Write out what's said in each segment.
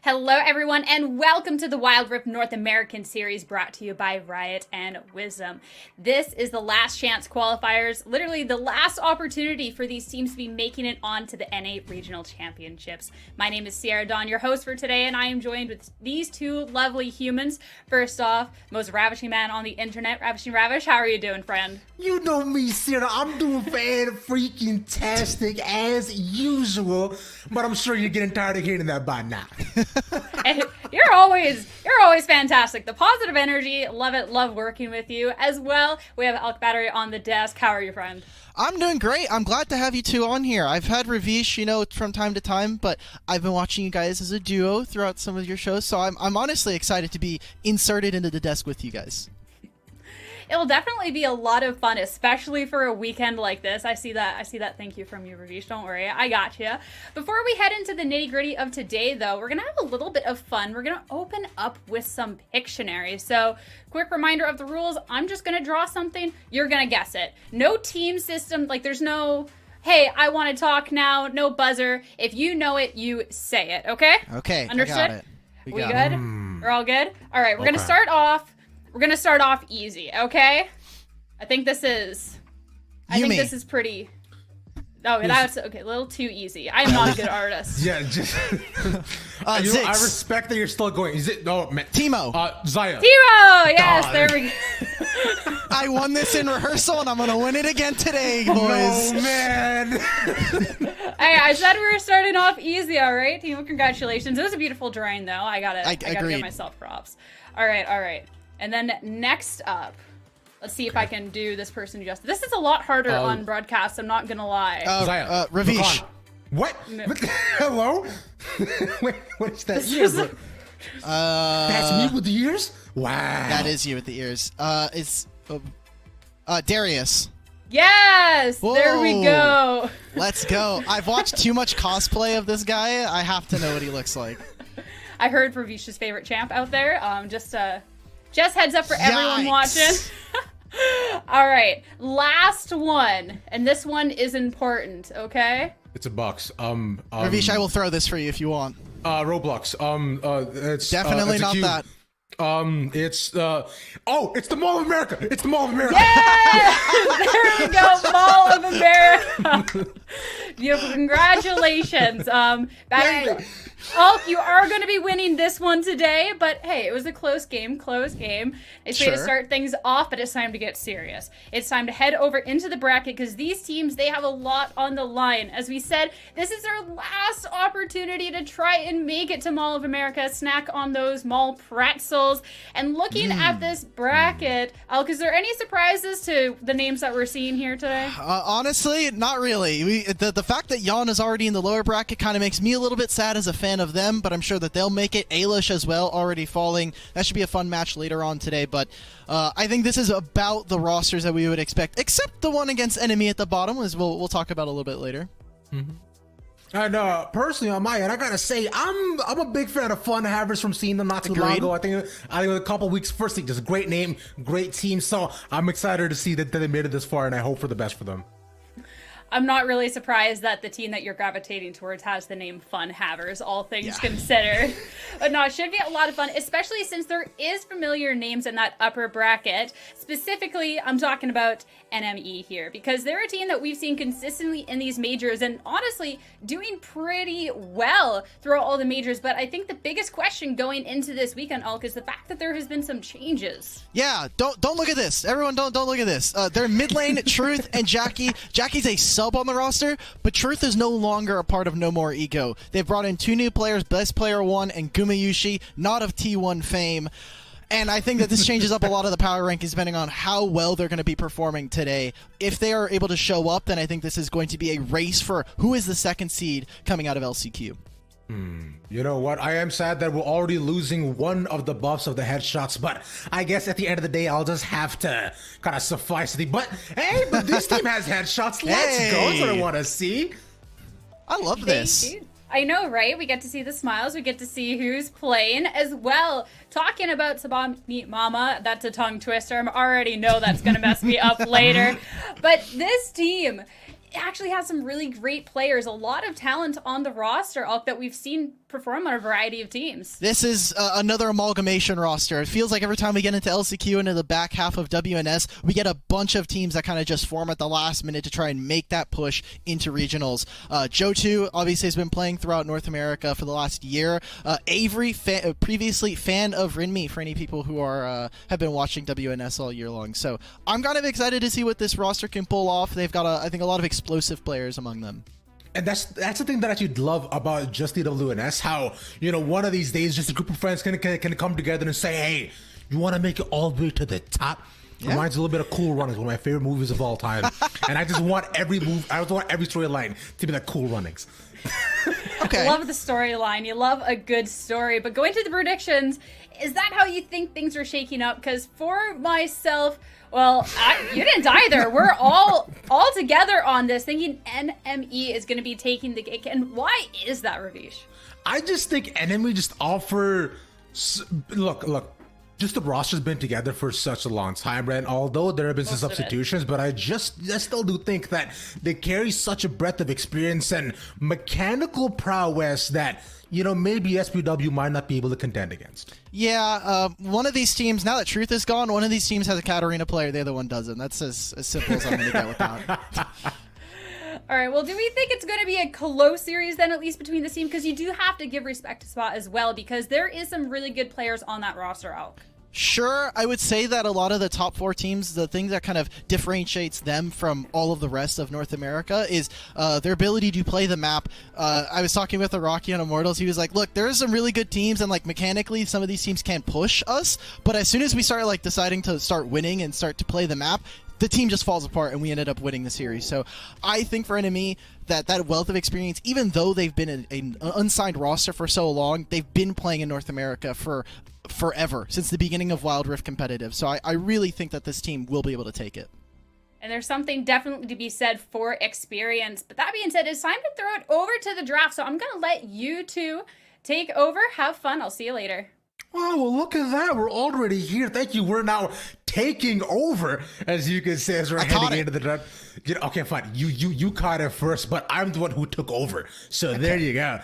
Hello, everyone, and welcome to the Wild Rift North American Series brought to you by Riot and Wisdom. This is the Last Chance Qualifiers, literally the last opportunity for these teams to be making it on to the N8 Regional Championships. My name is Sierra Dawn, your host for today, and I am joined with these two lovely humans. First off, most ravishing man on the internet, Ravishing Ravish. How are you doing, friend? You know me, Sierra. I'm doing fan-freaking-tastic as usual, but I'm sure you're getting tired of hearing that by now. And you're always fantastic. The positive energy, love it, love working with you. As well, we have Elk Battery on the desk. How are you, friend? I'm doing great. I'm glad to have you two on here. I've had Ravish, from time to time, but I've been watching you guys as a duo throughout some of your shows, so I'm honestly excited to be inserted into the desk with you guys. It'll definitely be a lot of fun, especially for a weekend like this. I see that. Thank you from you, Ravish. Don't worry. I got you. Before we head into the nitty-gritty of today, though, we're going to have a little bit of fun. We're going to open up with some Pictionary. So, quick reminder of the rules. I'm just going to draw something. You're going to guess it. No team system. There's no, hey, I want to talk now. No buzzer. If you know it, you say it. Okay? Okay. Understood? I got it. We good? We're all good? All right. We're going to start off. We're going to start off easy, okay? I think this is pretty... Oh, that's okay. A little too easy. I am not a good artist. Yeah, just... I respect that you're still going. Is it... Oh, man. Timo. Zaya. Timo! Yes, there we go. I won this in rehearsal, and I'm going to win it again today, boys. No, man. Hey, I said we were starting off easy, all right? Timo, congratulations. It was a beautiful drawing, though. I gotta give myself props. All right. And then next up, let's see if I can do this person justice. This is a lot harder on broadcast, I'm not gonna lie. Zaya. Ravish. What? Hello? Wait, what is that? That's me with the ears? Wow. That is you with the ears. It's Darius. Yes! Whoa. There we go. Let's go. I've watched too much cosplay of this guy. I have to know what he looks like. I heard Ravish's favorite champ out there. Just heads up for everyone watching. All right, last one, and this one is important. Okay. It's a box. Ravish, I will throw this for you if you want. Roblox. It's definitely it's not that. It's the Mall of America. It's the Mall of America. Yeah! There we go, Mall of America. Beautiful, congratulations. Battery. Oh, you are going to be winning this one today, but hey, it was a close game. It's way to start things off, but it's time to get serious. It's time to head over into the bracket because these teams, they have a lot on the line. As we said, this is their last opportunity to try and make it to Mall of America, snack on those mall pretzels. And looking at this bracket, Alk, is there any surprises to the names that we're seeing here today? Honestly, not really. The fact that Jan is already in the lower bracket kind of makes me a little bit sad as a fan of them, but I'm sure that they'll make it. Ailish as well, already falling. That should be a fun match later on today, but I think this is about the rosters that we would expect, except the one against Enemy at the bottom, as we'll talk about a little bit later. And personally, on my end, I gotta say, I'm a big fan of Fun Havers from seeing them not too long ago. I think a couple weeks. Firstly, just great name, great team. So I'm excited to see that they made it this far, and I hope for the best for them. I'm not really surprised that the team that you're gravitating towards has the name Fun Havers, all things considered. But no, it should be a lot of fun, especially since there is familiar names in that upper bracket. Specifically, I'm talking about NME here, because they're a team that we've seen consistently in these majors and honestly doing pretty well throughout all the majors. But I think the biggest question going into this weekend, Alk, is the fact that there has been some changes. Yeah, don't look at this. Everyone, don't look at this. They're mid lane, Truth and Jackie. Jackie's a sub on the roster, but Truth is no longer a part of No More Ego. They've brought in two new players, Best Player 1 and Gumayushi, not of T1 fame. And I think that this changes up a lot of the power rankings depending on how well they're going to be performing today. If they are able to show up, then I think this is going to be a race for who is the second seed coming out of LCQ. You know what? I am sad that we're already losing one of the buffs of the headshots, but I guess at the end of the day, I'll just have to kind of suffice the. But hey, but this team has headshots. Let's go. That's what I want to see. I love this. I know, right? We get to see the smiles. We get to see who's playing as well. Talking about Sabah Meet Mama, that's a tongue twister. I already know that's going to mess me up later. But this team, actually has some really great players, a lot of talent on the roster that we've seen perform on a variety of teams. This is another amalgamation roster. It feels like every time we get into LCQ and into the back half of WNS, we get a bunch of teams that kind of just form at the last minute to try and make that push into regionals. Joe2 obviously has been playing throughout North America for the last year. Avery, previously fan of Rinmi, for any people who are have been watching WNS all year long. So I'm kind of excited to see what this roster can pull off. They've got, I think, a lot of explosive players among them. And that's the thing that I actually love about just the WNS, how, one of these days just a group of friends can come together and say, hey, you want to make it all the way to the top? Yeah. Reminds a little bit of Cool Runnings, one of my favorite movies of all time. And I just want every storyline to be like Cool Runnings. Okay. Love the storyline. You love a good story. But going to the predictions, is that how you think things are shaking up? Because for myself, well, you didn't either. We're all together on this, thinking NME is going to be taking the cake. And why is that, Ravish? I just think NME just offer... Look. Just the roster's been together for such a long time, right? And although there have been some substitutions, but I still do think that they carry such a breadth of experience and mechanical prowess that, maybe SPW might not be able to contend against. Yeah, one of these teams, now that Truth is gone, one of these teams has a Katarina player, the other one doesn't. That's as simple as I'm going to get with that. All right, well, do we think it's going to be a close series then, at least between this team? Because you do have to give respect to Spot as well, because there is some really good players on that roster, Alk. Sure, I would say that a lot of the top 4 teams, the thing that kind of differentiates them from all of the rest of North America is their ability to play the map. I was talking with Iraqi on Immortals. He was like, look, there's some really good teams, and like mechanically, some of these teams can push us, but as soon as we start like deciding to start winning and start to play the map, the team just falls apart and we ended up winning the series. So I think for NME, that wealth of experience, even though they've been an unsigned roster for so long, they've been playing in North America for forever, since the beginning of Wild Rift competitive. So I really think that this team will be able to take it. And there's something definitely to be said for experience. But that being said, it's time to throw it over to the draft. So I'm going to let you two take over. Have fun. I'll see you later. Oh, well, look at that. We're already here. Thank you. We're now taking over, as you can say, as we're heading into the draft. Okay, fine. You caught it first, but I'm the one who took over. So there you go.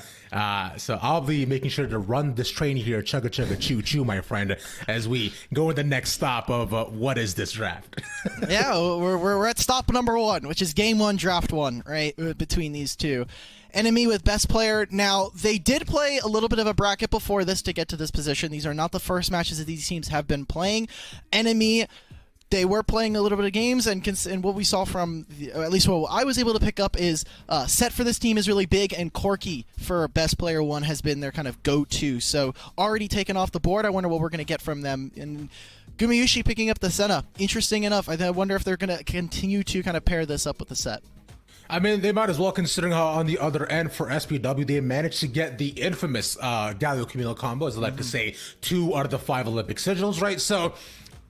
So I'll be making sure to run this train here, chugga chugga choo choo, my friend, as we go to the next stop of what is this draft? Yeah, we're at stop number 1, which is game 1, draft 1, right, between these two. Enemy with best player. Now, they did play a little bit of a bracket before this to get to this position. These are not the first matches that these teams have been playing. Enemy, they were playing a little bit of games, and what we saw from, at least what I was able to pick up is set for this team is really big, and Corky for best player 1 has been their kind of go-to. So already taken off the board. I wonder what we're going to get from them. And Gumayushi picking up the Senna. Interesting enough. I wonder if they're going to continue to kind of pair this up with the set. I mean, they might as well, considering how on the other end for SPW, they managed to get the infamous Galio Camilo combo, as I like to say, 2 out of the 5 Olympic sigils, right? So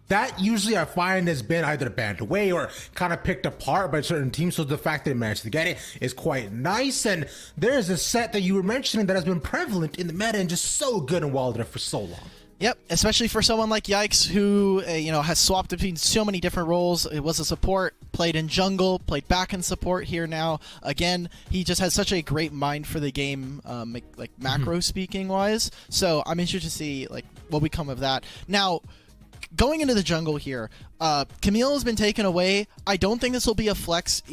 that usually I find has been either banned away or kind of picked apart by certain teams. So the fact that they managed to get it is quite nice. And there's a set that you were mentioning that has been prevalent in the meta and just so good in Wild Rift for so long. Yep, especially for someone like Yikes, who has swapped between so many different roles. It was a support, played in jungle, played back in support here now. Again, he just has such a great mind for the game, like macro speaking wise. So I'm interested to see like what we come of that. Now, going into the jungle here, Camille has been taken away. I don't think this will be a flex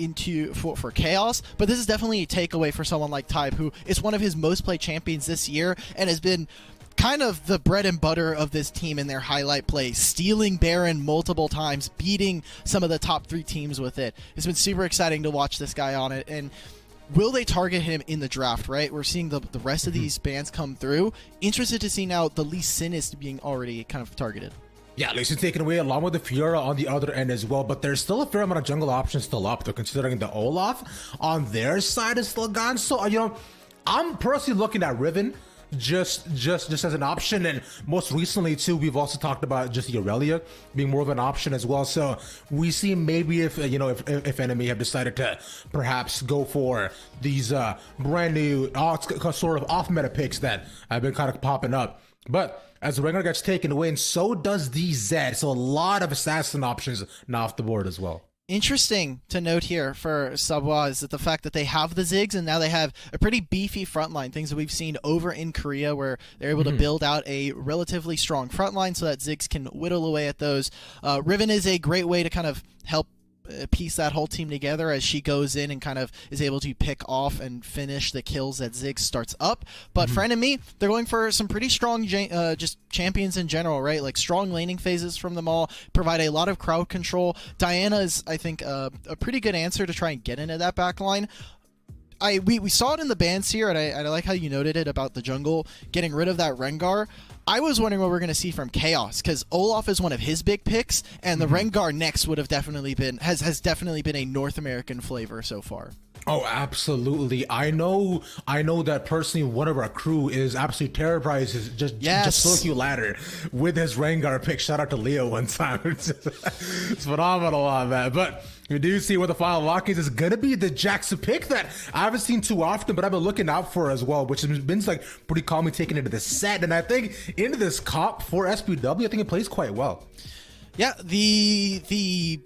for Chaos, but this is definitely a takeaway for someone like Tybe, who is one of his most played champions this year and has been kind of the bread and butter of this team in their highlight play, stealing Baron multiple times, beating some of the top 3 teams with it. It's been super exciting to watch this guy on it, and will they target him in the draft, right? We're seeing the rest of these bans come through. Interested to see now the Lee Sin is being already kind of targeted. Yeah, Lee Sin taken away along with the Fiora on the other end as well, but there's still a fair amount of jungle options still up, though, considering the Olaf on their side is still gone. So, I'm personally looking at Riven just as an option, and most recently too we've also talked about just the Aurelia being more of an option as well. So we see maybe if Enemy have decided to perhaps go for these brand new sort of off meta picks that have been kind of popping up, but as the Rengar gets taken away, and so does the Zed, so a lot of assassin options now off the board as well. Interesting to note here for Sabwa is that the fact that they have the Ziggs and now they have a pretty beefy front line, things that we've seen over in Korea where they're able to build out a relatively strong front line so that Ziggs can whittle away at those. Riven is a great way to kind of help piece that whole team together as she goes in and kind of is able to pick off and finish the kills that Ziggs starts up. But for enemy, they're going for some pretty strong just champions in general, right? Like strong laning phases from them all, provide a lot of crowd control. Diana is, I think, a pretty good answer to try and get into that back line. We saw it in the bans here, and I like how you noted it about the jungle getting rid of that Rengar. I was wondering what we're going to see from Chaos, because Olaf is one of his big picks, and the Rengar next would have definitely been has definitely been a North American flavor so far. Oh, absolutely. I know that personally one of our crew is absolutely terrorized just Silky Ladder with his Rengar pick. Shout out to Leo one time. It's phenomenal on that. But we do see what the final lock is going to be the Jackson pick that I haven't seen too often, but I've been looking out for as well, which has been like pretty calmly taken into the set. And I think into this comp for SPW, I think it plays quite well. Yeah, the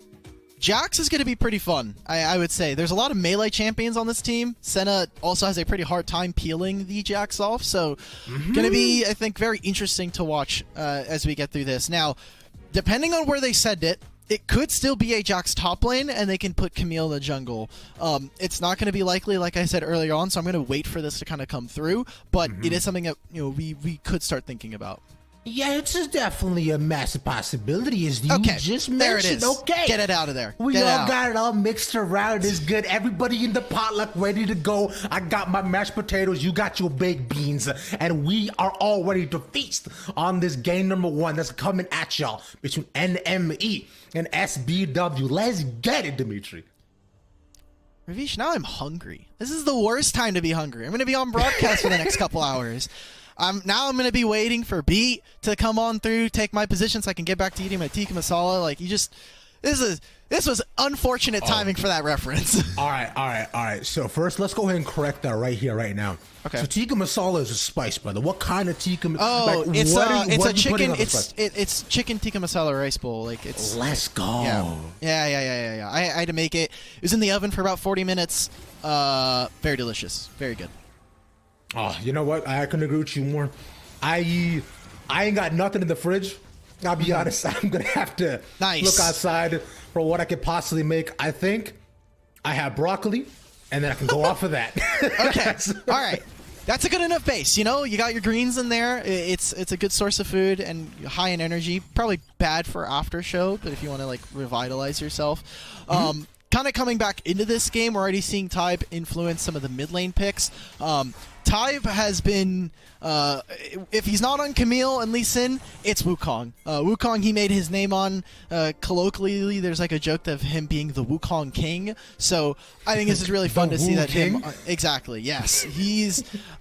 Jax is going to be pretty fun, I would say. There's a lot of melee champions on this team. Senna also has a pretty hard time peeling the Jax off, so going to be, I think, very interesting to watch as we get through this. Now, depending on where they send it, it could still be a Jax top lane, and they can put Camille in the jungle. It's not going to be likely, like I said earlier on, so I'm going to wait for this to kind of come through, but it is something that we could start thinking about. Yeah, it's definitely a massive possibility, as you just mentioned. There it is. Okay, get it out of there. We all got it all mixed around. It's good. Everybody in the potluck ready to go. I got my mashed potatoes. You got your baked beans, and we are all ready to feast on this game number 1 that's coming at y'all between NME and SBW. Let's get it, Dimitri. Ravish, now I'm hungry. This is the worst time to be hungry. I'm going to be on broadcast for the next couple hours. Now I'm going to be waiting for Beat to come on through, take my position so I can get back to eating my tikka masala. Like, this was unfortunate timing for that reference. All right. So first, let's go ahead and correct that right here, right now. Okay. So tikka masala is a spice, brother. What kind of tikka? Oh, like, it's chicken tikka masala rice bowl. Like it's. Let's go. Yeah. I had to make it. It was in the oven for about 40 minutes. Very delicious. Very good. Oh, you know what? I couldn't agree with you more. I ain't got nothing in the fridge. I'll be honest. I'm gonna have to look outside for what I could possibly make. I think I have broccoli, and then I can go off of that. Okay. All right. That's a good enough base. You know, you got your greens in there. It's a good source of food and high in energy. Probably bad for after show, but if you want to like revitalize yourself. Kind of coming back into this game, we're already seeing Tybe influence some of the mid lane picks. Tybe has been, if he's not on Camille and Lee Sin, it's Wukong. Wukong, he made his name on. Colloquially, there's like a joke of him being the Wukong King. So I think this is really fun to see that him. Exactly, yes.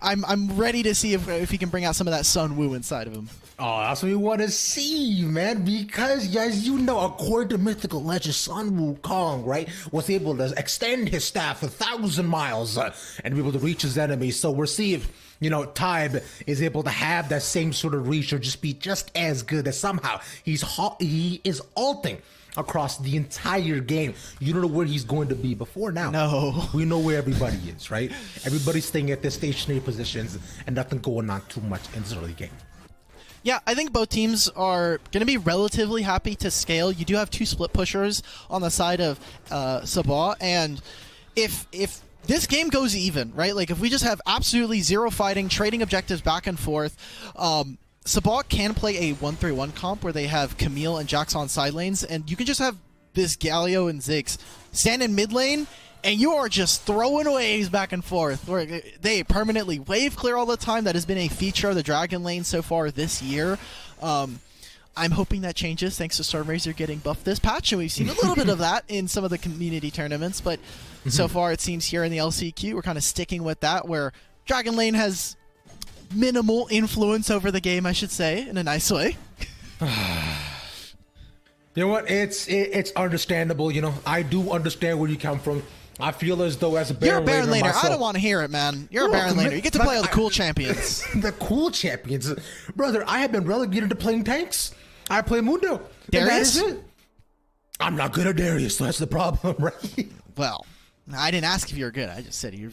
I'm ready to see if he can bring out some of that Sun Wu inside of him. Oh, that's what we want to see, man, because as you know, according to mythical legend, Sun Wukong, right, was able to extend his staff 1,000 miles and be able to reach his enemies. So we'll see if, you know, Tybe is able to have that same sort of reach or just be just as good as somehow he is ulting across the entire game. You don't know where he's going to be before now. No. We know where everybody is, right? Everybody's staying at their stationary positions and nothing going on too much in this early game. Yeah, I think both teams are going to be relatively happy to scale. You do have 2 split pushers on the side of Sabah, and if this game goes even, right? Like if we just have absolutely zero fighting, trading objectives back and forth, Sabah can play a 1-3-1 comp where they have Camille and Jax on side lanes, and you can just have this Galio and Ziggs stand in mid lane, and you are just throwing waves back and forth. Where they permanently wave clear all the time. That has been a feature of the Dragon Lane so far this year. I'm hoping that changes thanks to Stormrazor getting buffed this patch, and we've seen a little bit of that in some of the community tournaments, but so far it seems here in the LCQ we're kind of sticking with that, where Dragon Lane has minimal influence over the game, I should say, in a nice way. You know what? It's understandable. You know, I do understand where you come from. I feel as though as a Baron You're a Baron laner. myself, I don't want to hear it, man. You're a Baron laner. You get to play all the cool champions. The cool champions. Brother, I have been relegated to playing tanks. I play Mundo. Darius? That is it. I'm not good at Darius, so that's the problem, right? Well, I didn't ask if you were good. I just said you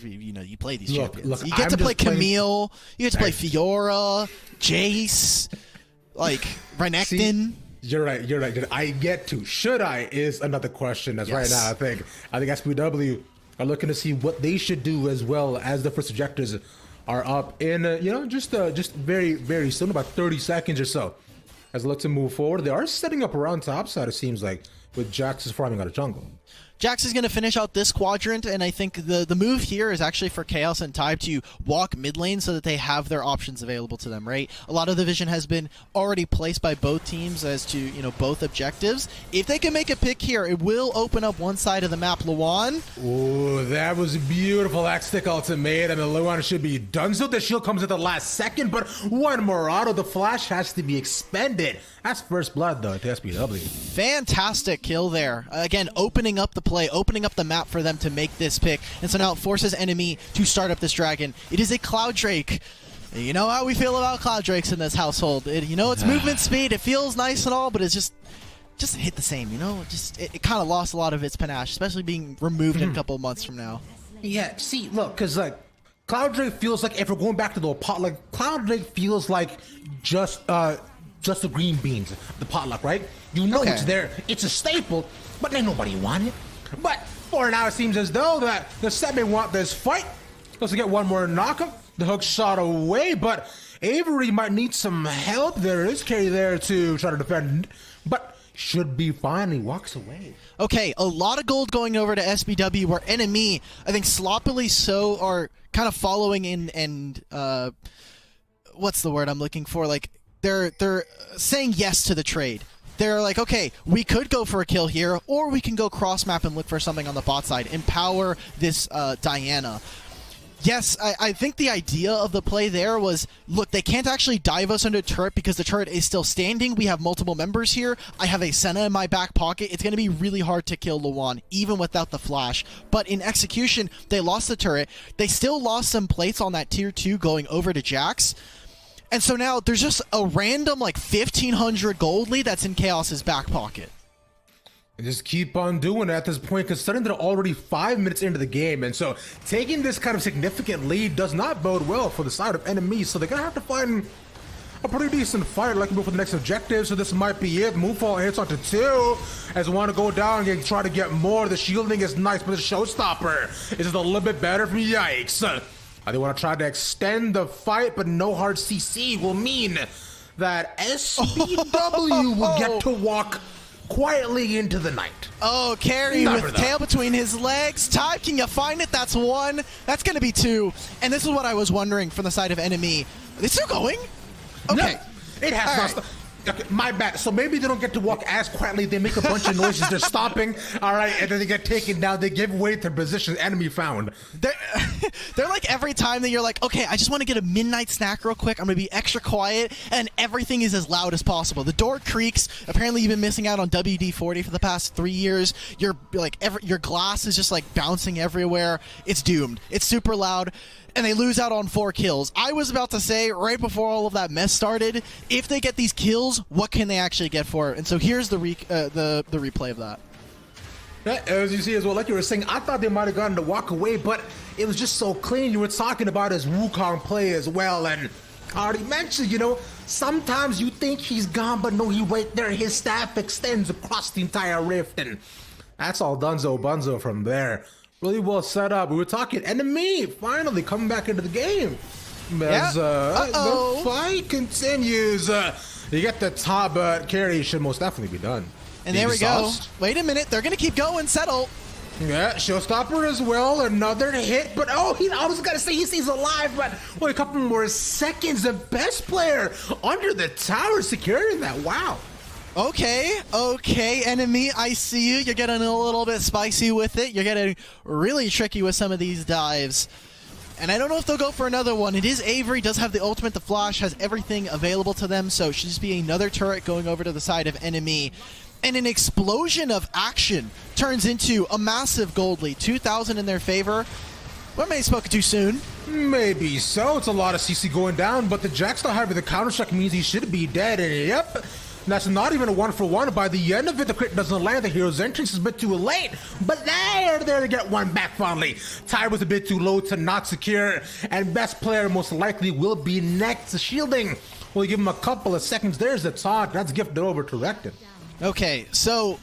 play these champions. Look, you get to I'm play just playing- Camille. You get to play Fiora, Jace, like Renekton. You're right. I get to. Should I is another question. That's right now. I think SPW are looking to see what they should do as well as the first objectives are up in just very, very soon, about 30 seconds or so. As they look to move forward, they are setting up around topside. It seems like with Jax is farming out of jungle. Jax is going to finish out this quadrant, and I think the move here is actually for Chaos and Tybe to walk mid lane so that they have their options available to them, right? A lot of the vision has been already placed by both teams as to, both objectives. If they can make a pick here, it will open up one side of the map. Luan. Ooh, that was beautiful. Axe stick ultimate, and the Luan should be done. So the shield comes at the last second, but one more auto. The flash has to be expended. That's first blood, though, to SPW. Fantastic kill there. Again, opening up the play, opening up the map for them to make this pick. And so now it forces enemy to start up this dragon. It is a Cloud Drake. You know how we feel about Cloud Drakes in this household. It's movement speed. It feels nice and all, but it's just hit the same, It kind of lost a lot of its panache, especially being removed in a couple of months from now. Yeah, see, look, because, Cloud Drake feels like, if we're going back to the pot, Cloud Drake feels like just the green beans, the potluck, right? It's there. It's a staple, but ain't nobody want it. But for now, it seems as though that the set may want this fight. Let's get one more knockup. The hook shot away, but Avery might need some help. There is carry there to try to defend, but should be fine. He walks away. Okay, a lot of gold going over to SBW, where enemy, I think sloppily so, are kind of following in and what's the word I'm looking for? Like, they're saying yes to the trade. They're like, okay, we could go for a kill here, or we can go cross map and look for something on the bot side. Empower this Diana. Yes, I think the idea of the play there was, look, they can't actually dive us under turret because the turret is still standing. We have multiple members here. I have a Senna in my back pocket. It's going to be really hard to kill Luan, even without the flash. But in execution, they lost the turret. They still lost some plates on that tier 2 going over to Jax. And so now there's just a random 1,500 gold lead that's in Chaos's back pocket. And just keep on doing it at this point, considering they're already 5 minutes into the game. And so taking this kind of significant lead does not bode well for the side of enemies. So they're going to have to find a pretty decent fight like for the next objective. So this might be it. Moonfall hits onto 2 as we want to go down and try to get more. The shielding is nice, but the showstopper is just a little bit better from Yikes. They want to try to extend the fight, but no hard CC will mean that SBW will get to walk quietly into the night. Oh, carry with tail between his legs. Tybe, can you find it? That's 1. That's going to be 2. And this is what I was wondering from the side of enemy. Are they still going? Okay. No, it has not stopped. Okay, my bad. So maybe they don't get to walk as quietly. They make a bunch of noises. They're stopping. All right, and then they get taken down. They give away their position. Enemy found. They're like every time that you're like, okay, I just want to get a midnight snack real quick. I'm going to be extra quiet, and everything is as loud as possible. The door creaks. Apparently, you've been missing out on WD-40 for the past 3 years. Your glass is just bouncing everywhere. It's doomed. It's super loud. And they lose out on 4 kills. I was about to say, right before all of that mess started, if they get these kills, what can they actually get for it? And so here's the replay of that. Yeah, as you see as well, like you were saying, I thought they might have gotten to walk away, but it was just so clean. You were talking about his Wukong play as well, and I already mentioned, sometimes you think he's gone, but no, he right there. His staff extends across the entire rift, and that's all Dunzo Bunzo from there. Really well set up. We were talking enemy finally coming back into the game. As the fight continues. You get the top, but carry should most definitely be done. And there we go. Wait a minute. They're going to keep going. Settle. Yeah, showstopper as well. Another hit, but I was going to say he's alive, but a couple more seconds. The best player under the tower securing that. Wow. Okay, enemy, I see you. You're getting a little bit spicy with it. You're getting really tricky with some of these dives. And I don't know if they'll go for another one. It is Avery, does have the ultimate, the flash, has everything available to them, so it should just be another turret going over to the side of enemy. And an explosion of action turns into a massive gold lead. 2,000 in their favor. Well, may have spoken too soon. Maybe so. It's a lot of CC going down, but the Jack still having the counter strike means he should be dead. And yep, That's not even a 1-for-1. By the end of it, the crit doesn't land. The hero's entrance is a bit too late, but they're there to get one back finally. Tide was a bit too low to not secure, and best player most likely will be next to shielding. We'll give him a couple of seconds. There's the taunt. That's gifted over to Recton. Okay, so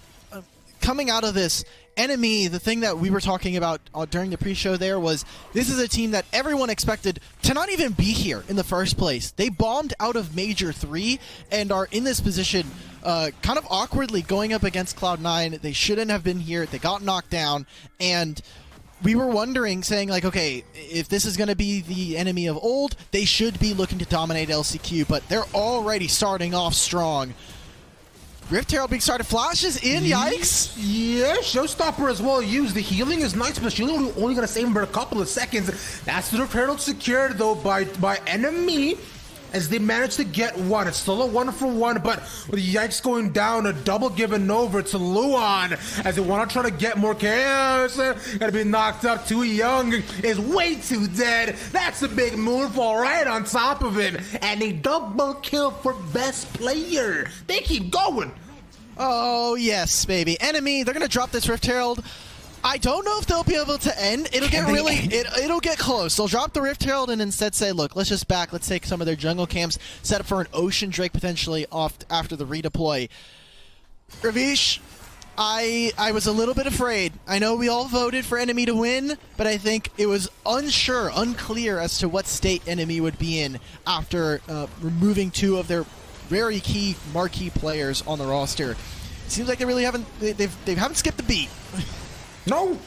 coming out of this, Enemy, the thing that we were talking about during the pre-show there was this is a team that everyone expected to not even be here in the first place. They bombed out of Major 3 and are in this position kind of awkwardly going up against Cloud9. They shouldn't have been here. They got knocked down, and we were wondering, saying like, okay, if this is going to be the Enemy of old, they should be looking to dominate LCQ, but they're already starting off strong. Rift Herald being started, flashes in, yikes! Yeah, Showstopper as well used. The healing is nice, but shielding only gonna save him for a couple of seconds. That's the Rift Herald secured though by Enemy, as they managed to get one. It's still a 1-for-1, but with Yikes going down, a double given over to Luan as they want to try to get more chaos. Gotta be knocked up. Too Young is way too dead. That's a big moonfall right on top of him, and a double kill for best player. They keep going. Oh yes, baby. Enemy, they're gonna drop this Rift Herald. I don't know if they'll be able to end. It'll get really, it'll get close. They'll drop the Rift Herald and instead say, look, let's just back. Let's take some of their jungle camps, set up for an Ocean Drake potentially off after the redeploy. Ravish, I was a little bit afraid. I know we all voted for Enemy to win, but I think it was unclear as to what state Enemy would be in after removing two of their very key marquee players on the roster. It seems like they really haven't, they haven't skipped the beat. No,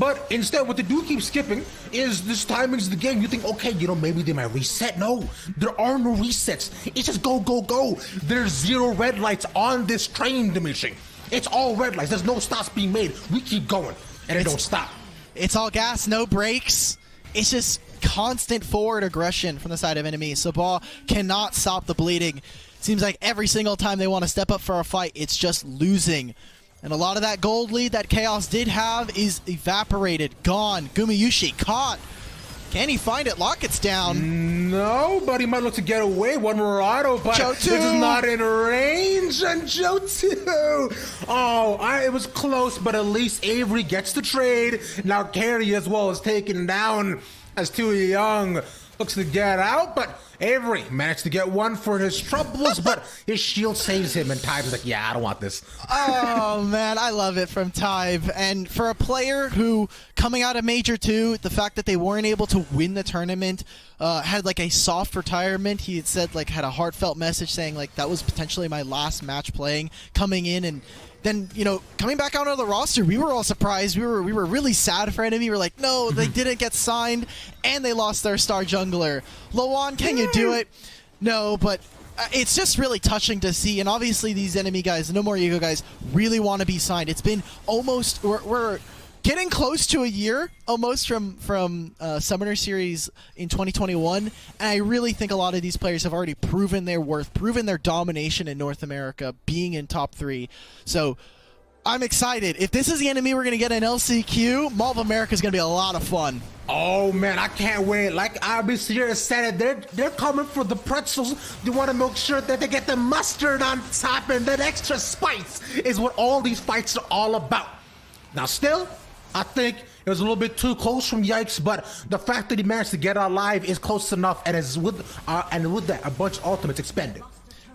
but instead what they do keep skipping is this timings of the game. You think, okay, you know, maybe they might reset. No, there are no resets. It's just go, go, go. There's 0 red lights on this train, Dimitri. It's all red lights. There's no stops being made. We keep going, and it don't stop. It's all gas, no brakes. It's just constant forward aggression from the side of Enemy. Sabah cannot stop the bleeding. Seems like every single time they want to step up for a fight, it's just losing. And a lot of that gold lead that Chaos did have is evaporated, gone. Gumayushi caught. Can he find it? Locket's down. No, but he might look to get away. One more auto, but this is not in range. And Joe2. Oh, it was close, but at least Avery gets the trade. Now Carey as well is taken down as Too Young looks to get out, but Avery managed to get one for his troubles, but his shield saves him, and Tybe's like, yeah, I don't want this. Oh, man, I love it from Tybe. And for a player who, coming out of Major 2, the fact that they weren't able to win the tournament, had like a soft retirement. He had said, like, had a heartfelt message saying, like, that was potentially my last match playing, coming in and then, you know, coming back out on the roster, we were all surprised. We were really sad for Enemy. We were like, no, they didn't get signed, and they lost their star jungler. Loan, can you do it? No, but it's just really touching to see. And obviously, these Enemy guys, the No More Ego guys, really want to be signed. It's been almost we're getting close to a year almost from Summoner Series in 2021, and I really think a lot of these players have already proven their worth, proven their domination in North America, being in top 3. So I'm excited. If this is the Enemy we're going to get in LCQ, Mall of America is going to be a lot of fun. Oh man, I can't wait. Like RBC here said it, they're coming for the pretzels. They want to make sure that they get the mustard on top, and that extra spice is what all these fights are all about. Now still, I think it was a little bit too close from Yikes, but the fact that he managed to get out alive is close enough, and with that, a bunch of ultimates expended.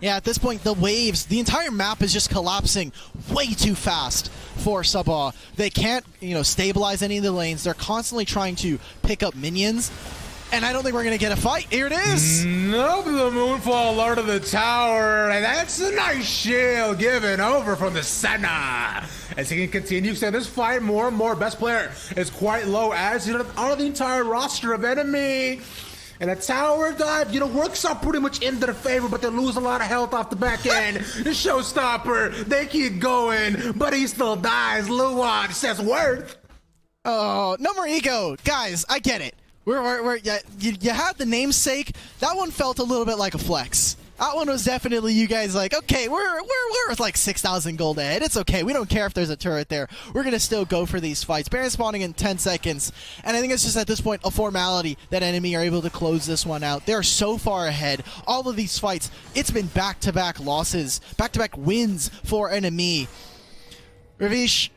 Yeah, at this point, the waves, the entire map is just collapsing way too fast for Sabah. They can't, you know, stabilize any of the lanes. They're constantly trying to pick up minions, and I don't think we're going to get a fight. Here it is. Nope, the Moonfall Lord of the Tower, and that's a nice shield given over from the Senna. As he can continue to this fight more and more, best player is quite low, as you know, on the entire roster of Enemy. And a tower dive, you know, works out pretty much in their favor, but they lose a lot of health off the back end. The Showstopper, they keep going, but he still dies. Luan says worth. Oh, No More Ego. Guys, I get it. You had the namesake. That one felt a little bit like a flex. That one was definitely you guys like, okay, we're like 6,000 gold ahead. It's okay. We don't care if there's a turret there. We're going to still go for these fights. Baron spawning in 10 seconds. And I think it's just at this point a formality that enemy are able to close this one out. They're so far ahead. All of these fights, it's been back-to-back losses, back-to-back wins for enemy. Ravish,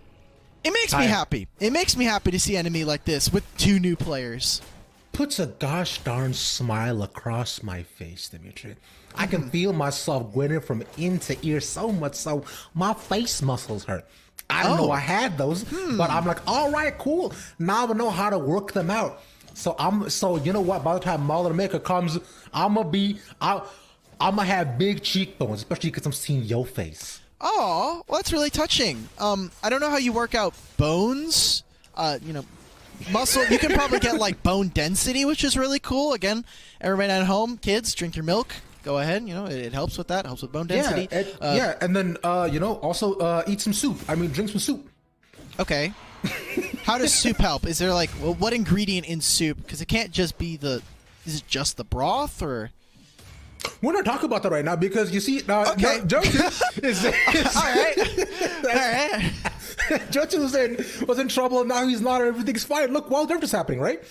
it makes me happy. It makes me happy to see enemy like this with 2 new players. Puts a gosh darn smile across my face, Dimitri. I can feel myself grinning from ear to ear so much so my face muscles hurt. I don't know I had those, but I'm like, all right, cool. Now I know how to work them out. So you know what? By the time Mauler Maker comes, I'm gonna have big cheekbones, especially because I'm seeing your face. Oh, well, that's really touching. I don't know how you work out bones. Muscle. You can probably get like bone density, which is really cool. Again, everybody at home, kids, drink your milk. Go ahead. It helps with that. Helps with bone density. And then also eat some soup. Drink some soup. Okay. How does soup help? Is there like what ingredient in soup? Because it can't just be is it just the broth or? We're not talking about that right now because you see, okay. Jotin is all right. Jotin was in trouble and now he's not. Everything's fine. Look, Wild Rift is happening, right?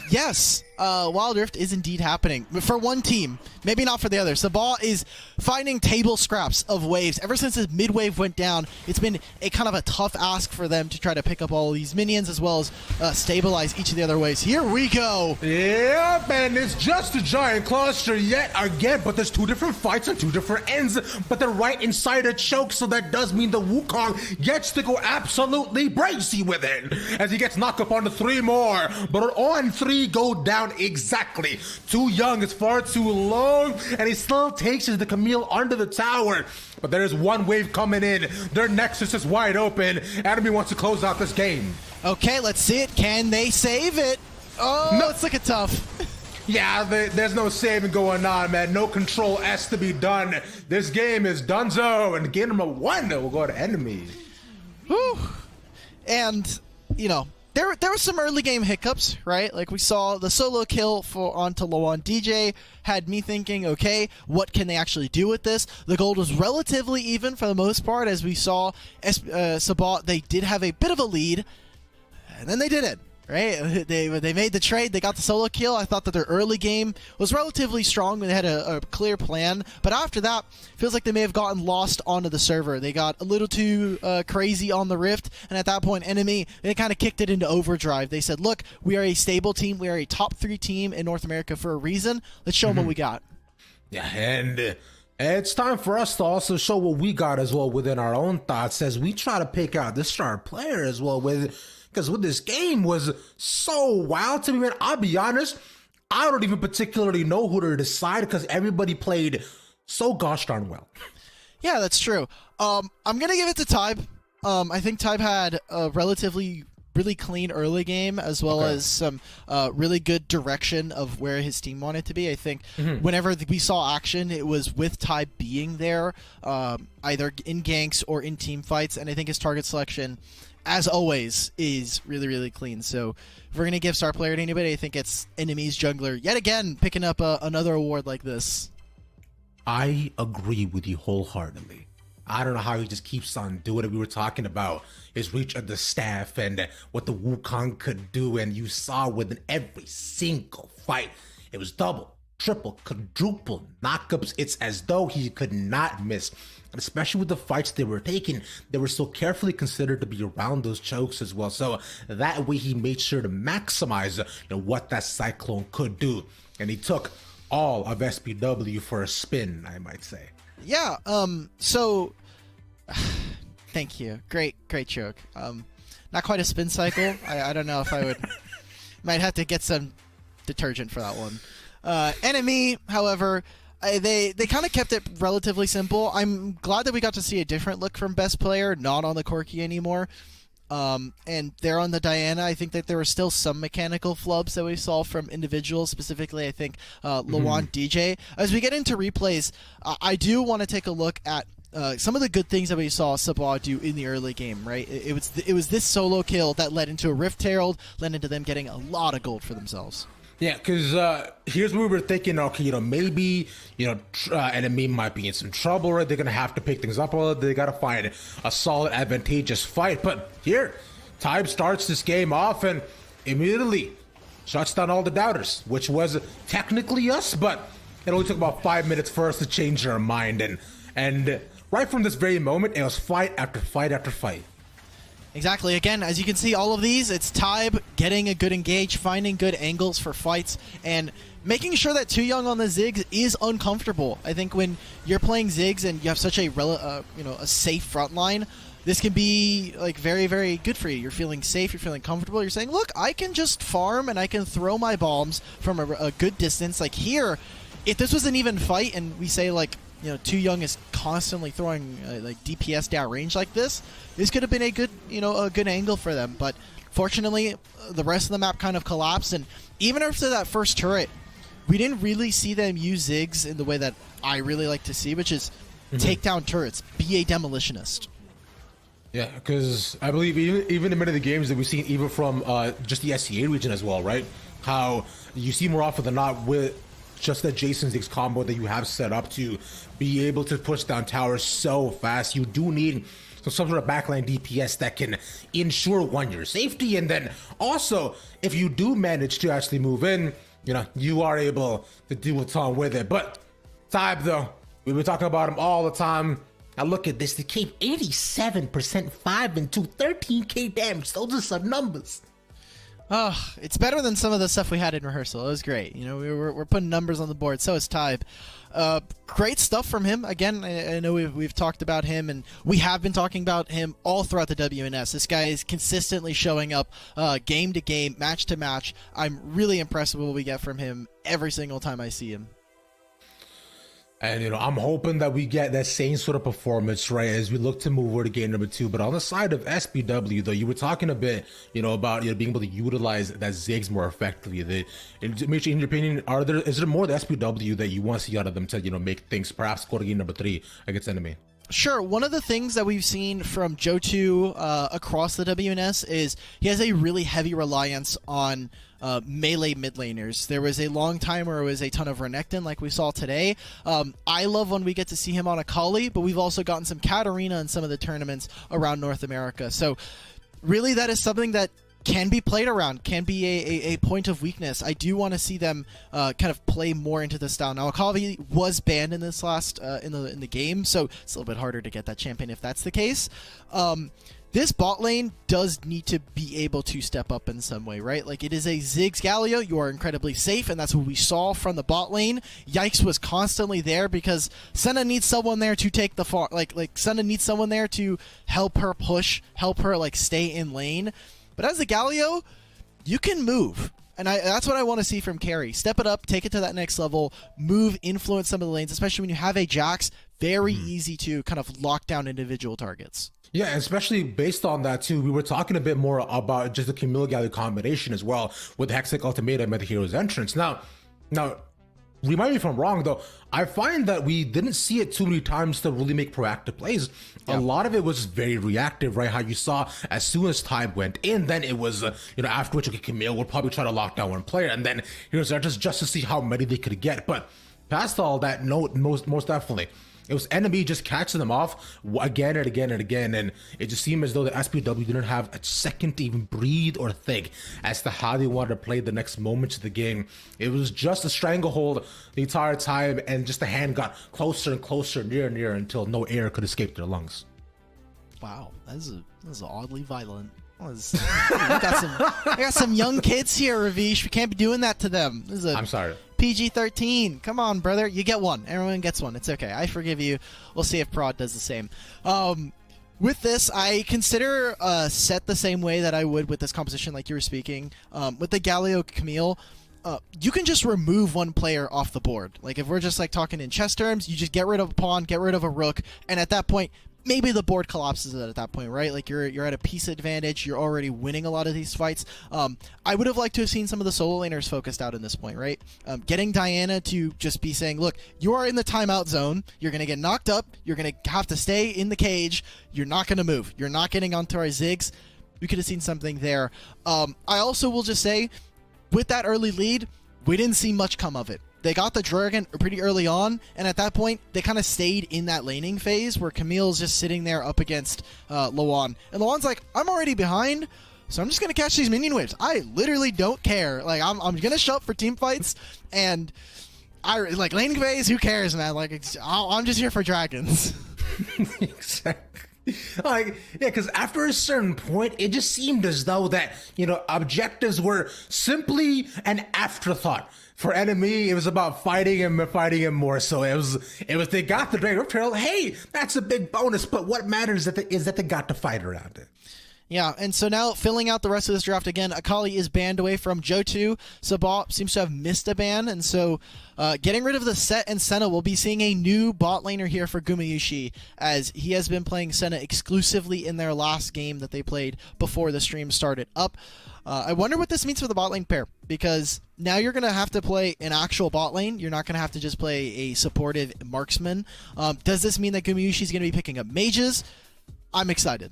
Yes, Wild Rift is indeed happening. For one team, maybe not for the other. Sabah is finding table scraps of waves. Ever since his mid-wave went down, it's been a kind of a tough ask for them to try to pick up all of these minions as well as stabilize each of the other waves. Here we go. Yep, and it's just a giant cluster yet again, but there's 2 different fights on 2 different ends, but they're right inside a choke, so that does mean the Wukong gets to go absolutely brazy with it as he gets knocked up onto 3 more, but on 3 go down exactly. Too young is far too long, and he still takes the Camille under the tower. But there's 1 wave coming in. Their nexus is wide open. Enemy wants to close out this game. Okay, let's see it. Can they save it? Oh, no. It's looking tough. Yeah, there's no saving going on, man. No control has to be done. This game is donezo, and game number 1 will go to enemy. Whew. And, there were some early game hiccups, right? Like we saw the solo kill onto Lawan DJ had me thinking, okay, what can they actually do with this? The gold was relatively even for the most part, as we saw. Sabah, they did have a bit of a lead, and then they did it. Right? They made the trade. They got the solo kill. I thought that their early game was relatively strong when they had a clear plan. But after that, feels like they may have gotten lost onto the server. They got a little too crazy on the Rift. And at that point, enemy, they kind of kicked it into overdrive. They said, look, we are a stable team. We are a top 3 team in North America for a reason. Let's show them what we got. Yeah, and it's time for us to also show what we got as well within our own thoughts as we try to pick out the star player as well because what this game was so wild to me, man. I'll be honest, I don't even particularly know who to decide because everybody played so gosh darn well. Yeah, that's true. I'm going to give it to Tybe. I think Tybe had a relatively really clean early game as well as some really good direction of where his team wanted to be. I think whenever we saw action, it was with Tybe being there, either in ganks or in team fights, and I think his target selection, as always, is really, really clean. So if we're going to give star player to anybody, I think it's Enemy's Jungler. Yet again, picking up another award like this. I agree with you wholeheartedly. I don't know how he just keeps on doing it. We were talking about his reach of the staff and what the Wukong could do. And you saw within every single fight, it was double, triple, quadruple knockups. It's as though he could not miss. And especially with the fights they were taking, they were so carefully considered to be around those chokes as well. So that way he made sure to maximize what that Cyclone could do. And he took all of SPW for a spin, I might say. Yeah, so thank you. Great joke. Not quite a spin cycle. I don't know if I would might have to get some detergent for that one. Enemy, however, they kind of kept it relatively simple. I'm glad that we got to see a different look from best player, not on the Corki anymore. And there on the Diana, I think that there were still some mechanical flubs that we saw from individuals, specifically I think Lawan DJ. As we get into replays, I do want to take a look at some of the good things that we saw Sabah do in the early game, right? It was this solo kill that led into a Rift Herald, led into them getting a lot of gold for themselves. Yeah, because here's what we were thinking. Okay, maybe enemy might be in some trouble, right? They're gonna have to pick things up, or they gotta find a solid, advantageous fight. But here, Tybe starts this game off and immediately shuts down all the doubters, which was technically us, but it only took about 5 minutes for us to change our mind. And right from this very moment, it was fight after fight after fight. Exactly. Again, as you can see, all of these, it's Tybe getting a good engage, finding good angles for fights, and making sure that Too Young on the Ziggs is uncomfortable. I think when you're playing Ziggs and you have such a a safe front line, this can be like very, very good for you. You're feeling safe, you're feeling comfortable. You're saying, look, I can just farm and I can throw my bombs from a good distance. Like here, if this was an even fight and we say like, Too Young is constantly throwing like DPS downrange like this could have been a good, a good angle for them. But fortunately, the rest of the map kind of collapsed, and even after that first turret, we didn't really see them use Ziggs in the way that I really like to see, which is take down turrets, be a demolitionist. Yeah, because I believe even in many of the games that we've seen, even from just the SCA region as well, right? How you see more often than not with just that Jason Ziggs combo that you have set up to be able to push down towers so fast. You do need some sort of backline DPS that can ensure, one, your safety, and then also, if you do manage to actually move in, you are able to do a ton with it. But Tybe, though, we've been talking about him all the time. Now look at this, the cape, 87%, 5 and 2, 13k damage. Those are some numbers. Oh, it's better than some of the stuff we had in rehearsal. It was great. We're putting numbers on the board. So is Tybe. Great stuff from him. Again, I know we've talked about him, and we have been talking about him all throughout the WNS. This guy is consistently showing up game to game, match to match. I'm really impressed with what we get from him every single time I see him. And, I'm hoping that we get that same sort of performance, right, as we look to move over to game number 2. But on the side of SPW, though, you were talking a bit, about being able to utilize that Ziggs more effectively. Mitch, in your opinion, is there more the SPW that you want to see out of them to, make things perhaps go to game number 3 against enemy? Sure. One of the things that we've seen from Johto across the WNS is he has a really heavy reliance on melee mid laners. There was a long time where it was a ton of Renekton like we saw today. I love when we get to see him on Akali, but we've also gotten some Katarina in some of the tournaments around North America. So really that is something that can be played around, can be a point of weakness. I do want to see them kind of play more into this style. Now, Akali was banned in this last in the game, so it's a little bit harder to get that champion if that's the case. This bot lane does need to be able to step up in some way, right? Like, it is a Ziggs Galio. You are incredibly safe, and that's what we saw from the bot lane. Yikes was constantly there because Senna needs someone there to take the far. Like Senna needs someone there to help her push, help her stay in lane. But as a Galio, you can move. And that's what I want to see from Carry. Step it up, take it to that next level, move, influence some of the lanes, especially when you have a Jax. Very easy to kind of lock down individual targets. Yeah, especially based on that, too. We were talking a bit more about just the Camille Galio combination as well with the Hextech Ultimatum at the hero's entrance. Now, remind me if I'm wrong, though. I find that we didn't see it too many times to really make proactive plays. Yeah. A lot of it was very reactive, right? How you saw as soon as Tybe went in, then it was, after which, okay, Camille would probably try to lock down one player, and then here's just to see how many they could get. But past all that, no, most definitely, it was enemy just catching them off again and again and again, and it just seemed as though the SPW didn't have a second to even breathe or think as to how they wanted to play the next moments of the game. It was just a stranglehold the entire time, and just the hand got closer and closer, near and near, until no air could escape their lungs. Wow, that is oddly violent. I got some young kids here, Ravish. We can't be doing that to them. I'm sorry. PG-13. Come on, brother. You get one. Everyone gets one. It's okay. I forgive you. We'll see if Prod does the same. With this, I consider set the same way that I would with this composition like you were speaking. With the Galio Camille, you can just remove one player off the board. Like, if we're just talking in chess terms, you just get rid of a pawn, get rid of a rook, and at that point, maybe the board collapses at that point, right? Like, you're at a piece advantage. You're already winning a lot of these fights. I would have liked to have seen some of the solo laners focused out in this point, right? Getting Diana to just be saying, look, you are in the timeout zone. You're going to get knocked up. You're going to have to stay in the cage. You're not going to move. You're not getting onto our Ziggs. We could have seen something there. I also will just say, with that early lead, we didn't see much come of it. They got the Dragon pretty early on, and at that point, they kind of stayed in that laning phase where Camille's just sitting there up against Luan. And Luan's like, I'm already behind, so I'm just going to catch these minion waves. I literally don't care. Like, I'm going to show up for team fights, and like, laning phase, who cares, man? Like, I'm just here for dragons. Exactly. Like, yeah, because after a certain point, it just seemed as though that, objectives were simply an afterthought. For enemy, it was about fighting him more. So it was they got the Dragon Trail. Hey, that's a big bonus. But what matters is that they got to fight around it. Yeah, and so now filling out the rest of this draft again, Akali is banned away from Johto. Sabah seems to have missed a ban, and so getting rid of the Set and Senna, we'll be seeing a new bot laner here for Gumayusi, as he has been playing Senna exclusively in their last game that they played before the stream started up. I wonder what this means for the bot lane pair, because now you're going to have to play an actual bot lane. You're not going to have to just play a supportive marksman. Does this mean that Gumayusi is going to be picking up mages? I'm excited.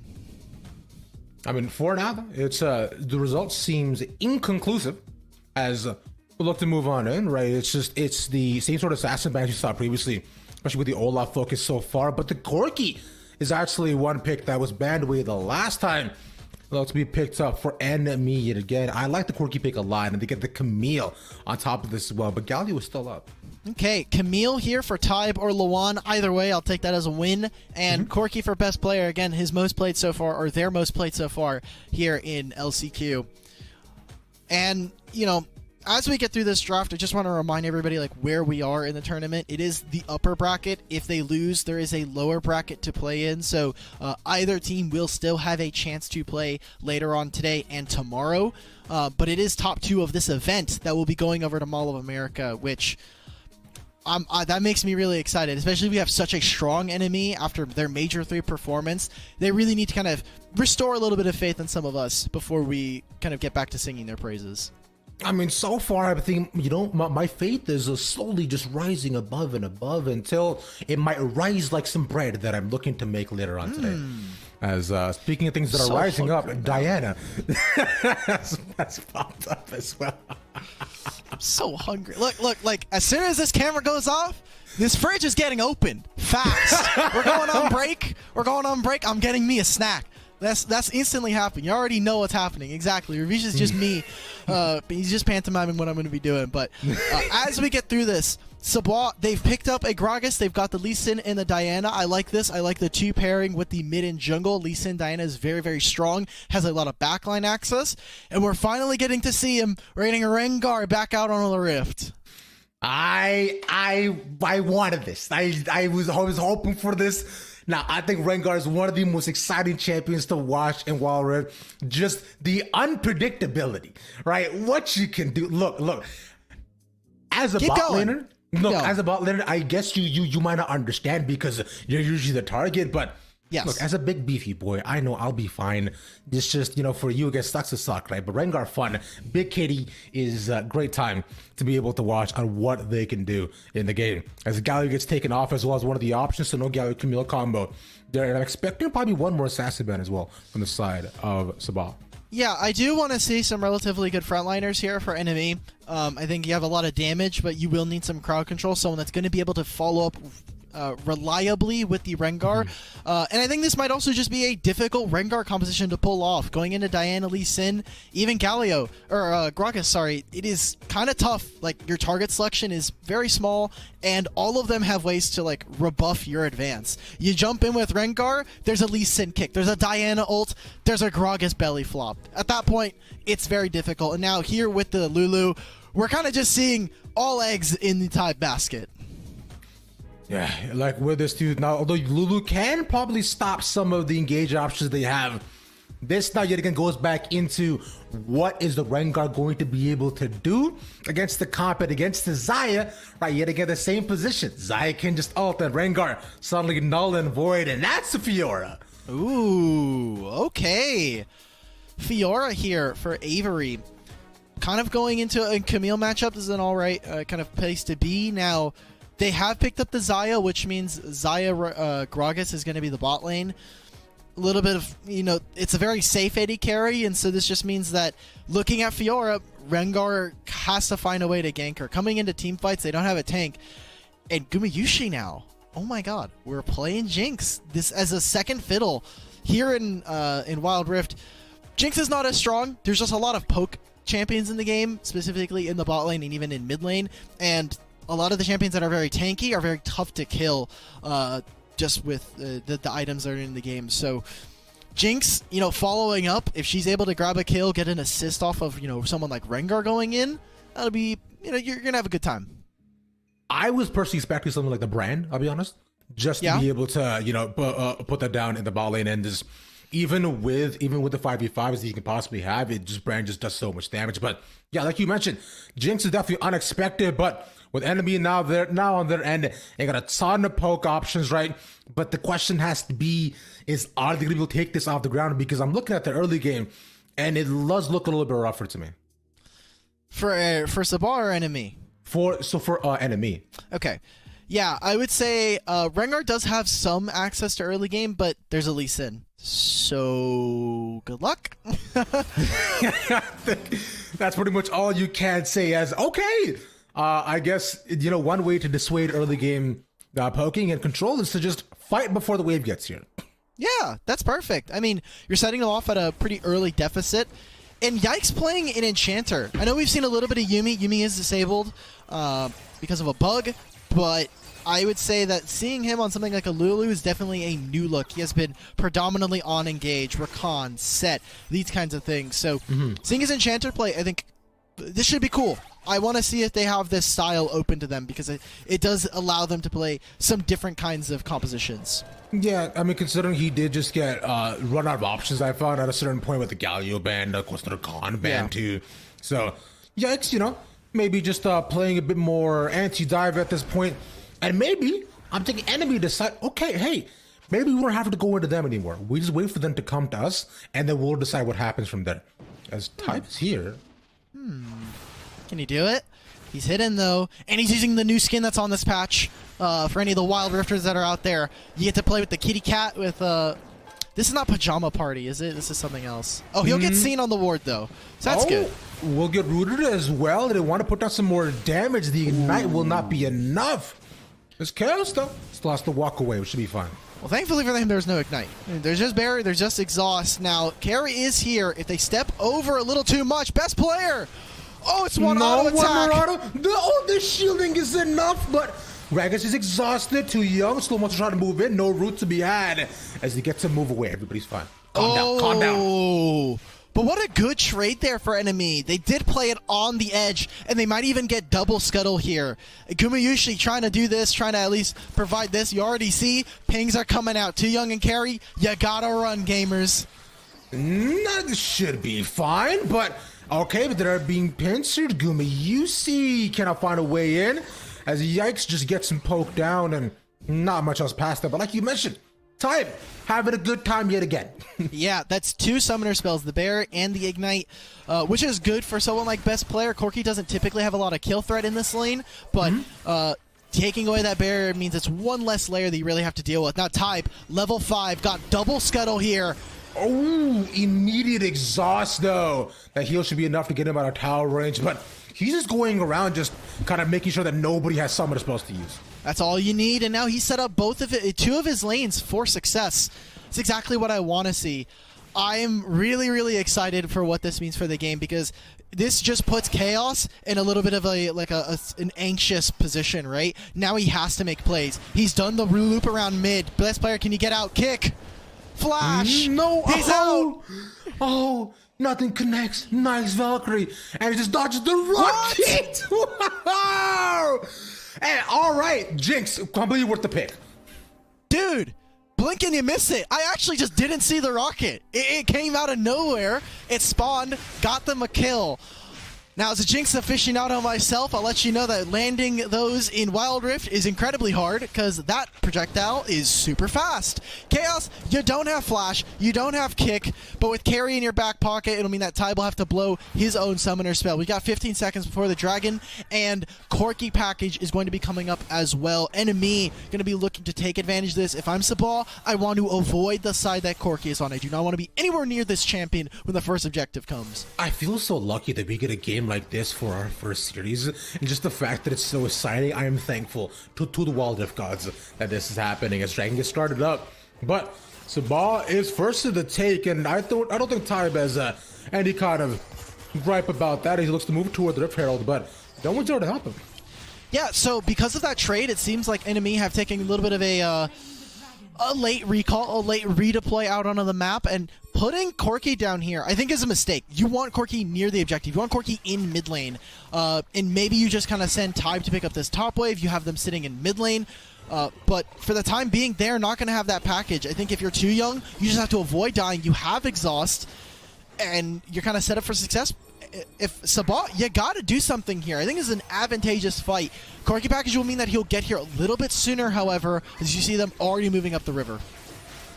I mean, for now, it's the result seems inconclusive as we look to move on in, right? It's the same sort of assassin bans you saw previously, especially with the Olaf focus so far. But the Corki is actually one pick that was banned away the last time. To be picked up for enemy yet again. I like the Corki pick a lot, and they get the Camille on top of this as well. But Galio is still up. Okay, Camille here for Tybe or Luan. Either way, I'll take that as a win. And Corki for best player. Again, his most played so far, or their most played so far here in LCQ. And, as we get through this draft, I just want to remind everybody where we are in the tournament. It is the upper bracket. If they lose, there is a lower bracket to play in. So either team will still have a chance to play later on today and tomorrow. But it is top 2 of this event that will be going over to Mall of America, which that makes me really excited, especially if we have such a strong enemy after their Major 3 performance. They really need to kind of restore a little bit of faith in some of us before we kind of get back to singing their praises. I mean, so far, I think, my faith is slowly just rising above and above until it might rise like some bread that I'm looking to make later on today. As speaking of things that are rising up, Diana that's popped up as well. I'm so hungry. Look, as soon as this camera goes off, this fridge is getting opened fast. We're going on break. I'm getting me a snack. That's instantly happening. You already know what's happening. Exactly. Ravish is just me. He's just pantomiming what I'm going to be doing. But as we get through this, Sabah, they've picked up a Gragas. They've got the Lee Sin and the Diana. I like this. I like the 2 pairing with the mid and jungle. Lee Sin, Diana is very, very strong. Has a lot of backline access. And we're finally getting to see him raiding Rengar back out on the Rift. I wanted this. I was hoping for this. Now, I think Rengar is one of the most exciting champions to watch in Wild Rift. Just the unpredictability, right? What you can do. Look. As a bot laner, I guess you might not understand because you're usually the target, but yes. Look, as a big beefy boy, I know I'll be fine. It's just, for you, it gets sucks to suck, right? But Rengar fun. Big Kitty is a great time to be able to watch on what they can do in the game. As Galio gets taken off as well as one of the options, so no Galio Camille combo. I'm expecting probably one more assassin ban as well from the side of Sabah. Yeah, I do want to see some relatively good frontliners here for enemy. I think you have a lot of damage, but you will need some crowd control, someone that's going to be able to follow up reliably with the Rengar. And I think this might also just be a difficult Rengar composition to pull off. Going into Diana, Lee Sin, even Galio, or Gragas, sorry, it is kind of tough. Your target selection is very small, and all of them have ways to, rebuff your advance. You jump in with Rengar, there's a Lee Sin kick, there's a Diana ult, there's a Gragas belly flop. At that point, it's very difficult. And now here with the Lulu, we're kind of just seeing all eggs in the Tybe basket. Yeah, with this dude now, although Lulu can probably stop some of the engage options they have, this now yet again goes back into what is the Rengar going to be able to do against the comp and against the Xayah, right? Yet again, the same position. Xayah can just ult and Rengar suddenly null and void, and that's a Fiora. Ooh, okay. Fiora here for Avery. Kind of going into a Camille matchup is an alright kind of place to be. Now, they have picked up the Xayah, which means Xayah Gragas is going to be the bot lane. a little bit of, it's a very safe AD carry, and so this just means that looking at Fiora, Rengar has to find a way to gank her. Coming into team fights, they don't have a tank. And Gumayushi now, oh my god, we're playing Jinx. This as a second fiddle here in Wild Rift. Jinx is not as strong. There's just a lot of poke champions in the game, specifically in the bot lane and even in mid lane. And a lot of the champions that are very tanky are very tough to kill, just with the items that are in the game. So Jinx, following up, if she's able to grab a kill, get an assist off of, someone like Rengar going in, that'll be, you're going to have a good time. I was personally expecting something like the brand, I'll be honest, just to be able to, put that down in the bot lane, and just even with the 5v5s that you can possibly have, brand just does so much damage. But yeah, like you mentioned, Jinx is definitely unexpected, but with enemy now on their end, they got a ton of poke options, right? But the question has to be, are they going to be able to take this off the ground? Because I'm looking at the early game, and it does look a little bit rougher to me. For Sabar or enemy? For enemy. Okay. Yeah, I would say Rengar does have some access to early game, but there's a Lee Sin. So good luck. That's pretty much all you can say. As okay, I guess one way to dissuade early game poking and control is to just fight before the wave gets here. Yeah, that's perfect. I mean, you're setting them off at a pretty early deficit. And Yikes playing an Enchanter. I know we've seen a little bit of Yuumi. Yuumi is disabled because of a bug, but I would say that seeing him on something like a Lulu is definitely a new look. He has been predominantly on Engage, Rakan, Set, these kinds of things. So seeing his Enchanter play, I think this should be cool. I want to see if they have this style open to them, because it does allow them to play some different kinds of compositions. Yeah, I mean, considering he did just get run out of options, I found at a certain point with the Galio ban, of course, the Rakan ban too. So, Yikes, maybe just playing a bit more anti-dive at this point. And maybe, I'm thinking enemy decide, okay, hey, maybe we don't have to go into them anymore. We just wait for them to come to us, and then we'll decide what happens from there. As Type is here. Can he do it? He's hidden, though, and he's using the new skin that's on this patch. For any of the Wild Rifters that are out there, you get to play with the kitty cat with... This is not Pajama Party, is it? This is something else. Oh, he'll get seen on the ward, though. So that's good. We'll get rooted as well. They want to put down some more damage. The Ignite will not be enough. There's Chaos, though. Still has to walk away, which should be fine. Well, thankfully for them, there's no Ignite. There's just Barrier, there's just Exhaust. Now, Carry is here. If they step over a little too much, best player! Oh, it's one auto attack! The shielding is enough, but Ragus is exhausted, too young, still wants to try to move in, no route to be had. As he gets to move away, everybody's fine. Calm down. But what a good trade there for enemy. They did play it on the edge, and they might even get double scuttle here. Gumayushi trying to do this, trying to at least provide this. You already see pings are coming out. Too young and carry, you gotta run, gamers. That should be fine, but okay, but they're being pincered. Gumayushi cannot find a way in, as Yikes just gets him poked down, and not much else past that. But like you mentioned, Type having a good time yet again. Yeah, that's two summoner spells, the Bear and the Ignite, which is good for someone like best player. Corki doesn't typically have a lot of kill threat in this lane, but taking away that barrier means it's one less layer that you really have to deal with. Now Type, level 5, got double scuttle here. Oh, immediate exhaust though. That heal should be enough to get him out of tower range, but he's just going around just kind of making sure that nobody has summoner spells to use. That's all you need, and now he's set up two of his lanes for success. It's exactly what I want to see. I'm really, really excited for what this means for the game, because this just puts Chaos in a little bit of an anxious position, right? Now he has to make plays. He's done the loop around mid. Best player, can you get out? Kick! Flash! No! He's out! Oh! Nothing connects. Nice Valkyrie. And he just dodges the rocket! Wow! Hey, alright, Jinx, completely worth the pick. Dude, blink and you miss it. I actually just didn't see the rocket. It came out of nowhere. It spawned, got them a kill. Now, as a Jinx aficionado myself, I'll let you know that landing those in Wild Rift is incredibly hard because that projectile is super fast. Chaos, you don't have flash, you don't have kick, but with carry in your back pocket, it'll mean that Ty will have to blow his own summoner spell. We got 15 seconds before the dragon, and Corki package is going to be coming up as well. Enemy going to be looking to take advantage of this. If I'm Sabal, I want to avoid the side that Corki is on. I do not want to be anywhere near this champion when the first objective comes. I feel so lucky that we get a game like this for our first series, and just the fact that it's so exciting. I am thankful to the Wild Rift gods that this is happening as Dragon gets started up. But Sabal is first to the take, and I don't think Tybe has any kind of gripe about that. He looks to move toward the Rift Herald, but no one's there to help him. Yeah, so because of that trade, it seems like enemy have taken a little bit of a late recall, a late redeploy out onto the map, and putting Corki down here, I think, is a mistake. You want Corki near the objective. You want Corki in mid lane, and maybe you just kind of send Tybe to pick up this top wave. You have them sitting in mid lane, but for the time being, they're not going to have that package. I think if you're too young, you just have to avoid dying. You have exhaust, and you're kind of set up for success. If Sabal, you got to do something here. I think it's an advantageous fight. Corki package will mean that he'll get here a little bit sooner, however, as you see them already moving up the river.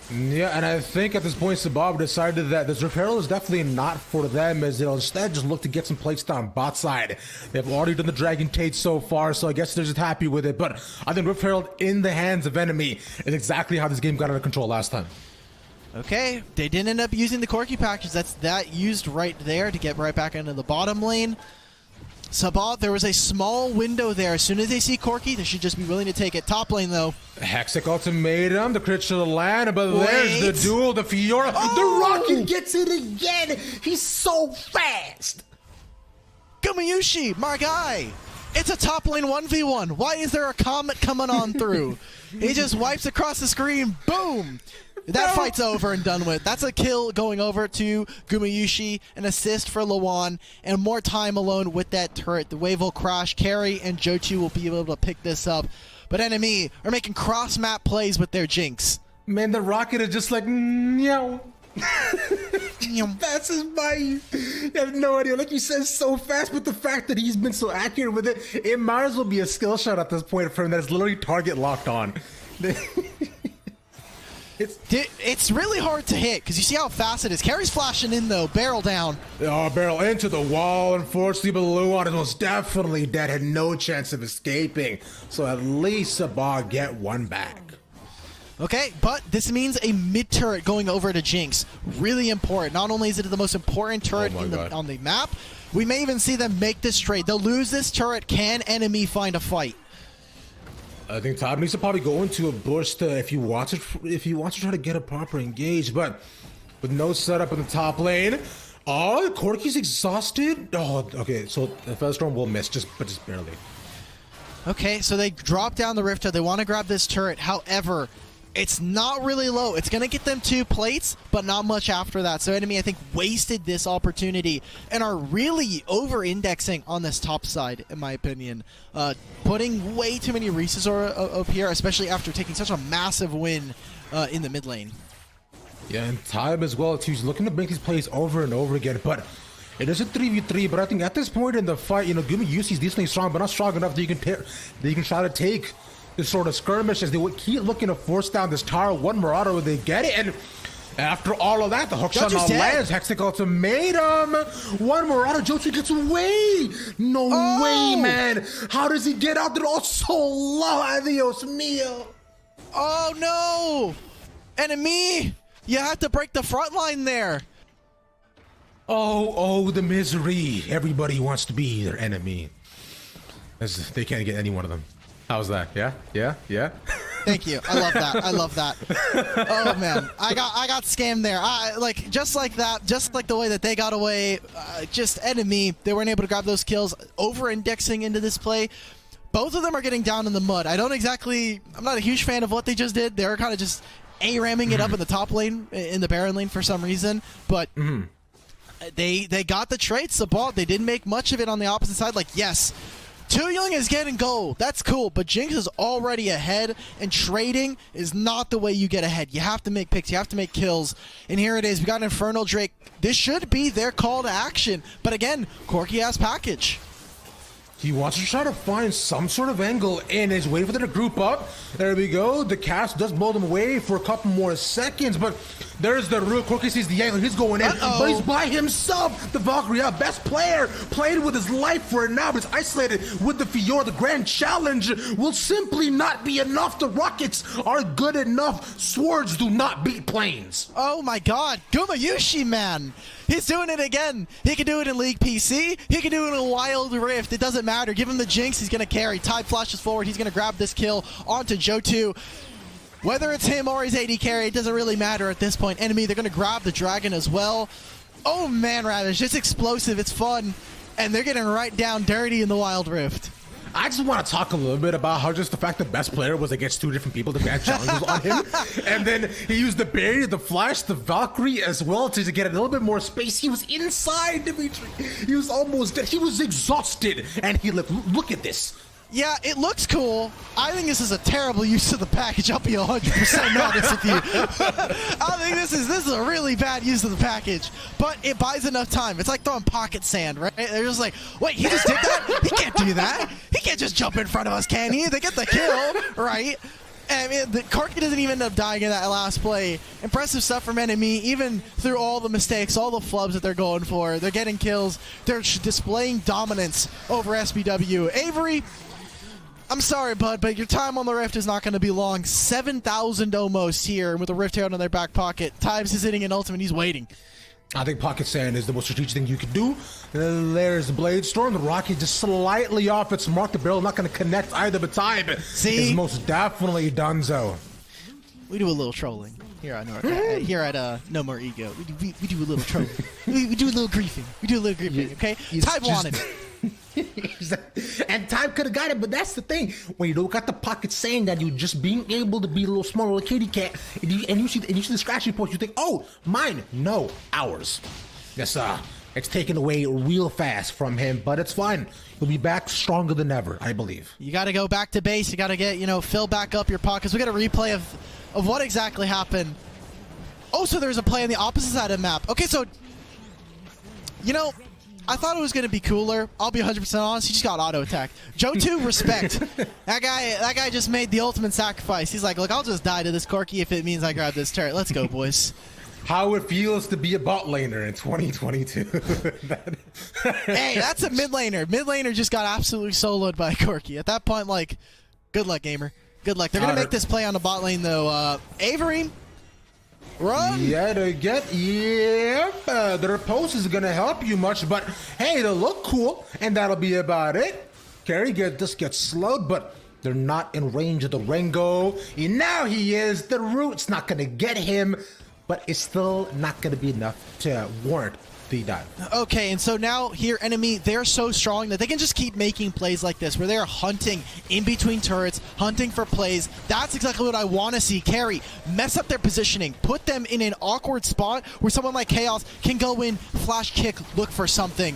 Yeah, and I think at this point, Sabab decided that this Reparo is definitely not for them, as they'll instead just look to get some plates down bot side. They've already done the Dragon Tate so far, so I guess they're just happy with it. But I think Rift Herald in the hands of enemy is exactly how this game got out of control last time. Okay, they didn't end up using the Corki package. That's that used right there to get right back into the bottom lane. Sabal, there was a small window there. As soon as they see Corki, they should just be willing to take it. Top lane, though. Hexic ultimatum, the crit to the land, but there's the duel, the Fiora. The Rocket gets it again. He's so fast. Gumayushi, my guy. It's a top lane 1v1. Why is there a comet coming on through? He just wipes across the screen. Boom. That fight's over and done with. That's a kill going over to Gumayushi, an assist for Lawan, and more time alone with that turret. The wave will crash. Carry and Jochu will be able to pick this up. But enemy are making cross-map plays with their Jinx. Man, the Rocket is just like, meow. That's his bite. You have no idea. Like you said, so fast, but the fact that he's been so accurate with it, it might as well be a skill shot at this point for him that is literally target locked on. It's really hard to hit because you see how fast it is. Carry's flashing in though. Barrel down. Oh, barrel into the wall. Unfortunately, but Luan is most definitely dead. Had no chance of escaping. So at least Sabah get one back. Okay, but this means a mid turret going over to Jinx. Really important. Not only is it the most important turret on the map, we may even see them make this trade. They'll lose this turret. Can enemy find a fight? I think Todd needs to probably go into a bush if he wants to try to get a proper engage, but with no setup in the top lane. Oh, Corki's exhausted. Oh, okay. So the Featherstorm will miss, but just barely. Okay, so they drop down the Rift. They want to grab this turret. However, it's not really low. It's going to get them 2 plates, but not much after that. So enemy, I think, wasted this opportunity and are really over-indexing on this top side, in my opinion. Putting way too many resources up here, especially after taking such a massive win in the mid lane. Yeah, and Tybe as well, too. He's looking to make these plays over and over again, but it is a 3v3. But I think at this point in the fight, Gumayusi's decently strong, but not strong enough that you can try to take this sort of skirmish as they would keep looking to force down this tower. One Marauder, would they get it? And after all of that, the hookshot now lands. Hexic ultimatum. One Marauder, Jochu gets away. No way, man. How does he get out there? Oh, so low. Adios mio. Oh, no. Enemy, you have to break the front line there. Oh, the misery. Everybody wants to be their enemy. As they can't get any one of them. How's that? Yeah. Thank you. I love that. I love that. Oh man, I got scammed there. Just like that, just like the way that they got away. Just enemy. They weren't able to grab those kills. Over-indexing into this play. Both of them are getting down in the mud. I'm not a huge fan of what they just did. They're kind of just A-ramming it up in the top lane, in the Baron lane for some reason. But they got the trade. Sabal, they didn't make much of it on the opposite side. Like, yes, Too Young is getting gold. That's cool, but Jinx is already ahead, and trading is not the way you get ahead. You have to make picks. You have to make kills. And here it is. We got Infernal Drake. This should be their call to action. But again, Corki has package. He wants to try to find some sort of angle and is waiting for them to group up. There we go. The cast does blow them away for a couple more seconds, but there's the real Corki sees the angle. He's going in, but he's by himself. The Valkyrie, best player, played with his life for it now, but it's isolated with the Fiora. The grand challenge will simply not be enough. The Rockets are good enough. Swords do not beat planes. Oh my god, Gumayushi, man. He's doing it again. He can do it in League PC. He can do it in a Wild Rift. It doesn't matter. Give him the Jinx. He's going to carry. Tide flashes forward. He's going to grab this kill onto Johto. Whether it's him or his AD carry, it doesn't really matter at this point. Enemy, they're going to grab the dragon as well. Oh man, Ravish. It's explosive. It's fun. And they're getting right down dirty in the Wild Rift. I just want to talk a little bit about how just the fact the best player was against two different people, the grand challenges on him. And then he used the barrier, the flash, the Valkyrie as well to get a little bit more space. He was inside Dimitri. He was almost dead. He was exhausted. And he look at this. Yeah, it looks cool. I think this is a terrible use of the package. I'll be 100% honest with you. I think this is a really bad use of the package, but it buys enough time. It's like throwing pocket sand, right? They're just like, wait, he just did that? He can't do that. He can't just jump in front of us, can he? They get the kill, right? I mean, the Corki doesn't even end up dying in that last play. Impressive stuff from Enemy, even through all the mistakes, all the flubs that they're going for. They're getting kills. They're displaying dominance over SBW. Avery, I'm sorry, bud, but your time on the Rift is not going to be long. 7,000 almost here with a Rift Herald in their back pocket. Times is hitting an ultimate. He's waiting. I think Pocket Sand is the most strategic thing you can do. There's the Blade Storm. The Rocket just slightly off its mark. The barrel not going to connect either, but Time is most definitely donezo. We do a little trolling here at here at No More Ego. We do a little trolling. we do a little griefing. We do a little griefing, okay? Time wanted it. And Time could have got it, but that's the thing. When you look at the Pocket saying that you just being able to be a little smaller, like kitty cat, and you see the scratch report, you think, oh, mine, no, ours. Yes, it's taken away real fast from him, but it's fine. He'll be back stronger than ever, I believe. You got to go back to base. You got to get, fill back up your pockets. We got a replay of what exactly happened. Oh, so there's a play on the opposite side of the map. Okay, so, I thought it was going to be cooler. I'll be 100% honest. He just got auto-attacked. Johto, respect. That guy just made the ultimate sacrifice. He's like, look, I'll just die to this Corki if it means I grab this turret. Let's go, boys. How it feels to be a bot laner in 2022. Hey, that's a mid laner. Mid laner just got absolutely soloed by Corki. At that point, like, good luck, gamer. Good luck. They're going to make this play on the bot lane, though. Avery, run! Yeah, the repulse is gonna help you much, but hey, they'll look cool, and that'll be about it. Carry just gets slowed, but they're not in range of the Rengo. And now he is. The root's not gonna get him, but it's still not gonna be enough to warrant the dive. Okay, and so now here, Enemy, they're so strong that they can just keep making plays like this, where they're hunting in between turrets, hunting for plays. That's exactly what I want to see. Carry, mess up their positioning, put them in an awkward spot where someone like Chaos can go in, flash kick, look for something.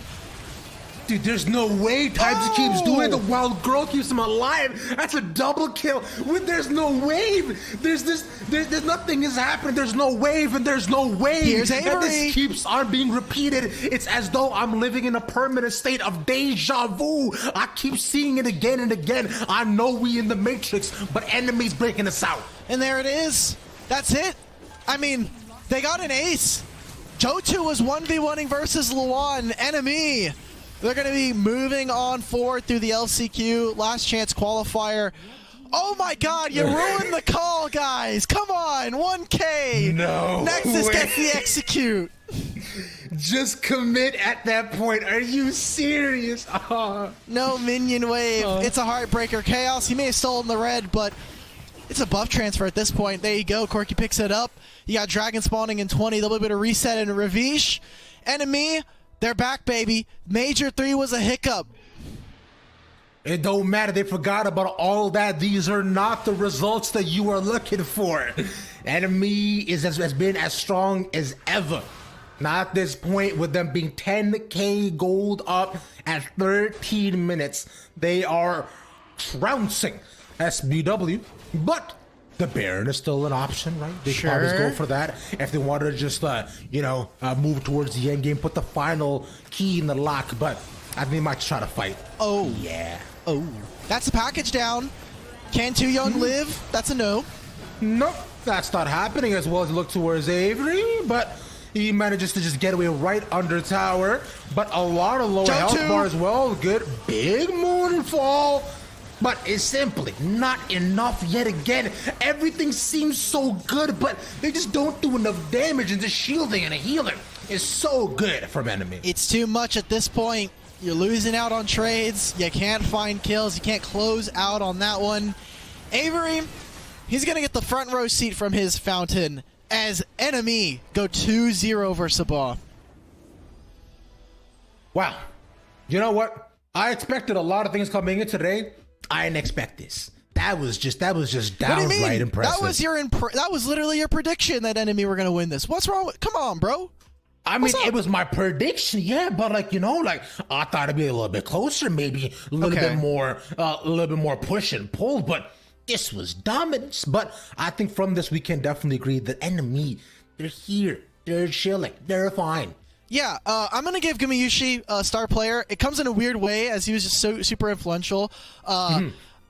Dude, there's no way Times keeps doing it. The wild girl keeps him alive. That's a double kill. There's no wave. There's nothing is happening. There's no wave and there's no wave. Here's Avery. And this keeps on being repeated. It's as though I'm living in a permanent state of deja vu. I keep seeing it again and again. I know we in the Matrix, but Enemy's breaking us out. And there it is. That's it. I mean, they got an ace. Johto was 1v1ing versus Luan. Enemy, they're going to be moving on forward through the LCQ, Last Chance Qualifier. Oh my god, you ruined the call, guys. Come on, 1K. No Nexus way. gets the execute. Just commit at that point. Are you serious? No minion wave. It's a heartbreaker. Chaos, he may have stolen the red, but it's a buff transfer at this point. There you go. Corki picks it up. You got Dragon spawning in 20. They'll be able to reset in Ravish. Enemy, they're back, baby. Major 3 was a hiccup. It don't matter. They forgot about all that. These are not the results that you are looking for. Enemy has been as strong as ever. Not at this point, with them being 10k gold up at 13 minutes. They are trouncing SBW, but the Baron is still an option, right? They can always go for that if they wanted to just, move towards the end game, put the final key in the lock. But I think they might try to fight. Oh. Yeah. Oh. That's a package down. Can Too Young live? That's a no. Nope. That's not happening as well as it looked towards Avery, but he manages to just get away right under tower. But a lot of low health bar as well. Good big moonfall. But it's simply not enough yet again. Everything seems so good, but they just don't do enough damage, and the shielding and a healer is so good from enemy. It's too much at this point. You're losing out on trades. You can't find kills. You can't close out on that one. Avery, he's going to get the front row seat from his fountain as enemy go 2-0 versus Sabah. Wow. You know what? I expected a lot of things coming in today. I didn't expect this. That was just downright impressive. That was literally your prediction that enemy were going to win this. What's wrong with? Come on, bro. I mean, it was my prediction, yeah, but I thought it'd be a little bit closer, maybe a little bit more push and pull, but this was dominance. But I think from this we can definitely agree that enemy, they're here, they're chilling, they're fine. Yeah, I'm going to give Gumayusi a star player. It comes in a weird way as he was just so super influential.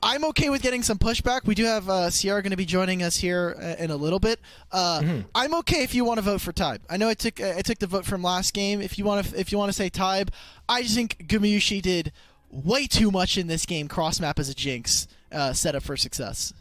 I'm okay with getting some pushback. We do have Sierra going to be joining us here in a little bit. I'm okay if you want to vote for Tybe. I know I took the vote from last game. If you want to say Tybe, I just think Gumayusi did way too much in this game. Cross map as a jinx set up for success.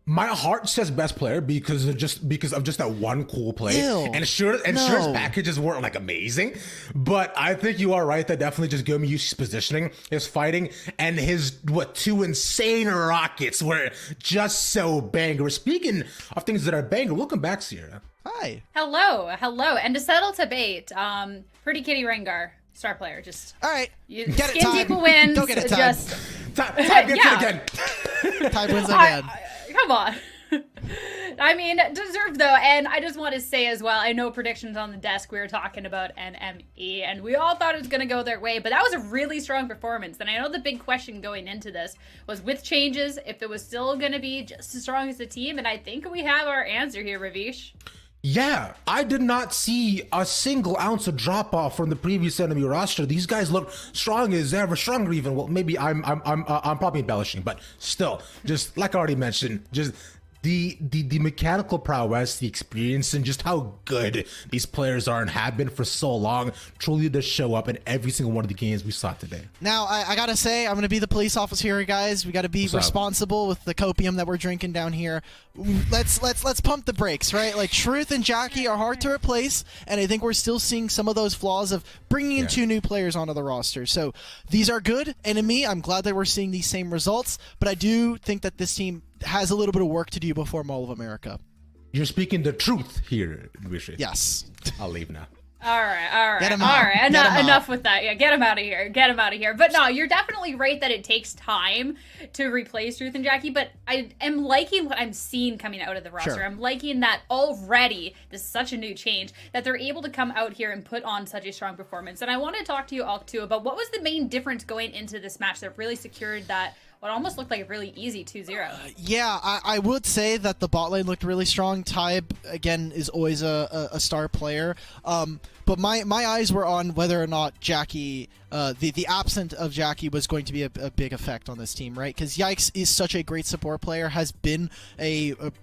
My heart says best player because of just that one cool play. Ew. And sure his packages weren't amazing, but I think you are right that definitely just Gumayusi's positioning, his fighting, and his two insane rockets were just so banger. Speaking of things that are banger, welcome back, Sierra. Hi. Hello. And to settle debate, Pretty Kitty Rengar, star player, just all right. Get it, Skin Deep wins. Go get it, Tybe. Tybe gets it again. Tybe wins again. Come on. I mean, deserved though, and I just want to say as well, I know predictions on the desk, we were talking about NME, and we all thought it was going to go their way, but that was a really strong performance, and I know the big question going into this was with changes, if it was still going to be just as strong as the team, and I think we have our answer here, Ravish. Yeah, I did not see a single ounce of drop off from the previous enemy roster. These guys look strong as ever, stronger even. Well, maybe I'm probably embellishing, but still, just like I already mentioned, just the mechanical prowess, the experience, and just how good these players are and have been for so long truly does show up in every single one of the games we saw today. Now, I gotta say, I'm gonna be the police officer here, guys. We gotta be responsible with the copium that we're drinking down here. Let's pump the brakes, right? Like, Truth and Jackie are hard to replace, and I think we're still seeing some of those flaws of bringing in two new players onto the roster. So these are good. Enemy, I'm glad that we're seeing these same results, but I do think that this team has a little bit of work to do before Mall of America. You're speaking the truth here, Vishy. Yes. I'll leave now. All right. Enough with that. Yeah, get him out of here. But no, you're definitely right that it takes time to replace Truth and Jackie, but I am liking what I'm seeing coming out of the roster. Sure. I'm liking that already, this is such a new change, that they're able to come out here and put on such a strong performance. And I want to talk to you all too about what was the main difference going into this match that really secured that what almost looked like a really easy 2-0. Yeah, I would say that the bot lane looked really strong. Tybe, again, is always a star player. But my eyes were on whether or not Jackie, the absence of Jackie was going to be a big effect on this team, right? Because Yikes is such a great support player, has been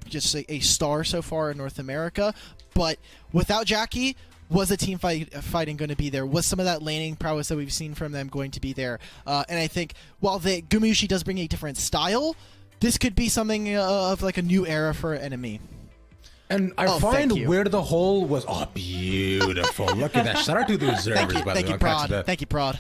just a star so far in North America. But without Jackie, was the team fighting going to be there? Was some of that laning prowess that we've seen from them going to be there? And I think while Gumayusi does bring a different style, this could be something of like a new era for enemy. And I find where the hole was. Oh, beautiful. Look at that. Shout out to the observers, by the way. Thank you, Prod.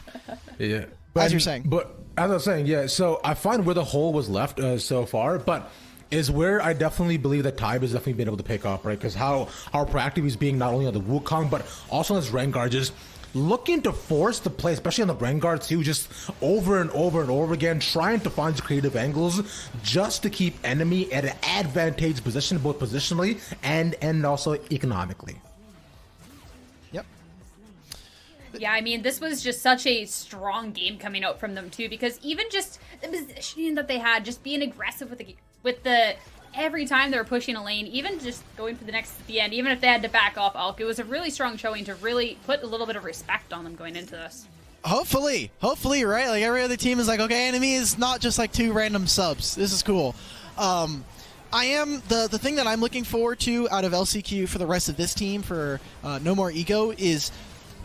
Yeah. As you're saying. But as I was saying, yeah, so I find where the hole was left so far, but is where I definitely believe that Tybe has definitely been able to pick up, right? Because how proactive he's being not only on the Wukong, but also on his Rengar, just looking to force the play, especially on the Rengar too, just over and over and over again, trying to find creative angles just to keep enemy at an advantageous position, both positionally and also economically. Yep. Yeah, I mean, this was just such a strong game coming out from them too, because even just the positioning that they had, just being aggressive with the every time they were pushing a lane, even just going for the next at the end, even if they had to back off Alk, it was a really strong showing to really put a little bit of respect on them going into this. Hopefully, right? Like every other team is like, okay, enemy is not just like 2 random subs. This is cool. I am the thing that I'm looking forward to out of LCQ for the rest of this team for No More Ego is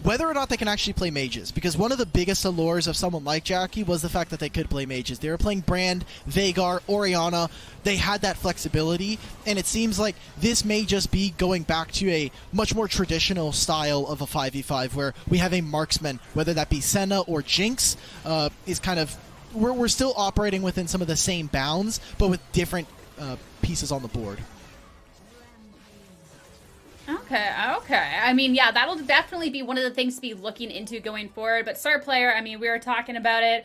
whether or not they can actually play mages, because one of the biggest allures of someone like Jackie was the fact that they could play mages. They were playing Brand, Veigar, Orianna. They had that flexibility, and it seems like this may just be going back to a much more traditional style of a 5v5 where we have a marksman, whether that be Senna or Jinx, is kind of we're still operating within some of the same bounds, but with different pieces on the board. Okay. I mean, yeah, that'll definitely be one of the things to be looking into going forward. But star player, I mean, we were talking about it.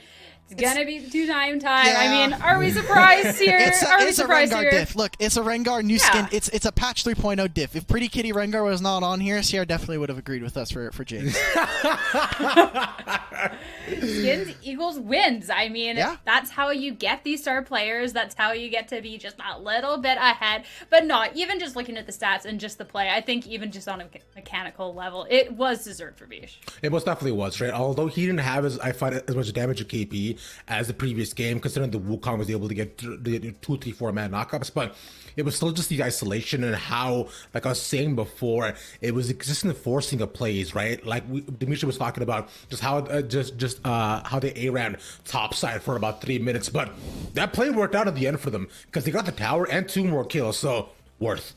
It's gonna be 2-time. Yeah. I mean, are we surprised here? It's a Rengar diff. Look, it's a Rengar new skin. It's a patch 3.0 diff. If Pretty Kitty Rengar was not on here, Sierra definitely would have agreed with us for James. Skins equals wins. I mean, that's how you get these star players. That's how you get to be just a little bit ahead. But not even just looking at the stats and just the play. I think even just on a mechanical level, it was deserved for Bish. It most definitely was, right? Although he didn't have as much damage to KP as the previous game, considering the Wukong was able to get 2, 3, 4 man knockups, but it was still just the isolation and how, like I was saying before, it was just enforcing of plays, right? Like Dimitri was talking about just how how they A-ran topside for about 3 minutes, but that play worked out at the end for them because they got the tower and 2 more kills, so worth.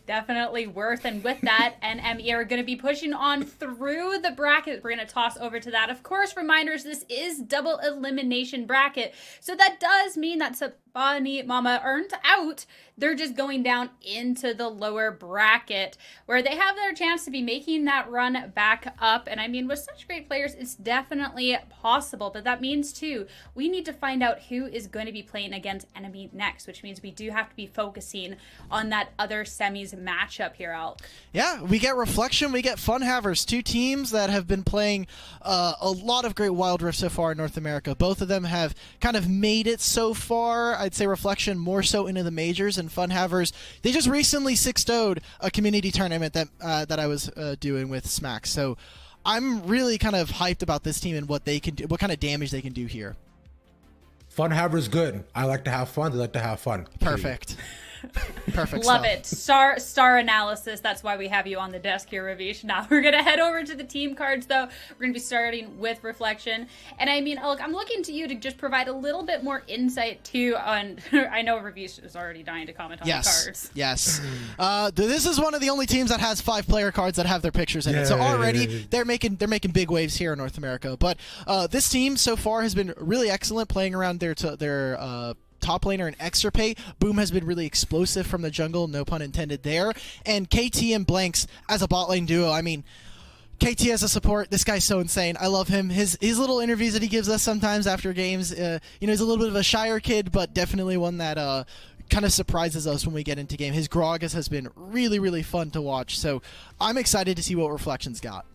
Definitely worth. And with that, NME are going to be pushing on through the bracket. We're going to toss over to that. Of course, reminders, this is double elimination bracket. So that does mean that Sabani Mama earned out. They're just going down into the lower bracket where they have their chance to be making that run back up. And I mean, with such great players, it's definitely possible. But that means, too, we need to find out who is going to be playing against enemy next, which means we do have to be focusing on that other semis matchup here, Alk. Yeah, we get Reflection, we get Funhavers, 2 teams that have been playing a lot of great Wild Rift so far in North America. Both of them have kind of made it so far. I'd say Reflection more so into the majors, and Funhavers, they just recently 6-0'd a community tournament that I was doing with Smack. So I'm really kind of hyped about this team and what they can do, what kind of damage they can do here. Funhavers good. I like to have fun. They like to have fun. Perfect. Perfect. Love stuff. it. Star analysis. That's why we have you on the desk here, Ravish. Now we're gonna head over to the team cards, though. We're gonna be starting with Reflection, and I mean, look, I'm looking to you to just provide a little bit more insight too on. I know Ravish is already dying to comment on the cards. Yes. This is one of the only teams that has 5-player cards that have their pictures in it. So already they're making big waves here in North America. But this team so far has been really excellent, playing around their top laner and Extirpate. Boom has been really explosive from the jungle, no pun intended there. And KT and Blanks as a bot lane duo. I mean, KT as a support, this guy's so insane. I love him. His little interviews that he gives us sometimes after games, he's a little bit of a shyer kid, but definitely one that kind of surprises us when we get into game. His Gragas has been really, really fun to watch. So I'm excited to see what Reflection's got.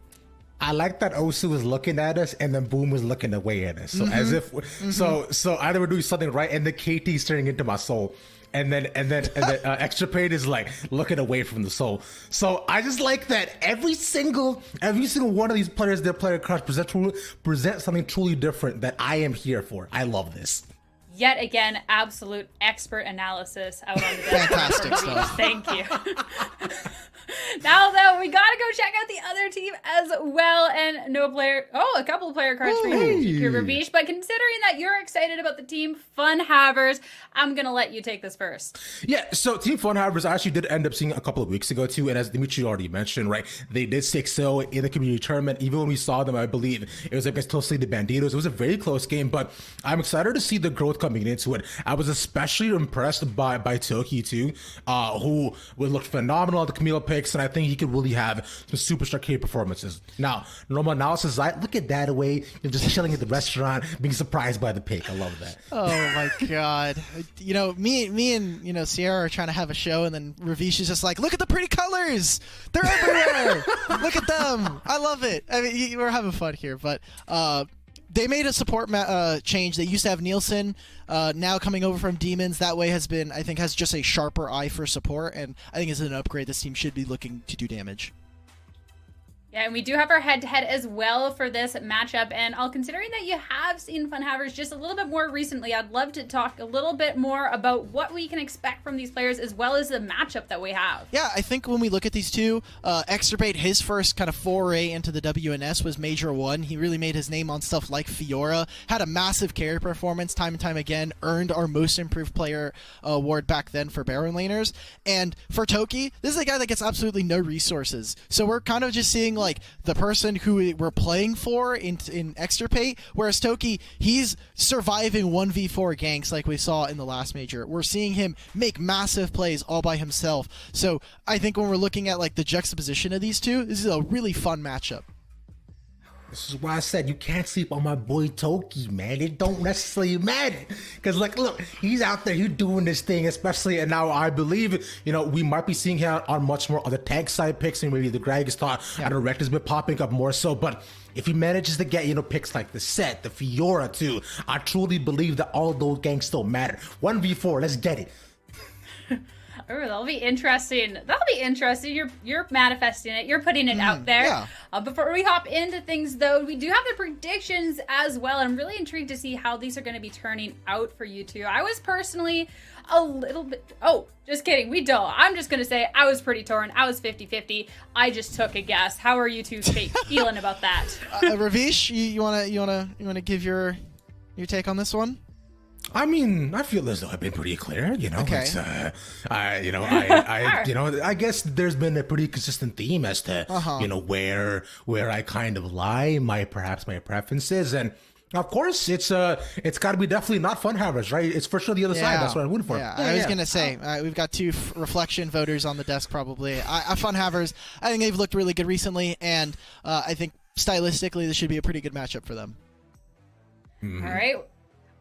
I like that Osu was looking at us and then Boom was looking away at us. So as if so either we're doing something right and the KT's turning into my soul. And then Extirpate is like looking away from the soul. So I just like that every single one of these players, their player cards present something truly different that I am here for. I love this. Yet again, absolute expert analysis out on the desk. Fantastic stuff. Thank you. Now, though, we gotta go check out the other team as well. And a couple of player cards for you, Ravish. But considering that you're excited about the team Funhavers, I'm gonna let you take this first. Yeah, so Team Funhavers I actually did end up seeing a couple of weeks ago too, and as Dimitri already mentioned, right, they did 6-0 in the community tournament. Even when we saw them, I believe it was against Tulsi the Banditos. It was a very close game, but I'm excited to see the growth coming into it. I was especially impressed by Toki too, who would look phenomenal at the Camille picks, and I think he could really have some superstar K performances. Now, normal analysis, look at that away. You're just chilling at the restaurant, being surprised by the pick. I love that. Oh my god! You know, me and Sierra are trying to have a show, and then Ravish is just like, "Look at the pretty colors! They're everywhere! Look at them! I love it!" I mean, we're having fun here, but they made a support change. They used to have Nielsen, now coming over from Demons. That way has just a sharper eye for support, and I think as an upgrade, this team should be looking to do damage. Yeah, and we do have our head-to-head as well for this matchup. And considering that you have seen Funhavers just a little bit more recently, I'd love to talk a little bit more about what we can expect from these players as well as the matchup that we have. Yeah, I think when we look at these two, Exturbate, his first kind of foray into the WNS was Major 1. He really made his name on stuff like Fiora, had a massive carry performance time and time again, earned our Most Improved Player award back then for Baron laners. And for Toki, this is a guy that gets absolutely no resources. So we're kind of just seeing like the person who we're playing for in Extirpate, whereas Toki, he's surviving 1v4 ganks like we saw in the last major. We're seeing him make massive plays all by himself. So I think when we're looking at like the juxtaposition of these two, this is a really fun matchup. This is why I said you can't sleep on my boy Toki, man. It don't necessarily matter. Because, like, look, he's out there, he's doing this thing, especially, and now I believe, we might be seeing him on much more other tag side picks, and maybe the Greg is thought, I don't know, Rector's been popping up more so, but if he manages to get, picks like the Set, the Fiora too, I truly believe that all those gangs still matter. 1v4, let's get it. Oh, that'll be interesting. You're manifesting it. You're putting it out there. Yeah. Before we hop into things, though, we do have the predictions as well. I'm really intrigued to see how these are going to be turning out for you two. I was personally a little bit... Oh, just kidding. We don't. I'm just going to say I was pretty torn. I was 50-50. I just took a guess. How are you two feeling about that? Ravish, you wanna give your take on this one? I mean, I feel as though I've been pretty clear, Okay. It's, I guess there's been a pretty consistent theme as to, where I kind of lie, my preferences, and of course, it's got to be definitely not Funhavers, right? It's for sure the other side. That's what I'm rooting for. Yeah, I was gonna say we've got two reflection voters on the desk probably. Funhavers, I think they've looked really good recently, and I think stylistically this should be a pretty good matchup for them. All right.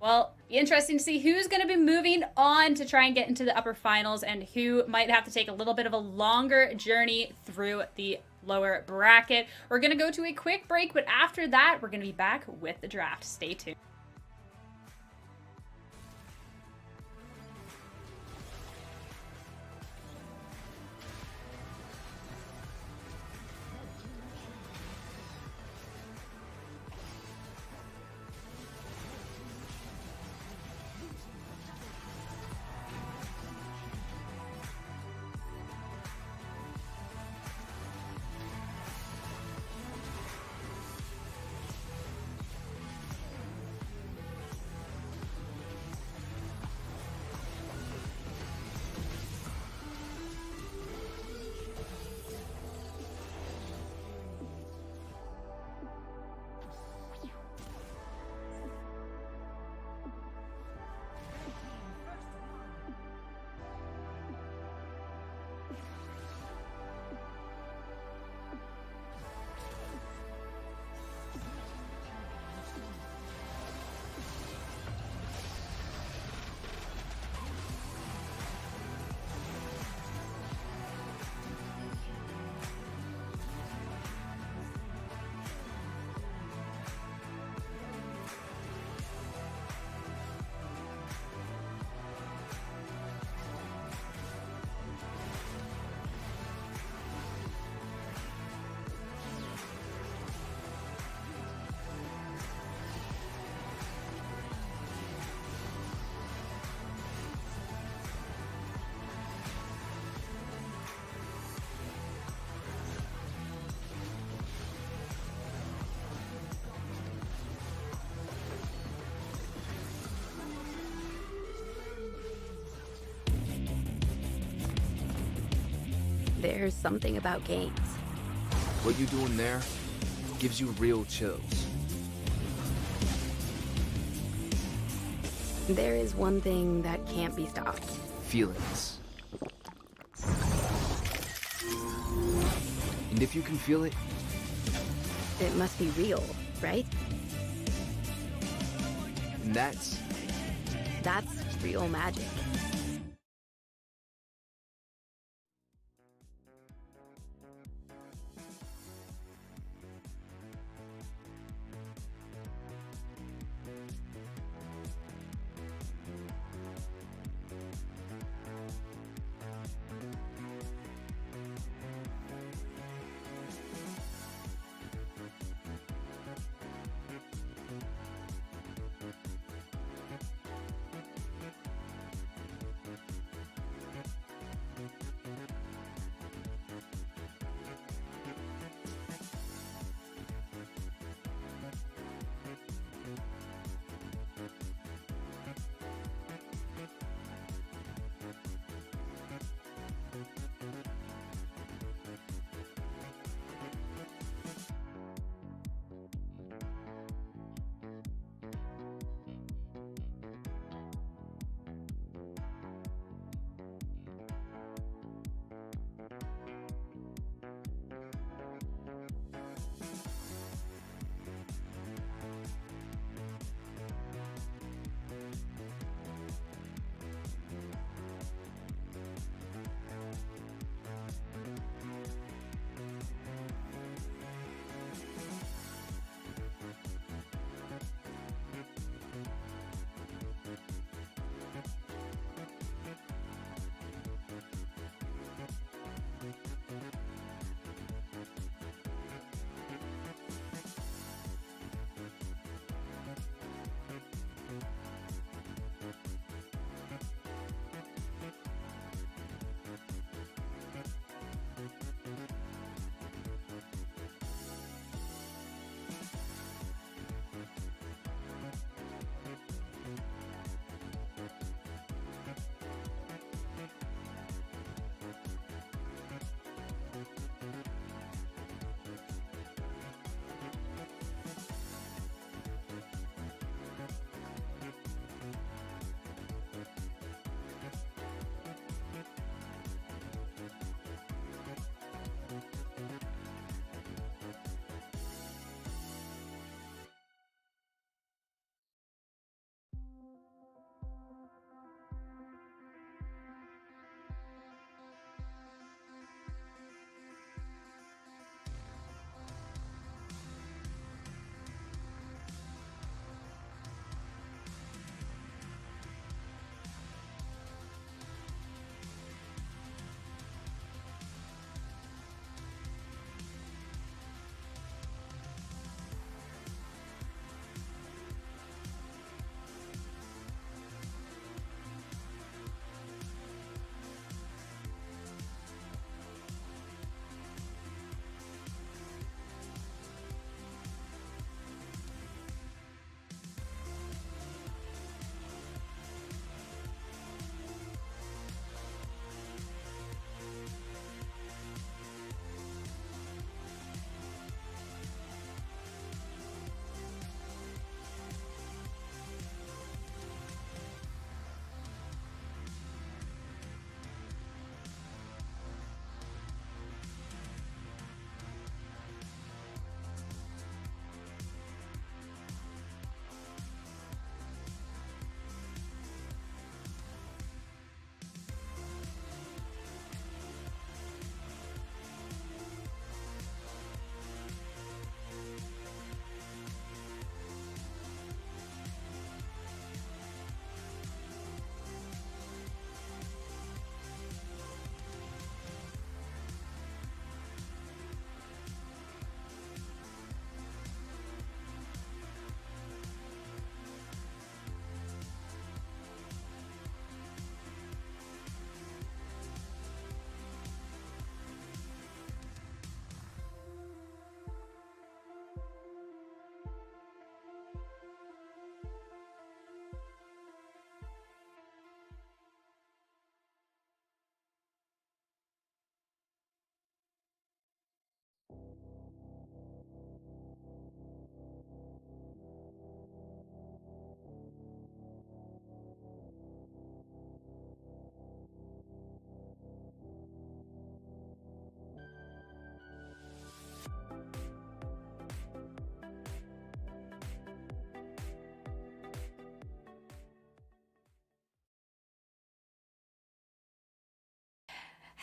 Well, be interesting to see who's going to be moving on to try and get into the upper finals and who might have to take a little bit of a longer journey through the lower bracket. We're going to go to a quick break, but after that, we're going to be back with the draft. Stay tuned. There's something about games. What you doing there gives you real chills. There is one thing that can't be stopped. Feelings. And if you can feel it, It must be real, right? and that's That's real magic.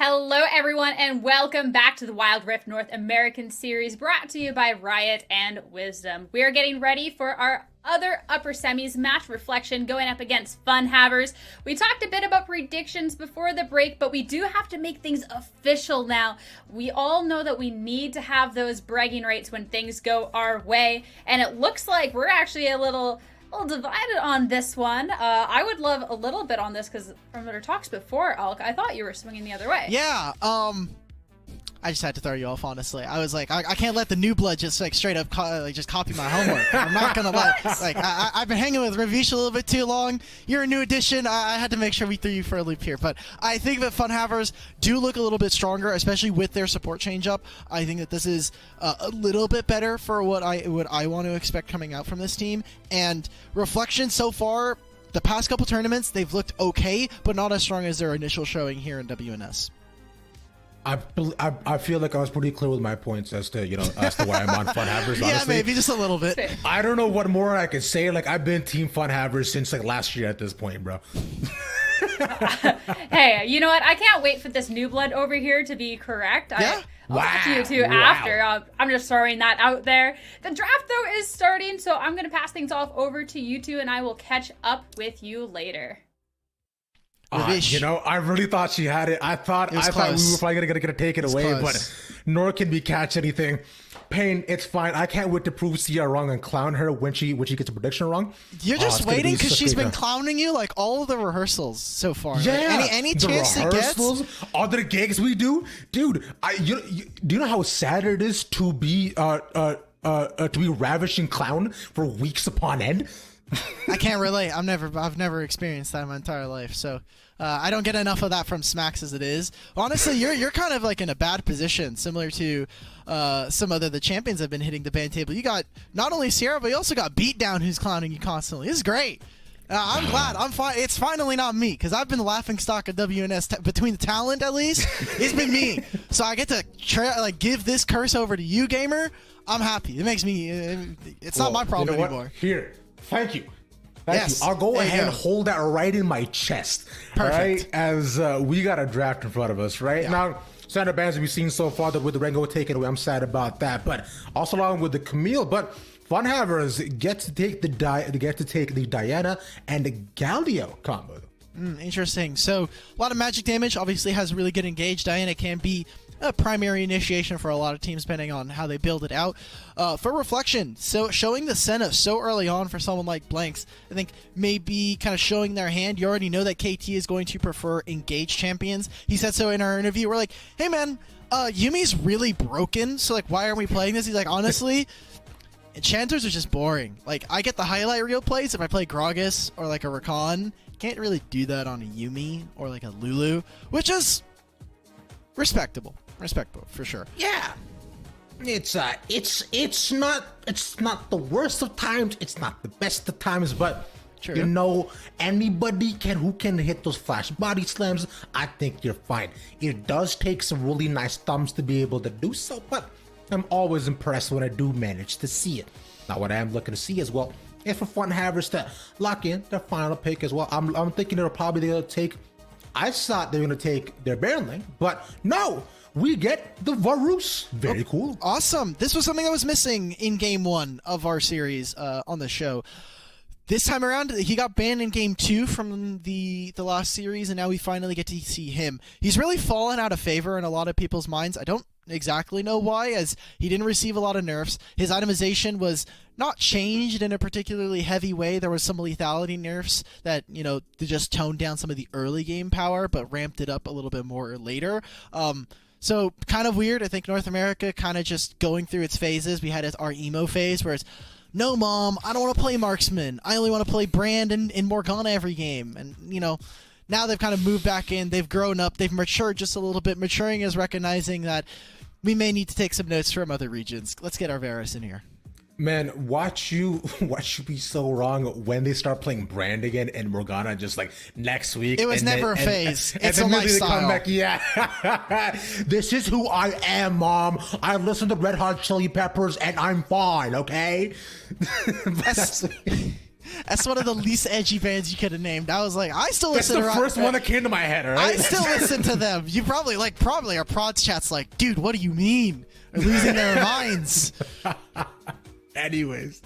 Hello, everyone, and welcome back to the Wild Rift North American Series, brought to you by Riot and Wisdom. We are getting ready for our other upper semis match, Reflection, going up against Fun Havers. We talked a bit about predictions before the break, but we do have to make things official now. We all know that we need to have those bragging rights when things go our way, and it looks like we're actually a little divided on this one. I would love a little bit on this because from our talks before, Alk, I thought you were swinging the other way. Yeah, I just had to throw you off, honestly. I was like, I can't let the new blood just like straight up just copy my homework. I'm not gonna let I've been hanging with Ravish a little bit too long. You're a new addition. I had to make sure we threw you for a loop here. But I think that Fun Havers do look a little bit stronger, especially with their support change up. I think that this is a little bit better for what I want to expect coming out from this team. And Reflection so far, the past couple tournaments, they've looked okay, but not as strong as their initial showing here in WNS. I feel like I was pretty clear with my points as to why I'm on Fun Havers. Yeah, maybe just a little bit. I don't know what more I could say. Like, I've been Team Fun Havers since like last year at this point, bro. Hey, you know what? I can't wait for this new blood over here to be correct. Yeah. I'll talk to you two after. I'm just throwing that out there. The draft, though, is starting, so I'm going to pass things off over to you two, and I will catch up with you later. I really thought she had it. I thought we were probably gonna take it away, close. but nor can we catch anything. Pain, it's fine. I can't wait to prove Cia wrong and clown her when she gets a prediction wrong. You're just waiting because she's been clowning you like all of the rehearsals so far. Yeah, like, any chance it gets. All the gigs we do, dude. Do you know how sad it is to be ravishing clown for weeks upon end? I can't relate. I've never experienced that in my entire life, so I don't get enough of that from Smacks as it is. Honestly, you're kind of like in a bad position, similar to some other the champions have been hitting the ban table. You got not only Sierra, but you also got Beatdown, who's clowning you constantly. This is great. I'm glad. I'm fine. It's finally not me, because I've been the laughing stock of WNS between the talent. At least it's been me. So I get to give this curse over to you, gamer. I'm happy. It makes me. It's not my problem anymore. Here. Thank you. Yes. I'll go ahead and hold that right in my chest. Perfect. Right? As we got a draft in front of us, right? Yeah. Now, standard bans we've seen so far with the Rengo taken away. I'm sad about that. But also along with the Camille, but Fun Havers get to take the Diana and the Galio combo. Interesting. So a lot of magic damage. Obviously has really good engage. Diana can be a primary initiation for a lot of teams depending on how they build it out. For Reflection, so showing the Senna so early on for someone like Blanks, I think maybe kind of showing their hand. You already know that KT is going to prefer engaged champions. He said so in our interview. We're like, hey man, Yumi's really broken, so like why aren't we playing this? He's like, honestly, enchanters are just boring. Like, I get the highlight reel plays if I play Gragas or like a Rakan. Can't really do that on a Yumi or like a Lulu, which is respectable for sure. Yeah, it's not the worst of times, it's not the best of times, but true. Anybody who can hit those flash body slams, I think you're fine. It does take some really nice thumbs to be able to do so, but I'm always impressed when I do manage to see it. Now, what I am looking to see as well is for Fun Havers to lock in their final pick as well. I'm thinking they're probably going to take. I thought they were going to take their Baron lane, but no, we get the Varus. Very cool. Awesome. This was something that was missing in game 1 of our series on the show. This time around, he got banned in game 2 from the last series, and now we finally get to see him. He's really fallen out of favor in a lot of people's minds. I don't exactly know why, as he didn't receive a lot of nerfs. His itemization was not changed in a particularly heavy way. There was some lethality nerfs that, they just toned down some of the early game power, but ramped it up a little bit more later. So kind of weird. I think North America kind of just going through its phases. We had our emo phase where it's, no, mom, I don't want to play marksman. I only want to play Brand and Morgana every game. And, now they've kind of moved back in. They've grown up. They've matured just a little bit. Maturing is recognizing that we may need to take some notes from other regions. Let's get our Varus in here. Man, watch you be so wrong when they start playing Brand again and Morgana just like next week. It was never a phase. It's a lifestyle. Come back, yeah. This is who I am, Mom. I listen to Red Hot Chili Peppers and I'm fine, okay? That's one of the least edgy bands you could have named. I was like, I still That's listen the to first one that came to my head, all right? I still listen to them. You probably our prods chat's like, dude, what do you mean? They're losing their minds. Anyways,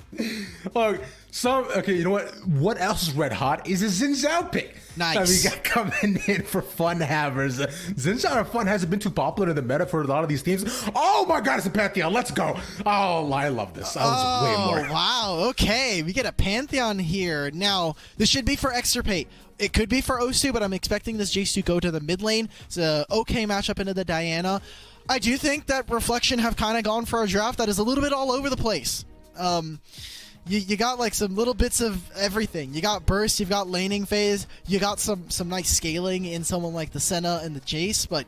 look, okay, you know what? What else is red hot is a Xin Zhao pick. Nice. That we got coming in for Fun Havers. Xin Zhao or Fun hasn't been too popular in the meta for a lot of these teams. Oh my God, it's a Pantheon. Let's go. Oh, I love this. I was way more. Wow. Okay, we get a Pantheon here. Now, this should be for Extirpate. It could be for Osu, but I'm expecting this Jace to go to the mid lane. It's a okay matchup into the Diana. I do think that Reflection have kind of gone for a draft that is a little bit all over the place. You got like some little bits of everything. You got burst, you've got laning phase, you got some nice scaling in someone like the Senna and the Jace, but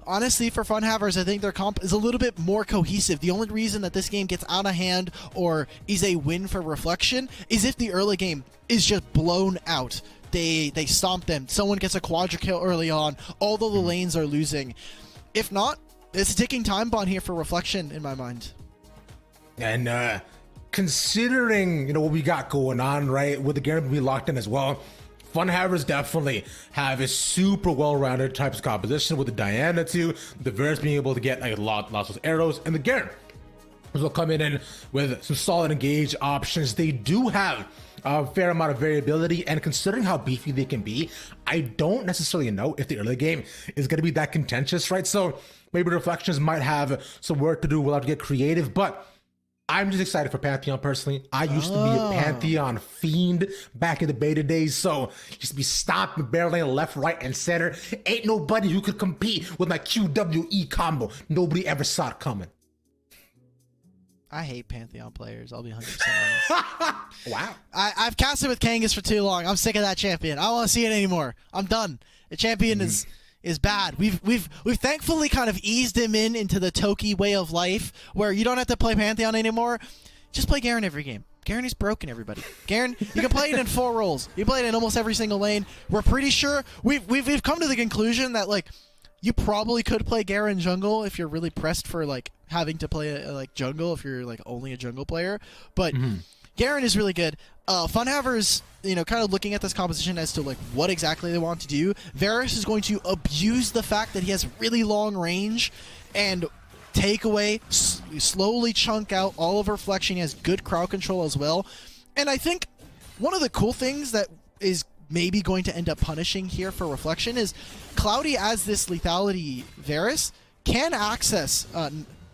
honestly, for Fun Havers, I think their comp is a little bit more cohesive. The only reason that this game gets out of hand or is a win for Reflection is if the early game is just blown out. They stomp them. Someone gets a quadra kill early on, although the lanes are losing. If not, it's a ticking time bomb here for Reflection in my mind. And considering, you know, what we got going on, right, with the Garen being locked in as well, Fun Havers definitely have a super well-rounded types of composition with the Diana too, the Varus being able to get like lots of arrows, and the Garen will come in with some solid engage options. They do have a fair amount of variability, and considering how beefy they can be, I don't necessarily know if the early game is going to be that contentious, right? So maybe Reflections might have some work to do. We'll have to get creative, but I'm just excited for Pantheon personally. I used to be a Pantheon fiend back in the beta days, so used to be stomping barreling left, right, and center. Ain't nobody who could compete with my QWE combo. Nobody ever saw it coming. I hate Pantheon players. I'll be 100% honest. Wow. I've casted with Kangas for too long. I'm sick of that champion. I don't want to see it anymore. I'm done. The champion is bad. We've thankfully kind of eased him into the Toki way of life, where you don't have to play Pantheon anymore. Just play Garen every game. Garen is broken, everybody. Garen, you can play it in 4 roles. You play it in almost every single lane. We're pretty sure we've come to the conclusion that like you probably could play Garen jungle if you're really pressed for like having to play like jungle if you're like only a jungle player. But Garen is really good. Fun Havers, you know, kind of looking at this composition as to like what exactly they want to do. Varus is going to abuse the fact that he has really long range and take away, slowly chunk out all of Reflection. He has good crowd control as well. And I think one of the cool things that is maybe going to end up punishing here for Reflection is Cloudy, as this lethality Varus, can access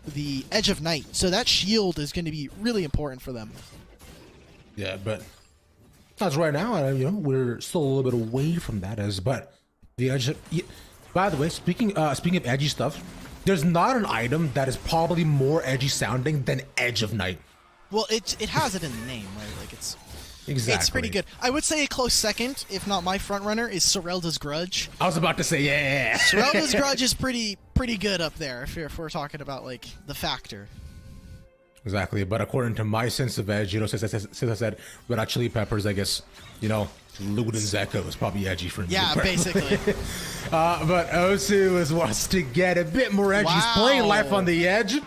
the Edge of Night. So that shield is going to be really important for them. Yeah, but as right now, you know, we're still a little bit away from that. But the edge. By the way, speaking of edgy stuff, there's not an item that is probably more edgy sounding than Edge of Night. Well, it has it in the name, right? Like it's pretty good. I would say a close second, if not my front runner, is Sorelda's Grudge. I was about to say, yeah. Sorelda's Grudge is pretty good up there if we're talking about like the factor. Exactly, but according to my sense of edge, you know, since I said Red Hot Chili Peppers, I guess, you know, Luden's Echo is probably edgy for me. Yeah, basically. But Osu wants to get a bit more edgy. He's playing life on the edge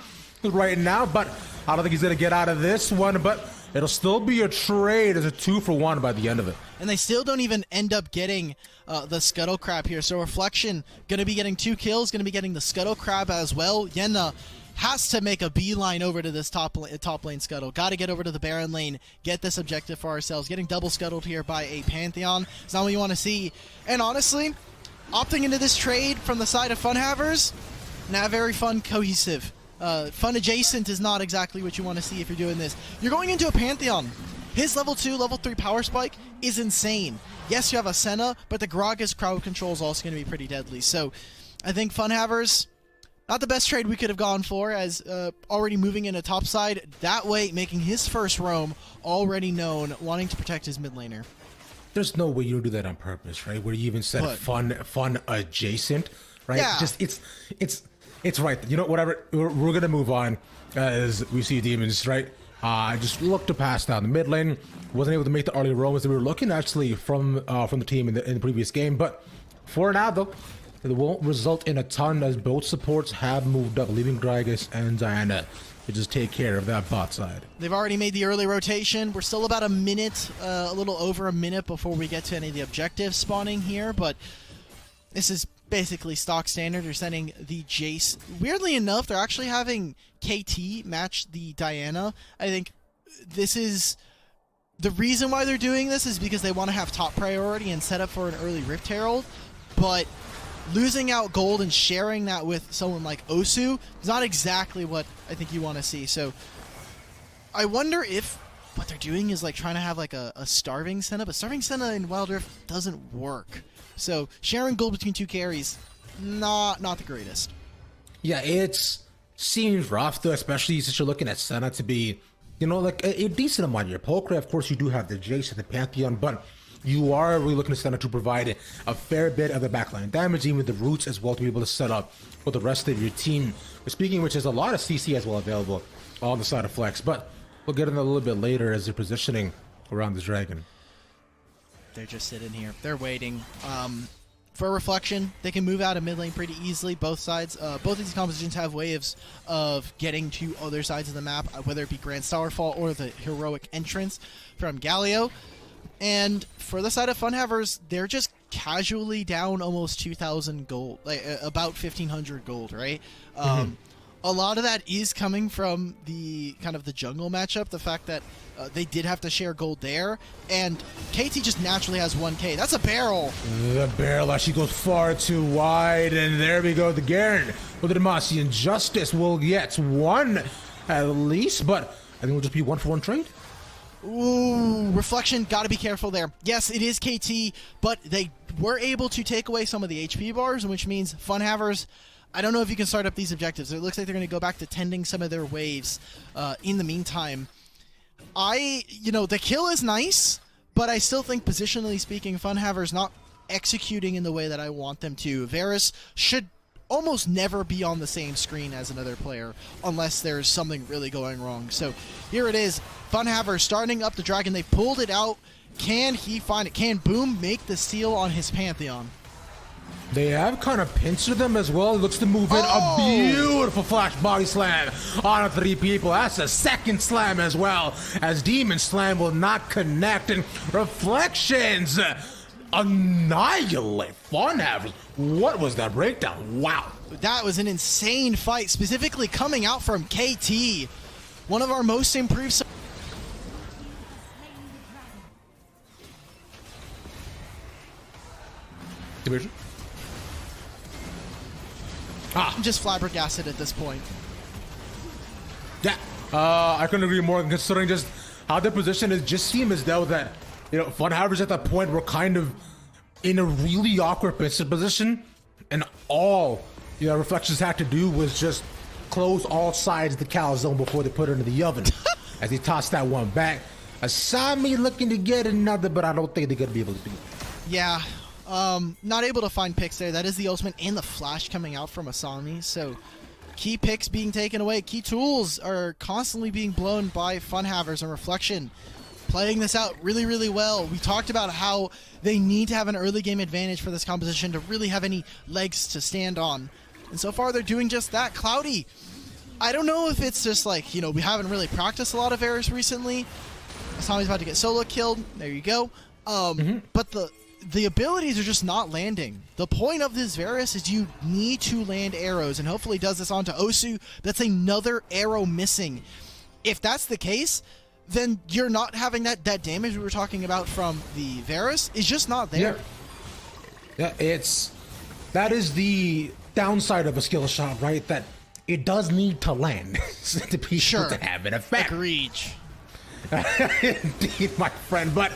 right now, but I don't think he's going to get out of this one, but it'll still be a trade as a 2-for-1 by the end of it. And they still don't even end up getting the Scuttle Crab here, so Reflection going to be getting 2 kills, going to be getting the Scuttle Crab as well. Yenna has to make a beeline over to this top lane Scuttle. Got to get over to the Baron lane, get this objective for ourselves. Getting double scuttled here by a Pantheon is not what you want to see. And honestly, opting into this trade from the side of Fun Havers, not very fun cohesive. Fun adjacent is not exactly what you want to see if you're doing this. You're going into a Pantheon. His level 2, level 3 power spike is insane. Yes, you have a Senna, but the Gragas crowd control is also going to be pretty deadly. So I think Fun Havers, not the best trade we could have gone for, as already moving in a top side. That way, making his first roam already known, wanting to protect his mid laner. There's no way you do that on purpose, right? Where you even said fun adjacent, right? Yeah. Just it's right. You know, whatever. We're gonna move on as we see demons, right? I just looked to pass down the mid lane. Wasn't able to make the early roams that we were looking actually from the team in the previous game, but for now though, it won't result in a ton as both supports have moved up, leaving Gragas and Diana to just take care of that bot side. They've already made the early rotation. We're still about a minute, a little over a minute before we get to any of the objectives spawning here, but this is basically stock standard. They're sending the Jace. Weirdly enough, they're actually having KT match the Diana. I think this is the reason why they're doing this is because they want to have top priority and set up for an early Rift Herald, but losing out gold and sharing that with someone like Osu is not exactly what I think you want to see. So I wonder if what they're doing is like trying to have like a starving Senna, but starving Senna in Wild Rift doesn't work. So sharing gold between two carries, not the greatest. Yeah, it seems rough though, especially since you're looking at Senna to be, you know, like a decent amount. Your Poker, of course, you do have the Jace and the Pantheon, but you are really looking to Senna to provide a fair bit of the backline damage, even with the roots as well, to be able to set up for the rest of your team. But speaking of which, there's a lot of CC as well available on the side of Flex, but we'll get into a little bit later as they're positioning around the Dragon. They're just sitting here. They're waiting. For Reflection, they can move out of mid lane pretty easily. Both sides, both of these compositions have ways of getting to other sides of the map, whether it be Grand Starfall or the heroic entrance from Galio. And for the side of Funhavers, they're just casually down almost 2,000 gold, like about 1,500 gold, right? A lot of that is coming from the kind of the jungle matchup, the fact that they did have to share gold there, and KT just naturally has 1k. That's a barrel. The barrel actually goes far too wide, and there we go. The Garen with the Demacian Justice will get one at least, but I think it'll just be 1-for-1 trade. Ooh, Reflection, gotta be careful there. Yes, it is KT, but they were able to take away some of the HP bars, which means Funhavers, I don't know if you can start up these objectives. It looks like they're going to go back to tending some of their waves in the meantime. The kill is nice, but I still think positionally speaking, Funhavers not executing in the way that I want them to. Varus should almost never be on the same screen as another player unless there's something really going wrong. So here it is. Funhaver starting up the Dragon. They pulled it out. Can he find it? Can Boom make the steal on his Pantheon? They have kind of pincered them as well. It looks to move in a beautiful flash body slam on 3 people. That's a second slam as well, as Demon Slam will not connect. And Reflections annihilate Funhavers. What was that breakdown? Wow. That was an insane fight, specifically coming out from KT. One of our most improved... Division? I'm just flabbergasted at this point. Yeah, I couldn't agree more, considering just how their position is. Just seem as though that, Funhavers at that point were kind of in a really awkward position, and all Reflections had to do was just close all sides of the calzone before they put it into the oven. As he tossed that one back, Asami looking to get another, but I don't think they're gonna be able to do it. Yeah. Not able to find picks there. That is the ultimate and the flash coming out from Asami. So key picks being taken away. Key tools are constantly being blown by Funhavers, and Reflection playing this out really, really well. We talked about how they need to have an early game advantage for this composition to really have any legs to stand on. And so far they're doing just that. Cloudy, I don't know if it's just like, we haven't really practiced a lot of Varus recently. Asami's about to get solo killed. There you go. But the abilities are just not landing. The point of this Varus is you need to land arrows, and hopefully does this onto Osu. That's another arrow missing. If that's the case, then you're not having that damage we were talking about from the Varus is just not there. Yeah, that is the downside of a skill shot, right? That it does need to land to be sure to have an effect. Agreed. Indeed, my friend, but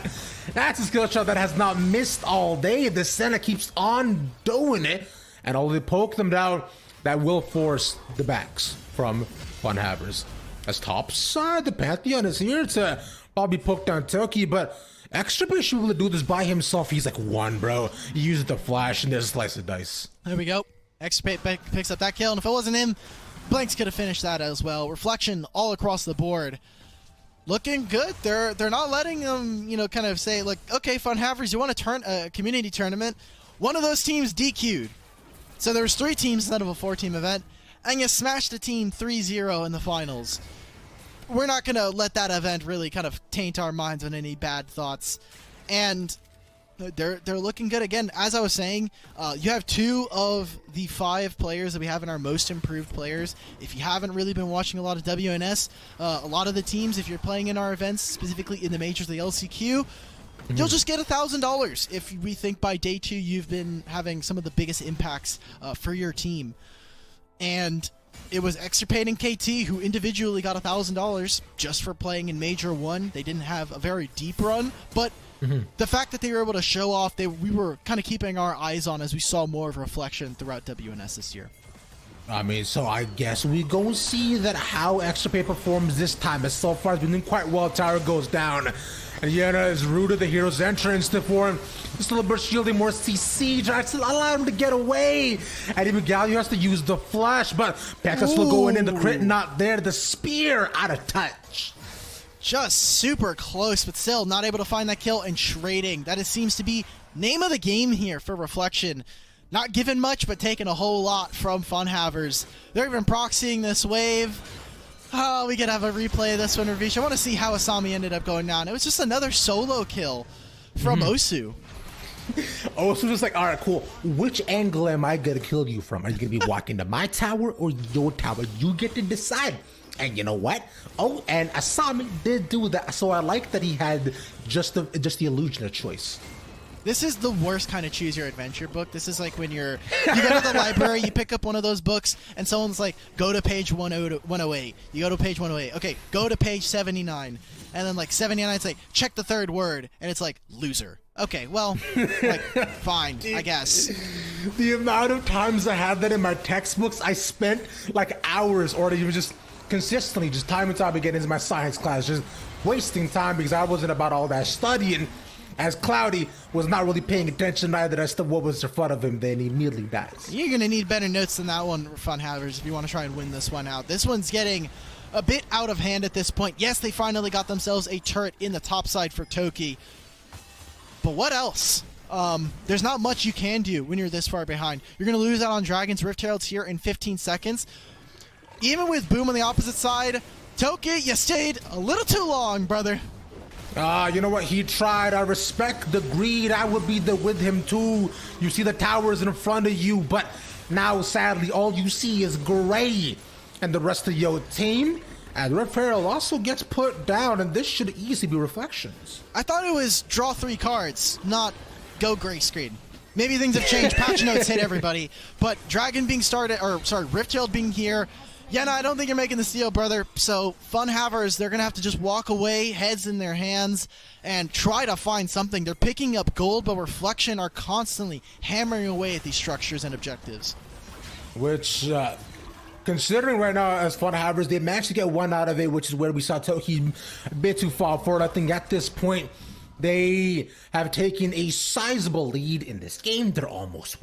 that's a skill shot that has not missed all day. The Senna keeps on doing it, and although they poke them down, that will force the backs from Funhavers. As top side, the Pantheon is here to probably poke down Toki, but Extra Base should be able to do this by himself. He's like one, bro. He uses the flash, and there's a slice of dice. There we go. Extra Base picks up that kill, and if it wasn't him, Blanks could have finished that as well. Reflection all across the board. Looking good. They're not letting them, kind of say, like, okay, Funhavers, you want to turn a community tournament? One of those teams DQ'd. So there was 3 teams instead of a 4-team event, and you smashed a team 3-0 in the finals. We're not going to let that event really kind of taint our minds with any bad thoughts. And they're looking good. Again, as I was saying, you have 2 of the 5 players that we have in our most improved players. If you haven't really been watching a lot of WNS, a lot of the teams, if you're playing in our events, specifically in the majors, the LCQ, you'll just get $1,000 if we think by day 2 you've been having some of the biggest impacts for your team. And it was Extirpate and KT who individually got $1,000 just for playing in Major 1. They didn't have a very deep run, but the fact that they were able to show off, we were kind of keeping our eyes on as we saw more of a reflection throughout WNS this year. I mean, so I guess we go see that how Extirpate performs this time. As so far, it's been doing quite well. Tower goes down. And Yana is rooted the hero's entrance to form. Just a little bit shielding, more CC, tries to allow him to get away. And even Galio has to use the flash, but Becca still going in, the crit not there, the spear out of touch. Just super close, but still not able to find that kill, and trading. That seems to be name of the game here for Reflection. Not given much, but taking a whole lot from Funhavers. They're even proxying this wave. Oh, we could have a replay of this one, Ravish. I want to see how Asami ended up going down. It was just another solo kill from Osu. Osu just like, all right, cool. Which angle am I going to kill you from? Are you going to be walking to my tower or your tower? You get to decide. And you know what? Oh, and Asami did do that. So I like that he had just the illusion of choice. This is the worst kind of choose your adventure book. This is like when you go to the library, you pick up one of those books, and someone's like, go to page 108. You go to page 108. Okay, go to page 79. And then like 79, it's like, check the third word. And it's like, loser. Okay, well, like, fine, I guess. The amount of times I had that in my textbooks, I spent like hours or even just consistently, just time and time again into my science class, just wasting time because I wasn't about all that studying. As Cloudy was not really paying attention either as to what was in front of him, then he immediately dies. You're going to need better notes than that one, Funhavers, if you want to try and win this one out. This one's getting a bit out of hand at this point. Yes, they finally got themselves a turret in the top side for Toki. But what else? There's not much you can do when you're this far behind. You're going to lose out on Dragon's Rift Heralds here in 15 seconds. Even with Boom on the opposite side, Toki, you stayed a little too long, brother. You know what? He tried. I respect the greed. I would be there with him too. You see the towers in front of you, but now sadly all you see is gray. And the rest of your team, and Red Feral also gets put down, and this should easily be Reflections. I thought it was draw 3 cards, not go gray screen. Maybe things have changed. Patch notes hit everybody, but Dragon being started, or sorry, Rifthild being here. Yeah, no, I don't think you're making the steal, brother. So, Funhavers, they're going to have to just walk away, heads in their hands, and try to find something. They're picking up gold, but Reflection are constantly hammering away at these structures and objectives. Which, considering right now as Funhavers, they managed to get one out of it, which is where we saw Toki a bit too far forward. I think at this point, they have taken a sizable lead in this game. They're almost,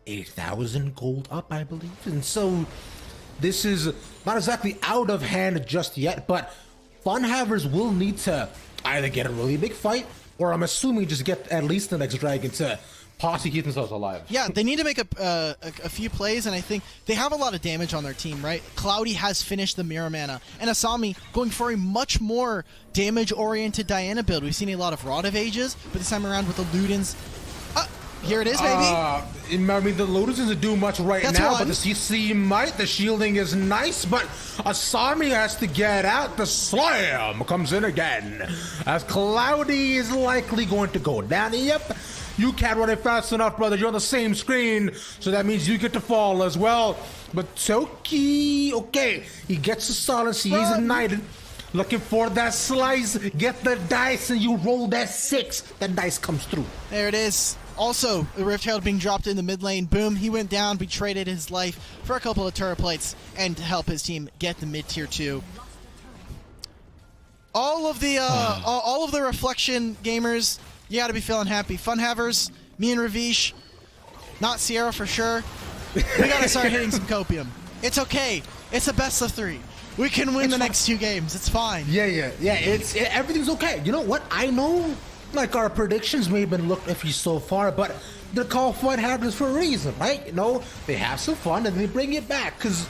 8,000 gold up, I believe. And so this is not exactly out of hand just yet, but Funhavers will need to either get a really big fight, or I'm assuming just get at least the next dragon to possibly keep themselves alive. Yeah, they need to make a few plays, and I think they have a lot of damage on their team, right? Cloudy has finished the Mirror Mana, and Asami going for a much more damage-oriented Diana build. We've seen a lot of Rod of Ages, but this time around with the Ludens. Here it is, baby. I mean, the Lotus doesn't do much right now, but the CC might. The shielding is nice, but Asami has to get out. The slam comes in again, as Cloudy is likely going to go down. Yep, you can't run it fast enough, brother. You're on the same screen, so that means you get to fall as well. But Toki, okay, he gets the silence. He is ignited. Looking for that slice. Get the dice, and you roll that 6. That dice comes through. There it is. Also, the Rift Herald being dropped in the mid lane. Boom, he went down, we traded his life for a couple of turret plates and to help his team get the mid tier 2. All of the Reflection gamers, you gotta be feeling happy. Funhavers, me and Ravish, not Sierra for sure. We gotta start hitting some copium. It's okay. It's a best of 3. We can win the next 2 games. It's fine. Yeah. Everything's okay. You know what? I know, like, our predictions may have been looked iffy so far, but they're called fun habits for a reason, right? You know, they have some fun and they bring it back. Because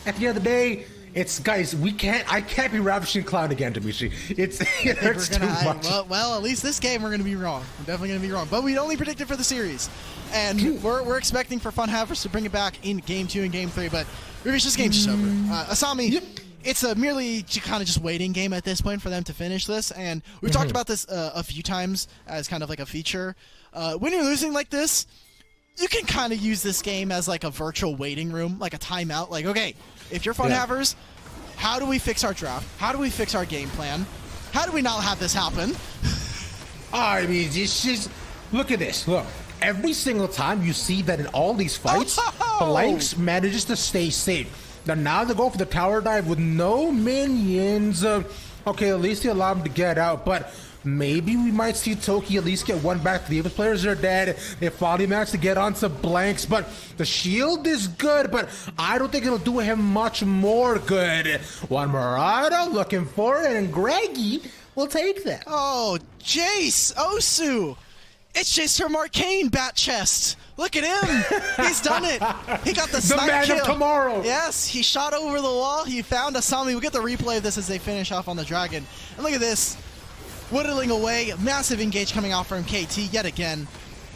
at the end of the day, it's guys. I can't be ravishing Cloud again, Dimitri. It hurts too much. Well, at least this game we're gonna be wrong. We're definitely gonna be wrong. But we only predicted for the series, and we're expecting for Fun Havers to bring it back in Game 2 and Game 3. But this game's just over. Asami. Yep. It's a merely kind of just waiting game at this point for them to finish this, and we've talked about this a few times as kind of like a feature. When you're losing like this, you can kind of use this game as like a virtual waiting room, like a timeout. Like, okay, if you're Fun Havers, how do we fix our draft? How do we fix our game plan? How do we not have this happen? I mean, it's just look at this. Look, every single time you see that in all these fights, Blanks manages to stay safe. Now they go for the tower dive with no minions. Okay, at least he allowed him to get out, but maybe we might see Toki at least get one back. The other players are dead. They finally managed to get onto Blanks, but the shield is good, but I don't think it'll do him much more good. One Murata looking for it, and Greggy will take that. Oh, Jace, Osu. It's Jace from Arcane Bat Chest. Look at him! He's done it! He got the snipe man kill. of tomorrow! Yes, he shot over the wall, he found Asami. We'll get the replay of this as they finish off on the Dragon. And look at this. Whittling away, massive engage coming out from KT yet again.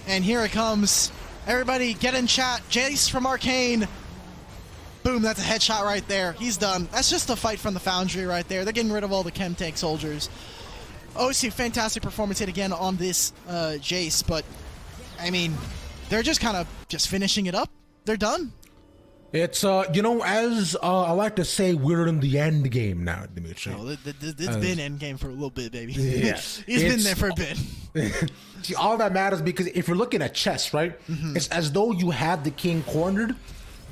And here it comes. Everybody get in chat. Jace from Arcane. Boom, that's a headshot right there. He's done. That's just a fight from the Foundry right there. They're getting rid of all the chem tank soldiers. OC, fantastic performance hit again on this Jace, but I mean, they're just kind of finishing it up. They're done. It's, as I like to say, we're in the end game now, Dimitri. Oh, it's been end game for a little bit, baby. Yeah. He's been there for a bit. See, all that matters because if you're looking at chess, right, it's as though you have the king cornered.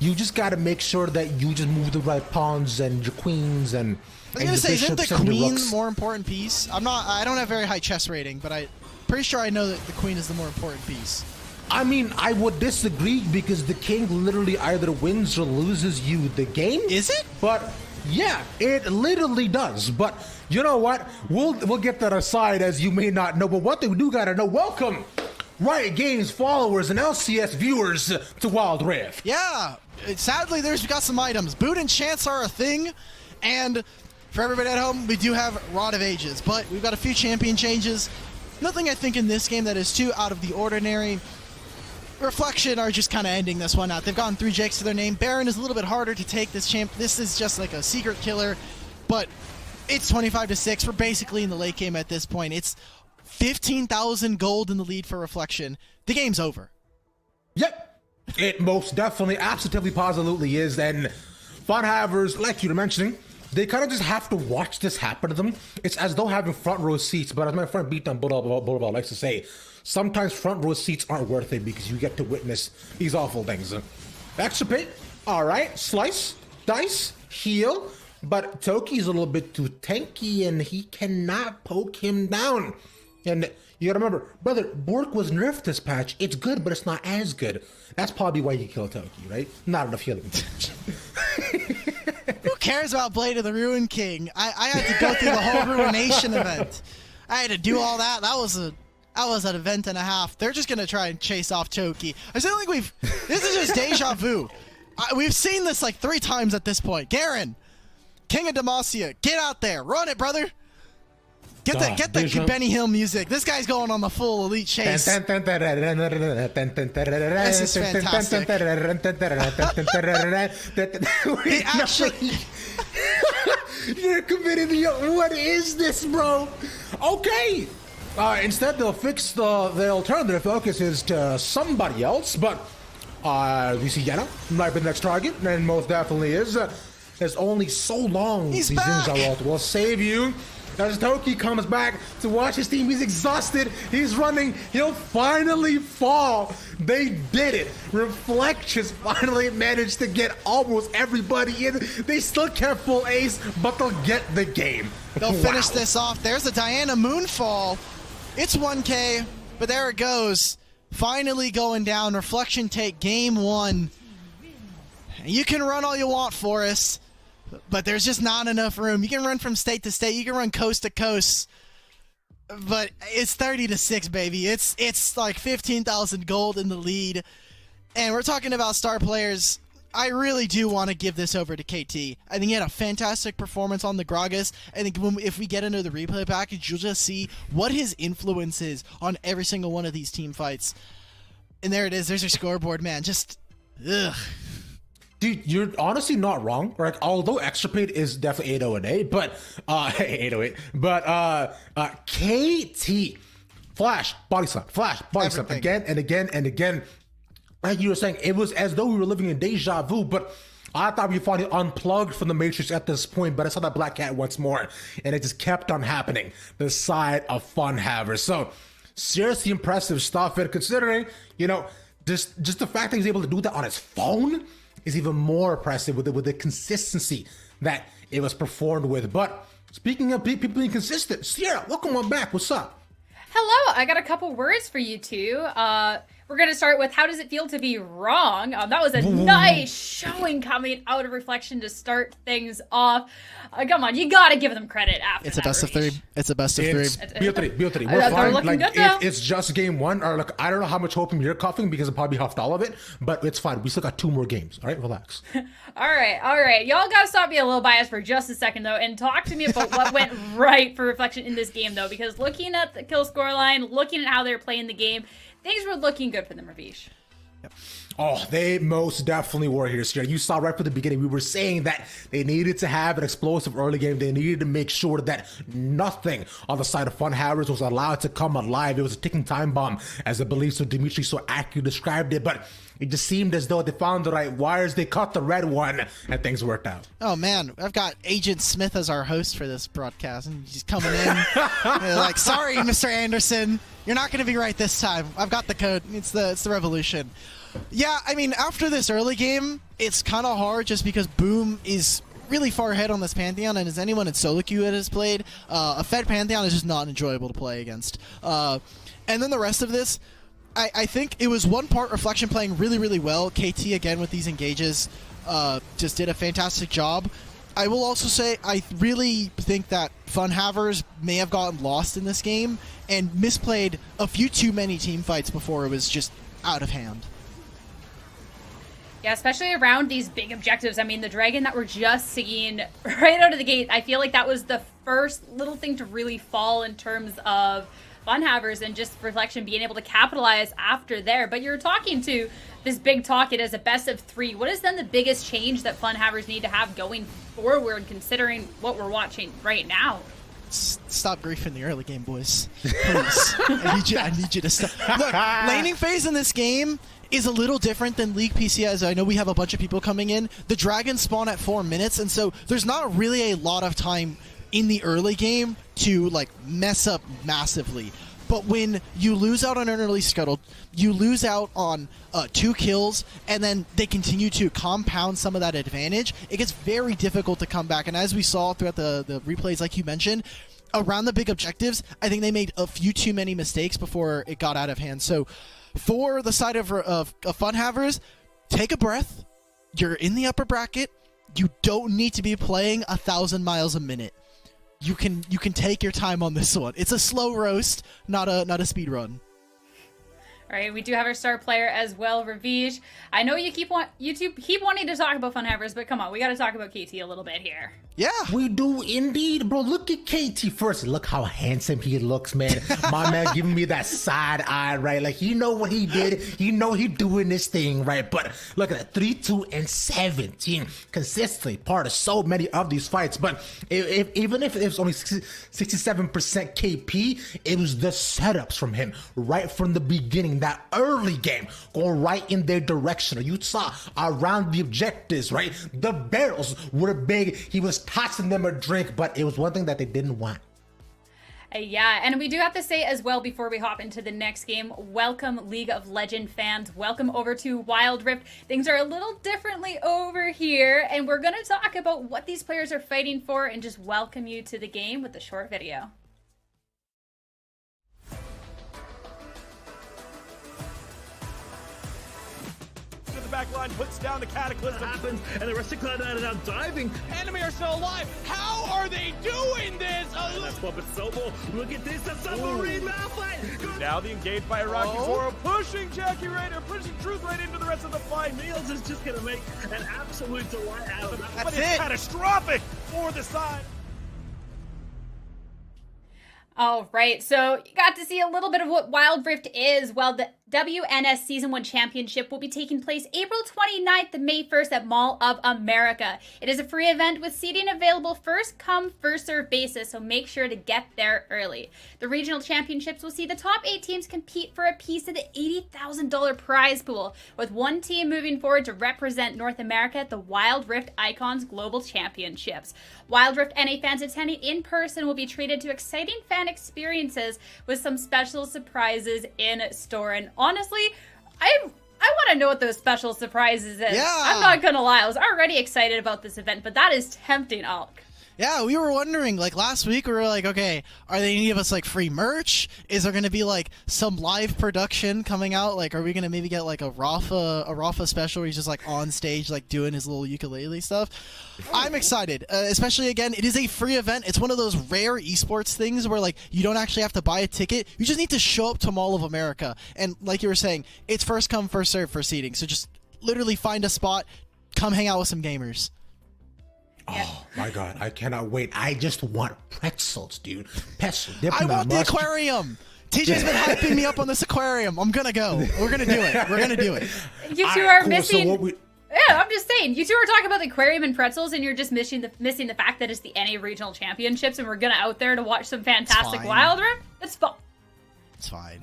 You just got to make sure that you just move the right pawns and your queens and I was going to say, isn't the queen the more important piece? I don't have very high chess rating, but I'm pretty sure I know that the queen is the more important piece. I mean, I would disagree because the king literally either wins or loses you the game. Is it? But yeah, it literally does. But you know what? We'll get that aside as you may not know. But what they do gotta know, welcome Riot Games followers and LCS viewers to Wild Rift. Yeah, sadly we've got some items. Boot and Chance are a thing, and for everybody at home, we do have Rod of Ages, but we've got a few champion changes. Nothing I think in this game that is too out of the ordinary. Reflection are just kind of ending this one out. They've gotten 3 Jakes to their name. Baron is a little bit harder to take this champ. This is just like a secret killer, but it's 25-6. We're basically in the late game at this point. It's 15,000 gold in the lead for Reflection. The game's over. Yep. It most definitely, absolutely, positively is. And Fun Havers, like you were mentioning, they kind of just have to watch this happen to them. It's as though having front row seats, but as my friend Beatdown Boulevard likes to say, sometimes front row seats aren't worth it because you get to witness these awful things. Extra pit, all right, slice, dice, heal, but Toki's a little bit too tanky and he cannot poke him down. And you gotta remember, brother, Bork was nerfed this patch. It's good, but it's not as good. That's probably why you killed Toki, right? Not enough healing. Who cares about Blade of the Ruin King? I had to go through the whole Ruination event. I had to do all that. That was an event and a half. They're just gonna try and chase off Toki. I still think this is just deja vu. We've seen this like 3 times at this point. Garen, King of Demacia, get out there, run it, brother. Get the Benny Hill music. This guy's going on the full elite chase. This is fantastic. He actually... You're committing the... What is this, bro? Okay. Instead, they'll fix they'll turn their focuses to somebody else, but we see Yana might be the next target, and most definitely is. There's only so long these Ninja will save you. As Toki comes back to watch his team, he's exhausted, he's running, he'll finally fall. They did it. Reflections finally managed to get almost everybody in. They still can't full ace, but they'll get the game. They'll finish this off. There's a Diana Moonfall. It's 1K, but there it goes. Finally going down. Reflection take game 1. You can run all you want, Forrest, but there's just not enough room. You can run from state to state. You can run coast to coast. But it's 30-6, baby. It's like 15,000 gold in the lead. And we're talking about star players. I really do want to give this over to KT. I think he had a fantastic performance on the Gragas. I think if we get into the replay package, you'll just see what his influence is on every single one of these team fights. And there it is. There's your scoreboard, man. Just, ugh. Dude, you're honestly not wrong. Like, although extra paid is definitely 808, but 808, but KT, flash, body slam, again and again and again. Like you were saying, it was as though we were living in deja vu, but I thought we finally unplugged from the Matrix at this point, but I saw that Black Cat once more, and it just kept on happening. The side of Fun Havers. So, seriously impressive stuff, and considering, you know, just the fact that he's able to do that on his phone is even more impressive with the consistency that it was performed with. But speaking of people being consistent, Sierra, welcome on back. What's up? Hello, I got a couple words for you two. We're going to start with how does it feel to be wrong? That was a nice showing coming out of Reflection to start things off. Come on, you got to give them credit after It's a best of three. It's a best of three. Beauty. We're fine. Like, it's just game one. Or like, I don't know how much opium you're coughing because I probably huffed all of it, but it's fine. We still got 2 more games. All right, relax. All right. Y'all got to stop being a little biased for just a second, though, and talk to me about what went right for Reflection in this game, though, because looking at the kill score line, looking at how they're playing the game, things were looking good for them, Ravish. Yep. Oh, they most definitely were here, Sierra. You saw right from the beginning, we were saying that they needed to have an explosive early game. They needed to make sure that nothing on the side of Fun Havers was allowed to come alive. It was a ticking time bomb, as I believe so Dimitri so accurately described it. But it just seemed as though they found the right wires. They cut the red one, and things worked out. Oh, man. I've got Agent Smith as our host for this broadcast, and he's coming in. They're like, sorry, Mr. Anderson. You're not going to be right this time. I've got the code. It's the revolution. Yeah, I mean, after this early game, it's kind of hard just because Boom is really far ahead on this Pantheon, and as anyone in solo queue that has played, a Fed Pantheon is just not enjoyable to play against. And then the rest of this, I think it was one part Reflection playing really, really well. KT, again, with these engages, just did a fantastic job. I will also say I really think that Fun Havers may have gotten lost in this game and misplayed a few too many team fights before it was just out of hand. Yeah, especially around these big objectives. I mean, the dragon that we're just seeing right out of the gate, I feel like that was the first little thing to really fall in terms of Fun Havers and just Reflection being able to capitalize after there. But you're talking to this big talk, it is a best of 3. What is then the biggest change that Fun Havers need to have going forward, considering what we're watching right now? Stop griefing the early game, boys. Please. I need you to stop. Look, laning phase in this game is a little different than League PC, as I know we have a bunch of people coming in. The dragons spawn at 4 minutes, and so there's not really a lot of time in the early game to like mess up massively. But when you lose out on an early scuttle, you lose out on 2 kills, and then they continue to compound some of that advantage, it gets very difficult to come back. And as we saw throughout the replays, like you mentioned, around the big objectives, I think they made a few too many mistakes before it got out of hand. So for the side of Fun Havers, take a breath. You're in the upper bracket. You don't need to be playing 1,000 miles a minute. You can take your time on this one. It's a slow roast, not a speed run. All right, we do have our star player as well, Ravish. I know you keep wanting to talk about Fun Havers, but come on, we got to talk about KT a little bit here. Yeah, we do indeed, bro. Look at KT first. Look how handsome he looks, man. My man giving me that side eye, right? Like, you know what he did. You know he doing this thing, right? But look at that, 3-2-17, consistently part of so many of these fights. But even if it was only 67% KP, it was the setups from him right from the beginning. That early game going right in their direction. You saw around the objectives, right? The barrels were big. He was tossing them a drink, but it was one thing that they didn't want. Yeah, and we do have to say as well before we hop into the next game, welcome League of Legends fans. Welcome over to Wild Rift. Things are a little differently over here, and we're going to talk about what these players are fighting for and just welcome you to the game with a short video. back line puts down the Cataclysm. Happens, and the rest of Cloud9 are now diving. Enemy are still alive. How are they doing this? Let's pop it, Sobel. Look at this, a submarine Malphite. Now the engaged by Iraqi Zoro, pushing Jackie Raider, pushing Truth right into the rest of the fight. Niels is just gonna make an absolute delight out of that. But it's catastrophic for the side. All right, so you got to see a little bit of what Wild Rift is. Well, the WNS Season 1 Championship will be taking place April 29th to May 1st at Mall of America. It is a free event with seating available first come, first serve basis, so make sure to get there early. The regional championships will see the top 8 teams compete for a piece of the $80,000 prize pool, with one team moving forward to represent North America at the Wild Rift Icons Global Championships. Wild Rift NA fans attending in person will be treated to exciting fan experiences with some special surprises in store. And honestly, I want to know what those special surprises is. Yeah. I'm not gonna lie, I was already excited about this event, but that is tempting, Alk. Yeah, we were wondering, like, last week, we were like, okay, are they going to give us, like, free merch? Is there going to be, like, some live production coming out? Like, are we going to maybe get, like, a Rafa special where he's just, like, on stage, like, doing his little ukulele stuff? I'm excited, especially, again, it is a free event. It's one of those rare esports things where, like, you don't actually have to buy a ticket. You just need to show up to Mall of America. And, like you were saying, it's first come, first serve for seating. So just literally find a spot, come hang out with some gamers. Oh my god, I cannot wait. I just want pretzels, dude. Pretzels. I want the aquarium. TJ's been hyping me up on this aquarium. I'm gonna go. We're gonna do it. We're gonna do it. You two are missing. Yeah, I'm just saying. You two are talking about the aquarium and pretzels, and you're just missing the fact that it's the NA Regional Championships, and we're gonna out there to watch some fantastic Wild Rift. It's fun. It's fine.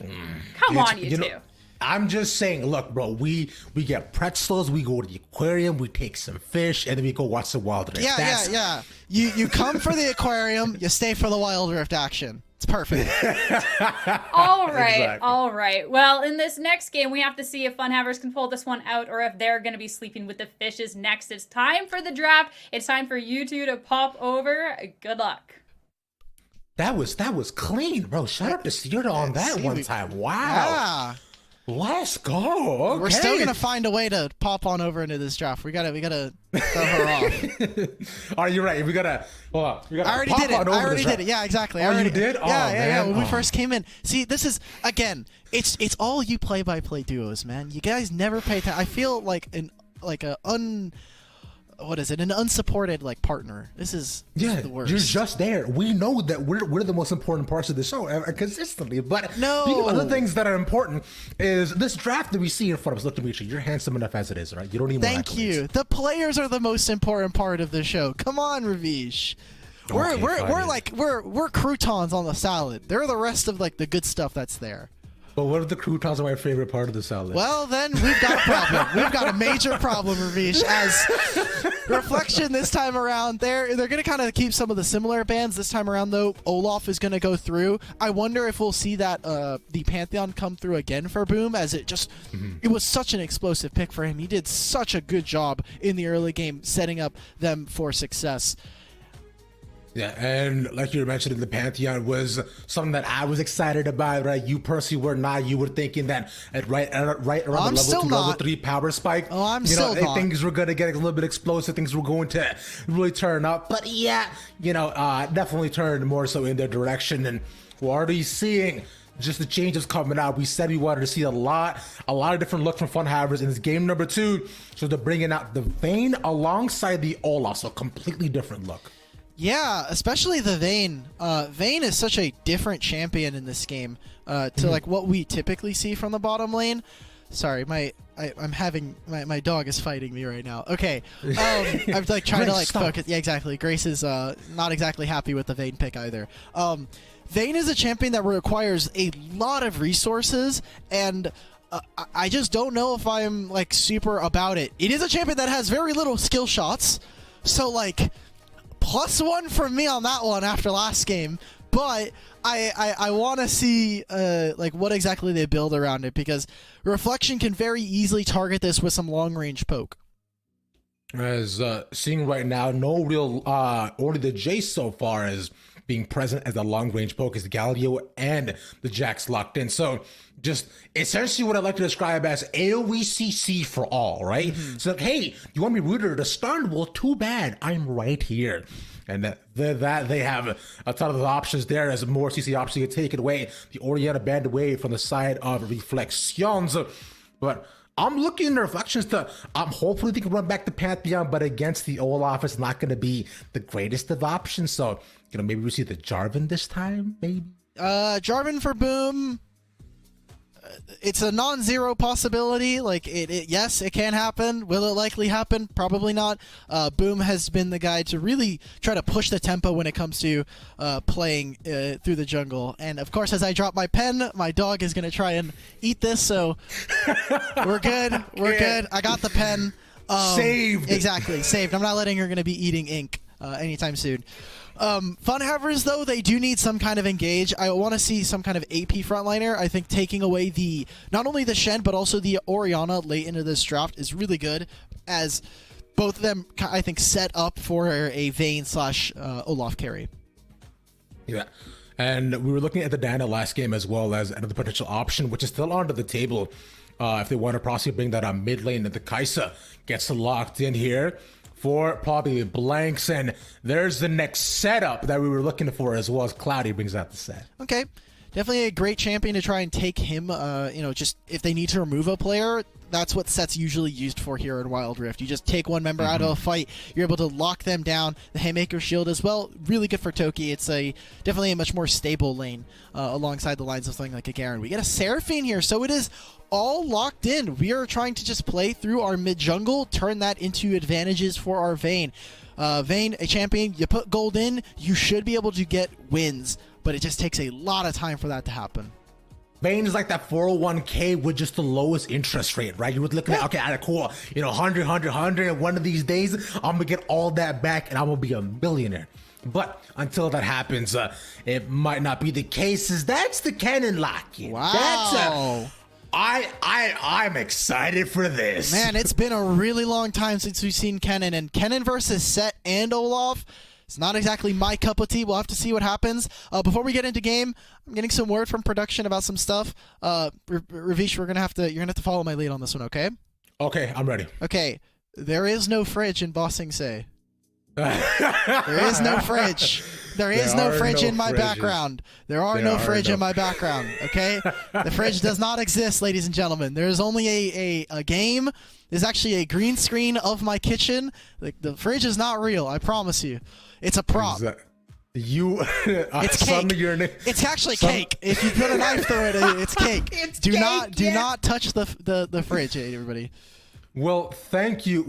Come on, you two. I'm just saying, look, bro, we get pretzels, we go to the aquarium, we take some fish, and then we go watch the Wild Rift. Yeah. You come for the aquarium, you stay for the Wild Rift action. It's perfect. All right. Well, in this next game, we have to see if Funhavers can pull this one out or if they're going to be sleeping with the fishes next. It's time for the draft. It's time for you two to pop over. Good luck. That was clean, bro. Shout out to Steer on that one time. Wow. Yeah. Let's go. Okay. We're still gonna find a way to pop on over into this draft. We gotta throw her off. Are you right? We gotta. Hold on. We gotta I already did it. Yeah, exactly. You did? Yeah. When we first came in, see, this is again. It's all you play-by-play duos, man. You guys never pay attention. I feel like an unsupported like partner. This is the worst. You're just there. We know that we're the most important parts of the show consistently. But no, speaking of other things that are important is this draft that we see in front of us. Look, Dimitri, you're handsome enough as it is, right? You don't need more Thank you. The players are the most important part of the show. Come on, Ravish. We're croutons on the salad. They're the rest of like the good stuff that's there. But what if the croutons are my favorite part of the salad? Well, then we've got a problem. We've got a major problem, Ravish. As Reflection this time around, they're going to kind of keep some of the similar bands. This time around, though, Olaf is going to go through. I wonder if we'll see that the Pantheon come through again for Boom, as it just it was such an explosive pick for him. He did such a good job in the early game setting up them for success. Yeah, and like you mentioned, the Pantheon was something that I was excited about, right? You personally were not. You were thinking that at right around the level 2, level 3 power spike. Oh, I'm still not. Things were going to get a little bit explosive. Things were going to really turn up. But yeah, definitely turned more so in their direction. And we're already seeing just the changes coming out. We said we wanted to see a lot of different looks from Funhavers in this game number 2. So they're bringing out the Vayne alongside the Olaf, so a completely different look. Yeah, especially the Vayne. Vayne is such a different champion in this game to like what we typically see from the bottom lane. Sorry, I'm having my dog is fighting me right now. Okay, I'm like trying to like focus. Yeah, exactly. Grace is not exactly happy with the Vayne pick either. Vayne is a champion that requires a lot of resources, and I just don't know if I'm like super about it. It is a champion that has very little skill shots, so like. +1 from me on that one after last game, but I want to see like what exactly they build around it, because Reflection can very easily target this with some long range poke. As seeing right now, no real only the Jace so far is being present as the long-range poke, is the Galio and the Jax locked in. So just essentially what I like to describe as AoE CC for all, right? So like, hey, you want me rooted to stun? Well, too bad. I'm right here. And that they have a ton of options there. As more CC options get taken away, the Orianna banned away from the side of Reflections. But I'm looking in the Reflections to, hopefully they can run back to Pantheon, but against the Olaf, it's not going to be the greatest of options. So, maybe we see the Jarvan this time, maybe? Jarvan for Boom. It's a non-zero possibility. Like yes, it can happen. Will it likely happen? Probably not. Boom has been the guy to really try to push the tempo when it comes to playing through the jungle. And of course, as I drop my pen, my dog is gonna try and eat this. So we're good. We're good. I got the pen. Saved. Exactly, saved. I'm not letting her gonna be eating ink anytime soon. Funhavers, though, they do need some kind of engage. I want to see some kind of AP frontliner. I think taking away not only the Shen, but also the Orianna late into this draft is really good, as both of them, I think, set up for a Vayne / Olaf carry. Yeah. And we were looking at the Diana last game as well as another potential option, which is still onto the table. If they want to possibly bring that on mid lane, that the Kaisa gets locked in here for probably blanks, and there's the next setup that we were looking for as well, as Cloudy brings out the set. Okay, definitely a great champion to try and take him. Just if they need to remove a player, that's what set's usually used for here in Wild Rift. You just take one member out of a fight, you're able to lock them down. The Haymaker Shield as well, really good for Toki. It's definitely a much more stable lane alongside the lines of something like a Garen. We get a Seraphine here, so it is all locked in. We are trying to just play through our mid jungle, turn that into advantages for our Vayne. Vayne, a champion, you put gold in, you should be able to get wins, but it just takes a lot of time for that to happen. Vayne is like that 401k with just the lowest interest rate, right? You would look at, okay, all right, cool, 100, and one of these days, I'm gonna get all that back and I'm gonna be a millionaire. But until that happens, it might not be the case, as that's the Kennen lock-in. Wow. I'm excited for this. Man, it's been a really long time since we've seen Kennen, and Kennen versus Set and Olaf. It's not exactly my cup of tea. We'll have to see what happens. Before we get into game, I'm getting some word from production about some stuff. Ravish, you're gonna have to follow my lead on this one, okay? Okay, I'm ready. Okay, there is no fridge in Ba Sing Se. There is no fridge. There is no fridge in my background. There are no fridge in my background, okay? The fridge does not exist, ladies and gentlemen. There is only a game. There's actually a green screen of my kitchen. The fridge is not real, I promise you. It's a prop. It's cake. It's actually cake. If you put a knife through it, it's cake. Do not touch the fridge, everybody. Well, thank you,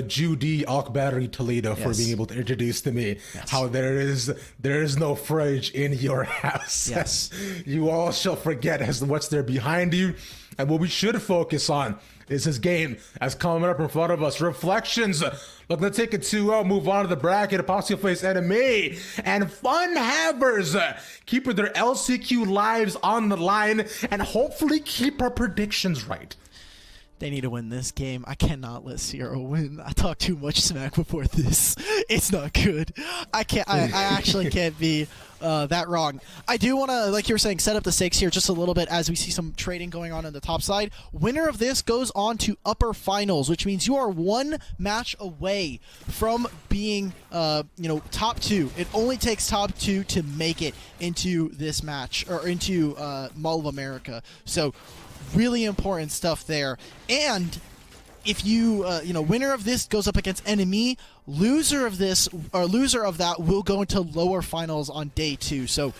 Judy Alkbattery Toledo, for being able to introduce to me how there is no fridge in your house. Yes. You all shall forget as to what's there behind you. And what we should focus on is this game as coming up in front of us. Reflections. Look, let's take a 2-0, move on to the bracket, a possible face enemy. And Funhavers keeping their LCQ lives on the line and hopefully keep our predictions right. They need to win this game. I cannot let Sierra win. I talked too much smack before this. It's not good. I actually can't be that wrong. I do want to, like you were saying, set up the stakes here just a little bit as we see some trading going on the top side. Winner of this goes on to upper finals, which means you are one match away from being, top 2. It only takes top 2 to make it into this match, or into Mall of America. So really important stuff there. And if you, winner of this goes up against enemy, loser of this, or loser of that, will go into lower finals on day 2. So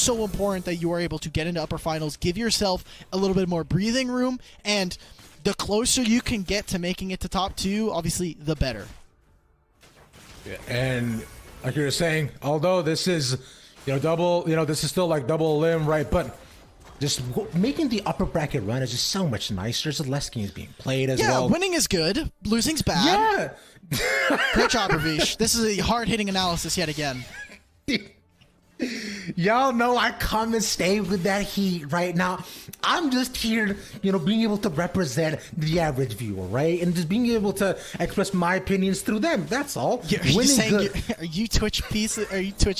important that you are able to get into upper finals, give yourself a little bit more breathing room, and the closer you can get to making it to top 2, obviously, the better. Yeah, and like you were saying, although this is, this is still like double limb, right? But just making the upper bracket run is just so much nicer. There's less games being played as well. Yeah, winning is good. Losing's bad. Yeah. Great job, Ravish. This is a hard-hitting analysis yet again. Y'all know I come and stay with that heat right now. I'm just here, being able to represent the average viewer, right? And just being able to express my opinions through them. That's all. Are you Twitch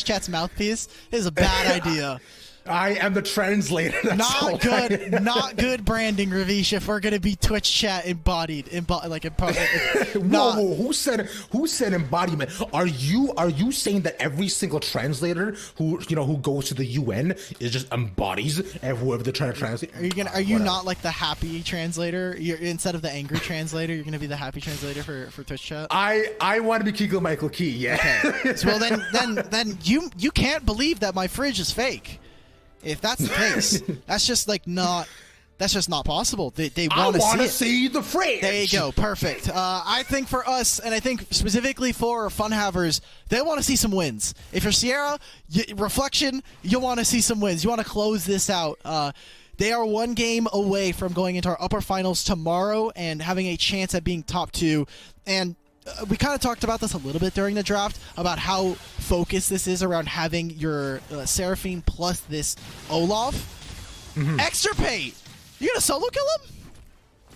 chat's mouthpiece? This is a bad idea. I am the translator. Not good. Not good branding, Ravish. If we're gonna be Twitch chat embodied. Whoa, who said embodiment? Are you saying that every single translator who goes to the UN is just embodies whoever they're trying to translate? Are you not like the happy translator? You're instead of the angry translator, you're gonna be the happy translator for Twitch chat. I want to be Keegan Michael Key. Yeah. Okay. So, well then you can't believe that my fridge is fake. If that's the case, that's just not possible. They want to see the fridge. There you go. Perfect. I think for us, and I think specifically for fun havers, they want to see some wins. If you're Sierra, Reflection, you want to see some wins. You want to close this out. They are one game away from going into our upper finals tomorrow and having a chance at being top 2. And we kind of talked about this a little bit during the draft about how focused this is around having your Seraphine plus this Olaf. Mm-hmm. Extirpate! You gonna solo kill him?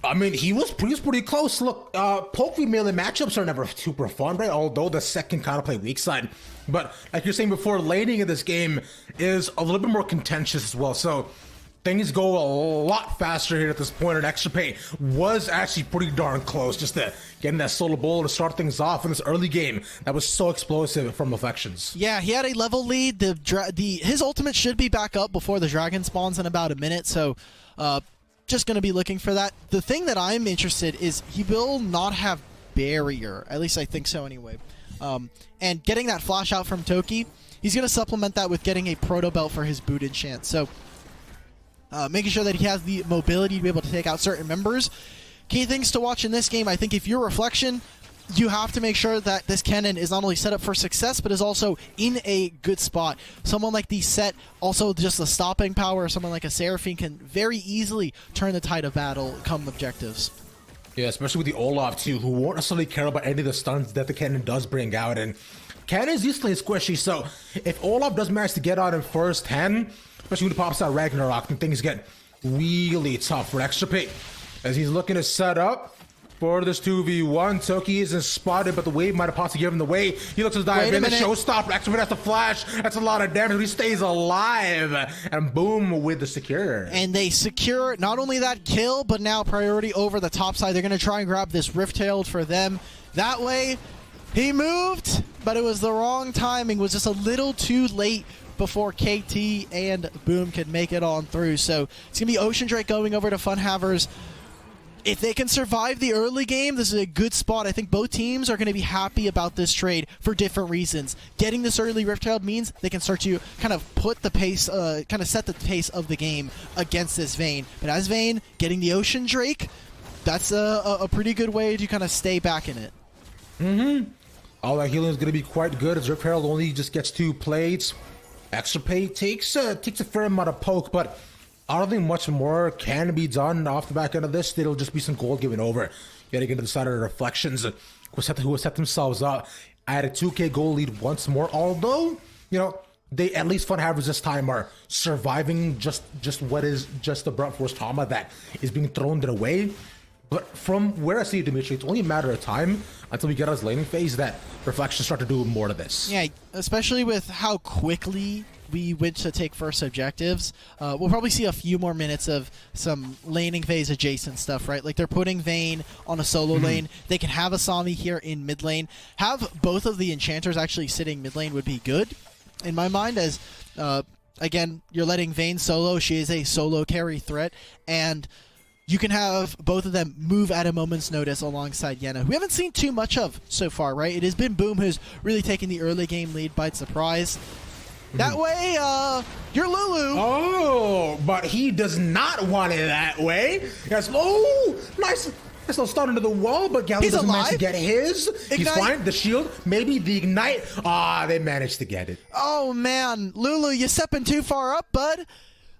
I mean, he was pretty close. Look, poke melee matchups are never super fun, right? Although the second counterplay weak side. But like you're saying before, laning in this game is a little bit more contentious as well. So things go a lot faster here at this point, and Extirpate was actually pretty darn close just to getting that solo bowl to start things off in this early game that was so explosive from Affections. Yeah, he had a level lead. His ultimate should be back up before the dragon spawns in about a minute, so just going to be looking for that. The thing that I'm interested is he will not have barrier, at least I think so anyway. And getting that flash out from Toki, he's going to supplement that with getting a proto belt for his boot enchant. So making sure that he has the mobility to be able to take out certain members. Key things to watch in this game, I think if you're Reflection, you have to make sure that this cannon is not only set up for success, but is also in a good spot. Someone like the Set, also just the stopping power, someone like a Seraphine can very easily turn the tide of battle come objectives. Yeah, especially with the Olaf too, who won't necessarily care about any of the stuns that the cannon does bring out. And cannon is usually squishy, so if Olaf does manage to get out in first hand, especially when he pops out Ragnarok, then things get really tough for Extirpate. As he's looking to set up for this 2v1, Toki isn't spotted, but the wave might have possibly given the way. He looks to dive in, the showstopper, Extirpate has to flash. That's a lot of damage, but he stays alive. And boom, with the secure. And they secure not only that kill, but now priority over the top side. They're going to try and grab this Rift-tailed for them. That way, he moved, but it was the wrong timing. It was just a little too late before KT and Boom could make it on through. So it's going to be Ocean Drake going over to Fun Havers. If they can survive the early game, this is a good spot. I think both teams are going to be happy about this trade for different reasons. Getting this early Rift-tailed means they can start to kind of put the pace, kind of set the pace of the game against this Vayne. But as Vayne, getting the Ocean Drake, that's a pretty good way to kind of stay back in it. Mm-hmm. All that healing is going to be quite good as Rift Herald only just gets 2 plates. Extirpate takes a fair amount of poke, but I don't think much more can be done off the back end of this. It'll just be some gold given over. Getting into the side of the Reflections, who have set themselves up at a 2k gold lead once more. Although, they at least Fun Havers this time are surviving just what is just the brunt force trauma that is being thrown their way. But from where I see it, Dimitri, it's only a matter of time until we get us laning phase that Reflections start to do more to this. Yeah, especially with how quickly we went to take first objectives. We'll probably see a few more minutes of some laning phase adjacent stuff, right? Like they're putting Vayne on a solo lane. They can have Asami here in mid lane. Have both of the enchanters actually sitting mid lane would be good, in my mind, as again, you're letting Vayne solo. She is a solo carry threat, and you can have both of them move at a moment's notice alongside Yenna, who we haven't seen too much of so far, right? It has been Boom who's really taken the early game lead by surprise. That way, you're Lulu. Oh, but he does not want it that way. Yes, nice little start into the wall, but Galley doesn't manage to get his. Ignite. He's fine. The shield, maybe the ignite. They managed to get it. Oh, man. Lulu, you're stepping too far up, bud.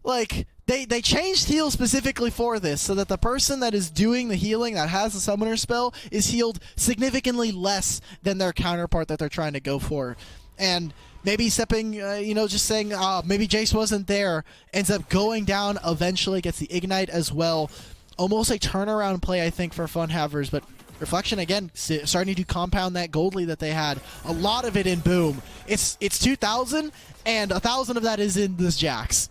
Like, they changed heal specifically for this, so that the person that is doing the healing, that has the summoner spell, is healed significantly less than their counterpart that they're trying to go for. And maybe stepping, just saying maybe Jace wasn't there, ends up going down, eventually gets the Ignite as well. Almost a turnaround play, I think, for Funhavers, but Reflection, again, starting to compound that gold lead that they had. A lot of it in Boom. It's 2,000, and 1,000 of that is in this Jax.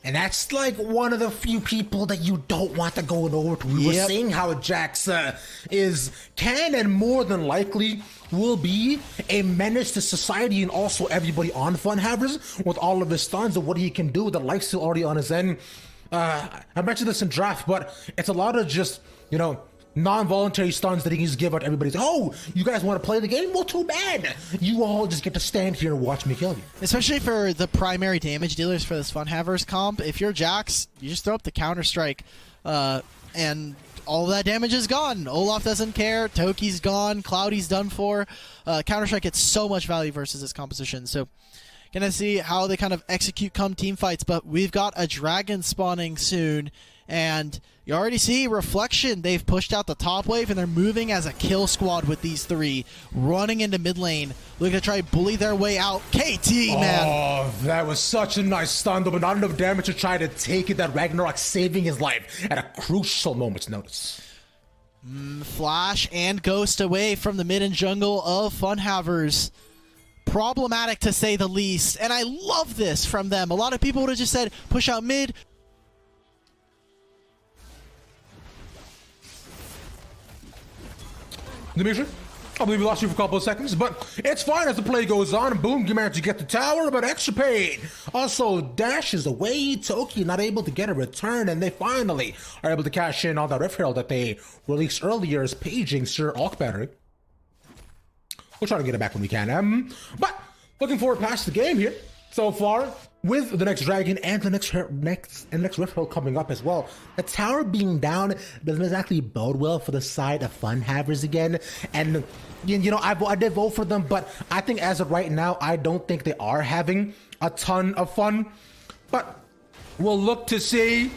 And that's like one of the few people that you don't want to go over to. We were seeing how Jax can and more than likely will be a menace to society and also everybody on Funhavers with all of his stuns and what he can do with the lifesteal already on his end. I mentioned this in draft, but it's a lot of just, non-voluntary stuns that he can just give out to everybody. Oh, you guys want to play the game? Well, too bad. You all just get to stand here and watch me kill you. Especially for the primary damage dealers for this Funhavers comp. If you're Jax, you just throw up the Counter-Strike, and all of that damage is gone. Olaf doesn't care. Toki's gone. Cloudy's done for. Counter-Strike gets so much value versus this composition. So, gonna see how they kind of execute come team fights. But we've got a dragon spawning soon, and you already see Reflection. They've pushed out the top wave, and they're moving as a kill squad with these three, running into mid lane, looking to try to bully their way out. KT, man! Oh, that was such a nice stun, though, but not enough damage to try to take it. That Ragnarok saving his life at a crucial moment's notice. Flash and Ghost away from the mid and jungle of Funhavers. Problematic, to say the least, and I love this from them. A lot of people would have just said, push out mid. Dimitri, I believe we lost you for a couple of seconds, but it's fine as the play goes on. Boom, you manage to get the tower, but extra paid. Also, Dash is away. Toki not able to get a return, and they finally are able to cash in on that Rift Herald that they released earlier as paging Sir Alk Battery. We'll try to get it back when we can. But looking forward past the game here so far with the next Dragon and the next Rift Herald coming up as well. The tower being down doesn't exactly bode well for the side of Funhavers again. And I did vote for them, but I think as of right now, I don't think they are having a ton of fun. But we'll look to see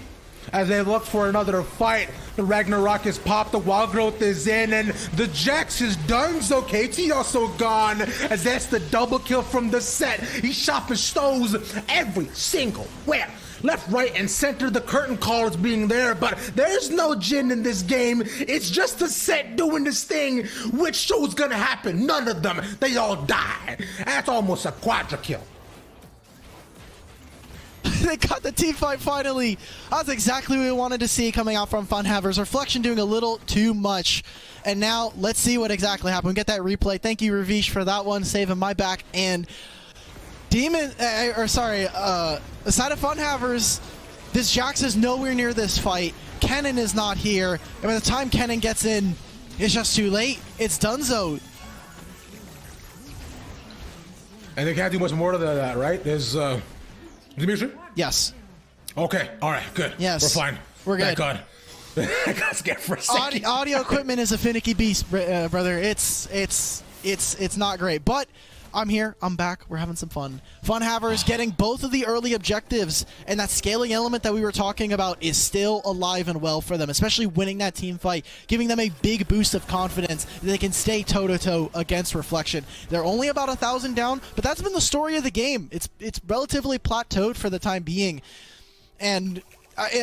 as they look for another fight. The Ragnarok is popped, the Wild Growth is in, and the Jax is done. So KT also gone, as that's the double kill from the set. He shot for stoves every single where. Left, right, and center, the curtain call is being there, but there's no Jhin in this game. It's just the set doing this thing. Which show's gonna happen? None of them. They all die. That's almost a quadra kill. They got the team fight finally. That's exactly what we wanted to see coming out from Funhavers. Reflection doing a little too much. And now let's see what exactly happened. Get that replay. Thank you, Ravish, for that one, saving my back. And aside of Funhavers, this Jax is nowhere near this fight. Kennen is not here. And by the time Kennen gets in, it's just too late. It's donezo. And they can't do much more to that, right? There's Dimitri? Yes. Okay. All right. Good. Yes. We're fine. We're good. Thank God. I got scared for a second. Audio equipment is a finicky beast, brother. It's not great, but I'm here. I'm back. We're having some fun. Funhavers getting both of the early objectives, and that scaling element that we were talking about is still alive and well for them, especially winning that team fight, giving them a big boost of confidence that they can stay toe-to-toe against Reflection. They're only about 1,000 down, but that's been the story of the game. It's relatively plateaued for the time being, and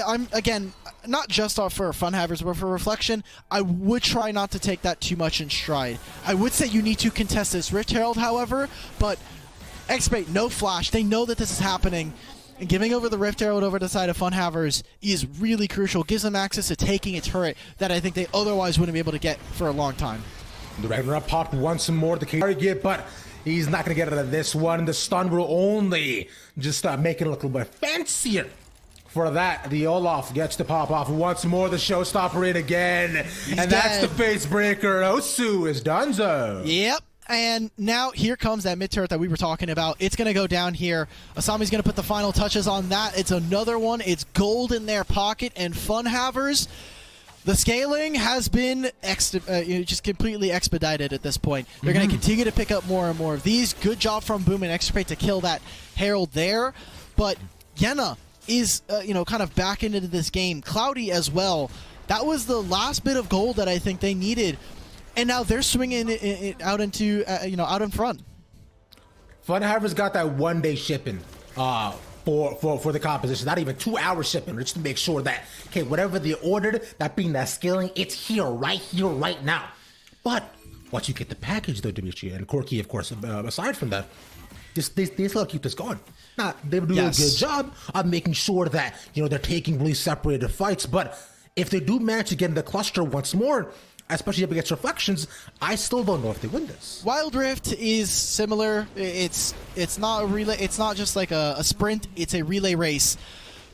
I'm, again, not just for Funhavers, but for Reflection, I would try not to take that too much in stride. I would say you need to contest this Rift Herald, however, but X-Bait, no flash. They know that this is happening, and giving over the Rift Herald over to the side of Funhavers is really crucial. Gives them access to taking a turret that I think they otherwise wouldn't be able to get for a long time. The Ragnarok popped once more to target, but he's not going to get out of this one. The stun will only just make it look a little bit fancier. For that, the Olaf gets to pop off once more. The showstopper in again. And that's the face breaker. Osu is donezo. Yep. And now here comes that mid turret that we were talking about. It's going to go down here. Asami's going to put the final touches on that. It's another one. It's gold in their pocket. And Funhavers, the scaling has been just completely expedited at this point. They're going to continue to pick up more and more of these. Good job from Boom and X-Ray to kill that Herald there. But Yenna is kind of back into this game. Cloudy as well. That was the last bit of gold that I think they needed, and now they're swinging it out into out in front. Funhaver's got that 1-day shipping for the composition, not even 2-hour shipping, just to make sure that, okay, whatever they ordered, that being that scaling, it's here, right now. But once you get the package, though, Dimitri and Corky, of course, aside from that, they still keep this going. Now, they do a good job of making sure that, they're taking really separated fights, but if they do manage to get in the cluster once more, especially up against Reflections, I still don't know if they win this. Wild Rift is similar. It's not a relay. It's not just like a sprint. It's a relay race.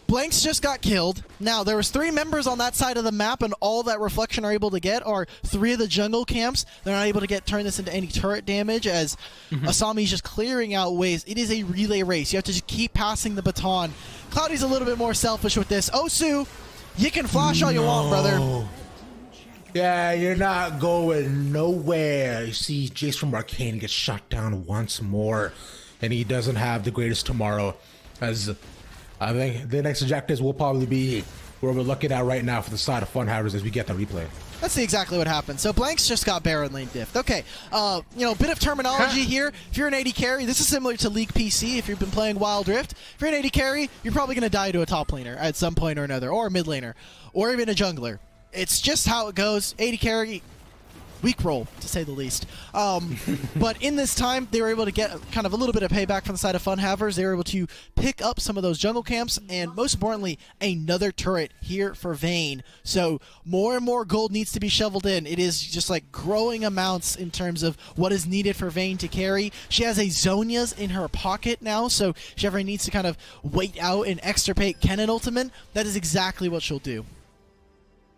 Blanks just got killed. Now, there was 3 members on that side of the map, and all that Reflection are able to get are 3 of the jungle camps. They're not able to turn this into any turret damage, as Asami's just clearing out waves. It is a relay race. You have to just keep passing the baton. Cloudy's a little bit more selfish with this. Osu, you can flash all you want, brother. Yeah, you're not going nowhere. You see, Jace from Arcane gets shot down once more, and he doesn't have the greatest tomorrow, as I think the next objectives will probably be where we're looking at right now for the side of Funhavers as we get the replay. Let's see exactly what happened. So Blanks just got Baron lane diffed. Okay, bit of terminology here. If you're an AD carry, this is similar to League PC. If you've been playing Wild Rift, if you're an AD carry, you're probably going to die to a top laner at some point or another, or a mid laner, or even a jungler. It's just how it goes. AD carry, weak roll, to say the least. But in this time, they were able to get kind of a little bit of payback from the side of Funhavers. They were able to pick up some of those jungle camps, and most importantly, another turret here for Vayne. So more and more gold needs to be shoveled in. It is just like growing amounts in terms of what is needed for Vayne to carry. She has a Zhonya's in her pocket now, so if she ever needs to kind of wait out and extirpate Kennen ultimate, that is exactly what she'll do.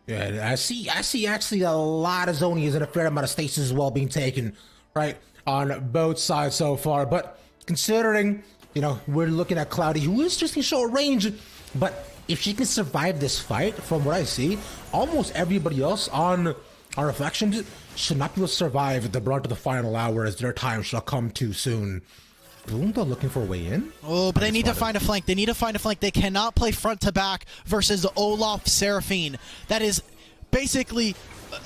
Yeah, I see actually a lot of Zonias and a fair amount of stasis as well being taken, right, on both sides so far. But considering, we're looking at Cloudy, who is just in short range, but if she can survive this fight, from what I see, almost everybody else on Reflections should not be able to survive the brunt of the final hour, as their time shall come too soon. Boomba looking for a way in? Oh, but they need to find a flank. They need to find a flank. They cannot play front to back versus the Olaf Seraphine. That is basically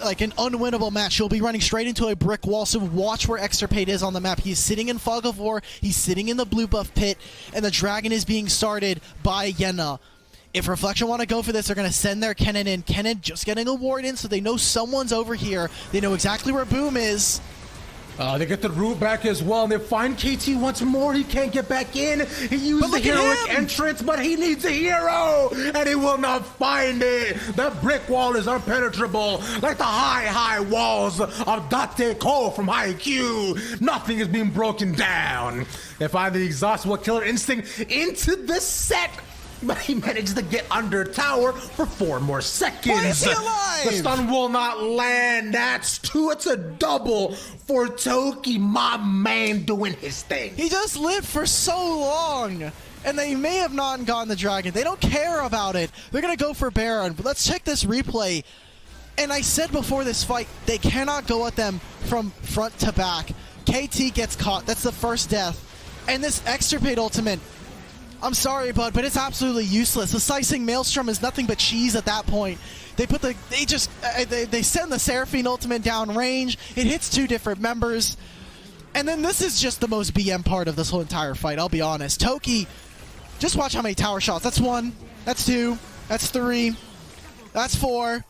like an unwinnable match. She'll be running straight into a brick wall, so watch where Extirpate is on the map. He's sitting in Fog of War, he's sitting in the blue buff pit, and the dragon is being started by Yenna. If Reflection want to go for this, they're going to send their Kennen in. Kennen just getting a ward in, so they know someone's over here. They know exactly where Boom is. They get the root back as well, and they find KT once more. He can't get back in. He used the heroic entrance, but he needs a hero, and he will not find it. That brick wall is impenetrable, like the high walls of Date Cole from Haikyuu. Nothing is being broken down. They find the exhaustible killer instinct into the set, but he managed to get under tower for 4 more seconds. Why is he alive? The stun will not land. That's 2. It's a double for Toki, my man, doing his thing. He just lived for so long, and they may have not gotten the dragon. They don't care about it. They're going to go for Baron. But let's check this replay. And I said before this fight, they cannot go at them from front to back. KT gets caught. That's the first death. And this Extirpate ultimate, I'm sorry, bud, but it's absolutely useless. The Slicing Maelstrom is nothing but cheese at that point. They send the Seraphine ultimate down range. It hits 2 different members. And then this is just the most BM part of this whole entire fight, I'll be honest. Toki, just watch how many tower shots. That's 1, that's 2, that's 3, that's 4.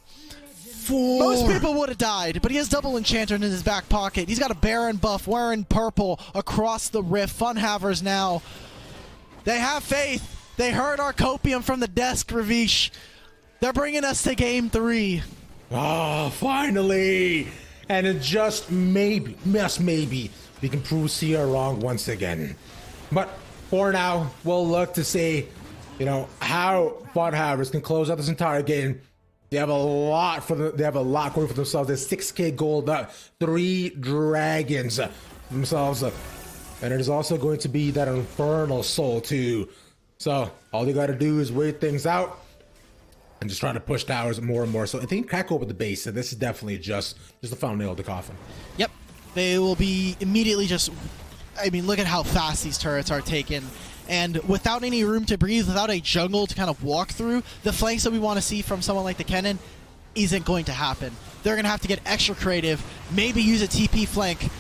Most people would have died, but he has double enchanter in his back pocket. He's got a Baron buff wearing purple across the rift. Funhavers now. They have faith. They heard our copium from the desk, Ravish. They're bringing us to game 3. Oh, finally. And it just maybe, we can prove Sia wrong once again. But for now, we'll look to see, how Funhavers can close out this entire game. They have a lot going for themselves. There's 6k gold up, 3 dragons themselves. And it is also going to be that Infernal Soul too. So all they got to do is wait things out and just try to push towers more and more. So I think crack open the base, and this is definitely just the final nail of the coffin. Yep, they will be immediately just. I mean, look at how fast these turrets are taken. And without any room to breathe, without a jungle to kind of walk through, the flanks that we want to see from someone like the Kennen isn't going to happen. They're going to have to get extra creative, maybe use a TP flank.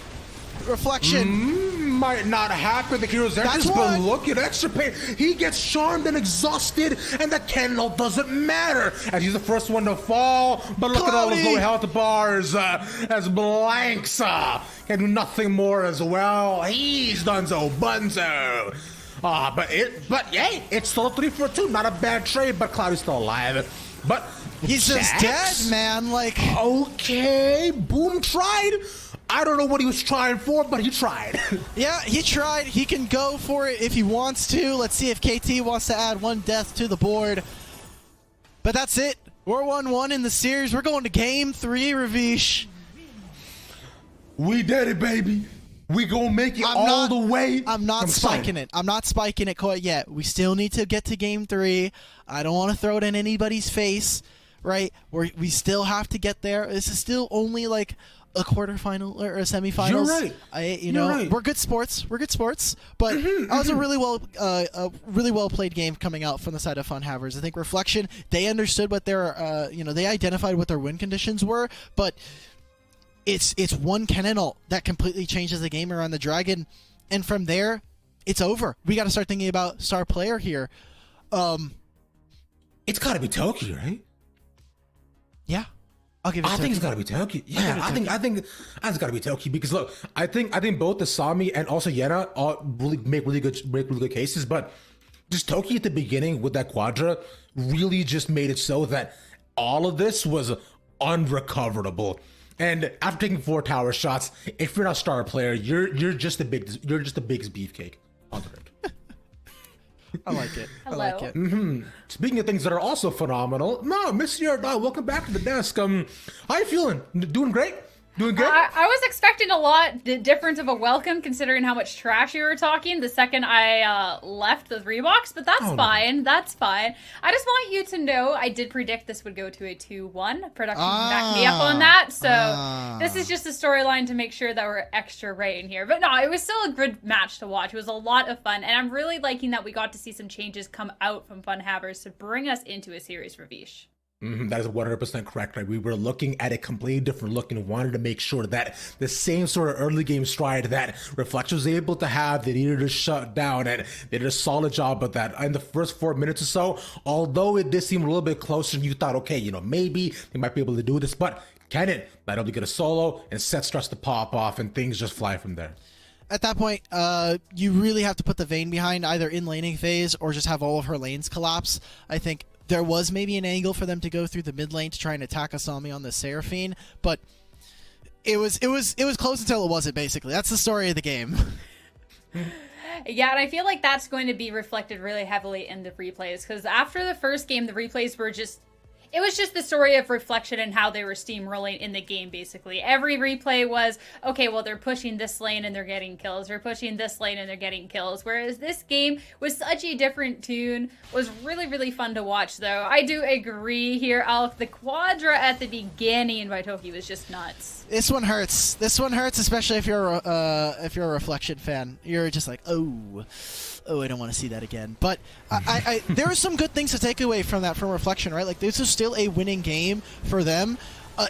Reflection. might not happen. The hero's That's just why. been looking extra pain. He gets charmed and exhausted, and the Kendall doesn't matter. And he's the first one to fall. But look at all those Cloudy. low health bars as Blanks can do nothing more as well. He's donezo bunzo. But yay, it's still a 3 for 2. Not a bad trade, but Cloudy's still alive. But He's just dead, man. Like, okay, Boom tried. I don't know what he was trying for, but he tried. yeah, he tried. He can go for it if he wants to. Let's see if KT wants to add 1 death to the board. But that's it. We're 1-1 in the series. We're going to game 3, Ravish. We did it, baby. We gonna make it the way. I'm not spiking it. I'm not spiking it quite yet. We still need to get to game 3. I don't want to throw it in anybody's face, right? We still have to get there. This is still only like a quarterfinal or a semifinals. You're right. You're right. We're good sports. But that was a really well played game coming out from the side of Fun Havers. I think Reflection, they understood what their they identified what their win conditions were, but it's one cannon ult that completely changes the game around the dragon, and from there, it's over. We got to start thinking about star player here. It's got to be Toki, right? Yeah, I'll give it. I think it's got to be Toki. Yeah, I think it's got to be Toki because look, I think both the Sami and also Yena all make really good cases, but just Toki at the beginning with that Quadra really just made it so that all of this was unrecoverable. And after taking 4 tower shots, if you're not a star player, you're just the biggest beefcake on the grid. I like it. Hello. I like it. Speaking of things that are also phenomenal, Miss Yardal, welcome back to the desk. How you feeling? Doing great? Doing good? I was expecting a lot different of a welcome considering how much trash you were talking the second I left the 3-box, but that's fine. That's fine. I just want you to know I did predict this would go to a 2-1. Production can back me up on that, so this is just a storyline to make sure that we're extra right in here. But no, it was still a good match to watch. It was a lot of fun, and I'm really liking that we got to see some changes come out from Fun Havers to bring us into a series, Ravish. That is 100% correct, right? We were looking at a completely different look and wanted to make sure that the same sort of early game stride that Reflection was able to have, they needed to shut down, and they did a solid job of that. In the first 4 minutes or so, although it did seem a little bit closer, you thought, okay, maybe they might be able to do this, but Kennen not able to get a solo, and Set starts to pop off, and things just fly from there. At that point, you really have to put the Vayne behind either in laning phase or just have all of her lanes collapse. I think there was maybe an angle for them to go through the mid lane to try and attack Asami on the Seraphine, but it was close until it wasn't, basically. That's the story of the game. Yeah, and I feel like that's going to be reflected really heavily in the replays, because after the first game, the replays were just... It was just the story of Reflection and how they were steamrolling in the game, basically. Every replay was, okay, well, they're pushing this lane and they're getting kills. They're pushing this lane and they're getting kills. Whereas this game was such a different tune. Was really, really fun to watch, though. I do agree here, Alf. The Quadra at the beginning by Toki was just nuts. This one hurts. This one hurts, especially if you're a Reflection fan. You're just like, oh, I don't want to see that again. But there are some good things to take away from that from Reflection, right? Like, this is still a winning game for them.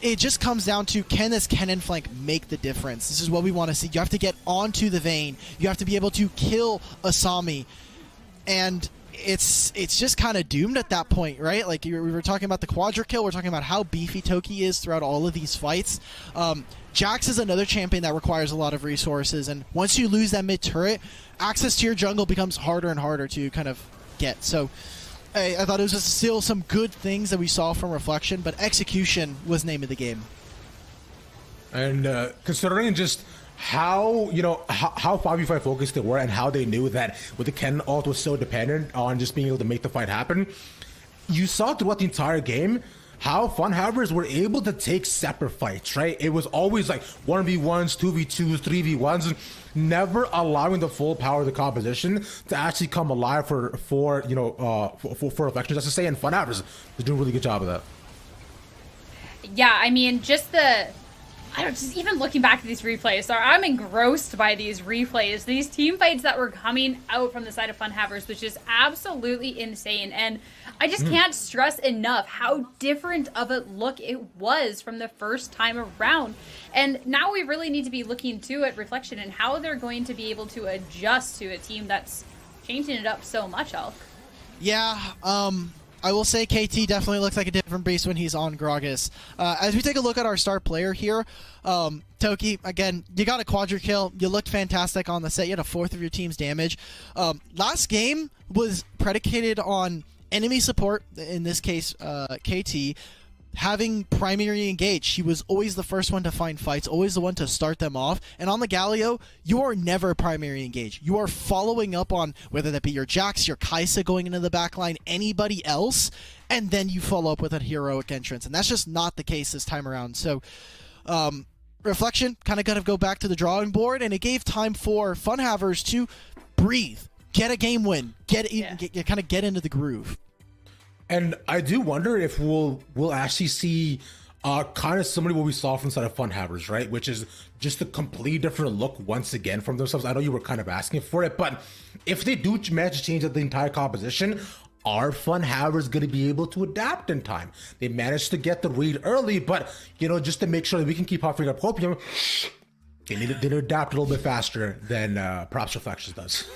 It just comes down to, can this Kennen flank make the difference? This is what we want to see. You have to get onto the Vayne. You have to be able to kill Asami. And it's just kind of doomed at that point, right? Like, we were talking about the Quadra kill. We're talking about how beefy Toki is throughout all of these fights. Jax is another champion that requires a lot of resources, and once you lose that mid turret, access to your jungle becomes harder and harder to kind of get. So I thought it was just still some good things that we saw from Reflection, but execution was name of the game. And considering just how 5v5 focused they were and how they knew that with the Kennen ult was so dependent on just being able to make the fight happen, you saw throughout the entire game how Fun Havers were able to take separate fights, right? It was always like 1v1s, 2v2s, 3v1s, never allowing the full power of the composition to actually come alive for Reflections. That's to say, and Fun Havers is doing a really good job of that. Yeah, I mean, just the... I don't just even looking back at these replays, so I'm engrossed by these replays. These team fights that were coming out from the side of Fun Havers was just absolutely insane. And I just can't stress enough how different of a look it was from the first time around. And now we really need to be looking to at Reflection and how they're going to be able to adjust to a team that's changing it up so much, Elk. Yeah, I will say KT definitely looks like a different beast when he's on Gragas. As we take a look at our star player here, Toki, again, you got a quadra kill. You looked fantastic on the set. You had a fourth of your team's damage. Last game was predicated on enemy support, in this case, KT, having primary engage. She was always the first one to find fights, always the one to start them off. And on the Galio, you are never primary engage. You are following up on whether that be your Jax, your Kaisa going into the backline, anybody else, and then you follow up with a heroic entrance. And that's just not the case this time around. So, Reflection kind of got to go back to the drawing board, and it gave time for Fun Havers to breathe, get a game win, kind of get into the groove. And I do wonder if we'll actually see kind of similar to what we saw from the side of Fun Havers, right? Which is just a completely different look once again from themselves. I know you were kind of asking for it, but if they do manage to change the entire composition, are Fun Havers going to be able to adapt in time? They managed to get the read early, but, you know, just to make sure that we can keep offering up Hopium, they need to adapt a little bit faster than perhaps Reflections does.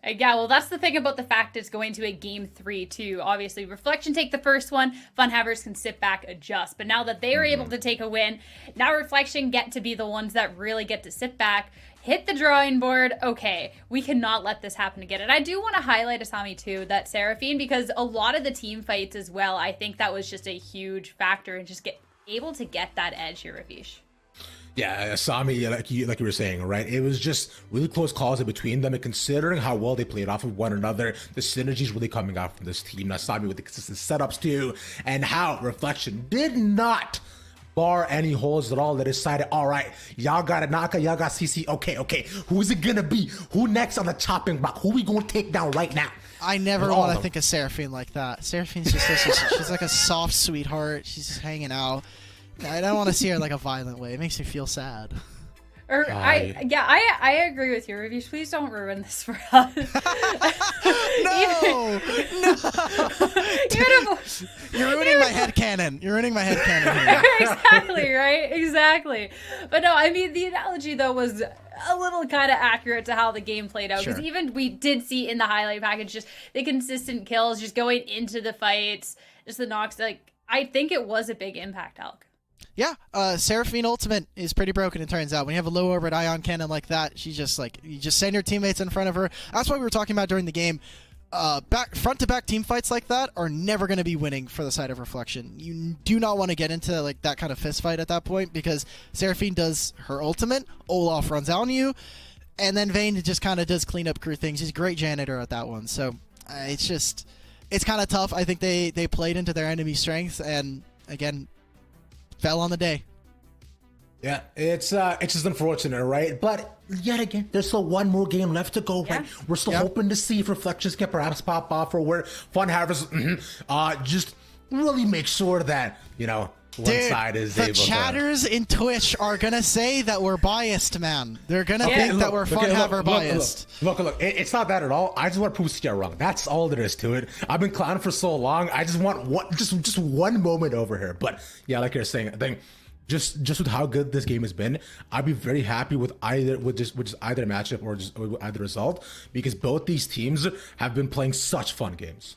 Yeah, well, that's the thing about the fact it's going to a game 3 too. Obviously, Reflection take the first one, Fun Havers can sit back, adjust. But now that they are able to take a win, now Reflection get to be the ones that really get to sit back, hit the drawing board. Okay, we cannot let this happen again. And I do want to highlight Asami too, that Seraphine, because a lot of the team fights as well, I think that was just a huge factor in just able to get that edge here, Ravish. Yeah, Asami, like you were saying, right? It was just really close calls in between them, and considering how well they played off of one another, the synergy's really coming out from this team. Asami with the consistent setups too, and how Reflection did not bar any holes at all. They decided, all right, y'all got Naka, y'all got CC. Okay, who's it gonna be? Who next on the chopping block? Who we gonna take down right now? I never want to think of Seraphine like that. Seraphine's just she's like a soft sweetheart. She's just hanging out. I don't want to see her like a violent way. It makes me feel sad. I agree with you, Ravish. Please don't ruin this for us. No! You're ruining my headcanon. You're ruining my headcanon here. Exactly, right? Exactly. But no, I mean, the analogy, though, was a little kind of accurate to how the game played out. Because even we did see in the highlight package just the consistent kills, just going into the fights, just the knocks. Like, I think it was a big impact, Alk. Yeah, Seraphine Ultimate is pretty broken, it turns out. When you have a low orbit ion cannon like that, she's just like, you just send your teammates in front of her. That's what we were talking about during the game. Front-to-back team fights like that are never going to be winning for the side of Reflection. You do not want to get into like that kind of fist fight at that point, because Seraphine does her ultimate, Olaf runs on you, and then Vayne just kind of does clean-up crew things. He's a great janitor at that one. So it's kind of tough. I think they played into their enemy strengths, and again, fell on the day. Yeah, it's just unfortunate, right? But yet again, there's still one more game left to go. Right? We're still hoping to see if Reflections can perhaps pop off, or where Fun Havers just really make sure that, you know, one side is able to... The chatters in Twitch are going to say that we're biased, man. They're going to think that we're Fun Haver biased. Look, it's not that at all. I just want to prove to you wrong. That's all there is to it. I've been clowning for so long. I just want just one moment over here. But yeah, like you're saying, I think just with how good this game has been, I'd be very happy with either matchup or just either result, because both these teams have been playing such fun games.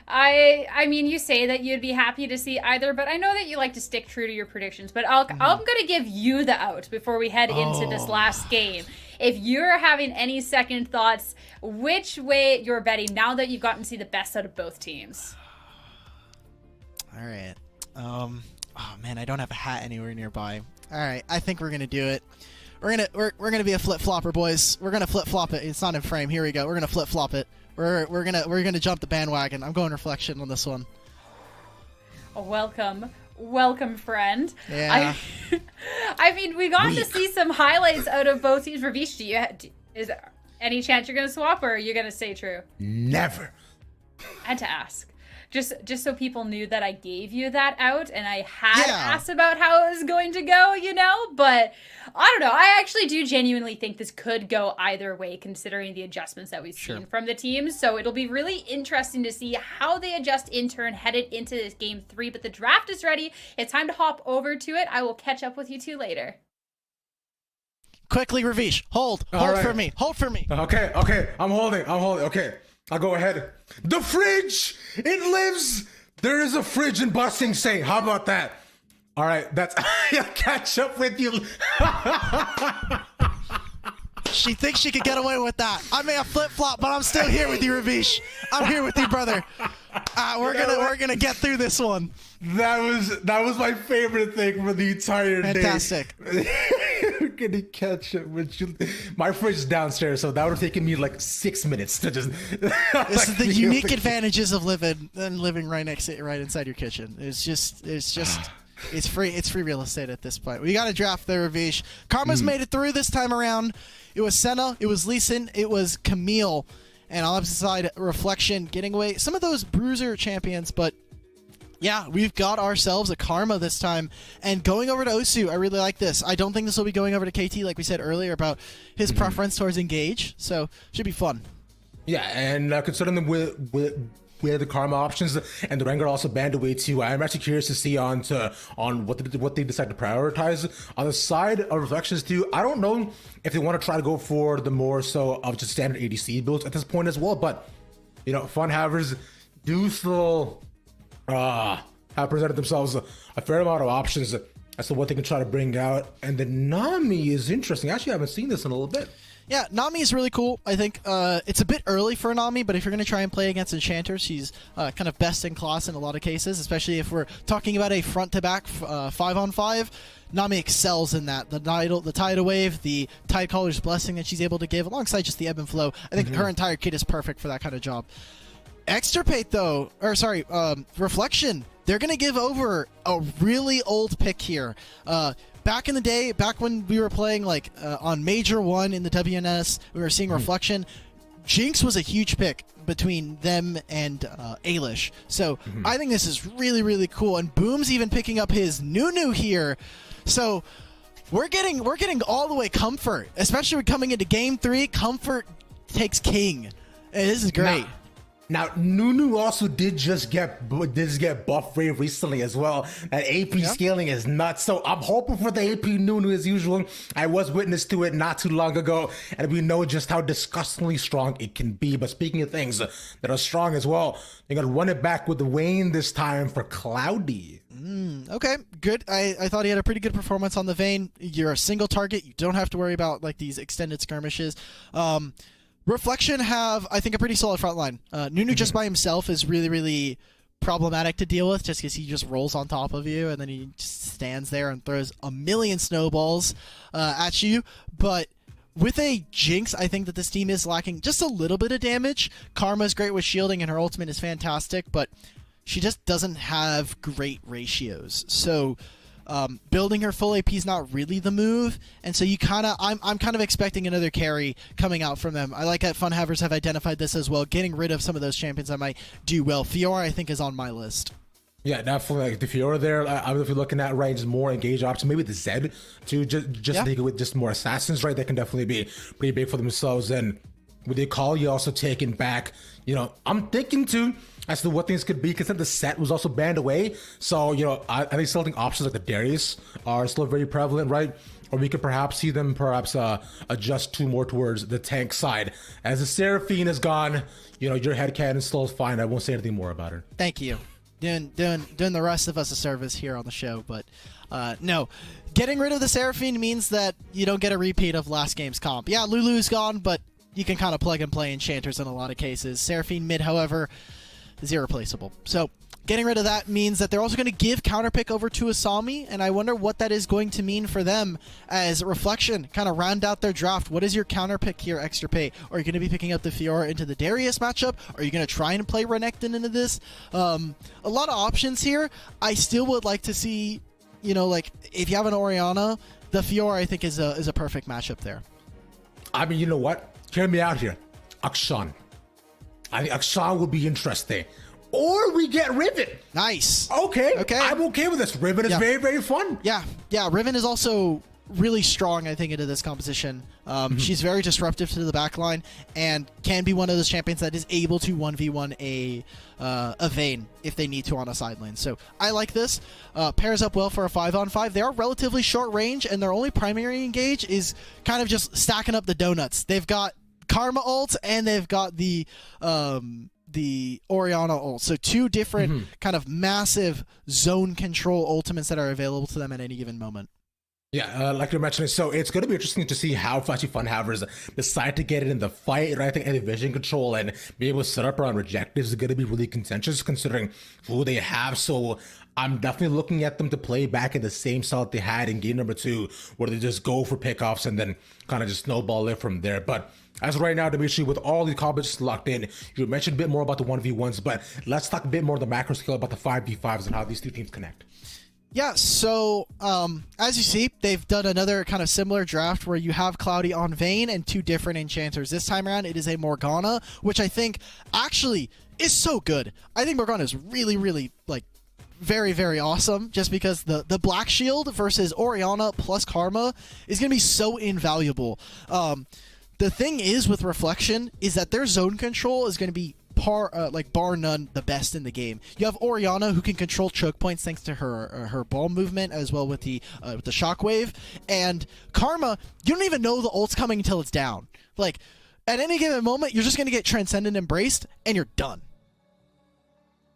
I mean, you say that you'd be happy to see either, but I know that you like to stick true to your predictions. But I'm going to give you the out before we head into this last game. If you're having any second thoughts, which way you're betting now that you've gotten to see the best out of both teams? All right. Oh man, I don't have a hat anywhere nearby. All right, I think we're gonna do it. We're gonna be a flip flopper, boys. We're gonna flip flop it. It's not in frame. Here we go. We're gonna flip flop it. We're gonna jump the bandwagon. I'm going Reflection on this one. Welcome, friend. Yeah. I mean, we got to see some highlights out of both teams. Ravish, is there any chance you're gonna swap, or are you gonna stay true? Never. I had to ask. just so people knew that I gave you that out and I had Yeah. asked about how it was going to go, you know? But I don't know. I actually do genuinely think this could go either way considering the adjustments that we've seen from the teams. So it'll be really interesting to see how they adjust in turn headed into this game 3. But the draft is ready. It's time to hop over to it. I will catch up with you two later. Quickly, Ravish, hold right. for me. Hold for me. Okay, I'm holding. Okay, I'll go ahead. The fridge, it lives. There is a fridge in Busting Say. How about that? All right, that's. I'll catch up with you. She thinks she could get away with that. I may have flip-flop, but I'm still here with you, Ravish. I'm here with you, brother. We're gonna get through this one. That was my favorite thing for the entire day. Fantastic. We're gonna catch up with you. My fridge is downstairs, so that would have taken me like 6 minutes to just. This is the unique advantages of living right inside your kitchen. It's free real estate at this point. We got a draft there, Ravish. Karma's made it through this time around. It was Senna, it was Lee Sin, it was Camille, and on the opposite side, Reflection getting away. Some of those bruiser champions, but yeah, we've got ourselves a Karma this time. And going over to Osu, I really like this. I don't think this will be going over to KT like we said earlier about his preference towards Engage, so should be fun. Yeah, and considering them with the Karma options and the Rengar also banned away too, I'm actually curious to see on what they decide to prioritize. On the side of Reflections too, I don't know if they want to try to go for the more so of just standard ADC builds at this point as well, but you know, Fun Havers do still have presented themselves a fair amount of options as to what they can try to bring out. And the Nami is interesting. Actually, I haven't seen this in a little bit. Yeah, Nami is really cool. I think it's a bit early for Nami, but if you're going to try and play against Enchanters, she's kind of best in class in a lot of cases, especially if we're talking about a front-to-back 5-on-5. Nami excels in that. The Tidal Wave, the Tidecaller's Blessing that she's able to give, alongside just the Ebb and Flow. I think her entire kit is perfect for that kind of job. Extirpate, though, Reflection, they're going to give over a really old pick here. Back in the day, back when we were playing like on Major 1 in the WNS, we were seeing Reflection. Jinx was a huge pick between them and Ailish. So I think this is really, really cool. And Boom's even picking up his Nunu here. So we're getting all the way Comfort, especially coming into Game 3. Comfort takes king. And this is great. Now, Nunu also did just get buff very recently as well. That AP scaling is nuts. So I'm hoping for the AP Nunu as usual. I was witness to it not too long ago, and we know just how disgustingly strong it can be. But speaking of things that are strong as well, they're going to run it back with the Wayne this time for Cloudy. Okay, good. I thought he had a pretty good performance on the Vayne. You're a single target. You don't have to worry about like these extended skirmishes. Reflection have, I think, a pretty solid front line. Nunu just by himself is really, really problematic to deal with just because he just rolls on top of you and then he just stands there and throws a million snowballs at you. But with a Jinx, I think that this team is lacking just a little bit of damage. Karma's great with shielding and her ultimate is fantastic, but she just doesn't have great ratios. So building her full AP is not really the move, and so I'm kind of expecting another carry coming out from them. I like that Fun Havers have identified this as well, getting rid of some of those champions that might do well. Fiora, I think, is on my list. Yeah, definitely. Like the Fiora there, I don't know if you're looking at just more engage options, maybe the Zed to just take it with just more assassins, right? That can definitely be pretty big for themselves. And with the call, you also taking back, I'm thinking too as to what things could be, because then the set was also banned away. So, I think still think options like the Darius are still very prevalent, right? Or we could perhaps see them adjust more towards the tank side. As the Seraphine is gone, your headcanon still is fine. I won't say anything more about her. Thank you. Doing the rest of us a service here on the show, but no. Getting rid of the Seraphine means that you don't get a repeat of last game's comp. Yeah, Lulu's gone, but you can kind of plug and play Enchanters in a lot of cases. Seraphine mid, however, is irreplaceable. So getting rid of that means that they're also going to give counterpick over to Asami, and I wonder what that is going to mean for them as Reflection kind of round out their draft. What is your counterpick here, Extirpate? Are you going to be picking up the Fiora into the Darius matchup? Are you going to try and play Renekton into this? A lot of options here. I still would like to see, like if you have an Orianna, the Fiora I think is a perfect matchup there. I mean, you know what? Hear me out here. Akshan. I think Akshan would be interesting. or we get Riven. Nice. Okay. I'm okay with this. Riven is very, very fun. Yeah. Riven is also really strong, I think, into this composition. She's very disruptive to the backline and can be one of those champions that is able to 1v1 a Vayne if they need to on a side lane. So I like this. Pairs up well for a 5-on-5. They are relatively short range, and their only primary engage is kind of just stacking up the donuts. They've got Karma ult, and they've got the Orianna ult. So two different kind of massive zone control ultimates that are available to them at any given moment. Yeah, like you're mentioning, so it's going to be interesting to see how Flashy Funhavers decide to get it in the fight, right? I think any vision control and being able to set up around rejectives is going to be really contentious considering who they have. So I'm definitely looking at them to play back in the same style that they had in game number 2, where they just go for pickoffs and then kind of just snowball it from there. But as of right now, Dimitri, with all these combos locked in, you mentioned a bit more about the 1v1s, but let's talk a bit more on the macro scale about the 5v5s and how these two teams connect. Yeah, so as you see, they've done another kind of similar draft where you have Cloudy on Vayne and 2 different enchanters. This time around, it is a Morgana, which I think actually is so good. I think Morgana is really, really, like, very, very awesome, just because the Black Shield versus Orianna plus Karma is going to be so invaluable. The thing is with Reflection is that their zone control is going to be bar none the best in the game. You have Orianna, who can control choke points thanks to her ball movement, as well with the shockwave, and Karma, you don't even know the ult's coming until it's down. Like, at any given moment, you're just going to get Transcendent Embraced, and you're done.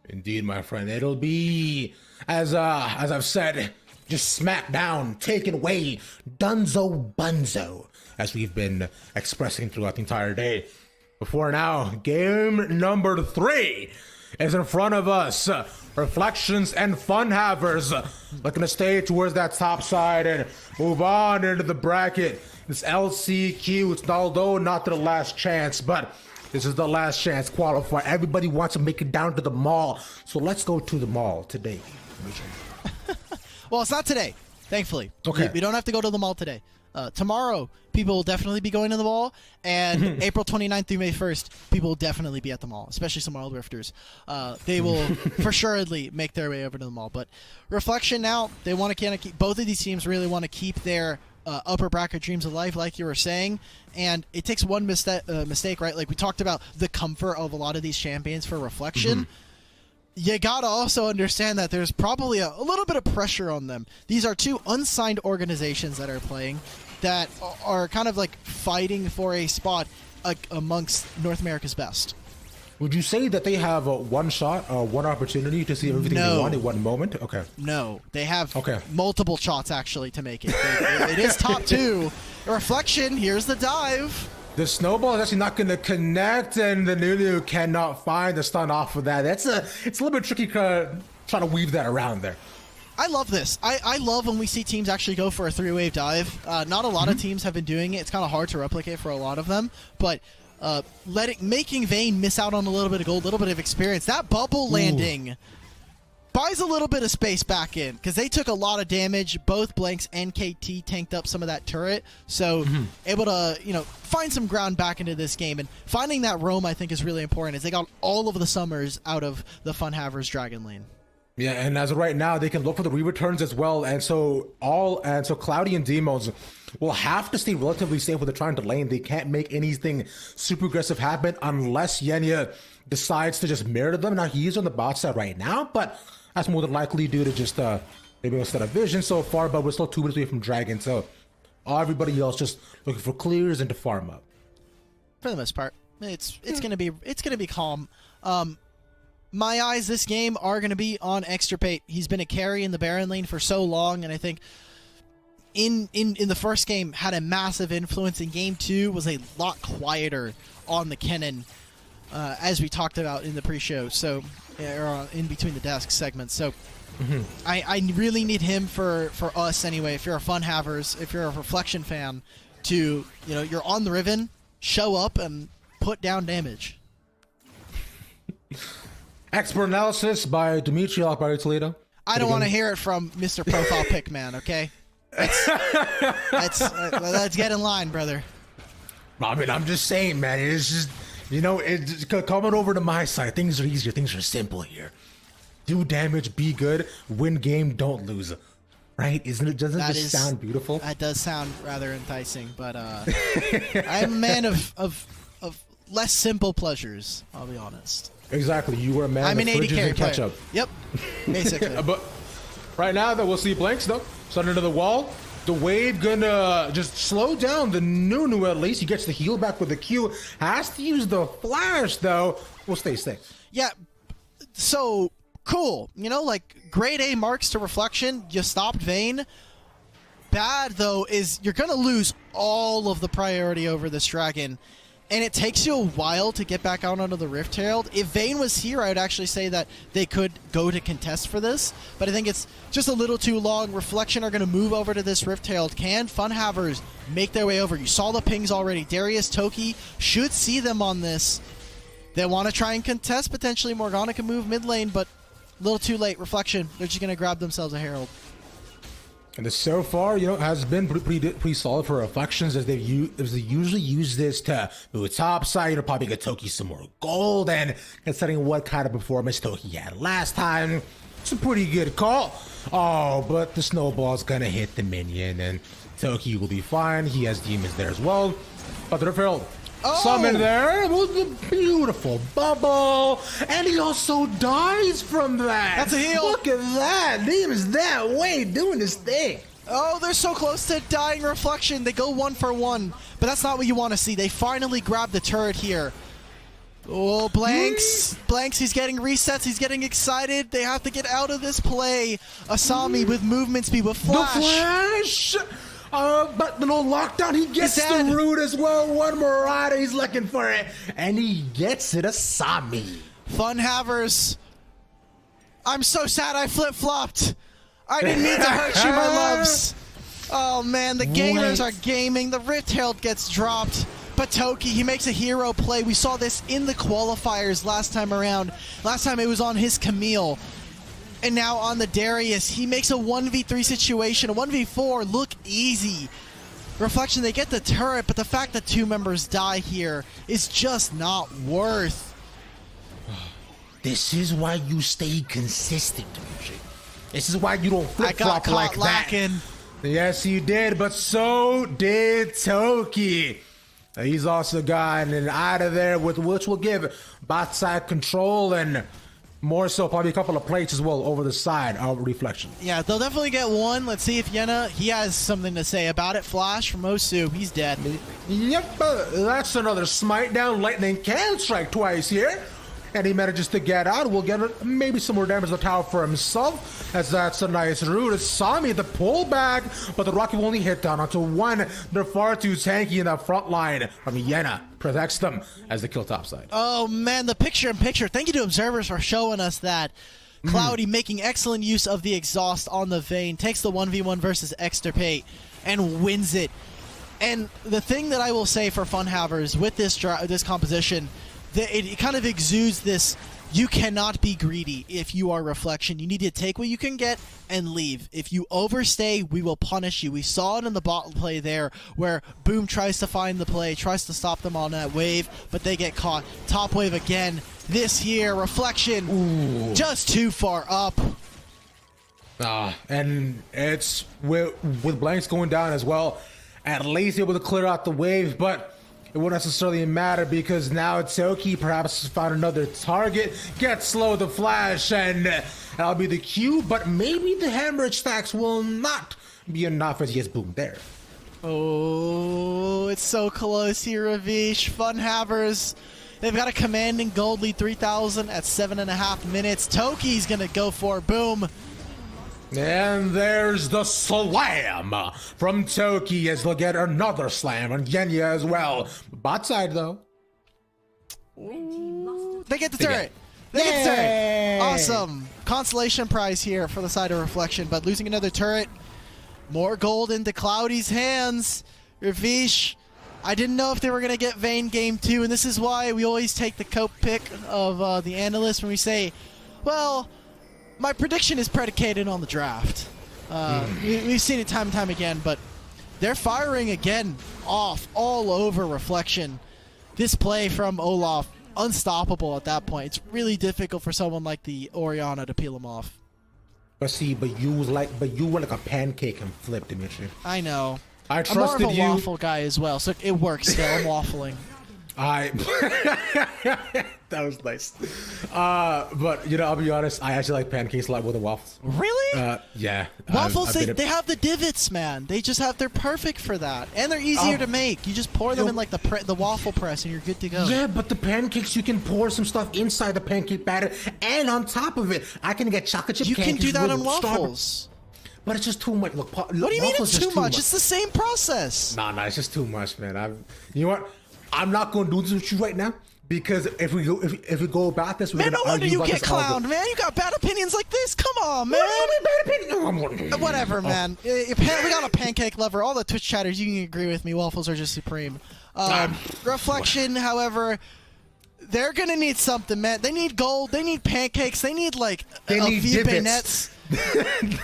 Indeed, my friend. It'll be, as I've said, just smack down, taken away, dunzo bunzo, as we've been expressing throughout the entire day. Before now, game number 3 is in front of us. Reflections and Funhavers looking to stay towards that top side and move on into the bracket. This LCQ, it's although not the last chance, but this is the last chance qualifier. Everybody wants to make it down to the mall, so let's go to the mall today. Well, it's not today, thankfully. Okay. We don't have to go to the mall today. Tomorrow, people will definitely be going to the mall, and April 29th through May 1st, people will definitely be at the mall, especially some Wild Rifters. They will for surely make their way over to the mall. But Reflection now, they want to kind of keep, both of these teams really want to keep their upper bracket dreams alive, like you were saying, and it takes one mistake, right? Like we talked about the comfort of a lot of these champions for Reflection. You gotta also understand that there's probably a little bit of pressure on them. These are 2 unsigned organizations that are playing that are kind of like fighting for a spot amongst North America's best. Would you say that they have one shot, one opportunity to see everything they want in one moment? Okay. No, they have multiple shots actually to make it. It is top 2. Reflection, here's the dive. The snowball is actually not going to connect, and the Nunu cannot find the stun off of that. It's a little bit tricky trying to weave that around there. I love this. I love when we see teams actually go for a 3-wave dive. Not a lot of teams have been doing it. It's kind of hard to replicate for a lot of them, but making Vayne miss out on a little bit of gold, a little bit of experience. That bubble landing buys a little bit of space back in, because they took a lot of damage. Both Blanks and KT tanked up some of that turret, so able to find some ground back into this game. And finding that roam, I think, is really important, as they got all of the summers out of the Funhavers Dragon Lane. Yeah, and as of right now, they can look for the re-returns as well, and so Cloudy and Demons will have to stay relatively safe when they're trying to lane. They can't make anything super aggressive happen unless Yenya decides to just mirror them. Now, he is on the bot side right now, but that's more than likely due to just maybe instead of vision so far, but we're still 2 minutes away from Dragon, so everybody else just looking for clears and to farm up. For the most part, it's gonna be calm. My eyes this game are gonna be on Extirpate. He's been a carry in the Baron lane for so long, and I think in the first game had a massive influence. In game 2 was a lot quieter on the Kennen, as we talked about in the pre-show. So. Or in between the desks segments. So I really need him for us anyway. If you're a Funhavers, if you're a Reflection fan, to you're on the Riven, show up and put down damage. Expert analysis by Dimitri Toledo. I don't want to hear it from Mr. Profile Pick Man. Okay, let's get in line, brother. I mean, I'm just saying, man. It's just You know, it's coming over to my side. Things are easier. Things are simple here. Do damage, be good, win game, don't lose. Right? Doesn't it just sound beautiful? That does sound rather enticing, but I'm a man of less simple pleasures, I'll be honest. Exactly. You were a man I'm of an 80 fridges carry and player. ketchup. Yep, basically. But right now, though, we'll see Blanks, though. Starting to the wall. The wave gonna just slow down the Nunu at least. He gets the heal back with the Q. Has to use the flash, though. We'll stay safe. Yeah, so cool. You know, like grade A marks to Reflection. You stopped Vayne. Bad, though, is you're going to lose all of the priority over this dragon. And it takes you a while to get back out onto the Rift-Herald. If Vayne was here, I would actually say that they could go to contest for this. But I think it's just a little too long. Reflection are going to move over to this Rift-Herald. Can Funhavers make their way over? You saw the pings already. Darius, Toki should see them on this. They want to try and contest. Potentially Morgana can move mid lane, but a little too late. Reflection, they're just going to grab themselves a Herald. And this so far, you know, has been pretty solid for Reflections as they usually use this to move top side. You know, probably get Toki some more gold, and considering what kind of performance Toki had last time, it's a pretty good call. Oh, but the snowball's gonna hit the minion, and Toki will be fine. He has demons there as well. But the Herald summon there was a beautiful bubble, and he also dies from that. That's a heal. Look at that. Demon's that way doing his thing. Oh, they're so close to dying. Reflection. They go 1-for-1, but that's not what you want to see. They finally grab the turret here. Oh, Blanks. Blanks, he's getting resets. He's getting excited. They have to get out of this play. Asami with movement speed, with flash. The flash! But the no lockdown, he gets dead. the root as well. One Marauder, he's looking for it. And he gets it, Asami. Funhavers. I'm so sad I flip-flopped. I didn't mean to hurt you, my loves. Oh, man, the gamers are gaming. The Rift Herald gets dropped. But Toki, he makes a hero play. We saw this in the qualifiers last time around. Last time it was on his Camille. And now on the Darius, he makes a 1v3 situation, a 1v4 look easy. Reflection, they get the turret, but the fact that two members die here is just not worth. This is why you stay consistent, Muji. This is why you don't flip-flop like lacking. that. Yes, you did, but so did Toki. He's also gotten out of there, with which will give bot side control and more so probably a couple of plates as well over the side of Reflection. Yeah, they'll definitely get one. Let's see if Yenna, he has something to say about it. Flash from Osu, he's dead. Yep, that's another smite down. Lightning can strike twice here. And he manages to get out. We'll get maybe some more damage to the tower for himself, as that's a nice route. Asami, the pullback, but the rocket will only hit down onto one. They're far too tanky in that front line. Yenna protects them as they kill topside. Oh man, the picture-in-picture. Thank you to Observers for showing us that. Cloudy making excellent use of the exhaust on the Vayne, takes the 1v1 versus Extirpate, and wins it. And the thing that I will say for Funhavers with this composition, it kind of exudes this: you cannot be greedy if you are Reflection. You need to take what you can get and leave. If you overstay, we will punish you. We saw it in the bot play there, where Boom tries to find the play, tries to stop them on that wave, but they get caught. Top wave again. This here, Reflection, just too far up. And it's with Blanks going down as well, at least able to clear out the wave, but it won't necessarily matter because now Toki perhaps found another target, gets slow the flash, and that'll be the Q, but maybe the hemorrhage stacks will not be enough as he has Boom there. Oh, it's so close here, Ravish. Funhavers, they've got a commanding gold lead, 3,000 at 7.5 minutes. Toki's gonna go for Boom. And there's the slam from Toki as they'll get another slam on Genya as well. Bot side though. They get the turret. They get the turret. Awesome. Consolation prize here for the side of Reflection, but losing another turret. More gold into Cloudy's hands. Ravish, I didn't know if they were going to get Vayne game 2, and this is why we always take the cope pick of the analyst when we say, well, my prediction is predicated on the draft. We've seen it time and time again, but they're firing again off all over Reflection. this play from Olaf, unstoppable at that point. It's really difficult for someone like the Orianna to peel him off. But you were like a pancake and flipped, Dimitri. I know. I I'm more of trusted a you. waffle guy as well, so it works still. I'm waffling. That was nice. But you know, I'll be honest. I actually like pancakes a lot more than waffles. Really? Yeah. Waffles, they have the divots, man. They're perfect for that, and they're easier to make. You just pour them in like the waffle press, and you're good to go. Yeah, but the pancakes, you can pour some stuff inside the pancake batter, and on top of it, I can get chocolate chip. You can pancakes do that with on waffles. Strawberry. But it's just too much. Look, What do you mean it's too much? It's the same process. Nah, it's just too much, man. You know what? I'm not going to do this with you right now because if we go about this, we're Man, going no to wonder you get clowned, man. You got bad opinions like this. Come on, man. Whatever, man. We got a pancake lover. All the Twitch chatters, you can agree with me. Waffles are just supreme. Reflection, however, they're gonna need something, man. They need gold. They need pancakes. They need like bayonets.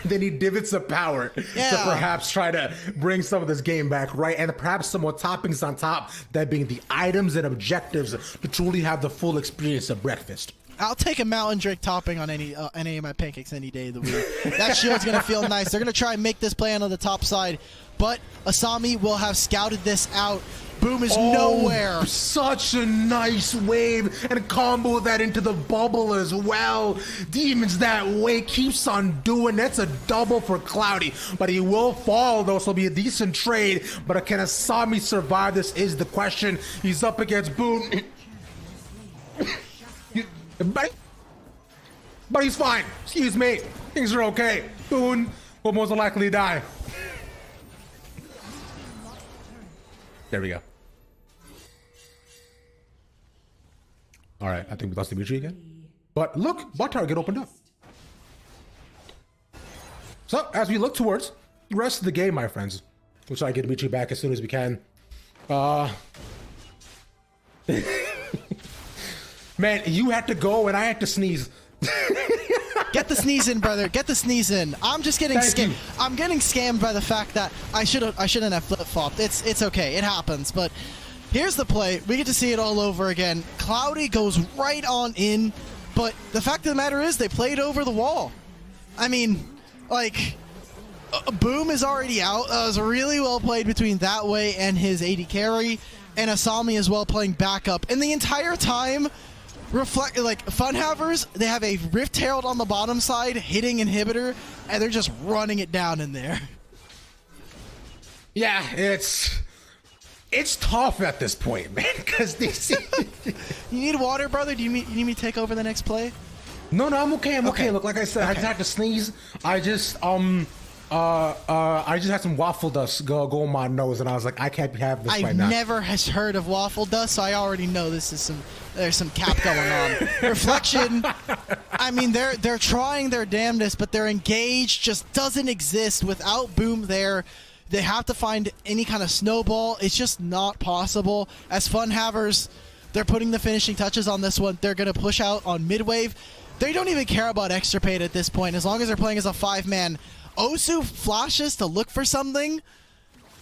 They need divots of power to perhaps try to bring some of this game back, right? And perhaps some more toppings on top, that being the items and objectives to truly have the full experience of breakfast. I'll take a Mountain Drake topping on any of my pancakes any day of the week. That shield's going to feel nice. They're going to try and make this play on the top side, but Asami will have scouted this out. Boom is nowhere. Such a nice wave and combo that into the bubble as well. Demons that way keeps on doing. That's a double for Cloudy, but he will fall though, so it'll be a decent trade. But can Asami survive this is the question. He's up against Boom. But he's fine. Excuse me. Things are okay. Boone will most likely die. There we go. All right, I think we lost Dimitri again. But look, bot target opened up. So as we look towards the rest of the game, my friends, we'll try to get Dimitri back as soon as we can. Man, you had to go and I had to sneeze. Get the sneeze in, brother. Get the sneeze in. I'm just getting scammed. I'm getting scammed by the fact that I shouldn't have flip-flopped. It's okay. It happens. But here's the play. We get to see it all over again. Cloudy goes right on in, but the fact of the matter is they played over the wall. I mean, like, Boom is already out. It was really well played between that way and his AD carry, and Asami as well playing backup. And the entire time, Funhavers, they have a Rift Herald on the bottom side, hitting inhibitor, and they're just running it down in there. Yeah, it's tough at this point, man, because these... You need water, brother? Do you need me to take over the next play? No, I'm okay. I'm okay. Look, like I said, I just had to sneeze. I just had some waffle dust go on my nose, and I was like, I can't have this right now. I've never heard of waffle dust, so I already know there's some cap going on. Reflection, I mean, they're trying their damnedest, but their engage just doesn't exist without Boom there. They have to find any kind of snowball. It's just not possible. As Funhavers, they're putting the finishing touches on this one. They're going to push out on mid-wave. They don't even care about Extirpate at this point, as long as they're playing as a 5-man. Osu flashes to look for something,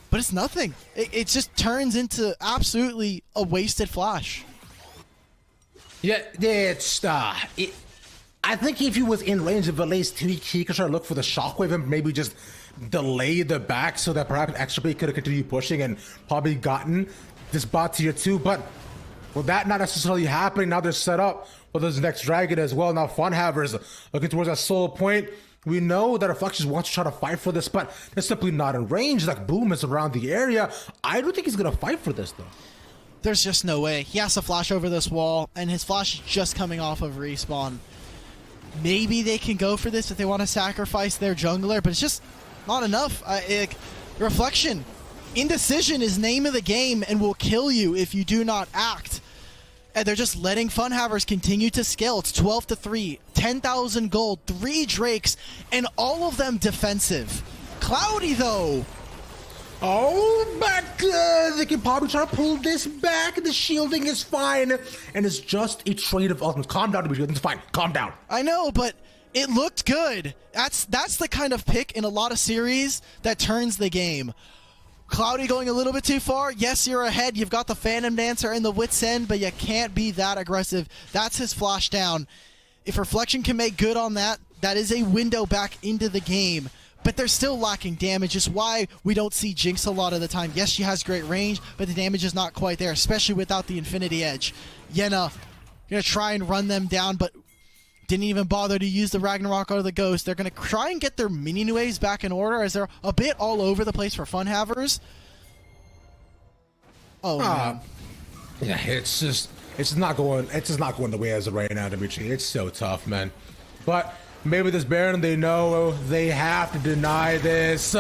but it's nothing. It just turns into absolutely a wasted flash. Yeah, I think if he was in range of at least he could try to look for the shockwave and maybe just delay the back so that perhaps Extirpate could have continued pushing and probably gotten this bot tier 2. But with that not necessarily happening, now they're set up for this next dragon as well. Now Funhavers looking towards that solo point. We know that Reflections wants to try to fight for this, but they're simply not in range. Like, Boom is around the area. I don't think he's going to fight for this, though. There's just no way. He has to flash over this wall, and his flash is just coming off of respawn. Maybe they can go for this if they want to sacrifice their jungler, but it's just not enough. Reflection. Indecision is name of the game and will kill you if you do not act. And they're just letting Funhavers continue to scale. It's 12-3, 10,000 gold, 3 Drakes, and all of them defensive. Cloudy, though. Oh, but they can probably try to pull this back. The shielding is fine. And it's just a trade of ultimates. Calm down, Dimitri. It's fine. Calm down. I know, but it looked good. That's the kind of pick in a lot of series that turns the game. Cloudy going a little bit too far. Yes, you're ahead. You've got the Phantom Dancer and the Wit's End, but you can't be that aggressive. That's his flash down. If Reflection can make good on that, that is a window back into the game. But they're still lacking damage, is why we don't see Jinx a lot of the time. Yes, she has great range, but the damage is not quite there, especially without the Infinity Edge. Yenna gonna try and run them down, but didn't even bother to use the Ragnarok or the Ghost. They're gonna try and get their minion waves back in order, as they're a bit all over the place for Funhavers. Oh man. Yeah, it's just not going the way as of right now, Dimitri. It's so tough, man. But maybe this Baron, they know they have to deny this.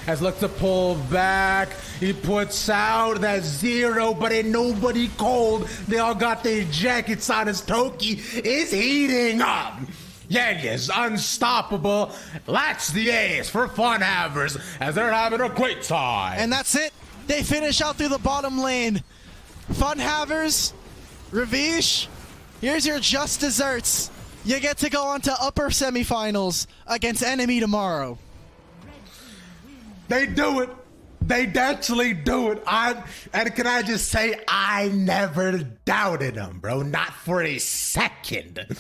As looks to pull back, he puts out that 0, but ain't nobody cold. They all got their jackets on. His Toki is heating up. Yanya's unstoppable. That's the ace for Funhavers as they're having a great time. And that's it. They finish out through the bottom lane. Funhavers, Ravish, here's your just desserts. You get to go on to upper semifinals against Enemy tomorrow. They do it. They actually do it. And can I just say, I never doubted them, bro. Not for a second.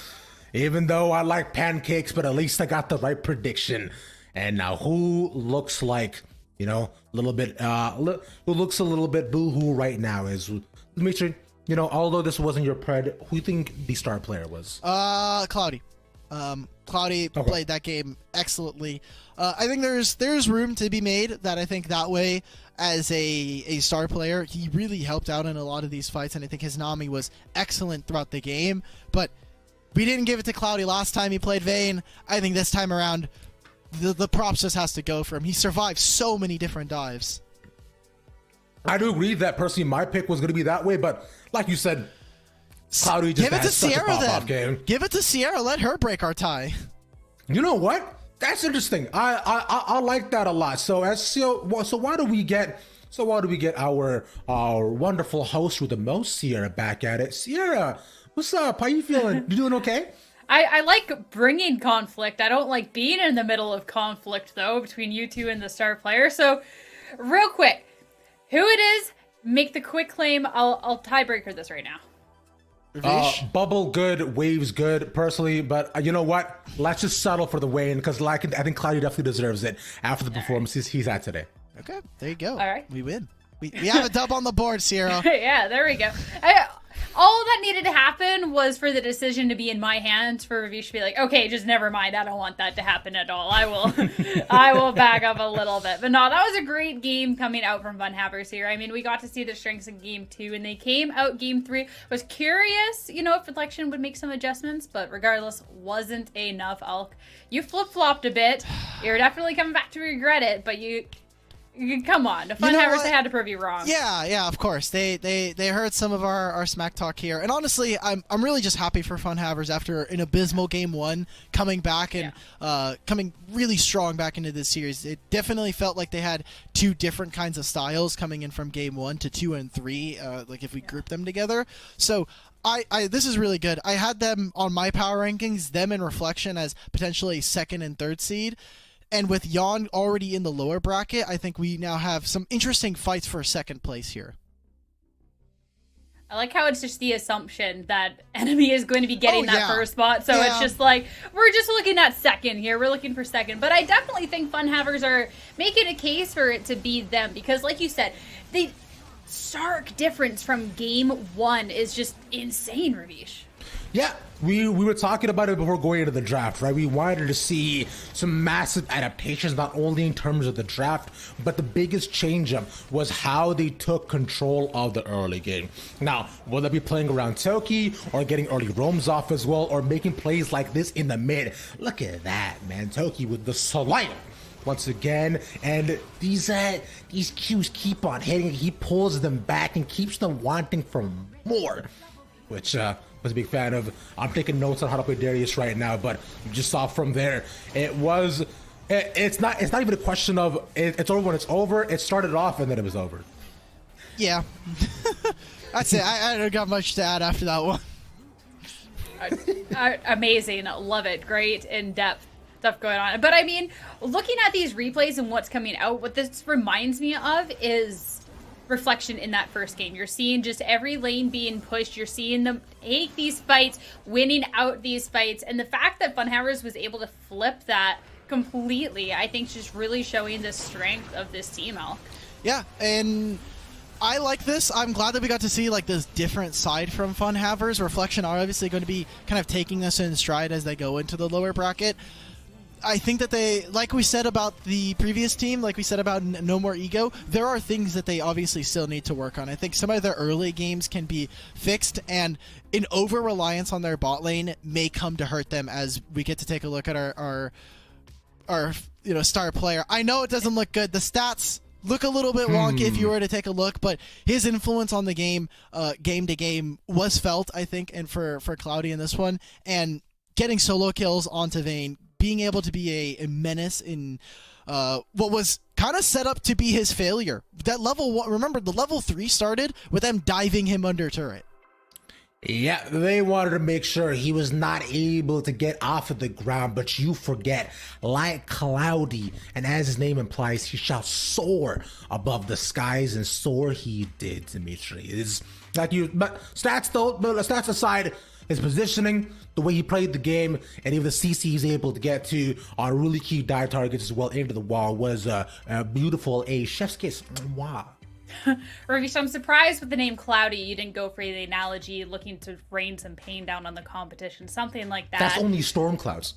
Even though I like pancakes, but at least I got the right prediction. And now who looks like, you know, a little bit, who looks a little bit boo-hoo right now is Dimitri. You know, although this wasn't your pred, who do you think the star player was? Cloudy. Cloudy played that game excellently. I think there's room to be made that I think that way as a star player. He really helped out in a lot of these fights, and I think his Nami was excellent throughout the game. But we didn't give it to Cloudy last time he played Vayne. I think this time around, the props just has to go for him. He survived so many different dives. I do agree that personally my pick was going to be that way, but like you said, Cloudy just Give it to had such a Sierra pop-off then. game. Give it to Sierra. Let her break our tie. You know what? That's interesting. I like that a lot. So why do we get our wonderful host with the most, Sierra, back at it? Sierra, what's up? How you feeling? You doing okay? I like bringing conflict. I don't like being in the middle of conflict, though, between you two and the star player. So, real quick, who it is, make the quick claim. I'll tiebreaker this right now. Bubble good, waves good, personally, but you know what? Let's just settle for the Wayne, because I think Cloudy definitely deserves it after the performances he's had today. Okay, there you go. All right. We win. We have a dub on the board, Sierra. Yeah, there we go. All that needed to happen was for the decision to be in my hands, for Ravish to be like, okay, just never mind. I don't want that to happen at all. I will back up a little bit. But no, that was a great game coming out from Funhavers here. I mean, we got to see the strengths in game 2, and they came out game 3. Was curious, you know, if Reflection would make some adjustments, but regardless, wasn't enough. Elk, you flip-flopped a bit. You're definitely coming back to regret it, but you come on, the Funhavers, they had to prove you wrong. Yeah, of course. They heard some of our smack talk here, and honestly, I'm really just happy for Funhavers after an abysmal game 1, coming back and coming really strong back into this series. It definitely felt like they had 2 different kinds of styles coming in from game 1 to 2 and 3. Like if we group them together, so. This is really good. I had them on my power rankings, them in Reflection as potentially 2nd and 3rd seed. And with Yon already in the lower bracket, I think we now have some interesting fights for 2nd place here. I like how it's just the assumption that Enemy is going to be getting that first spot. So it's just like, we're just looking at 2nd here. We're looking for 2nd. But I definitely think Funhavers are making a case for it to be them. Because like you said, the stark difference from game 1 is just insane, Ravish. Yeah, we were talking about it before going into the draft, right? We wanted to see some massive adaptations, not only in terms of the draft, but the biggest change up was how they took control of the early game. Now, will they be playing around Toki, or getting early roams off as well, or making plays like this in the mid? Look at that, man. Toki with the slider once again, and these Qs keep on hitting. He pulls them back and keeps them wanting for more, which was a big fan of. I'm taking notes on how to play Darius right now, but you just saw from there, it's not even a question of it's over when it's over. It started off and then it was over. Yeah. That's it. I don't got much to add after that one. Amazing. Love it. Great in depth. stuff going on. But I mean, looking at these replays and what's coming out, what this reminds me of is Reflection in that first game. You're seeing just every lane being pushed. You're seeing them take these fights, winning out these fights. And the fact that Funhammers was able to flip that completely, I think, is just really showing the strength of this team, Elk. Yeah, and I like this. I'm glad that we got to see like this different side from Funhammers. Reflection are obviously going to be kind of taking this in stride as they go into the lower bracket. I think that they, like we said about the previous team, like we said about No More Ego, there are things that they obviously still need to work on. I think some of their early games can be fixed, and an over-reliance on their bot lane may come to hurt them as we get to take a look at our star player. I know it doesn't look good. The stats look a little bit wonky if you were to take a look, but his influence on the game, game to game, was felt, I think, and for Cloudy in this one, and getting solo kills onto Vayne, being able to be a menace in what was kind of set up to be his failure. That level 1, remember, the level 3 started with them diving him under turret. Yeah, they wanted to make sure he was not able to get off of the ground, but you forget, like Cloudy, and as his name implies, he shall soar above the skies, and soar he did, Dimitri. It's like but stats aside, his positioning, the way he played the game, and even the CC he's able to get to on really key dive targets as well into the wall was beautiful. A chef's kiss. Wow. Ravish, I'm surprised with the name Cloudy you didn't go for the analogy looking to rain some pain down on the competition, something like that. That's only storm clouds.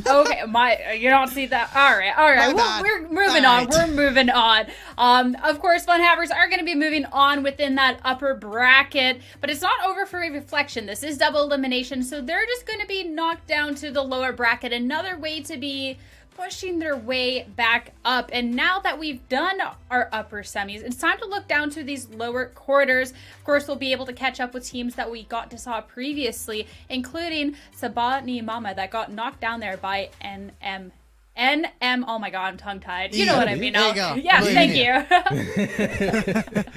Okay, you don't see that. All right. We're moving on. We're moving on. Of course, Funhammers are going to be moving on within that upper bracket, but it's not over for Reflection. This is double elimination, so they're just going to be knocked down to the lower bracket. Another way to be pushing their way back up. And now that we've done our upper semis, it's time to look down to these lower quarters. Of course, we'll be able to catch up with teams that we got to saw previously, including Sabani Mama that got knocked down there by NM. Oh my god, I'm tongue-tied. You know what I mean. There you go. Yeah, thank you.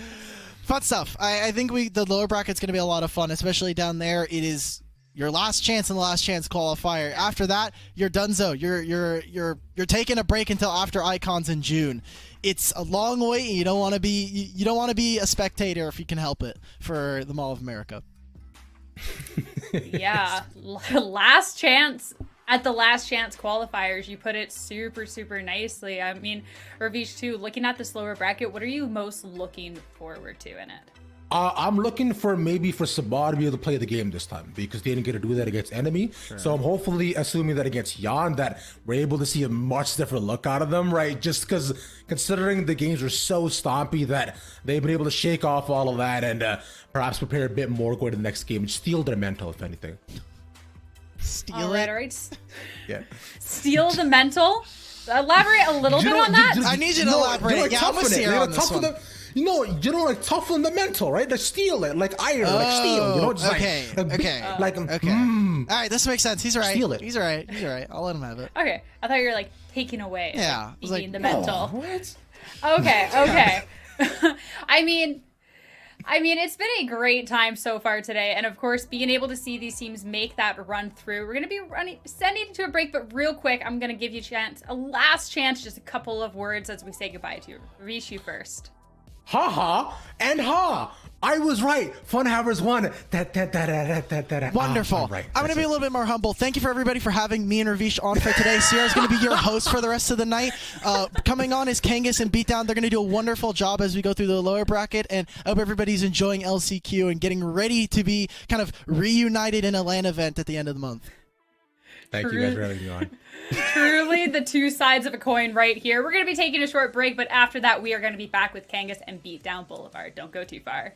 Fun stuff. I think the lower bracket's going to be a lot of fun, especially down there. It is your last chance in the Last Chance Qualifier. After that, you're donezo. You're taking a break until after Icons in June. It's a long wait. You don't want to be a spectator if you can help it for the Mall of America. Yeah, last chance. At the Last Chance Qualifiers, you put it super, super nicely. I mean, Ravish, too, looking at this lower bracket, what are you most looking forward to in it? I'm looking for Sabah to be able to play the game this time because they didn't get to do that against Enemy. Sure. So I'm hopefully assuming that against Yan that we're able to see a much different look out of them, right? Just because considering the games are so stompy that they've been able to shake off all of that and perhaps prepare a bit more going to the next game and steal their mental, if anything. Steal all it? Right. Yeah. Steal the mental? Elaborate a little bit on that? I need you to elaborate. Yeah, I'm a seer on this one. Like toughen the mental, right? Like steal it, like iron, like steel. You know, just okay. All right, this makes sense. He's right. Steal it. He's right. I'll let him have it. Okay, I thought you were like taking away. Yeah, like, the mental. What? Okay. I mean, it's been a great time so far today, and of course, being able to see these teams make that run through. We're gonna be sending to a break, but real quick, I'm gonna give you a last chance, just a couple of words as we say goodbye to you. Reach you first. Ha ha and ha! I was right. Funhammers won. Wonderful. Right. I'm going to be a little bit more humble. Thank you for everybody for having me and Ravish on for today. Sierra's going to be your host for the rest of the night. Coming on is Kangas and Beatdown. They're going to do a wonderful job as we go through the lower bracket, and I hope everybody's enjoying LCQ and getting ready to be kind of reunited in a LAN event at the end of the month. Thank you guys for having me on. Truly the two sides of a coin right here. We're going to be taking a short break, but after that, we are going to be back with Kangas and Beatdown Boulevard. Don't go too far.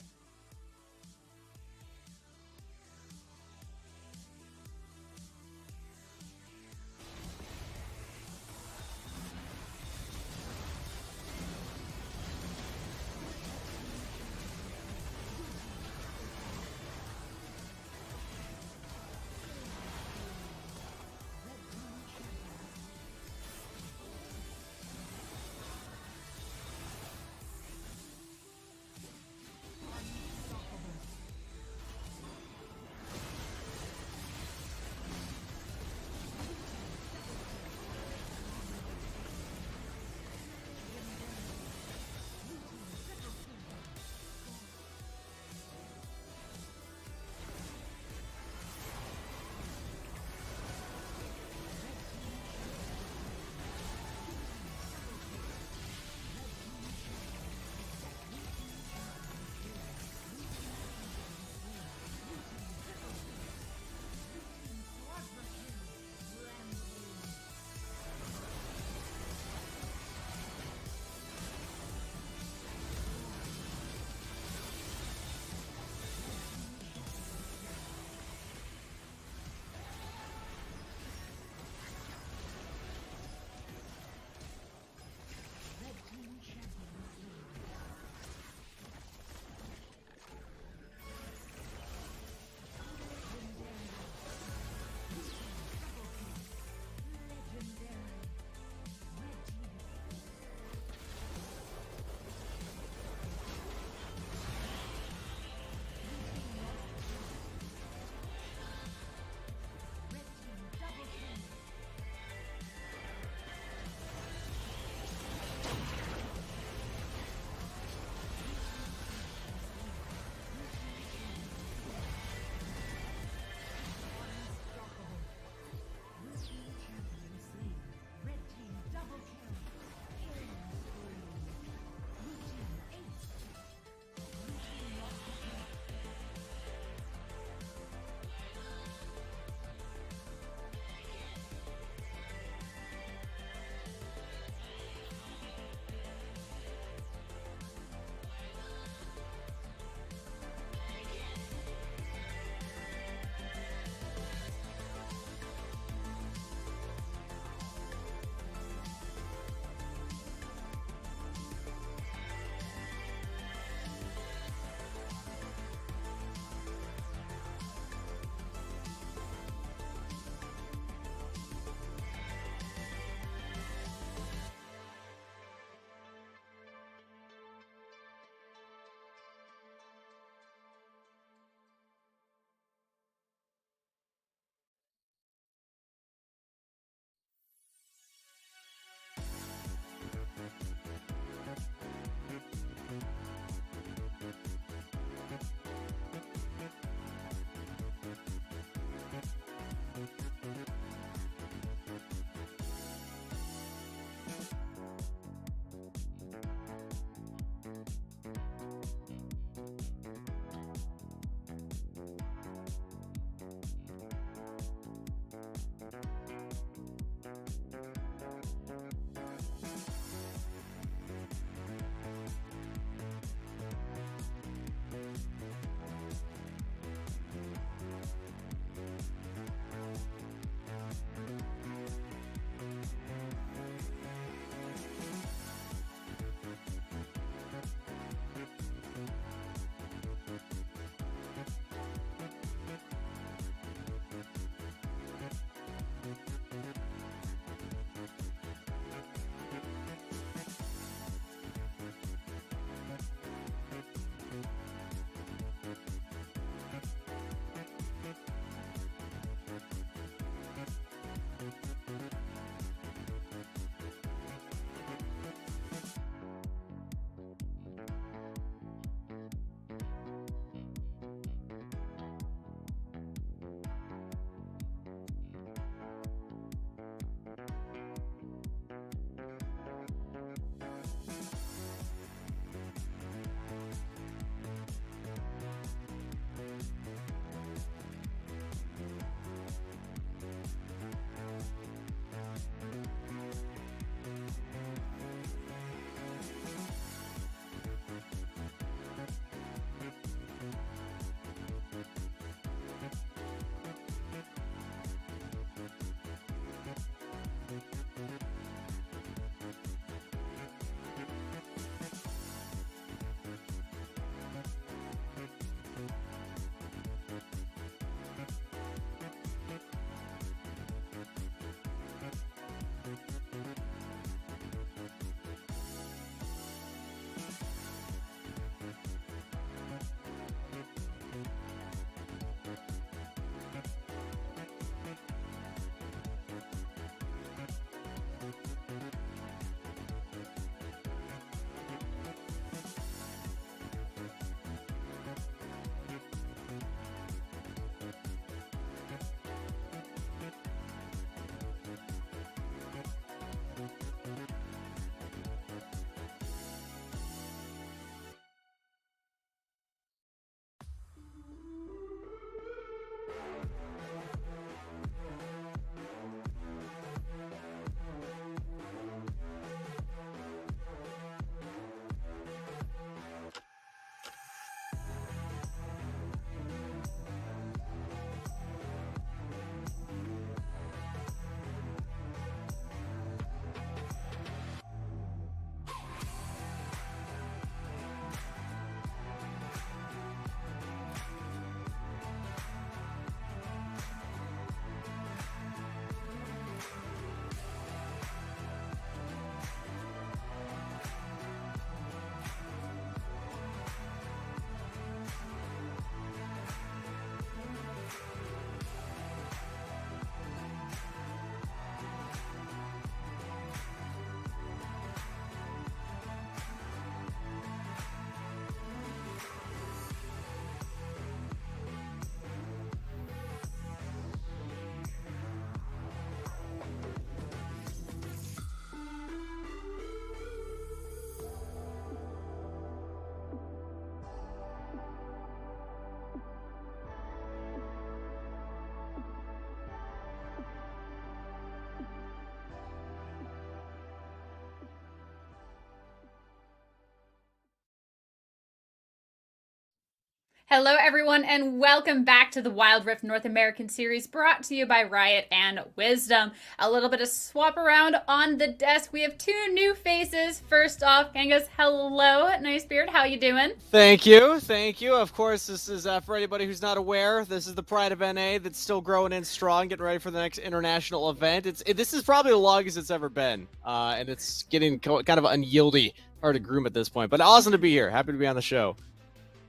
Hello, everyone, and welcome back to the Wild Rift North American Series, brought to you by Riot and Wisdom. A little bit of swap around on the desk. We have 2 new faces. First off, Kangas, hello, Nice Beard. How you doing? Thank you. Of course, this is, for anybody who's not aware, this is the Pride of NA that's still growing in strong, getting ready for the next international event. This is probably the longest it's ever been, and it's getting kind of unyieldy, hard to groom at this point. But awesome to be here. Happy to be on the show.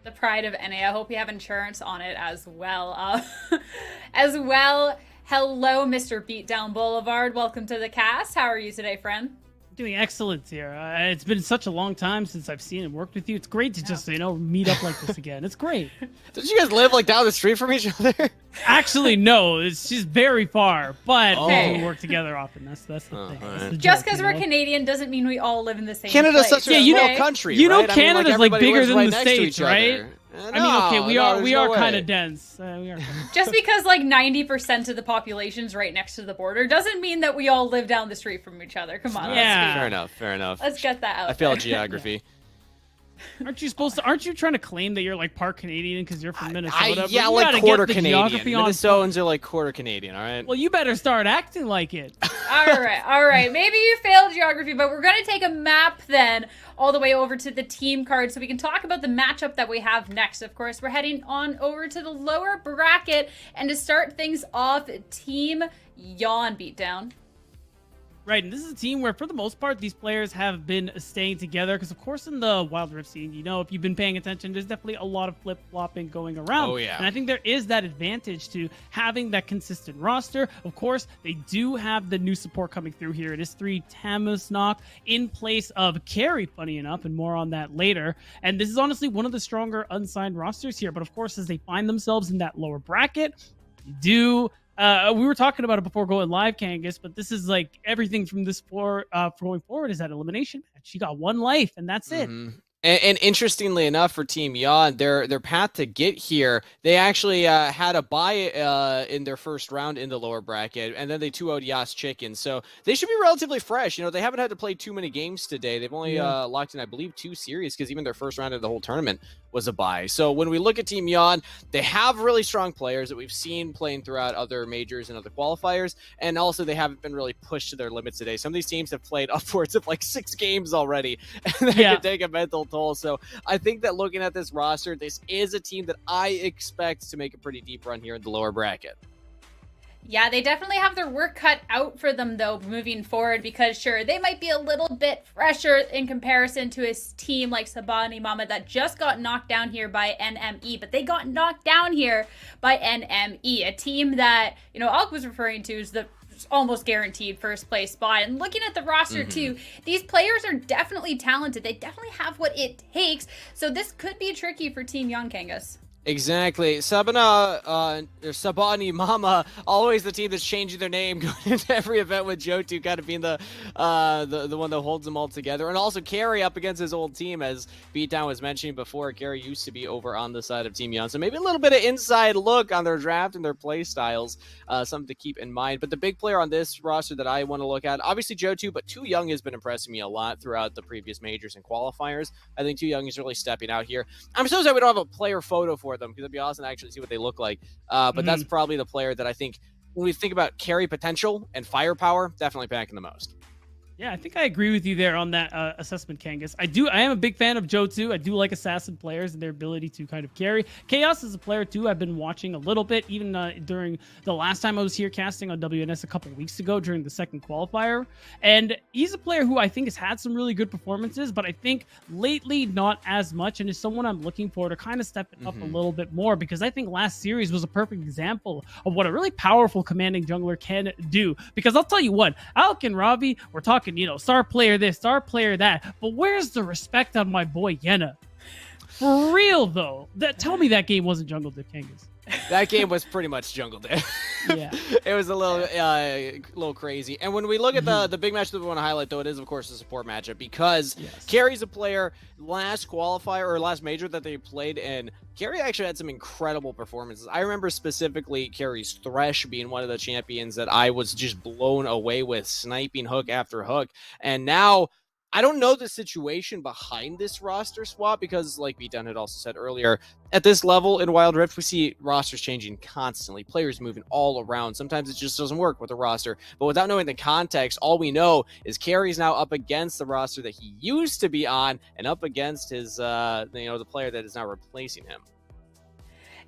The Pride of NA. I hope you have insurance on it as well. Hello, Mr. Beatdown Boulevard. Welcome to the cast. How are you today, friend? Doing excellent here. It's been such a long time since I've seen and worked with you. It's great to just, meet up like this again. It's great. Did you guys live like down the street from each other? Actually, no. She's very far, but we work together often. That's the thing. That's the Just joke, because we're Canadian doesn't mean we all live in the same Canada's place. such a small country, You know, right? Canada's like bigger than the States, right? We are no kind way. of dense. Just because like 90% of the population's right next to the border doesn't mean that we all live down the street from each other. Come on. Yeah. Fair enough. Let's get that out. I failed geography. Aren't you trying to claim that you're like part Canadian because you're from Minnesota? Yeah, you like gotta quarter get the Canadian. geography on. Minnesotans are like quarter Canadian, all right? Well, you better start acting like it. All right. Maybe you failed geography, but we're going to take a map then all the way over to the team card so we can talk about the matchup that we have next. Of course, we're heading on over to the lower bracket, and to start things off, Team Yawn Beatdown. Right, and this is a team where, for the most part, these players have been staying together. Because, of course, in the Wild Rift scene, if you've been paying attention, there's definitely a lot of flip-flopping going around. Oh, yeah. And I think there is that advantage to having that consistent roster. Of course, they do have the new support coming through here. It is 3 Tamus Knock in place of Carry, funny enough, and more on that later. And this is honestly one of the stronger unsigned rosters here. But, of course, as they find themselves in that lower bracket, we were talking about it before going live, Kangas, but this is like everything from this going forward is that elimination. She got 1 life, and that's it. And interestingly enough, for Team Yawn, their path to get here, they actually had a bye in their first round in the lower bracket, and then they 2-0'd Yas Chicken. So they should be relatively fresh. They haven't had to play too many games today. They've only locked in, I believe, 2 series, because even their first round of the whole tournament was a bye. So when we look at Team Yawn, they have really strong players that we've seen playing throughout other majors and other qualifiers, and also they haven't been really pushed to their limits today. Some of these teams have played upwards of like 6 games already, and that can take a mental toll. So I think that looking at this roster, this is a team that I expect to make a pretty deep run here in the lower bracket. Yeah, they definitely have their work cut out for them, though, moving forward, because, sure, they might be a little bit fresher in comparison to a team like Sabani Mama that just got knocked down here by NME, but they got knocked down here by NME, a team that, Alk was referring to as the almost guaranteed first place spot. And looking at the roster, too, these players are definitely talented. They definitely have what it takes, so this could be tricky for Team Young Kangas. Exactly. Sabani Mama, always the team that's changing their name going into every event, with Jotu kind of being the one that holds them all together. And also Carry up against his old team, as Beatdown was mentioning before. Carry used to be over on the side of Team Young, so maybe a little bit of inside look on their draft and their play styles, something to keep in mind. But the big player on this roster that I want to look at, obviously Jotu, but Too Young has been impressing me a lot throughout the previous majors and qualifiers. I think Too Young is really stepping out here. I'm so sad we don't have a player photo for them, because it'd be awesome to actually see what they look like. But that's probably the player that I think, when we think about carry potential and firepower, definitely packing the most. Yeah, I think I agree with you there on that assessment, Kangas. I am a big fan of Jotu. I do like assassin players and their ability to kind of carry. Chaos is a player, too, I've been watching a little bit, even during the last time I was here casting on WNS a couple weeks ago during the second qualifier. And he's a player who I think has had some really good performances, but I think lately not as much, and is someone I'm looking for to kind of step it up a little bit more, because I think last series was a perfect example of what a really powerful commanding jungler can do. Because I'll tell you what, Alk and Ravi were talking, star player this, star player that, but where's the respect on my boy Yenna? For real, though. Tell me that game wasn't Jungle Dick Kangas. That game was pretty much Jungle Dick. Yeah. It was a little crazy. And when we look at the big match that we want to highlight, though, it is, of course, the support matchup, because Carry's a player, last qualifier or last major that they played in, Carry actually had some incredible performances. I remember specifically Carry's Thresh being one of the champions that I was just blown away with, sniping hook after hook. And now I don't know the situation behind this roster swap because, like Beatdown had also said earlier, at this level in Wild Rift, we see rosters changing constantly, players moving all around. Sometimes it just doesn't work with a roster. But without knowing the context, all we know is Carey's now up against the roster that he used to be on and up against his, the player that is now replacing him.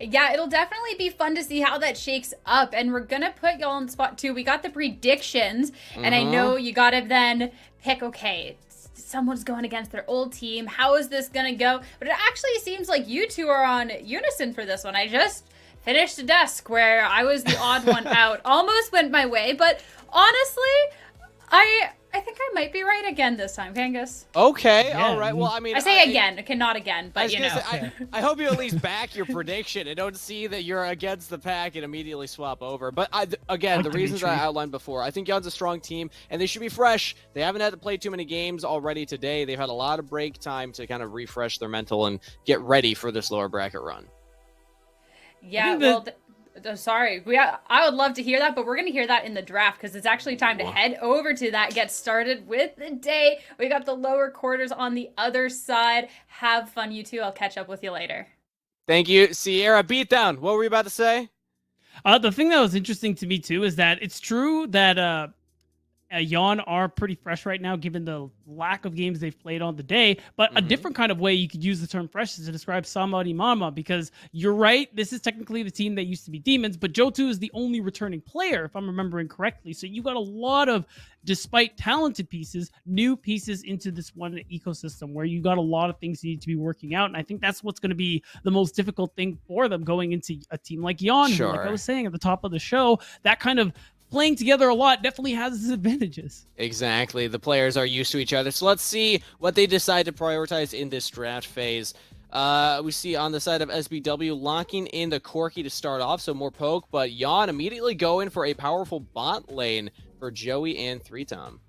Yeah, it'll definitely be fun to see how that shakes up. And we're going to put y'all on the spot too. We got the predictions, and I know you got to then pick, okay, someone's going against their old team. How is this going to go? But it actually seems like you two are on unison for this one. I just finished a desk where I was the odd one out. Almost went my way, but honestly, I think I might be right again this time, Kangas. Okay, all right. Well, I mean, I say again, okay, not again, but you know. I hope you at least back your prediction and don't see that you're against the pack and immediately swap over. But again, the reasons I outlined before, I think Yon's a strong team and they should be fresh. They haven't had to play too many games already today. They've had a lot of break time to kind of refresh their mental and get ready for this lower bracket run. Yeah, well, sorry. I would love to hear that, but we're going to hear that in the draft because it's actually time to head over to that, get started with the day. We got the lower quarters on the other side. Have fun, you two. I'll catch up with you later. Thank you, Sierra. Beatdown, what were you about to say? The thing that was interesting to me, too, is that it's true that Yon are pretty fresh right now, given the lack of games they've played on the day. But a different kind of way you could use the term fresh is to describe Samari Mama, because you're right, this is technically the team that used to be Demons, but Johto is the only returning player, if I'm remembering correctly. So you got a lot of, despite talented pieces, new pieces into this one ecosystem where you got a lot of things you need to be working out. And I think that's what's going to be the most difficult thing for them going into a team like Yon, who, like I was saying at the top of the show, that kind of playing together a lot definitely has its advantages. Exactly. The players are used to each other. So let's see what they decide to prioritize in this draft phase. We see on the side of SBW locking in the Corki to start off, so more poke, but Yon immediately going for a powerful bot lane for Joey and 3Tom.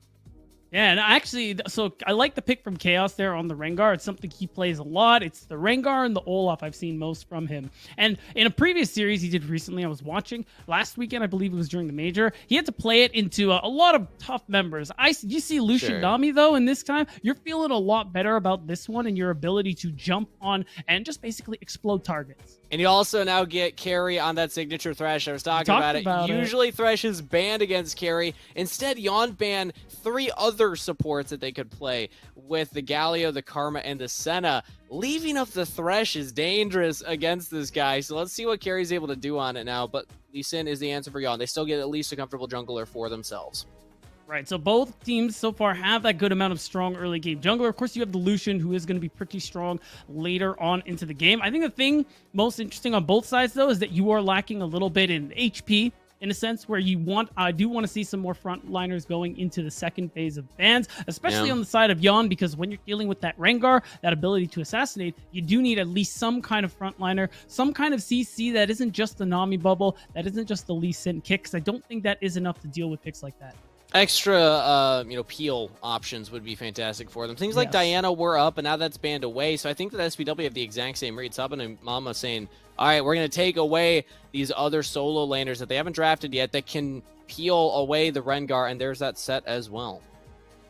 Yeah, and actually, so I like the pick from Chaos there on the Rengar. It's something he plays a lot. It's the Rengar and the Olaf I've seen most from him. And in a previous series he did recently, I was watching last weekend, I believe it was during the major, he had to play it into a lot of tough members. You see Lucian Nami, though, in this time, you're feeling a lot better about this one and your ability to jump on and just basically explode targets. And you also now get Carry on that signature Thresh. I was talking about it. Usually Thresh is banned against Carry. Instead, Yon banned 3 other supports that they could play with the Galio, the Karma, and the Senna. Leaving up the Thresh is dangerous against this guy. So let's see what Carry's able to do on it now. But Lee Sin is the answer for Yon. They still get at least a comfortable jungler for themselves. Right, so both teams so far have that good amount of strong early game jungler. Of course, you have the Lucian, who is going to be pretty strong later on into the game. I think the thing most interesting on both sides, though, is that you are lacking a little bit in HP, in a sense, where I do want to see some more frontliners going into the second phase of bans, especially on the side of Yon, because when you're dealing with that Rengar, that ability to assassinate, you do need at least some kind of frontliner, some kind of CC that isn't just the Nami bubble, that isn't just the Lee Sin kick, because I don't think that is enough to deal with picks like that. Extra, peel options would be fantastic for them. Things like Diana were up, and now that's banned away. So I think that SPW have the exact same read. Saban and Mama saying, all right, we're going to take away these other solo laners that they haven't drafted yet that can peel away the Rengar, and there's that set as well.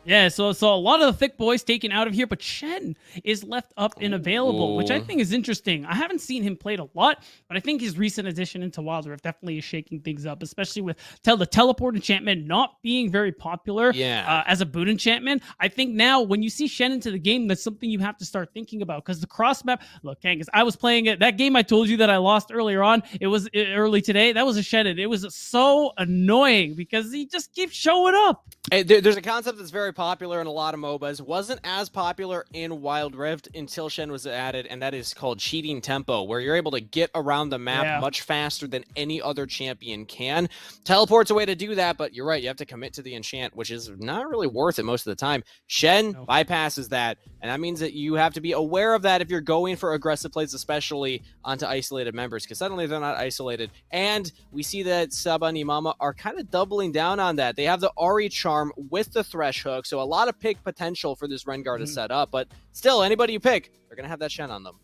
Yeah, so a lot of the thick boys taken out of here, but Shen is left up and available, which I think is interesting. I haven't seen him played a lot, but I think his recent addition into Wild Rift definitely is shaking things up, especially with the teleport enchantment not being very popular as a boot enchantment. I think now when you see Shen into the game, that's something you have to start thinking about, because the cross map, look, Kangas, I was playing it. That game I told you that I lost earlier on, it was early today. That was a Shen. It was so annoying because he just keeps showing up. There's a concept that's very popular in a lot of MOBAs. Wasn't as popular in Wild Rift until Shen was added, and that is called cheating tempo, where you're able to get around the map much faster than any other champion can. Teleport's a way to do that, but you're right, you have to commit to the enchant, which is not really worth it most of the time. Shen bypasses that, and that means that you have to be aware of that if you're going for aggressive plays, especially onto isolated members, because suddenly they're not isolated. And we see that Saba and Imama are kind of doubling down on that. They have the Ari charm with the Thresh hook, so a lot of pick potential for this Rengar to set up, but still, anybody you pick, they're going to have that Shen on them.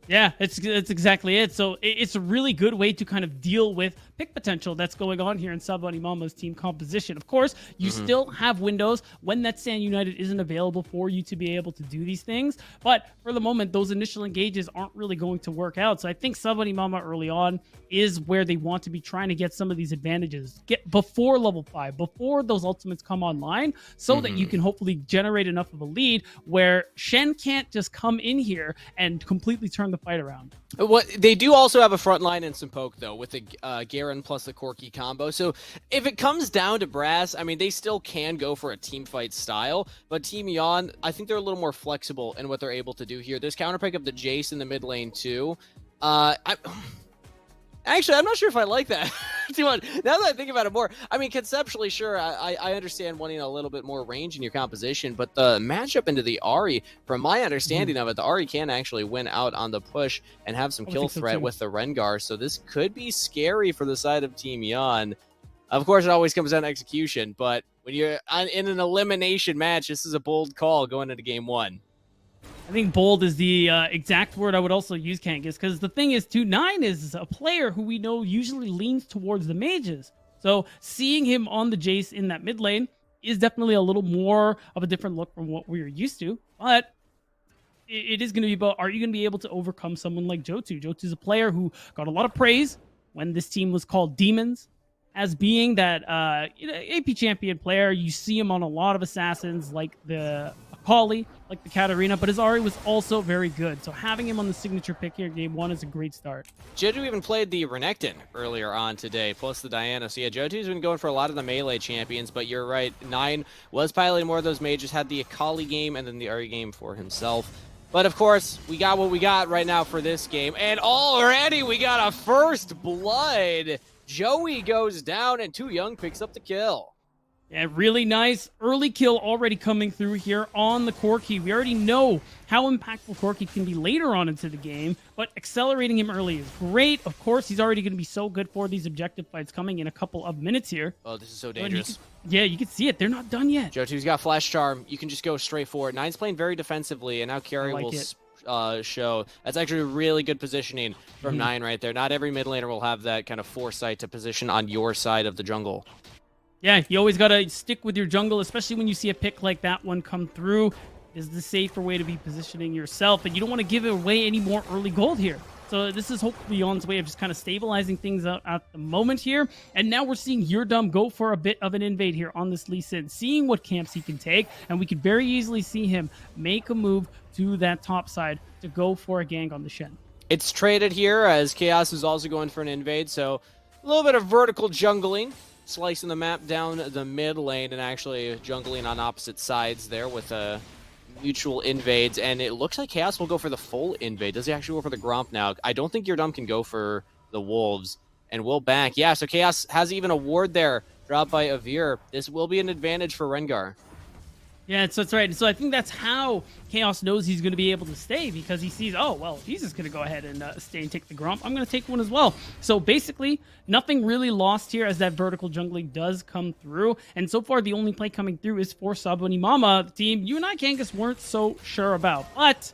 Yeah, it's exactly it. So it's a really good way to kind of deal with pick potential that's going on here in Sabani Mama's team composition. Of course, you still have windows when that Stand United isn't available for you to be able to do these things. But for the moment, those initial engages aren't really going to work out. So I think Sabani Mama early on is where they want to be trying to get some of these advantages. Get before level 5, before those ultimates come online, so that you can hopefully generate enough of a lead where Shen can't just come in here and completely turn the fight around. What they do also have a front line and some poke though with the Garen plus the Corki combo. So if it comes down to brass, I mean they still can go for a team fight style, but Team Yon, I think they're a little more flexible in what they're able to do here. There's counter pick of the Jace in the mid lane too. Actually, I'm not sure if I like that too much. Now that I think about it more, I mean, conceptually, sure, I understand wanting a little bit more range in your composition, but the matchup into the Ahri, from my understanding of it, the Ahri can actually win out on the push and have some kill threat with the Rengar, so this could be scary for the side of Team Yon. Of course, it always comes down to execution, but when you're in an elimination match, this is a bold call going into game 1. I think bold is the exact word I would also use, Kangas, because the thing is, 2-9 is a player who we know usually leans towards the mages. So seeing him on the Jace in that mid lane is definitely a little more of a different look from what we're used to. But it is going to be about, are you going to be able to overcome someone like Johto? Johto's a player who got a lot of praise when this team was called Demons, as being that AP champion player. You see him on a lot of assassins like the Akali, like the Katarina, but his Ahri was also very good. So having him on the signature pick here in game 1 is a great start. Johto even played the Renekton earlier on today, plus the Diana. So yeah, Johto's been going for a lot of the melee champions, but you're right, 9 was piloting more of those mages, had the Akali game and then the Ahri game for himself. But of course, we got what we got right now for this game, and already we got a first blood. Joey goes down and Too Young picks up the kill. Yeah, really nice early kill already coming through here on the Corki. We already know how impactful Corki can be later on into the game, but accelerating him early is great. Of course, he's already going to be so good for these objective fights coming in a couple of minutes here. Oh, this is so dangerous. You can see it. They're not done yet. Johto's got Flash Charm. You can just go straight for it. Nine's playing very defensively, and now Carry will show. That's actually really good positioning from Nine right there. Not every mid laner will have that kind of foresight to position on your side of the jungle. Yeah, you always got to stick with your jungle, especially when you see a pick like that one come through. Is the safer way to be positioning yourself, and you don't want to give away any more early gold here. So this is hopefully Yon's way of just kind of stabilizing things out at the moment here. And now we're seeing Yurdum go for a bit of an invade here on this Lee Sin, seeing what camps he can take, and we could very easily see him make a move to that top side to go for a gank on the Shen. It's traded here as Chaos is also going for an invade, so a little bit of vertical jungling. Slicing the map down the mid lane and actually jungling on opposite sides there with mutual invades. And it looks like Chaos will go for the full invade. Does he actually go for the Gromp now? I don't think Yurdum can go for the Wolves. And we'll back. Yeah, so Chaos has even a ward there dropped by Avir. This will be an advantage for Rengar. Yeah, so that's right. So I think that's how Chaos knows he's going to be able to stay, because he sees, oh, well, he's just going to go ahead and stay and take the Gromp. I'm going to take one as well. So basically, nothing really lost here as that vertical jungling does come through. And so far, the only play coming through is for Saboni Mama, the team you and I, Kangas, weren't so sure about. But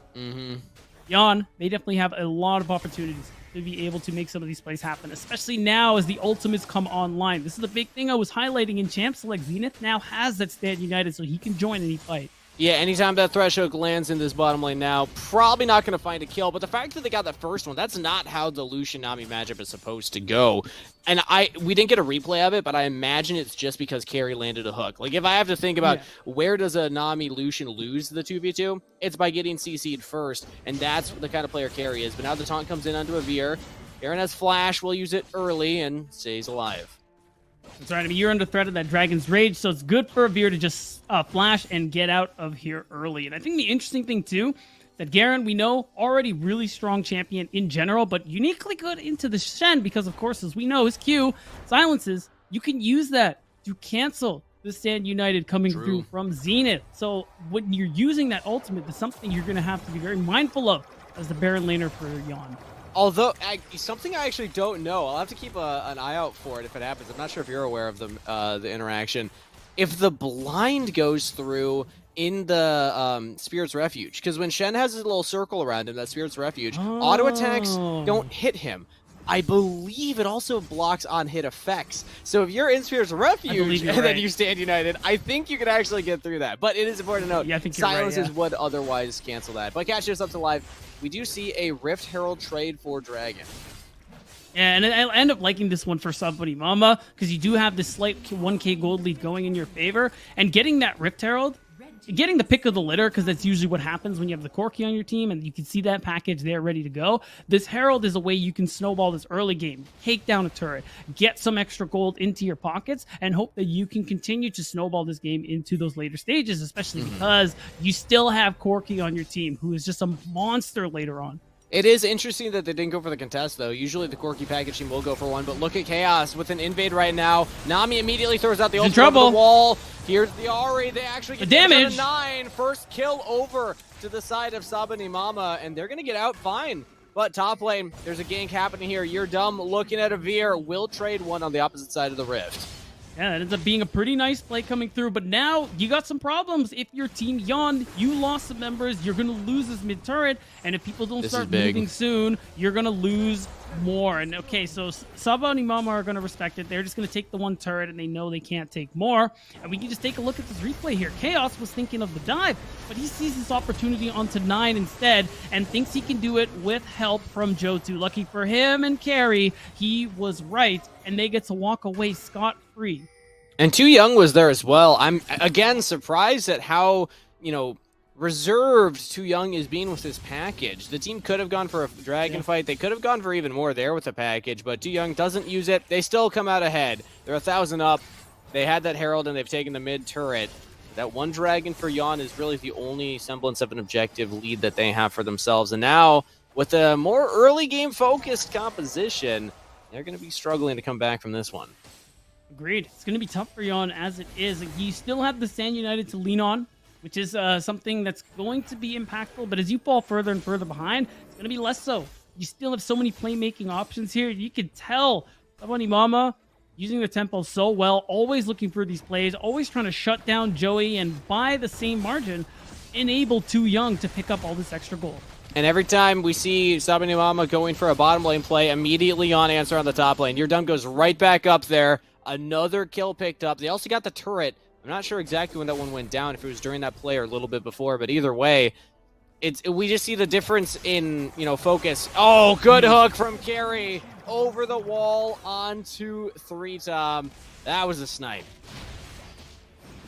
Yon, they definitely have a lot of opportunities to be able to make some of these plays happen, especially now as the ultimates come online. This is the big thing I was highlighting in champs. Like Zenith now has that Stand United, so he can join any fight. Yeah, anytime that Threshold lands in this bottom lane now, probably not going to find a kill. But the fact that they got that first one, that's not how the Lucian-Nami matchup is supposed to go. And we didn't get a replay of it, but I imagine it's just because Carry landed a hook. Like, if I have to think about where does a Nami-Lucian lose the 2v2, it's by getting CC'd first. And that's the kind of player Carry is. But now the taunt comes in onto Avir. Aaron has Flash, will use it early, and stays alive. That's right. I mean, you're under threat of that Dragon's Rage, so it's good for Avir to just flash and get out of here early. And I think the interesting thing, too, that Garen, we know, already really strong champion in general, but uniquely good into the Shen because, of course, as we know, his Q silences. You can use that to cancel the Stand United coming through from Zenith. So when you're using that ultimate, that's something you're going to have to be very mindful of as the Baron laner for Yon. Although, something I actually don't know. I'll have to keep an eye out for it if it happens. I'm not sure if you're aware of the interaction. If the blind goes through in the Spirit's Refuge. Because when Shen has his little circle around him, that Spirit's Refuge, auto attacks don't hit him. I believe it also blocks on hit effects. So if you're in Spirit's Refuge and then you stand united, I think you can actually get through that. But it is important to note, I think silences would otherwise cancel that. But catching us up to live, we do see a Rift Herald trade for Dragon. Yeah, and I end up liking this one for Sabani Mama because you do have this slight 1k gold lead going in your favor, and getting that Rift Herald, getting the pick of the litter, because that's usually what happens when you have the Corki on your team, and you can see that package there ready to go. This Herald is a way you can snowball this early game, take down a turret, get some extra gold into your pockets, and hope that you can continue to snowball this game into those later stages, especially because you still have Corki on your team, who is just a monster later on. It is interesting that they didn't go for the contest, though. Usually the Corki package team will go for one, but look at Chaos with an invade right now. Nami immediately throws out the ult over the wall. Here's the Ahri. They actually get the damage. 9. First kill over to the side of Sabani Mama, and they're going to get out fine. But top lane, there's a gank happening here. You're dumb looking at a Veer. Will trade one on the opposite side of the rift. Yeah, it ends up being a pretty nice play coming through, but now you got some problems. If your team yawned, you lost some members, you're going to lose this mid-turret, and if people don't start moving soon, you're going to lose more. And okay, so Sabani and Mama are going to respect it. They're just going to take the one turret, and they know they can't take more. And we can just take a look at this replay here. Chaos was thinking of the dive, but he sees this opportunity onto 9 instead, and thinks he can do it with help from Johto. Lucky for him and Carry, he was right, and they get to walk away scot-free. And Too Young was there as well. I'm, again, surprised at how, reserved Too Young is being with this package. The team could have gone for a dragon fight. They could have gone for even more there with the package, but Too Young doesn't use it. They still come out ahead. They're 1,000 up. They had that Herald, and they've taken the mid-turret. That one dragon for Yon is really the only semblance of an objective lead that they have for themselves. And now, with a more early game-focused composition, they're going to be struggling to come back from this one. Agreed. It's going to be tough for Yon as it is. You still have the Stand United to lean on, which is something that's going to be impactful. But as you fall further and further behind, it's going to be less so. You still have so many playmaking options here. You can tell Sabani Mama using the tempo so well, always looking for these plays, always trying to shut down Joey, and by the same margin, enable Too Young to pick up all this extra gold. And every time we see Sabani Mama going for a bottom lane play, immediately on answer on the top lane. Your dumb goes right back up there. Another kill picked up. They also got the turret. I'm not sure exactly when that one went down, if it was during that play or a little bit before, but either way, we just see the difference in, focus. Oh, good hook from Carry over the wall onto 3-Tom. That was a snipe.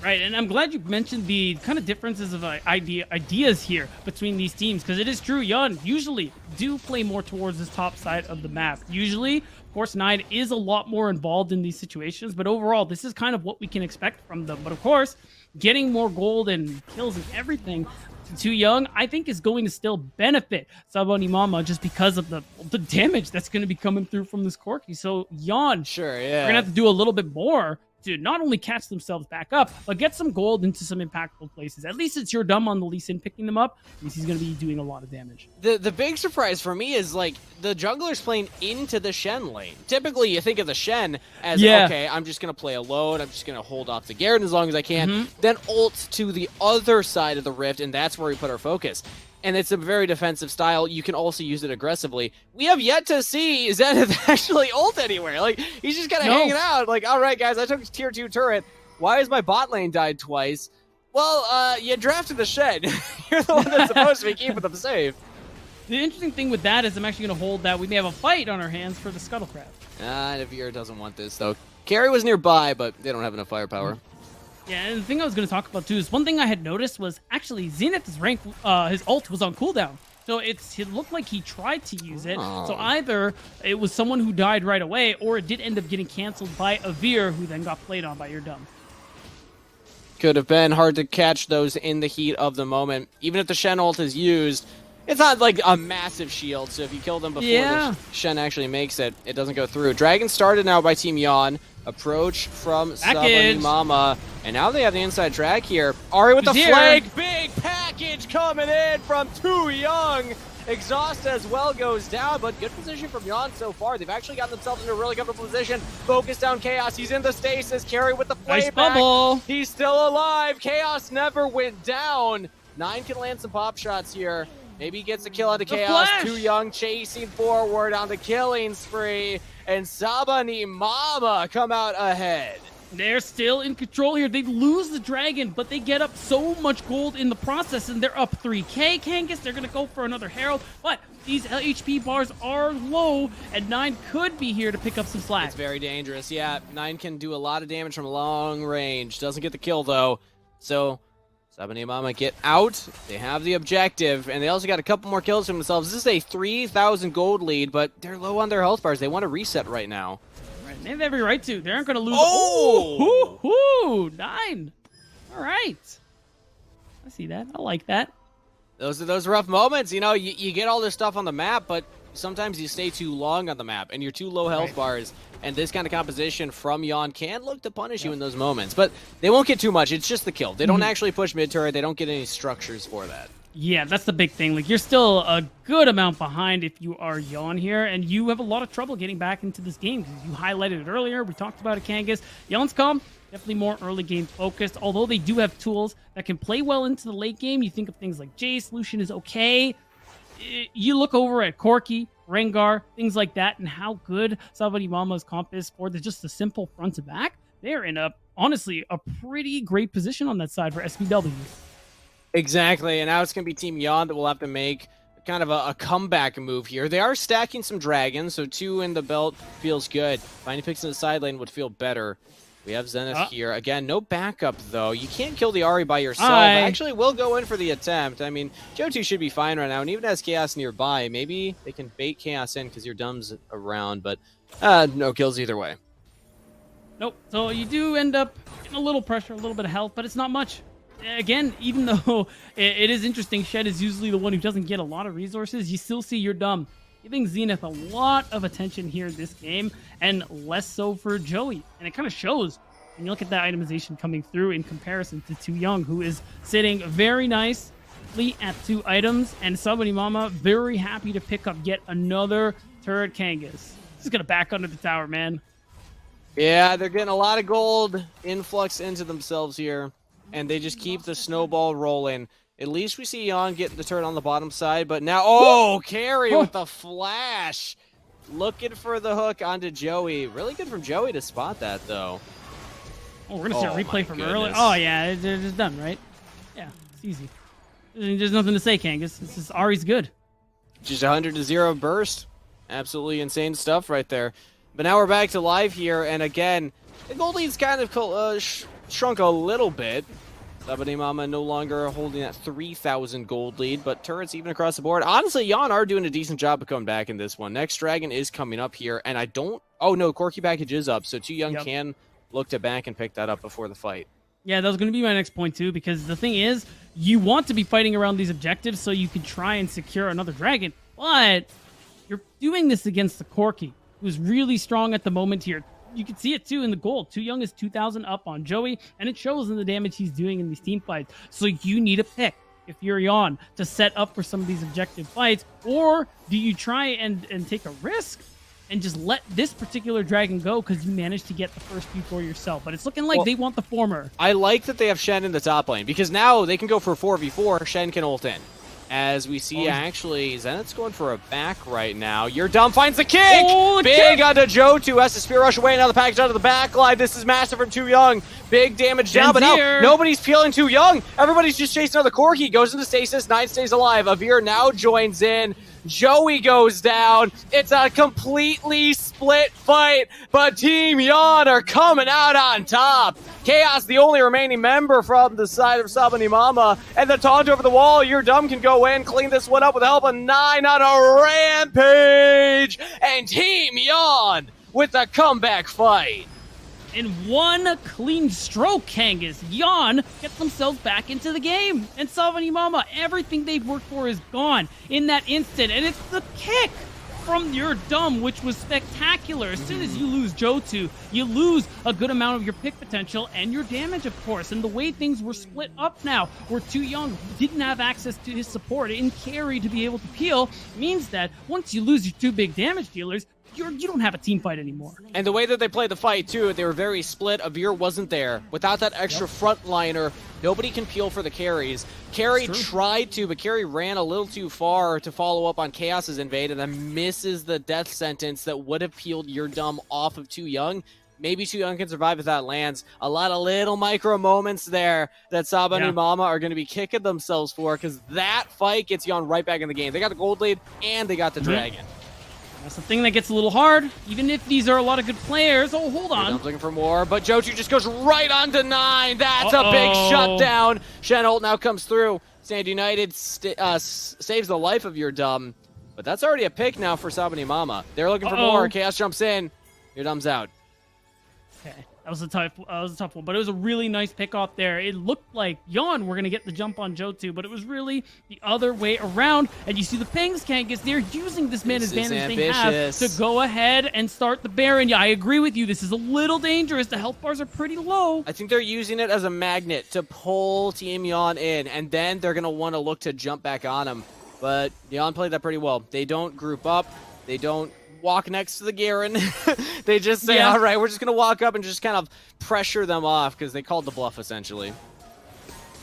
Right, and I'm glad you mentioned the kind of differences of ideas here between these teams, because it is true, Yon usually do play more towards this top side of the map. Usually, of course, 9 is a lot more involved in these situations, but overall, this is kind of what we can expect from them. But of course, getting more gold and kills and everything to Too Young, I think, is going to still benefit Sabani Mama just because of the damage that's going to be coming through from this Corki. So Yon, sure, yeah, we're going to have to do a little bit more to not only catch themselves back up, but get some gold into some impactful places. At least it's your dumb on the Lee Sin picking them up, because he's going to be doing a lot of damage. The big surprise for me is, the jungler's playing into the Shen lane. Typically, you think of the Shen as, okay, I'm just going to play alone, I'm just going to hold off the Garen as long as I can, then ult to the other side of the rift, and that's where we put our focus. And it's a very defensive style. You can also use it aggressively. We have yet to see Zenith actually ult anywhere. He's just kind of hanging out. All right, guys, I took tier 2 turret. Why has my bot lane died twice? Well, you drafted the Shed. You're the one that's supposed to be keeping them safe. The interesting thing with that is I'm actually going to hold that we may have a fight on our hands for the Scuttlecraft. Navier doesn't want this, though. Carry was nearby, but they don't have enough firepower. Yeah, and the thing I was going to talk about too is one thing I had noticed was actually Zenith's rank, his ult was on cooldown. So it looked like he tried to use it. So either it was someone who died right away, or it did end up getting canceled by a Veer, who then got played on by your dumb. Could have been hard to catch those in the heat of the moment. Even if the Shen ult is used, it's not like a massive shield, so if you kill them before the Shen actually makes it, it doesn't go through. Dragon started now by Team Yon. approach from Package. Sabani Mama. And now they have the inside track here. Ari with the He's here. flag. Big package coming in from Too Young. Exhaust as well goes down, but good position from Jan so far. They've actually gotten themselves in a really comfortable position. Focus down Chaos. He's in the stasis. Carry with the Nice playback. bubble. He's still alive. Chaos never went down. 9 can land some pop shots here. Maybe he gets a kill out of The Chaos. flash. Too Young chasing forward on the killing spree. And Sabani Mama come out ahead. They're still in control here. They lose the dragon, but they get up so much gold in the process, and they're up 3k. Kangas, they're going to go for another Herald, but these HP bars are low, and 9 could be here to pick up some slack. It's very dangerous. Yeah, 9 can do a lot of damage from long range. Doesn't get the kill, though. So Sabani and Mama get out. They have the objective, and they also got a couple more kills for themselves. This is a 3,000 gold lead, but they're low on their health bars. They want to reset right now. Right, they have every right to. They aren't going to lose. Oh! Ooh, 9. All right. I see that. I like that. Those are those rough moments. You know, you get all this stuff on the map, but sometimes you stay too long on the map, and you're too low health bars. And this kind of composition from Jan can look to punish you in those moments. But they won't get too much. It's just the kill. They don't actually push mid-turret. They don't get any structures for that. Yeah, that's the big thing. Like, you're still a good amount behind if you are Jan here, and you have a lot of trouble getting back into this game. Because you highlighted it earlier. We talked about it, Kangas. Jan's come definitely more early game focused, although they do have tools that can play well into the late game. You think of things like Jace, Lucian is okay. You look over at Corki, Rengar, things like that, and how good Sabani Mama's comp is for just the simple front to back. They're in honestly, a pretty great position on that side for SPW. Exactly, and now it's going to be Team Jan that will have to make kind of a comeback move here. They are stacking some dragons, so 2 in the belt feels good. Finding picks in the side lane would feel better. We have Zenith here. Again, no backup, though. You can't kill the Ahri by yourself. Actually, we'll go in for the attempt. I mean, Joe2 should be fine right now, and even has Chaos nearby. Maybe they can bait Chaos in because your Dumb's around, but no kills either way. Nope. So you do end up getting a little pressure, a little bit of health, but it's not much. Again, even though it is interesting, Shed is usually the one who doesn't get a lot of resources, you still see your Dumb giving Zenith a lot of attention here in this game, and less so for Joey. And it kind of shows when you look at that itemization coming through in comparison to Too Young, who is sitting very nicely at 2 items, and Sabani Mama very happy to pick up yet another turret Kangas. He's going to back under the tower, man. Yeah, they're getting a lot of gold influx into themselves here, and they just keep the snowball rolling. At least we see Jan getting the turret on the bottom side, but now, Carry with the flash. Looking for the hook onto Joey. Really good from Joey to spot that, though. Oh, we're going to see a replay from earlier. goodness. Oh, yeah, they're just done, right? Yeah, it's easy. There's nothing to say, Kangas. This is Ari's good. Just 100-0 burst. Absolutely insane stuff right there. But now we're back to live here, and again, the gold lead's kind of shrunk a little bit. Sabani Mama no longer holding that 3,000 gold lead, but turrets even across the board. Honestly, Jan are doing a decent job of coming back in this one. Next dragon is coming up here, and I don't... Oh, no, Corki package is up, so Too Young can look to back and pick that up before the fight. Yeah, that was going to be my next point, too, because the thing is, you want to be fighting around these objectives so you can try and secure another dragon, but you're doing this against the Corki, who's really strong at the moment here. You can see it, too, in the gold. Too Young is 2,000 up on Joey, and it shows in the damage he's doing in these team fights. So you need a pick, if you're Jan, to set up for some of these objective fights, or do you try and take a risk and just let this particular dragon go because you managed to get the first few for yourself? But it's looking like they want the former. I like that they have Shen in the top lane, because now they can go for 4v4. Shen can ult in. As we see, actually, Zenith's going for a back right now. Your Dumb finds the kick! Big onto Joe2, has to spear rush away. Now the package out of the back line. This is massive from Too Young. Big damage down, but now nobody's peeling Too Young. Everybody's just chasing another Corki. Goes into stasis. 9 stays alive. Avir now joins in. Joey goes down. It's a completely split fight, but Team Jan are coming out on top. Chaos, the only remaining member from the side of Sabani Mama, and the taunt over the wall. Your Dumb can go in, clean this one up with the help of 9 on a rampage, and Team Jan with the comeback fight. In one clean stroke, Kangas, Jan gets themselves back into the game. And Sabani Mama, everything they've worked for is gone in that instant. And it's the kick from your dumb, which was spectacular. As soon as you lose Johto, you lose a good amount of your pick potential and your damage, of course. And the way things were split up now, where Too Young didn't have access to his support in carry to be able to peel, means that once you lose your two big damage dealers, you don't have a team fight anymore. And the way that they played the fight, too, they were very split. Avir wasn't there. Without that extra frontliner, nobody can peel for the carries. Carry tried to, but Carry ran a little too far to follow up on Chaos's invade and then misses the death sentence that would have peeled your dumb off of Too Young. Maybe Too Young can survive if that lands. A lot of little micro moments there that Saba and Mama are going to be kicking themselves for, because that fight gets Yon right back in the game. They got the gold lead and they got the dragon. That's the thing that gets a little hard, even if these are a lot of good players. Oh, hold on. I'm looking for more, but Johto just goes right on to 9. That's a big shutdown. Shen ult now comes through. Stand United saves the life of your dumb, but that's already a pick now for Sabani Mama. They're looking for more. Chaos jumps in. Your dumb's out. Okay, that was a tough one, but it was a really nice pick off there. It looked like Yon were going to get the jump on Johto, but it was really the other way around. And you see the pings, Kangas, they're using this man advantage they have to go ahead and start the Baron. Yeah, I agree with you. This is a little dangerous. The health bars are pretty low. I think they're using it as a magnet to pull Team Yon in, and then they're going to want to look to jump back on him. But Yon played that pretty well. They don't group up. They don't walk next to the Garen. They just say, all right, we're just going to walk up and just kind of pressure them off because they called the bluff, essentially.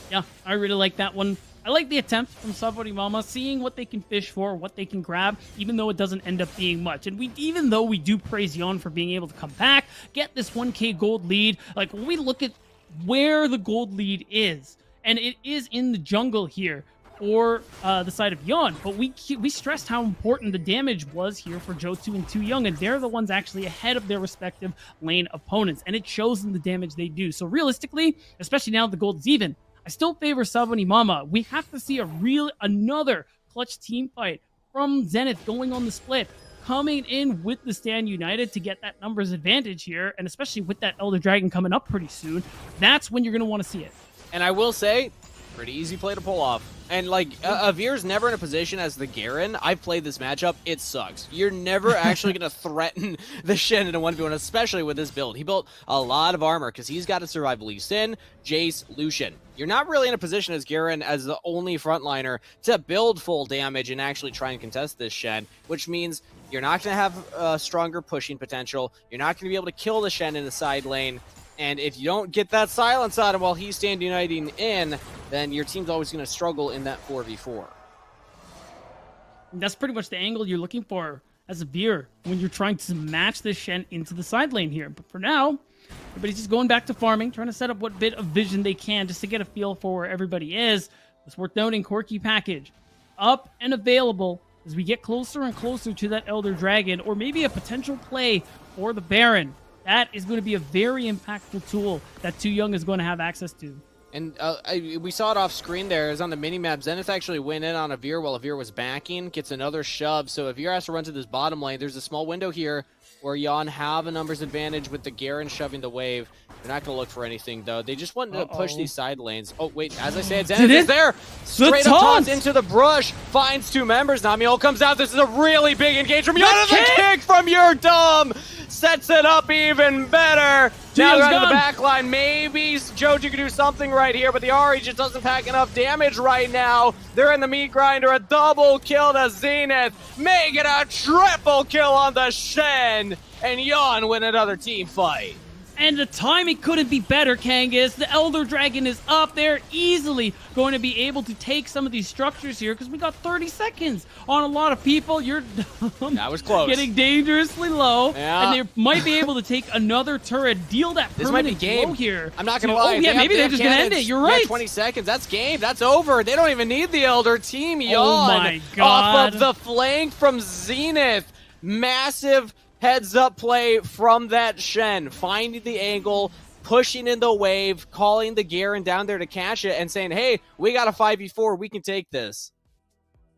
Yeah, I really like that one. I like the attempt from Sabori Mama, seeing what they can fish for, what they can grab, even though it doesn't end up being much. And even though we do praise Yon for being able to come back, get this 1K gold lead, like when we look at where the gold lead is, and it is in the jungle here, or the side of Yon, but we stressed how important the damage was here for Johto and Too Young, and they're the ones actually ahead of their respective lane opponents, and it shows in the damage they do. So realistically, especially now that the gold is even, I still favor Sabani Mama. We have to see another clutch team fight from Zenith going on the split, coming in with the Stand United to get that numbers advantage here, and especially with that Elder Dragon coming up pretty soon, that's when you're going to want to see it. And I will say, pretty easy play to pull off. And, like, Avir's never in a position as the Garen. I've played this matchup. It sucks. You're never actually going to threaten the Shen in a 1v1, especially with this build. He built a lot of armor because he's got to survive Lee Sin, Jace, Lucian. You're not really in a position as Garen, as the only frontliner, to build full damage and actually try and contest this Shen, which means you're not going to have stronger pushing potential. You're not going to be able to kill the Shen in the side lane. And if you don't get that silence out of him while he's Stand Uniting in, then your team's always going to struggle in that 4v4. That's pretty much the angle you're looking for as a Veer when you're trying to match this Shen into the side lane here. But for now, everybody's just going back to farming, trying to set up what bit of vision they can just to get a feel for where everybody is. It's worth noting, Corki package up and available as we get closer and closer to that Elder Dragon, or maybe a potential play for the Baron. That is going to be a very impactful tool that Too Young is going to have access to. And we saw it off screen there. It was on the minimap. Zenith actually went in on Avir while Avir was backing, gets another shove. So if Avir has to run to this bottom lane, there's a small window here where Yon have a numbers advantage with the Garen shoving the wave. They're not going to look for anything, though. They just want to push these side lanes. Oh, wait, as I said, Zenith is there. Straight up taunts into the brush. Finds two members. Namiol comes out. This is a really big engage from Yon. The kick from your dumb sets it up even better. Now they're on the back line. Maybe Joji can do something right here, but the Ahri just doesn't pack enough damage right now. They're in the meat grinder. A double kill to Zenith. Make it a triple kill on the Shen. And Yon win another team fight. And the timing couldn't be better, Kangas. The Elder Dragon is up there, easily going to be able to take some of these structures here because we got 30 seconds on a lot of people. You're that was close. Getting dangerously low, and they might be able to take another turret, deal that permanent blow here. I'm not going to lie. Oh, yeah, maybe they're just going to end it. You're right. 20 seconds. That's game. That's over. They don't even need the Elder Team. Yon oh my God. Off of the flank from Zenith. Massive heads-up play from that Shen, finding the angle, pushing in the wave, calling the Garen down there to catch it, and saying, hey, we got a 5v4, we can take this.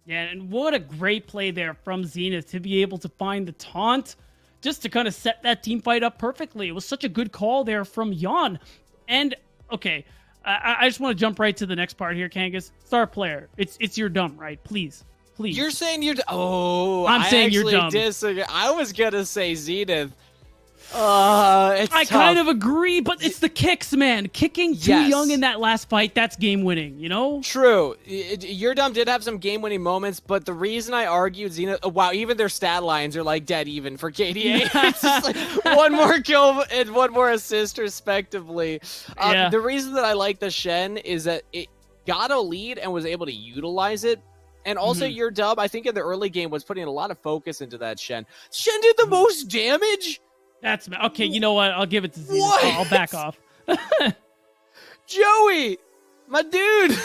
Yeah, and what a great play there from Zenith to be able to find the taunt, just to kind of set that team fight up perfectly. It was such a good call there from Yon. And, okay, I just want to jump right to the next part here, Kangas. Star player, it's your dumb, right? Please. Please. You're saying you're... Oh, I'm saying you're actually dumb. disagree. I was going to say Zenith. It's I tough. kind of agree, but it's the kicks, man. Kicking too Yes. young in that last fight, that's game winning, you know? True. Your Dumb did have some game-winning moments, but the reason I argued Zenith... wow, even their stat lines are like dead even for KDA. It's just like one more kill and one more assist, respectively. Yeah. The reason that I like the Shen is that it got a lead and was able to utilize it. And also, your Dub, I think in the early game, was putting a lot of focus into that Shen. Shen did the most damage? That's okay. You know what? I'll give it to Zenith. What? I'll back off. Joey, my dude.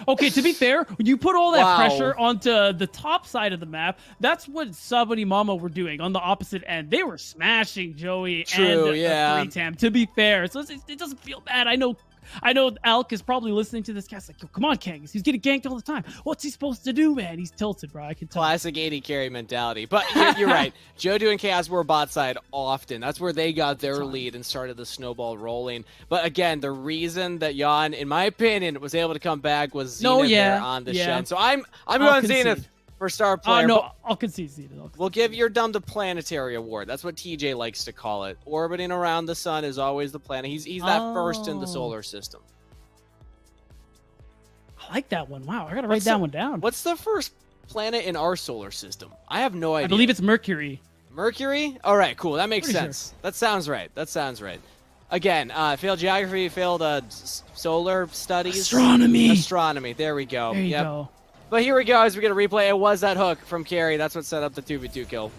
Okay, to be fair, when you put all that Wow. pressure onto the top side of the map, that's what Sabani Mama were doing on the opposite end. They were smashing Joey True, and yeah. 3-Tam, to be fair. So it doesn't feel bad. I know Alk is probably listening to this cast like, come on, Kangas. He's getting ganked all the time. What's he supposed to do, man? He's tilted, bro. I can tell. Classic 80 carry mentality. But you're right. Jodu and Chaos were bot side often. That's where they got their lead and started the snowball rolling. But again, the reason that Jan, in my opinion, was able to come back was Zenith there on the Shen. So I'm going Zenith for star player. No, I'll concede Zenith. We'll give your Dumb the planetary award. That's what TJ likes to call it. Orbiting around the sun is always the planet. He's that first in the solar system. I like that one. Wow, I gotta write that one down. What's the first planet in our solar system? I have no idea. I believe it's Mercury. Mercury? All right, cool. That makes Pretty sense. That sounds right. Again, failed geography, failed solar studies. Astronomy. There we go. There you go. But here we go as we get a replay. It was that hook from Carry. That's what set up the 2v2 kill.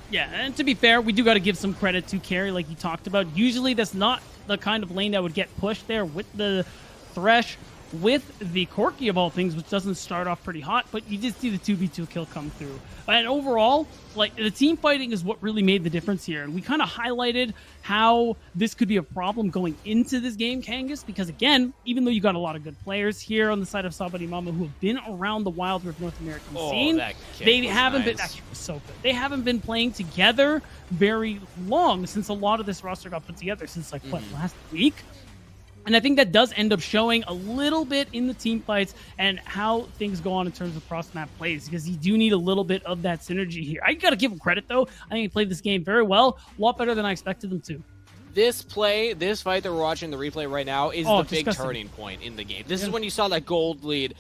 Yeah, and to be fair, we do got to give some credit to Carry, like you talked about. Usually that's not the kind of lane that would get pushed there with the Thresh, with the Corki of all things, which doesn't start off pretty hot, but you did see the 2v2 kill come through. And overall, like, the team fighting is what really made the difference here. And we kind of highlighted how this could be a problem going into this game, Kangas, because again, even though you got a lot of good players here on the side of Sabani Mama who have been around the Wild Rift North American scene, they haven't been, that kick was so good. They haven't been playing together very long since a lot of this roster got put together since like, what, last week? And I think that does end up showing a little bit in the team fights and how things go on in terms of cross-map plays, because you do need a little bit of that synergy here. I got to give him credit, though. I think he played this game very well, a lot better than I expected him to. This fight that we're watching the replay right now is the big turning point in the game. This is when you saw that gold lead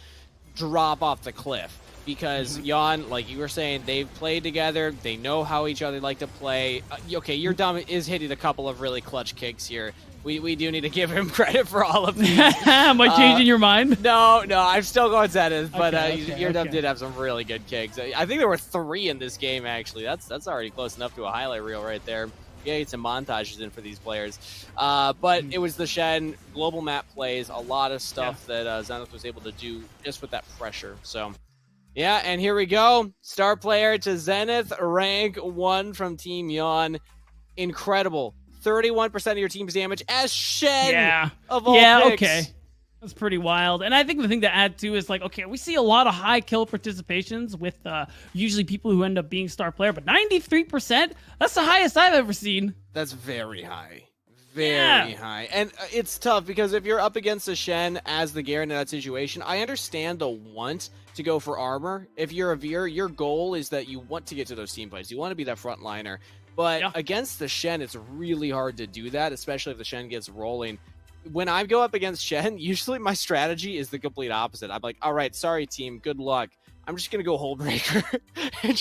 drop off the cliff. Because Jan, like you were saying, they've played together. They know how each other like to play. Okay, your Dumb is hitting a couple of really clutch kicks here. We do need to give him credit for all of these. Am I changing your mind? No, I'm still going Zenith, but your Dumb okay. did have some really good kicks. I think there were 3 in this game, actually. That's already close enough to a highlight reel right there. Yeah, get some montages in for these players. But it was the Shen, global map plays, a lot of stuff that Zenith was able to do just with that pressure. So, yeah, and here we go. Star player to Zenith, rank 1 from Team Yon. Incredible. 31% of your team's damage as Shen of all picks. Okay. That's pretty wild. And I think the thing to add too is like, okay, we see a lot of high kill participations with usually people who end up being star player, but 93%, that's the highest I've ever seen. That's very high. Very high. And it's tough because if you're up against a Shen as the Garen in that situation, I understand the want to go for armor. If you're a Veer, your goal is that you want to get to those team fights. You want to be that frontliner. But against the Shen, it's really hard to do that, especially if the Shen gets rolling. When I go up against Shen, usually my strategy is the complete opposite. I'm like, all right, sorry, team, good luck. I'm just going to go Hullbreaker and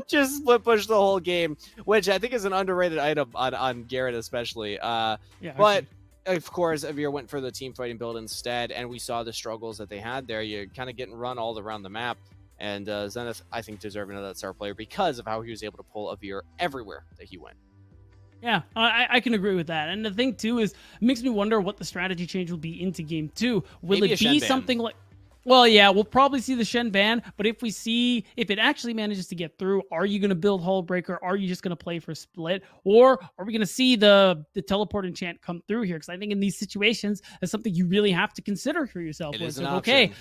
just split push the whole game, which I think is an underrated item on Garrett especially. But, of course, Avir went for the team fighting build instead, and we saw the struggles that they had there. You're kind of getting run all around the map. And Zenith, I think, deserved another star player because of how he was able to pull Avir everywhere that he went. Yeah, I can agree with that. And the thing, too, is it makes me wonder what the strategy change will be into game 2. Will Maybe it be something like... Well, yeah, we'll probably see the Shen ban, but if it actually manages to get through, are you going to build Hullbreaker? Are you just going to play for split? Or are we going to see the teleport enchant come through here? Because I think in these situations, that's something you really have to consider for yourself. It is an option. Okay.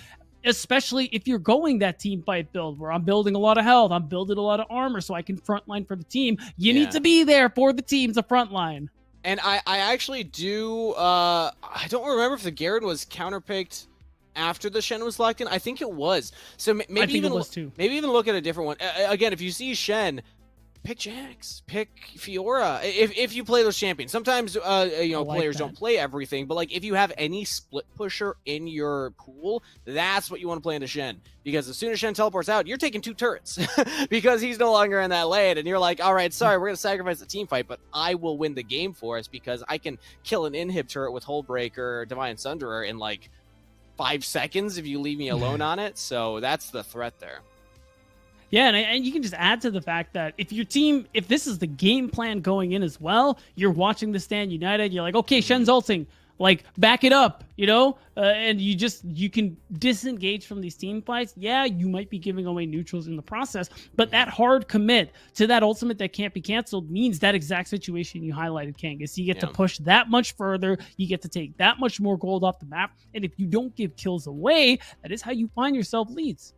Especially if you're going that team fight build where I'm building a lot of health, I'm building a lot of armor so I can frontline for the team. You need to be there for the team to frontline. And I actually do, I don't remember if the Garen was counterpicked after the Shen was locked in? I think it was. So maybe I think even it was too. maybe even look at a different one. Again, if you see Shen, pick Jax, pick Fiora. If you play those champions, sometimes players don't play everything, but like if you have any split pusher in your pool, that's what you want to play into Shen, because as soon as Shen teleports out, you're taking 2 turrets because he's no longer in that lane, and you're like, all right, sorry, we're gonna sacrifice the team fight, but I will win the game for us because I can kill an inhib turret with Hullbreaker, Divine Sunderer in like 5 seconds if you leave me alone on it. So that's the threat there. Yeah, and you can just add to the fact that if this is the game plan going in as well, you're watching the Stand United, you're like, okay, Shen's ulting, like, back it up, and you can disengage from these team fights. Yeah, you might be giving away neutrals in the process, but that hard commit to that ultimate that can't be canceled means that exact situation you highlighted, Kangas. You get to push that much further, you get to take that much more gold off the map, and if you don't give kills away, that is how you find yourself leads.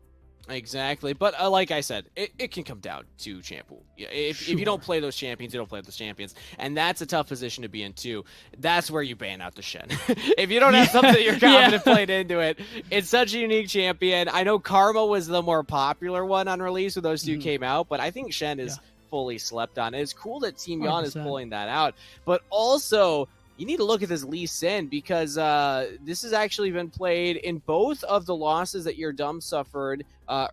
Exactly, but like I said, it can come down to champ pool. If you don't play those champions, you don't play those champions, and that's a tough position to be in too. That's where you ban out the Shen. If you don't have something that you're confident played into it, it's such a unique champion. I know Karma was the more popular one on release when those two came out, but I think Shen is fully slept on. It's cool that Team Yon is pulling that out, but also you need to look at this Lee Sin, because this has actually been played in both of the losses that your Dumb suffered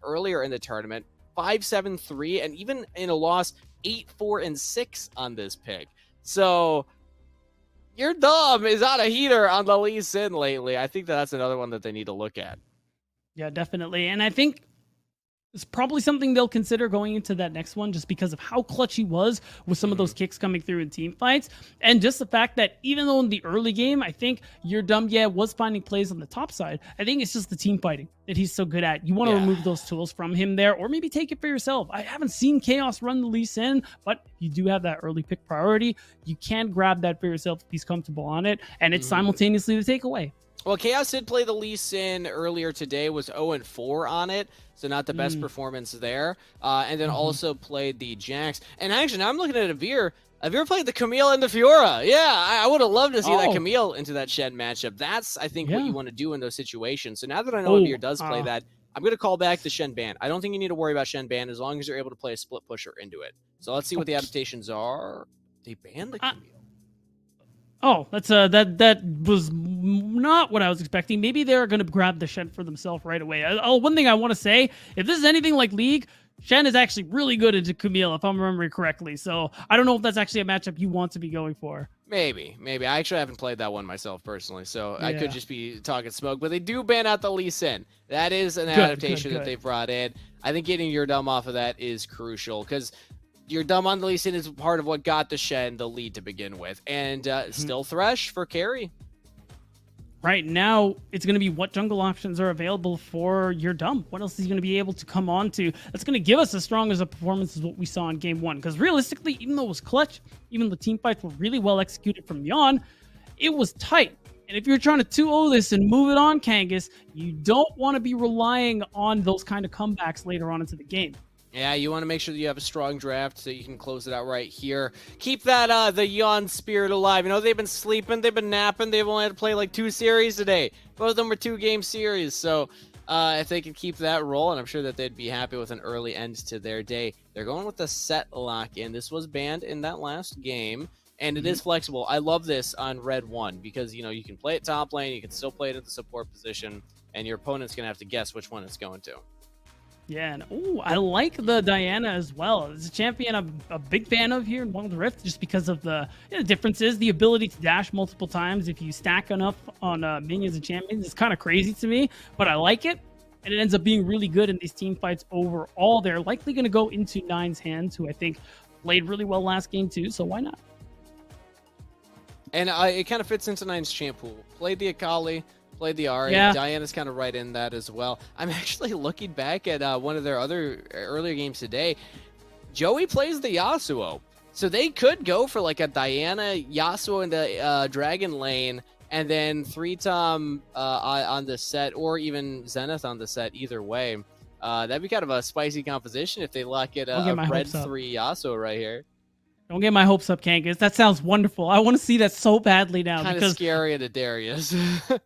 earlier in the tournament, 5-7-3, and even in a loss 8-4-6 on this pick. So your Dumb is on a heater on the Lee Sin lately. I think that's another one that they need to look at. Yeah, definitely. And I think it's probably something they'll consider going into that next one, just because of how clutch he was with some of those kicks coming through in team fights. And just the fact that even though in the early game, I think your Dumb, was finding plays on the top side, I think it's just the team fighting that he's so good at. You want to remove those tools from him there, or maybe take it for yourself. I haven't seen Chaos run the Lee Sin, but you do have that early pick priority. You can grab that for yourself if he's comfortable on it, and it's simultaneously the takeaway. Well, Chaos did play the Lee Sin earlier today, was 0-4 on it, so not the best performance there. And then also played the Jax. And actually, now I'm looking at Avir. Avir played the Camille and the Fiora. Yeah, I would have loved to see that Camille into that Shen matchup. That's, I think, what you want to do in those situations. So now that I know Avir does play that, I'm going to call back the Shen ban. I don't think you need to worry about Shen ban as long as you're able to play a split pusher into it. So let's see what the adaptations are. They banned the Camille. Oh, that's that was not what I was expecting. Maybe they're going to grab the Shen for themselves right away. One thing I want to say, if this is anything like League, Shen is actually really good into Camille, if I'm remembering correctly. So I don't know if that's actually a matchup you want to be going for. Maybe. I actually haven't played that one myself personally, so I could just be talking smoke. But they do ban out the Lee Sin. That is an adaptation that they brought in. I think getting your Dumb off of that is crucial, because your Dumb on the Lee Sin is part of what got the Shen the lead to begin with. And still Thresh for carry. Right now, it's going to be what jungle options are available for your Dumb. What else is he going to be able to come on to that's going to give us as strong as a performance as what we saw in game one? Because realistically, even though it was clutch, even the team fights were really well executed from Yon, it was tight. And if you're trying to 2-0 this and move it on, Kangas, you don't want to be relying on those kind of comebacks later on into the game. Yeah, you want to make sure that you have a strong draft so you can close it out right here. Keep that the Yon spirit alive. You know, they've been sleeping, they've been napping, they've only had to play like 2 series today. Both of them were 2-game series, so if they could keep that rolling, I'm sure that they'd be happy with an early end to their day. They're going with the set lock-in. This was banned in that last game, and it is flexible. I love this on Red 1 because, you know, you can play it top lane, you can still play it at the support position, and your opponent's going to have to guess which one it's going to. Yeah, and I like the Diana as well. It's a champion I'm a big fan of here in One of the Rift, just because of the differences, the ability to dash multiple times if you stack enough on minions and champions. It's kind of crazy to me, but I like it, and it ends up being really good in these team fights overall. They're likely going to go into Nine's hands, who I think played really well last game too, so why not? And it kind of fits into Nine's champ pool. Played the Akali, played the Ahri. Diana's kind of right in that as well. I'm actually looking back at one of their other earlier games today. Joey plays the Yasuo. So they could go for like a Diana, Yasuo in the Dragon lane, and then 3-Tom on the set, or even Zenith on the set, either way. That'd be kind of a spicy composition if they lock it a red 3 Yasuo right here. Don't get my hopes up, Kangas. That sounds wonderful. I want to see that so badly now. Kind of because scary into Darius.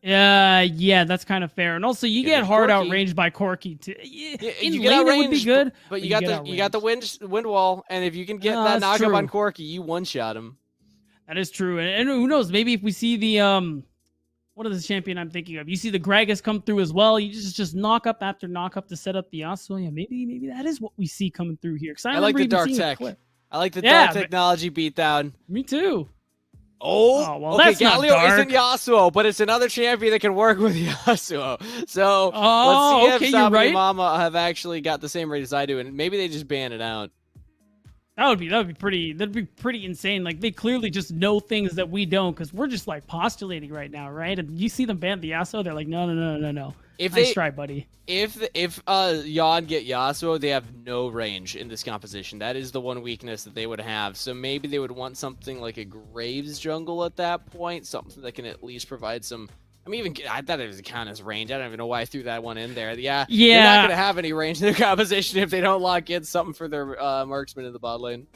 yeah, that's kind of fair. And also, you get hard Corki. outranged by Corki too. In you lane, get it would be outranged, good, but you got the wind wall, and if you can get that that's knock up true. on Corki, you one shot him. That is true. And who knows? Maybe if we see the what is the champion I'm thinking of? You see the Gragas come through as well. You just knock up after knock up to set up the Yasuo. Yeah, maybe that is what we see coming through here. Because I like the dark tech. I like the dark technology beatdown. Me too. Oh, well, okay. that's not Galio dark. isn't Yasuo, but it's another champion that can work with Yasuo. So let's see if you're Sabi right. and Mama have actually got the same rate as I do, and maybe they just ban it out. That'd be pretty insane. Like they clearly just know things that we don't, because we're just like postulating right now, right? And you see them ban the Yasuo, they're like, no. Nice try, buddy. If Yon get Yasuo, they have no range in this composition. That is the one weakness that they would have. So maybe they would want something like a Graves jungle at that point, something that can at least provide some. I mean, I thought it was count as range. I don't even know why I threw that one in there. Yeah. They're not gonna have any range in their composition if they don't lock in something for their marksman in the bot lane.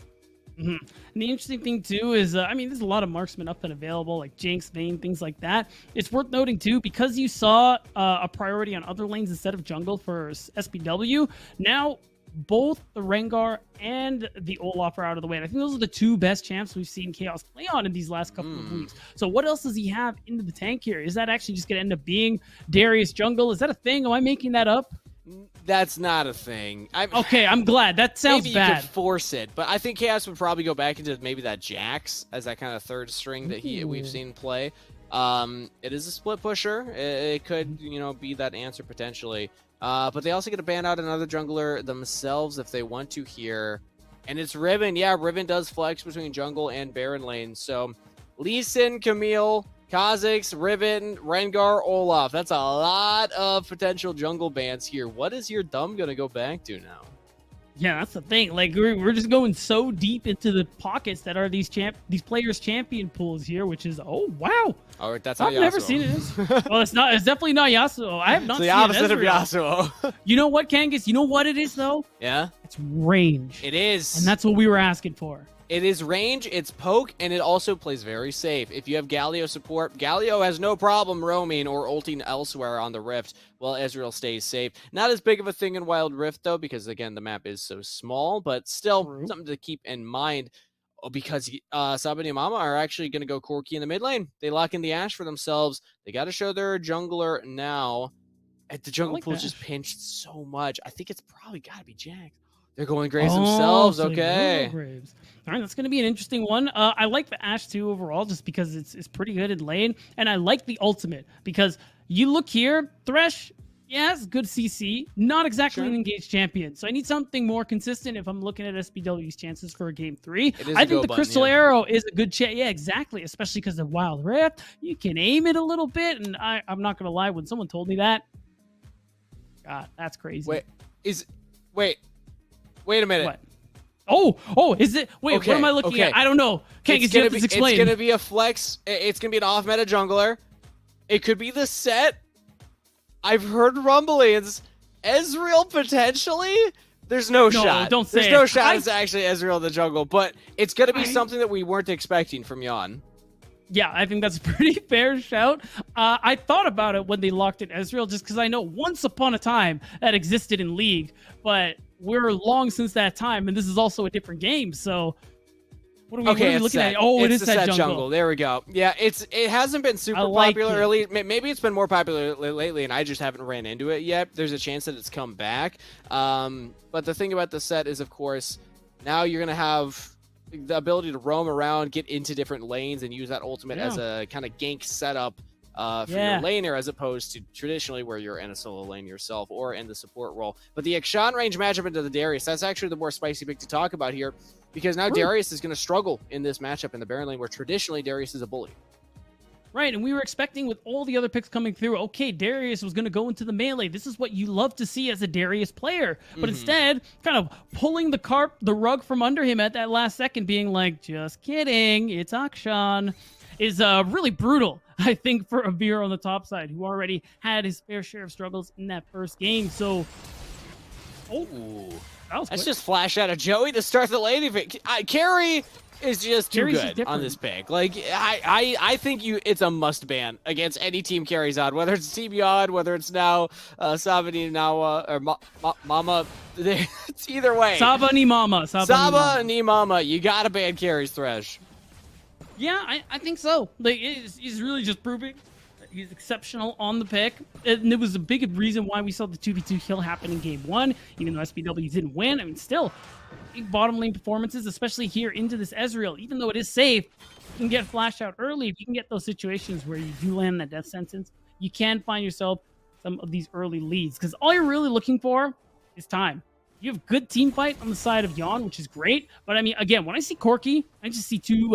Mm-hmm. And the interesting thing too is, I mean, there's a lot of marksmen up and available, like Jinx, Vayne, things like that. It's worth noting too, because you saw a priority on other lanes instead of jungle for SPW. Now both the Rengar and the Olaf are out of the way. And I think those are the two best champs we've seen Chaos play on in these last couple of weeks. So what else does he have into the tank here? Is that actually just going to end up being Darius jungle? Is that a thing? Am I making that up? That's not a thing. Okay, I'm glad. That sounds maybe bad. You could force it, but I think Chaos would probably go back into maybe that Jax as that kind of third string that we've seen play. It is a split pusher. It could, be that answer potentially. But they also get to ban out another jungler themselves if they want to here. And it's Riven. Yeah, Riven does flex between jungle and Baron lane. So Lee Sin, Camille, Kha'Zix, Riven, Rengar, Olaf. That's a lot of potential jungle bans here. What is your thumb going to go back to now? Yeah, that's the thing. Like we're just going so deep into the pockets that are these players' champion pools here, which is wow. Oh, that's I've Yasuo. never seen it. Well, it's not. It's definitely not Yasuo. I have not it's seen the opposite of Ezreal. Yasuo. You know what, Kangas? You know what it is though? Yeah, it's range. It is, and that's what we were asking for. It is range, it's poke, and it also plays very safe. If you have Galio support, Galio has no problem roaming or ulting elsewhere on the Rift while Ezreal stays safe. Not as big of a thing in Wild Rift, though, because, again, the map is so small, but still something to keep in mind because Sabi and Mama are actually going to go Corki in the mid lane. They lock in the Ashe for themselves. They got to show their jungler now. The jungle pool's just pinched so much. I think it's probably got to be Jax. They're going Graves themselves. So okay. Graves. All right, that's going to be an interesting one. I like the Ashe too overall, just because it's pretty good in lane, and I like the ultimate because you look here, Thresh. Yes, good CC, not exactly an engaged champion. So I need something more consistent if I'm looking at SPW's chances for a game 3. I think the Crystal Arrow is a good chance. Yeah, exactly, especially because of Wild Rift. You can aim it a little bit, and I'm not going to lie, when someone told me that, God, that's crazy. Wait a minute. What? Oh, is it? Wait, okay, what am I looking at? I don't know. Can't get you this explain. It's going to be a flex. It's going to be an off-meta jungler. It could be the set. I've heard rumblings. Ezreal potentially? There's no shot. Don't say There's no shot it's actually Ezreal in the jungle, but it's going to be something that we weren't expecting from Yon. Yeah, I think that's a pretty fair shout. I thought about it when they locked in Ezreal, just because I know once upon a time that existed in League, but we're long since that time, and this is also a different game. So, what are we looking at? Oh, it's the set jungle. There we go. Yeah, it hasn't been super popular early. Maybe it's been more popular lately, and I just haven't ran into it yet. There's a chance that it's come back. But the thing about the set is, of course, now you're gonna have the ability to roam around, get into different lanes, and use that ultimate as a kind of gank setup for your laner, as opposed to traditionally where you're in a solo lane yourself or in the support role. But the Akshan range matchup into the Darius, that's actually the more spicy pick to talk about here, because now Darius is going to struggle in this matchup in the Baron lane, where traditionally Darius is a bully. Right, and we were expecting with all the other picks coming through, okay, Darius was going to go into the melee. This is what you love to see as a Darius player. But instead, kind of pulling the rug from under him at that last second, being like, just kidding, it's Akshan, is really brutal, I think, for Avir on the top side, who already had his fair share of struggles in that first game. So, that's just flash out of Joey to start the lane. Carry is just too Carries is good different. on this pick. Like, I think it's a must ban against any team carries on, whether it's Team Yon, whether it's now Sabani Nawa or Mama. It's either way. Saba ni Mama. Saba ni Mama. You gotta ban carries, Thresh. Yeah, I think so. Like, he's really just proving that he's exceptional on the pick. And it was a big reason why we saw the 2v2 kill happen in game 1, even though SBW didn't win. I mean, still, big bottom lane performances, especially here into this Ezreal. Even though it is safe, you can get flashed out early. If you can get those situations where you do land that death sentence, you can find yourself some of these early leads. Because all you're really looking for is time. You have good team fight on the side of Yon, which is great. But I mean, again, when I see Corki, I just see two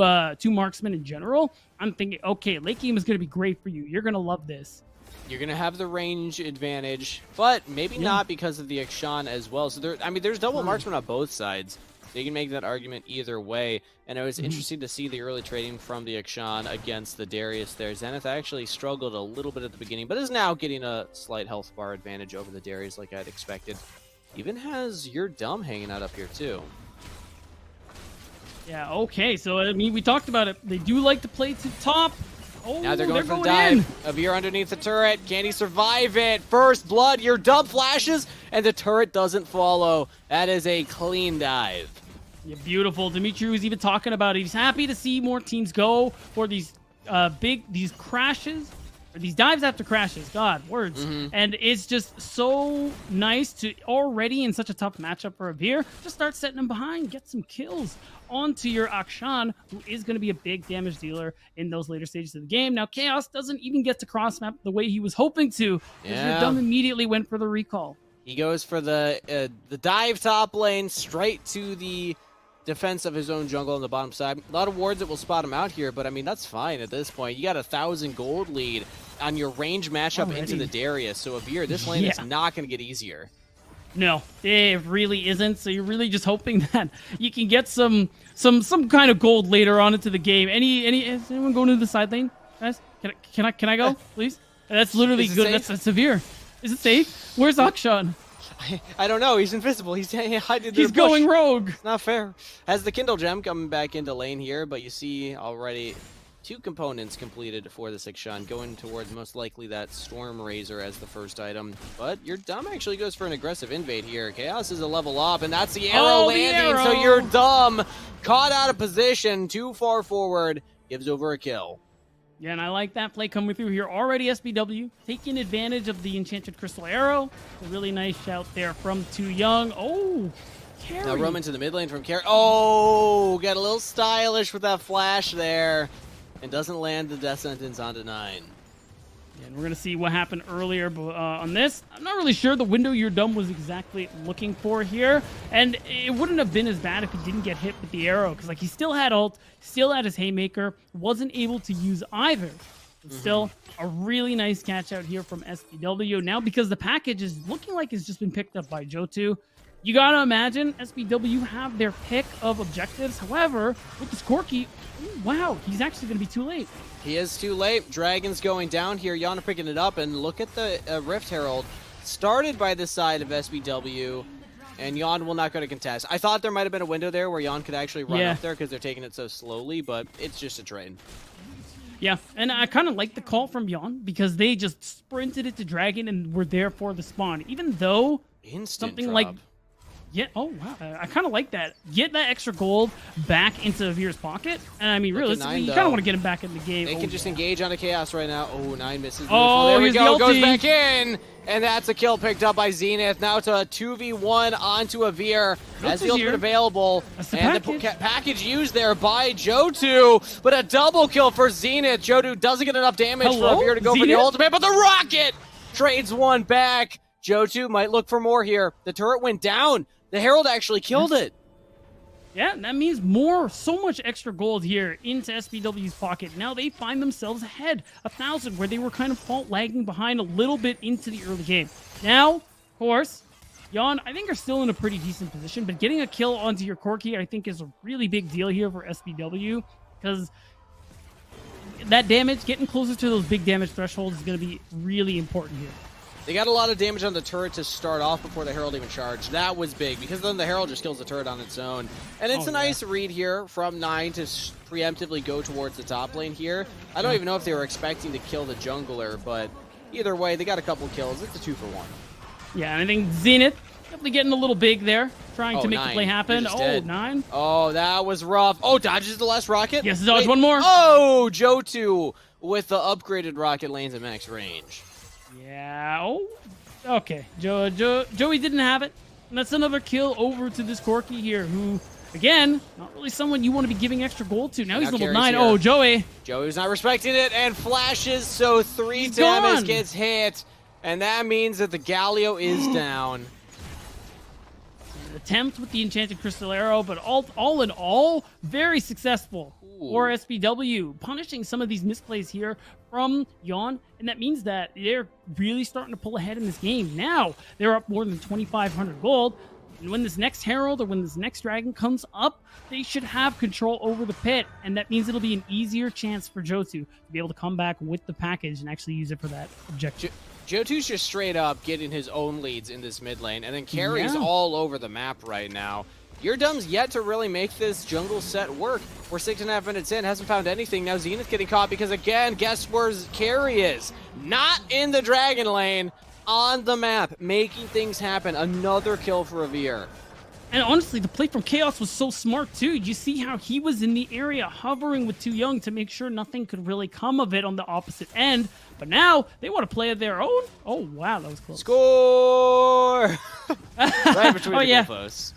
marksmen in general. I'm thinking, okay, late game is going to be great for you. You're going to love this. You're going to have the range advantage, but maybe not because of the Akshan as well. So there's double marksman on both sides. So you can make that argument either way. And it was interesting to see the early trading from the Akshan against the Darius there. Zenith actually struggled a little bit at the beginning, but is now getting a slight health bar advantage over the Darius like I'd expected. Even has your dumb hanging out up here too. Yeah, okay. So, I mean, we talked about it. They do like to play to top. Oh, now they're going for the in. dive. Avir underneath the turret. Can he survive it? First blood. Your dumb flashes, and the turret doesn't follow. That is a clean dive. Yeah, beautiful. Dimitri was even talking about it. He's happy to see more teams go for these these crashes. These dives after crashes, God, words. And it's just so nice to already in such a tough matchup for Avir, just start setting them behind, get some kills onto your Akshan, who is going to be a big damage dealer in those later stages of the game. Now, Chaos doesn't even get to cross map the way he was hoping to. Yeah. Dumb immediately went for the recall. He goes for the dive top lane, straight to the defense of his own jungle on the bottom side. A lot of wards that will spot him out here, but I mean, that's fine at this point. You got 1,000 gold lead on your range matchup into the Darius. So Avir, this lane is not going to get easier. No, it really isn't. So you're really just hoping that you can get some kind of gold later on into the game. Is anyone going to the side lane, guys? Can I go, please? That's literally good. That's severe. Is it safe? Where's Akshan? I don't know. He's invisible. He's hiding. He's going rogue. It's not fair. Has the Kindle gem coming back into lane here, but you see already 2 components completed for the Akshan, going towards most likely that Storm Razor as the first item. But your dumb actually goes for an aggressive invade here. Chaos is a level up, and that's the arrow landing. So your dumb caught out of position, too far forward, gives over a kill. Yeah, and I like that play coming through here. Already SBW taking advantage of the Enchanted Crystal Arrow. A really nice shout there from Too Young. Oh, Carry. Now roam into the mid lane from Carry. Oh, got a little stylish with that flash there. And doesn't land the death sentence onto 9. And we're going to see what happened earlier on this. I'm not really sure the window your dumb was exactly looking for here. And it wouldn't have been as bad if he didn't get hit with the arrow. Because like he still had ult, still had his Haymaker, wasn't able to use either. But still, a really nice catch out here from SBW. Now because the package is looking like it's just been picked up by Johto, you got to imagine SBW have their pick of objectives. However, with this Corki, wow, he's actually going to be too late. He is too late. Dragon's going down here. Yana picking it up, and look at the Rift Herald. Started by the side of SBW, and Yon will not go to contest. I thought there might have been a window there where Yon could actually run up there because they're taking it so slowly, but it's just a trade. Yeah, and I kind of like the call from Yon because they just sprinted it to Dragon and were there for the spawn. Even though something drop. like... Yeah, oh wow, I kind of like that. Get that extra gold back into Avir's pocket. And I mean, realistically, you kind of want to get him back in the game. They can just engage onto Chaos right now. Oh, 9 misses. Oh, there we go. The Goes back in. And that's a kill picked up by Zenith. Now to a 2v1 onto Avir. As the ultimate available. And the package used there by Johto. But a double kill for Zenith. Johto doesn't get enough damage for Avir to go for the ultimate. But the rocket trades one back. Johto might look for more here. The turret went down. The Herald actually killed it. Yeah, that means so much extra gold here into SBW's pocket. Now they find themselves ahead, 1,000, where they were kind of fault lagging behind a little bit into the early game. Now, of course, Yon, I think are still in a pretty decent position, but getting a kill onto your Corki, I think, is a really big deal here for SBW, because that damage, getting closer to those big damage thresholds is going to be really important here. They got a lot of damage on the turret to start off before the Herald even charged. That was big, because then the Herald just kills the turret on its own. And it's a nice read here from 9 to preemptively go towards the top lane here. I don't even know if they were expecting to kill the jungler, but either way, they got a couple kills. It's a 2-for-1. Yeah, and I think Zenith definitely getting a little big there, trying to make the play happen. Oh, dead. 9. Oh, that was rough. Oh, dodges the last rocket. Yes, dodge one more. Oh, Johto with the upgraded rocket lanes at max range. Yeah. Oh, okay. Joey didn't have it. And that's another kill over to this Corki here, who, again, not really someone you want to be giving extra gold to. Now he's level 9. Here. Oh, Joey. Joey's not respecting it and flashes, so 3 He's damage gone. gets hit. And that means that the Galio is down. Attempt with the Enchanted Crystal Arrow, but all in all, very successful for SBW, punishing some of these misplays here from Yon, and that means that they're really starting to pull ahead in this game. Now, they're up more than 2,500 gold, and when this next Herald or when this next Dragon comes up, they should have control over the pit, and that means it'll be an easier chance for Johto to be able to come back with the package and actually use it for that objective. Johto's just straight up getting his own leads in this mid lane, and then carries all over the map right now. Yurdom's yet to really make this jungle set work. We're 6.5 minutes in, hasn't found anything. Now Zenith getting caught because, again, guess where carry is? Not in the Dragon lane, on the map, making things happen. Another kill for Revere. And honestly, the play from Chaos was so smart, too. You see how he was in the area hovering with Too Young to make sure nothing could really come of it on the opposite end. But now, they want to play of their own. Oh, wow, that was close. Score! Right between the goalposts.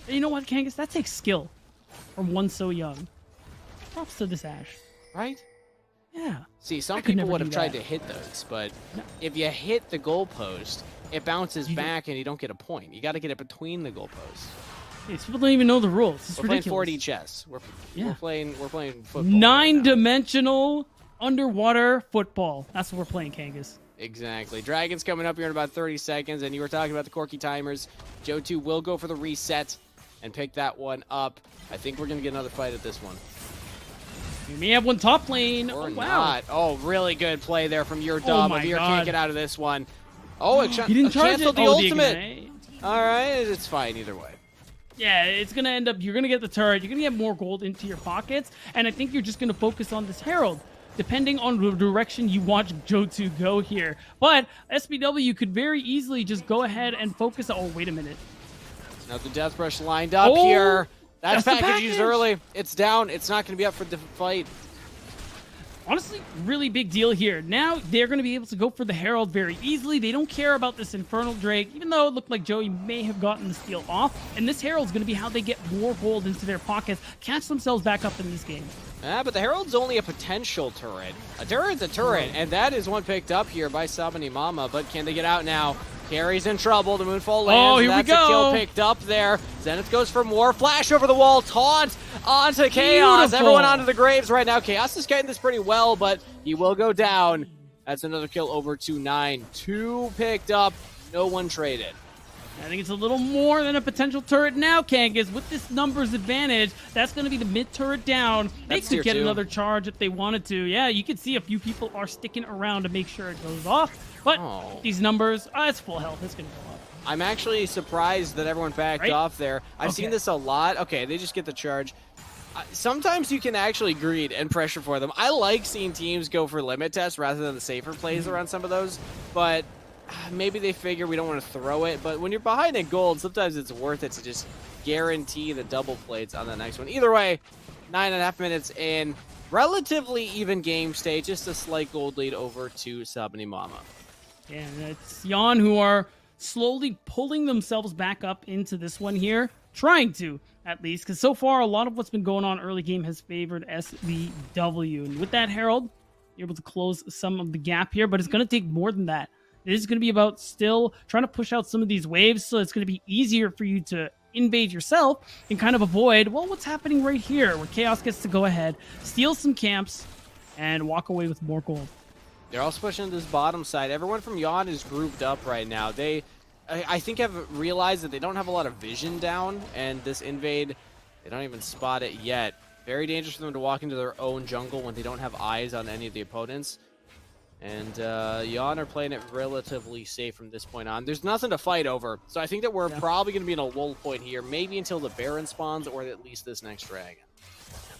You know what, Kangas? That takes skill from one so young. Props to this Ashe. Right? Yeah. See, some people would have tried to hit those, but if you hit the goalpost, it bounces back and you don't get a point. You got to get it between the goalposts. These people don't even know the rules. It's We're ridiculous. playing 4D chess. We're playing football. 9-dimensional underwater football. That's what we're playing, Kangas. Exactly. Dragon's coming up here in about 30 seconds, and you were talking about the Corki timers. Johto will go for the reset and pick that one up. I think we're going to get another fight at this one. We may have one top lane. Or wow. not. Oh, really good play there from your Oh dub. my Revere God. can't get out of this one. Oh, it He didn't charge canceled it. the Oh, ultimate. Ignite. All right, it's fine either way. Yeah, it's going to end up, you're going to get the turret, you're going to get more gold into your pockets, and I think you're just going to focus on this Herald, depending on the direction you want Johto go here. But SBW could very easily just go ahead and focus. Oh, wait a minute. Now the Death Brush lined up here. That's the package used package. early. It's down. It's not going to be up for the fight. Honestly, really big deal here. Now they're going to be able to go for the Herald very easily. They don't care about this Infernal Drake, even though it looked like Joey may have gotten the steal off. And this Herald's going to be how they get more gold into their pockets, catch themselves back up in this game. But the Herald's only a potential turret. A turret's a turret, and that is one picked up here by Sabani Mama. But can they get out now? Carrie's in trouble. The Moonfall lands. Oh, here we That's a kill go. picked up there. Zenith goes for more. Flash over the wall. Taunt onto Chaos. Beautiful. Everyone onto the graves right now. Chaos is getting this pretty well, but he will go down. That's another kill over to 9. 2 picked up. No one traded. I think it's a little more than a potential turret now, Kangas. With this numbers advantage, that's going to be the mid turret down. They That's could tier get 2. another charge if they wanted to. Yeah, you can see a few people are sticking around to make sure it goes off. But these numbers, it's full health. It's going to go off. I'm actually surprised that everyone backed off there. I've seen this a lot. Okay, they just get the charge. Sometimes you can actually greed and pressure for them. I like seeing teams go for limit tests rather than the safer plays around some of those, but maybe they figure we don't want to throw it. But when you're behind in gold, sometimes it's worth it to just guarantee the double plates on the next one. Either way, 9.5 minutes in. Relatively even game state, just a slight gold lead over to Sabani Mama. Yeah, it's Yon who are slowly pulling themselves back up into this one here. Trying to, at least, because so far a lot of what's been going on early game has favored SVW. And with that Herald, you're able to close some of the gap here, but it's going to take more than that. It is going to be about still trying to push out some of these waves, so it's going to be easier for you to invade yourself and kind of avoid, well, what's happening right here, where Chaos gets to go ahead, steal some camps, and walk away with more gold. They're also pushing this bottom side. Everyone from Yon is grouped up right now. They, I think, have realized that they don't have a lot of vision down, and this invade, they don't even spot it yet. Very dangerous for them to walk into their own jungle when they don't have eyes on any of the opponents. And Jan are playing it relatively safe from this point on. There's nothing to fight over, so I think that we're probably going to be in a lull point here, maybe until the Baron spawns or at least this next dragon.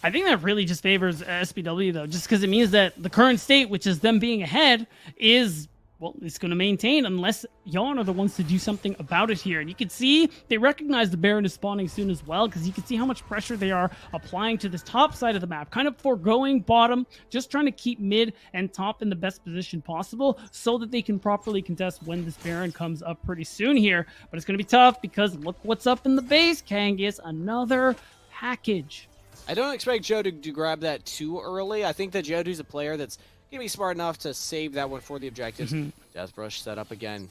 I think that really just favors SPW, though, just because it means that the current state, which is them being ahead, is, well, it's going to maintain unless Jan are the ones to do something about it here. And you can see they recognize the Baron is spawning soon as well, because you can see how much pressure they are applying to this top side of the map, kind of foregoing bottom, just trying to keep mid and top in the best position possible so that they can properly contest when this Baron comes up pretty soon here. But it's going to be tough because look what's up in the base, Kangas, another package. I don't expect Joe to grab that too early. I think that Jodu's a player that's going to be smart enough to save that one for the objectives. Deathbrush set up again.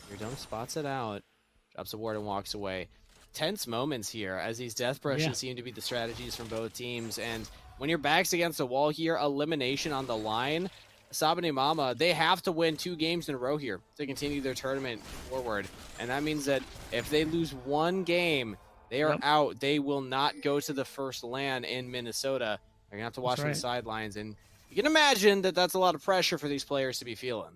Yurdom spots it out, drops a ward and walks away. Tense moments here as these Deathbrushes seem to be the strategies from both teams. And when your back's against the wall here, elimination on the line, Sabane Mama, they have to win 2 games in a row here to continue their tournament forward. And that means that if they lose 1 game, they are out. They will not go to the first LAN in Minnesota. They're going to have to watch from the sidelines. And you can imagine that that's a lot of pressure for these players to be feeling.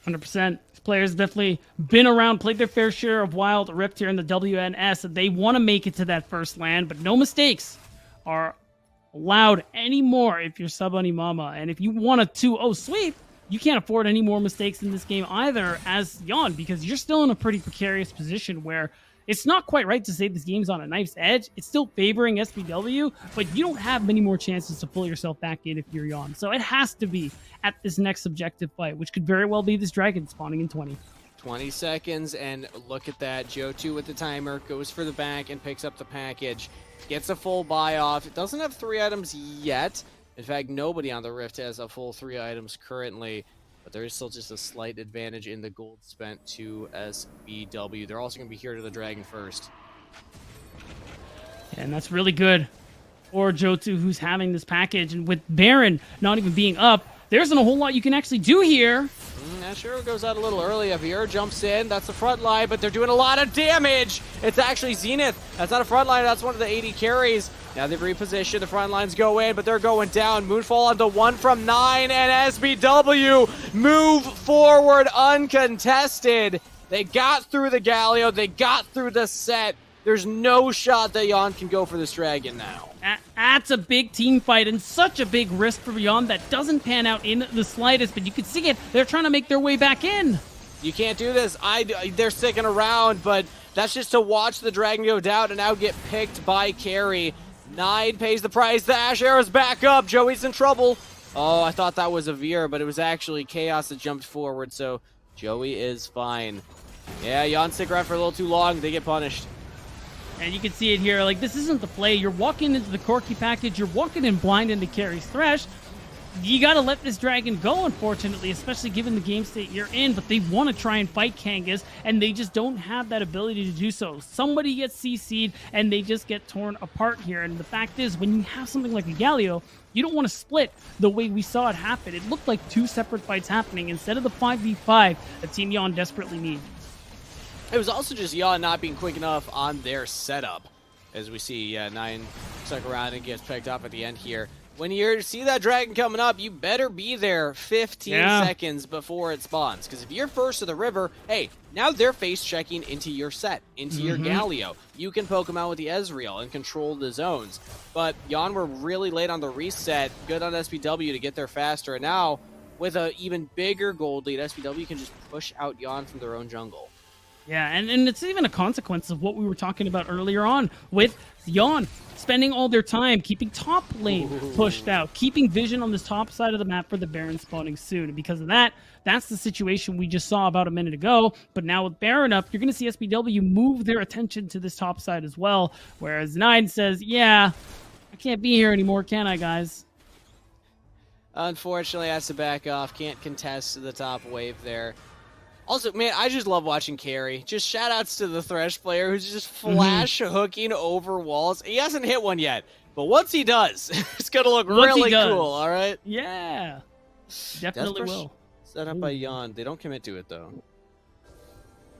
100%. These players definitely been around, played their fair share of Wild Rift here in the WNS, and they want to make it to that first LAN, but no mistakes are allowed anymore if you're Sabane Mama. And if you want a 2-0 sweep, you can't afford any more mistakes in this game either as Jan, because you're still in a pretty precarious position where it's not quite right to say this game's on a knife's edge. It's still favoring SPW, but you don't have many more chances to pull yourself back in if you're Jan. So it has to be at this next objective fight, which could very well be this dragon spawning in 20. 20 seconds, and look at that. Joe2 with the timer, goes for the back and picks up the package. Gets a full buy off. It doesn't have 3 items yet. In fact, nobody on the Rift has a full 3 items currently. But there is still just a slight advantage in the gold spent to SBW. They're also going to be here to the Dragon first. And that's really good for Joe2, who's having this package. And with Baron not even being up, there isn't a whole lot you can actually do here. Ashero goes out a little early. Javier jumps in. That's the front line, but they're doing a lot of damage. It's actually Zenith. That's not a front line. That's one of the 80 carries. Now they've repositioned. The front lines go in, but they're going down. Moonfall onto 1 from 9, and SBW move forward uncontested. They got through the Galio. They got through the set. There's no shot that Jan can go for this dragon now. That's a big team fight and such a big risk for Jan that doesn't pan out in the slightest, but you can see it. They're trying to make their way back in. You can't do this. They're sticking around, but that's just to watch the dragon go down and now get picked by Carry. Nide pays the price. The Ash Arrow's back up. Joey's in trouble. Oh, I thought that was a Veer, but it was actually Chaos that jumped forward, so Joey is fine. Yeah, Jan stick around for a little too long. They get punished. And you can see it here. Like, this isn't the play. You're walking into the Corki package. You're walking in blind into Carry's Thresh. You got to let this dragon go, unfortunately, especially given the game state you're in. But they want to try and fight Kangas, and they just don't have that ability to do so. Somebody gets CC'd, and they just get torn apart here. And the fact is, when you have something like a Galio, you don't want to split the way we saw it happen. It looked like 2 separate fights happening instead of the 5v5 that Team Jan desperately needs. It was also just Jan not being quick enough on their setup. As we see, 9 stuck around and gets picked up at the end here. When you see that dragon coming up, you better be there 15 seconds before it spawns. Because if you're first to the river, hey, now they're face checking into your set, into your Galio. You can poke them out with the Ezreal and control the zones. But Jan were really late on the reset. Good on SPW to get there faster. And now, with an even bigger gold lead, SPW can just push out Jan from their own jungle. Yeah, and it's even a consequence of what we were talking about earlier on with Jan spending all their time keeping top lane pushed out, keeping vision on this top side of the map for the Baron spawning soon. And because of that, that's the situation we just saw about a minute ago. But now with Baron up, you're going to see SPW move their attention to this top side as well. Whereas Nine says, yeah, I can't be here anymore, can I, guys? Unfortunately, has to back off. Can't contest the top wave there. Also, man, I just love watching Carry. Just shout-outs to the Thresh player who's just flash hooking over walls. He hasn't hit one yet, but once he does, it's going to look really cool, all right? Yeah, definitely will. Set up by Jan. They don't commit to it, though.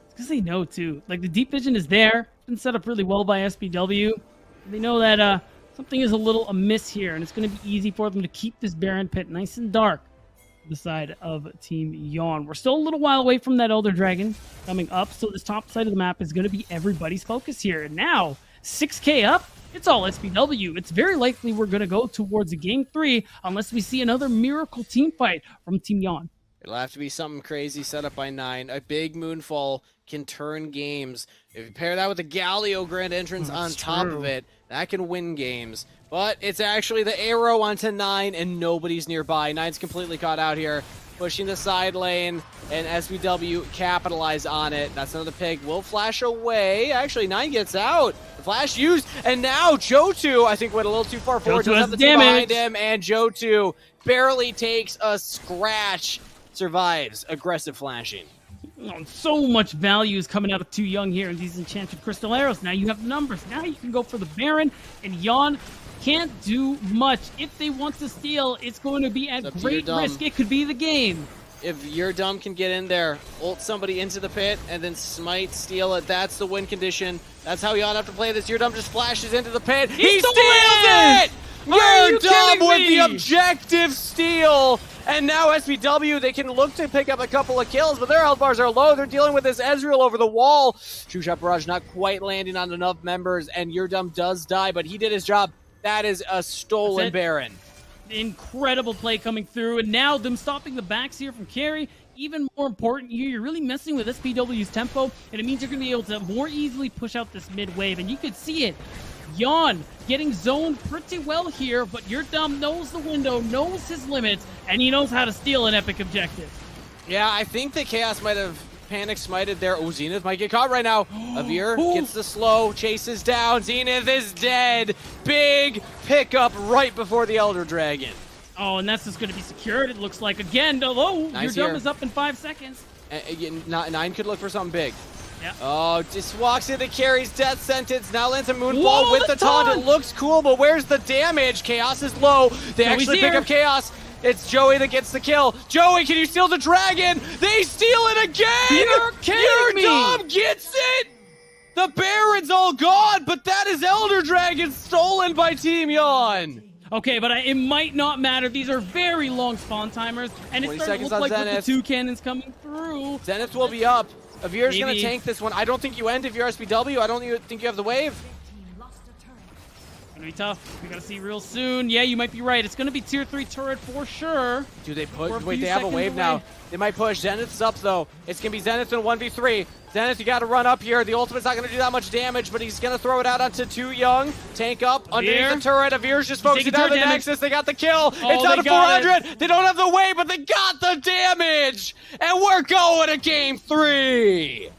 It's because they know, too. Like, the deep vision is there. It's been set up really well by SPW. They know that something is a little amiss here, and it's going to be easy for them to keep this Baron pit nice and dark. the side of Team Yawn. We're still a little while away from that Elder Dragon coming up, so this top side of the map is going to be everybody's focus here. And now, 6K up, it's all SBW. It's very likely we're going to go towards a Game 3 unless we see another miracle team fight from Team Yawn. It'll have to be something crazy set up by 9. A big Moonfall can turn games. If you pair that with the Galio Grand Entrance on top of it, that can win games. But it's actually the arrow onto 9, and nobody's nearby. 9's completely caught out here, pushing the side lane, and SBW capitalize on it. That's another pig. Will flash away. Actually, 9 gets out. The flash used, and now Johto, I think, went a little too far forward. Johto has Doesn't have the team damage. behind him, and Johto barely takes a scratch. Survives aggressive flashing. Oh, so much value is coming out of Too Young here in these enchanted crystal arrows. Now you have the numbers. Now you can go for the Baron, and Yawn can't do much. If they want to steal, it's going to be at great risk. It could be the game. If your dumb can get in there, ult somebody into the pit, and then smite, steal it, that's the win condition. That's how Yawn have to play this. Your dumb just flashes into the pit. He steals it! Your dumb with the objective steal! And now SBW, they can look to pick up a couple of kills, but their health bars are low. They're dealing with this Ezreal over the wall. True Shot Barrage not quite landing on enough members, and Your Dumb does die, but he did his job. That is a stolen Baron. Incredible play coming through, and now them stopping the backs here from Carry. Even more important here, you're really messing with SPW's tempo, and it means you're going to be able to more easily push out this mid wave, and you could see it. Yawn getting zoned pretty well here, but Your Dumb knows the window, knows his limits, and he knows how to steal an epic objective. Yeah, I think that Chaos might have panic smited there. Oh, Zenith might get caught right now. Avir gets the slow, chases down. Zenith is dead. Big pickup right before the Elder Dragon. Oh, and that's just going to be secured, it looks like. Again, although Your Dumb is up in 5 seconds. 9 could look for something big. Yeah. Oh, just walks into Carrie's death sentence. Now lands a Moonfall with the taunt. It looks cool, but where's the damage? Chaos is low. They actually pick up Chaos. It's Joey that gets the kill. Joey, can you steal the dragon? They steal it again! You're kidding me! Your Dumb gets it! The Baron's all gone, but that is Elder Dragon stolen by Team Yawn. Okay, but it might not matter. These are very long spawn timers, and it's starting to look like with the 2 cannons coming through. Zenith will be up. Avir's going to tank this one. I don't think you end if you're SBW. I don't think you have the wave. Gonna be tough. We gotta see real soon. Yeah, you might be right. It's gonna be tier 3 turret for sure. Do they push? Wait, they have a wave now. They might push. Zenith's up though. It's gonna be Zenith in 1v3. Zenith, you gotta run up here. The ultimate's not gonna do that much damage, but he's gonna throw it out onto Too Young. Tank up underneath the turret. Avir's just focusing down the Nexus. They got the kill. It's down to 400. They don't have the wave, but they got the damage. And we're going to game 3.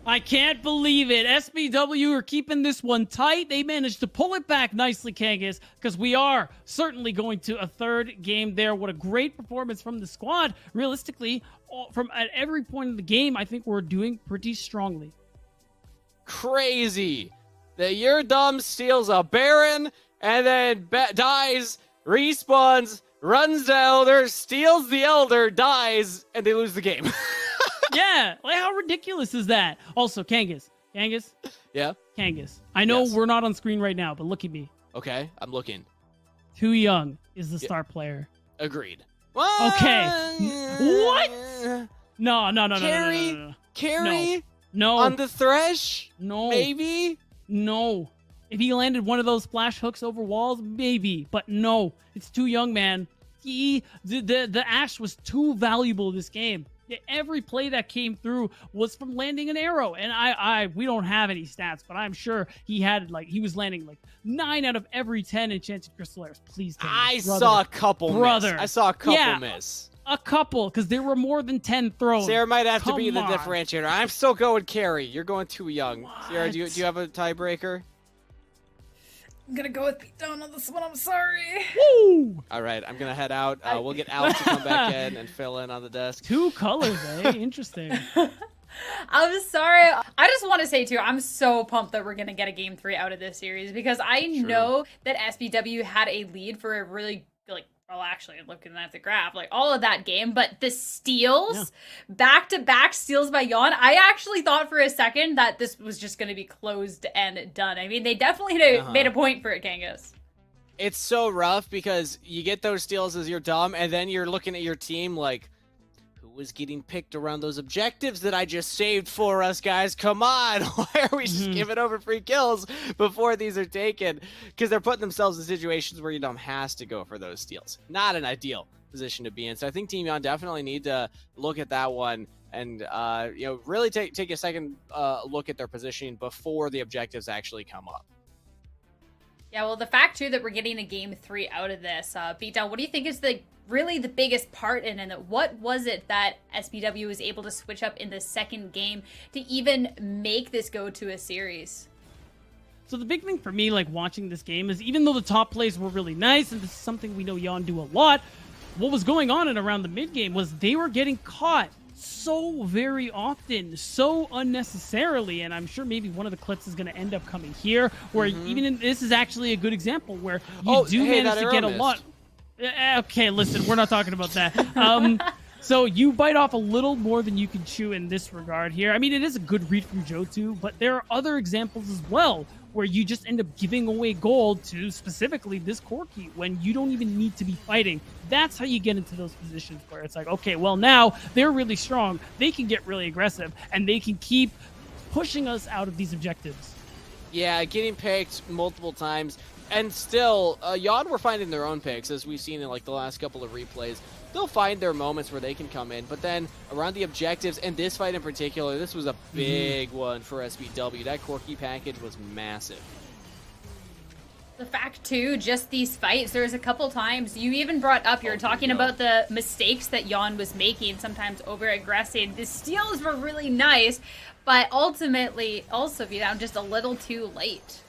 I can't believe it. SBW are keeping this one tight. They managed to pull it back nicely, Kangas, because we are certainly going to a 3rd game there. What a great performance from the squad. Realistically, from at every point in the game, I think we're doing pretty strongly. Crazy that Your Dumb steals a Baron and then dies, respawns, runs the Elder, steals the Elder, dies, and they lose the game. Yeah, like how ridiculous is that? Also, Kangas. Yeah? Kangas. I know we're not on screen right now, but look at me. Okay, I'm looking. Too Young is the star player. Agreed. Okay. What? No. Carry? No. On the Thresh? No. Maybe? No. If he landed one of those splash hooks over walls, maybe. But no. It's Too Young, man. The Ashe was too valuable this game. Every play that came through was from landing an arrow, and we don't have any stats, but I'm sure he was landing 9 out of every 10 enchanted crystal arrows. Please tell me, I saw a couple miss. I saw a couple miss. A couple, because there were more than 10 throws. Sarah might have to be the differentiator. I'm still going Carry. You're going Too Young. What? Sarah, do you have a tiebreaker? I'm gonna go with beatdown on this one. I'm sorry. Woo! All right, I'm gonna head out. We'll get Alex to come back in and fill in on the desk. 2 colors, eh? Interesting. I'm sorry. I just want to say too, I'm so pumped that we're gonna get a game 3 out of this series because I know that SBW had a lead for a really well, actually, looking at the graph, all of that game, but the steals, back-to-back steals by Yawn, I actually thought for a second that this was just going to be closed and done. I mean, they definitely made a point for it, Kangas. It's so rough because you get those steals as you're dumb, and then you're looking at your team like, who was getting picked around those objectives that I just saved for us, guys? Come on. Why are we just giving over free kills before these are taken? Because they're putting themselves in situations where Yadam has to go for those steals. Not an ideal position to be in. So I think Team Yon definitely need to look at that one and really take a second look at their positioning before the objectives actually come up. Yeah, well, the fact, too, that we're getting a Game 3 out of this, Beatdown, what do you think is really the biggest part in it? What was it that SBW was able to switch up in the second game to even make this go to a series? So the big thing for me, like watching this game, is even though the top plays were really nice, and this is something we know Yon do a lot, what was going on in around the mid game was they were getting caught so very often, so unnecessarily, and I'm sure maybe one of the clips is going to end up coming here, where this is actually a good example where you manage to get a lot. Okay, listen, we're not talking about that. So you bite off a little more than you can chew in this regard here. I mean, it is a good read from Jotu, but there are other examples as well where you just end up giving away gold to specifically this Corki when you don't even need to be fighting. That's how you get into those positions where it's like, okay, well, now they're really strong. They can get really aggressive, and they can keep pushing us out of these objectives. Yeah, getting picked multiple times. And still, Yon were finding their own picks, as we've seen in like the last couple of replays. They'll find their moments where they can come in, but then around the objectives, and this fight in particular, this was a big one for SBW. That Corki package was massive. The fact, too, just these fights, there was a couple times you even brought up, you were talking about the mistakes that Yon was making, sometimes over-aggressing. The steals were really nice, but ultimately, also, just a little too late.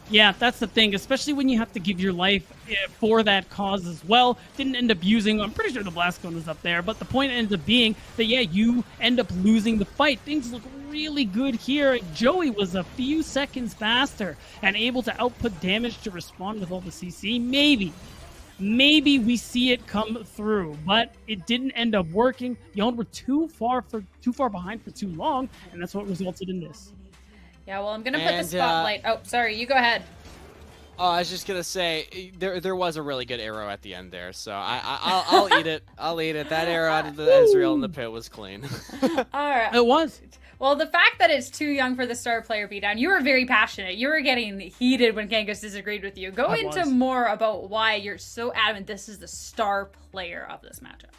Yeah, that's the thing, especially when you have to give your life for that cause as well. Didn't end up using, I'm pretty sure the blast cone is up there, but the point ends up being that, yeah, you end up losing the fight. Things look really good here. Joey was a few seconds faster and able to output damage to respond with all the CC. Maybe we see it come through, but it didn't end up working. Yon were too far behind for too long, and that's what resulted in this. Yeah, well, I'm going to put the spotlight. Oh, sorry, you go ahead. Oh, I was just going to say, there was a really good arrow at the end there, so I'll eat it. I'll eat it. That arrow out of the Ezreal in the pit was clean. All right. It was. Well, the fact that it's too young for the star player beatdown, you were very passionate. You were getting heated when Kangas disagreed with you. Go into more about why you're so adamant this is the star player of this matchup.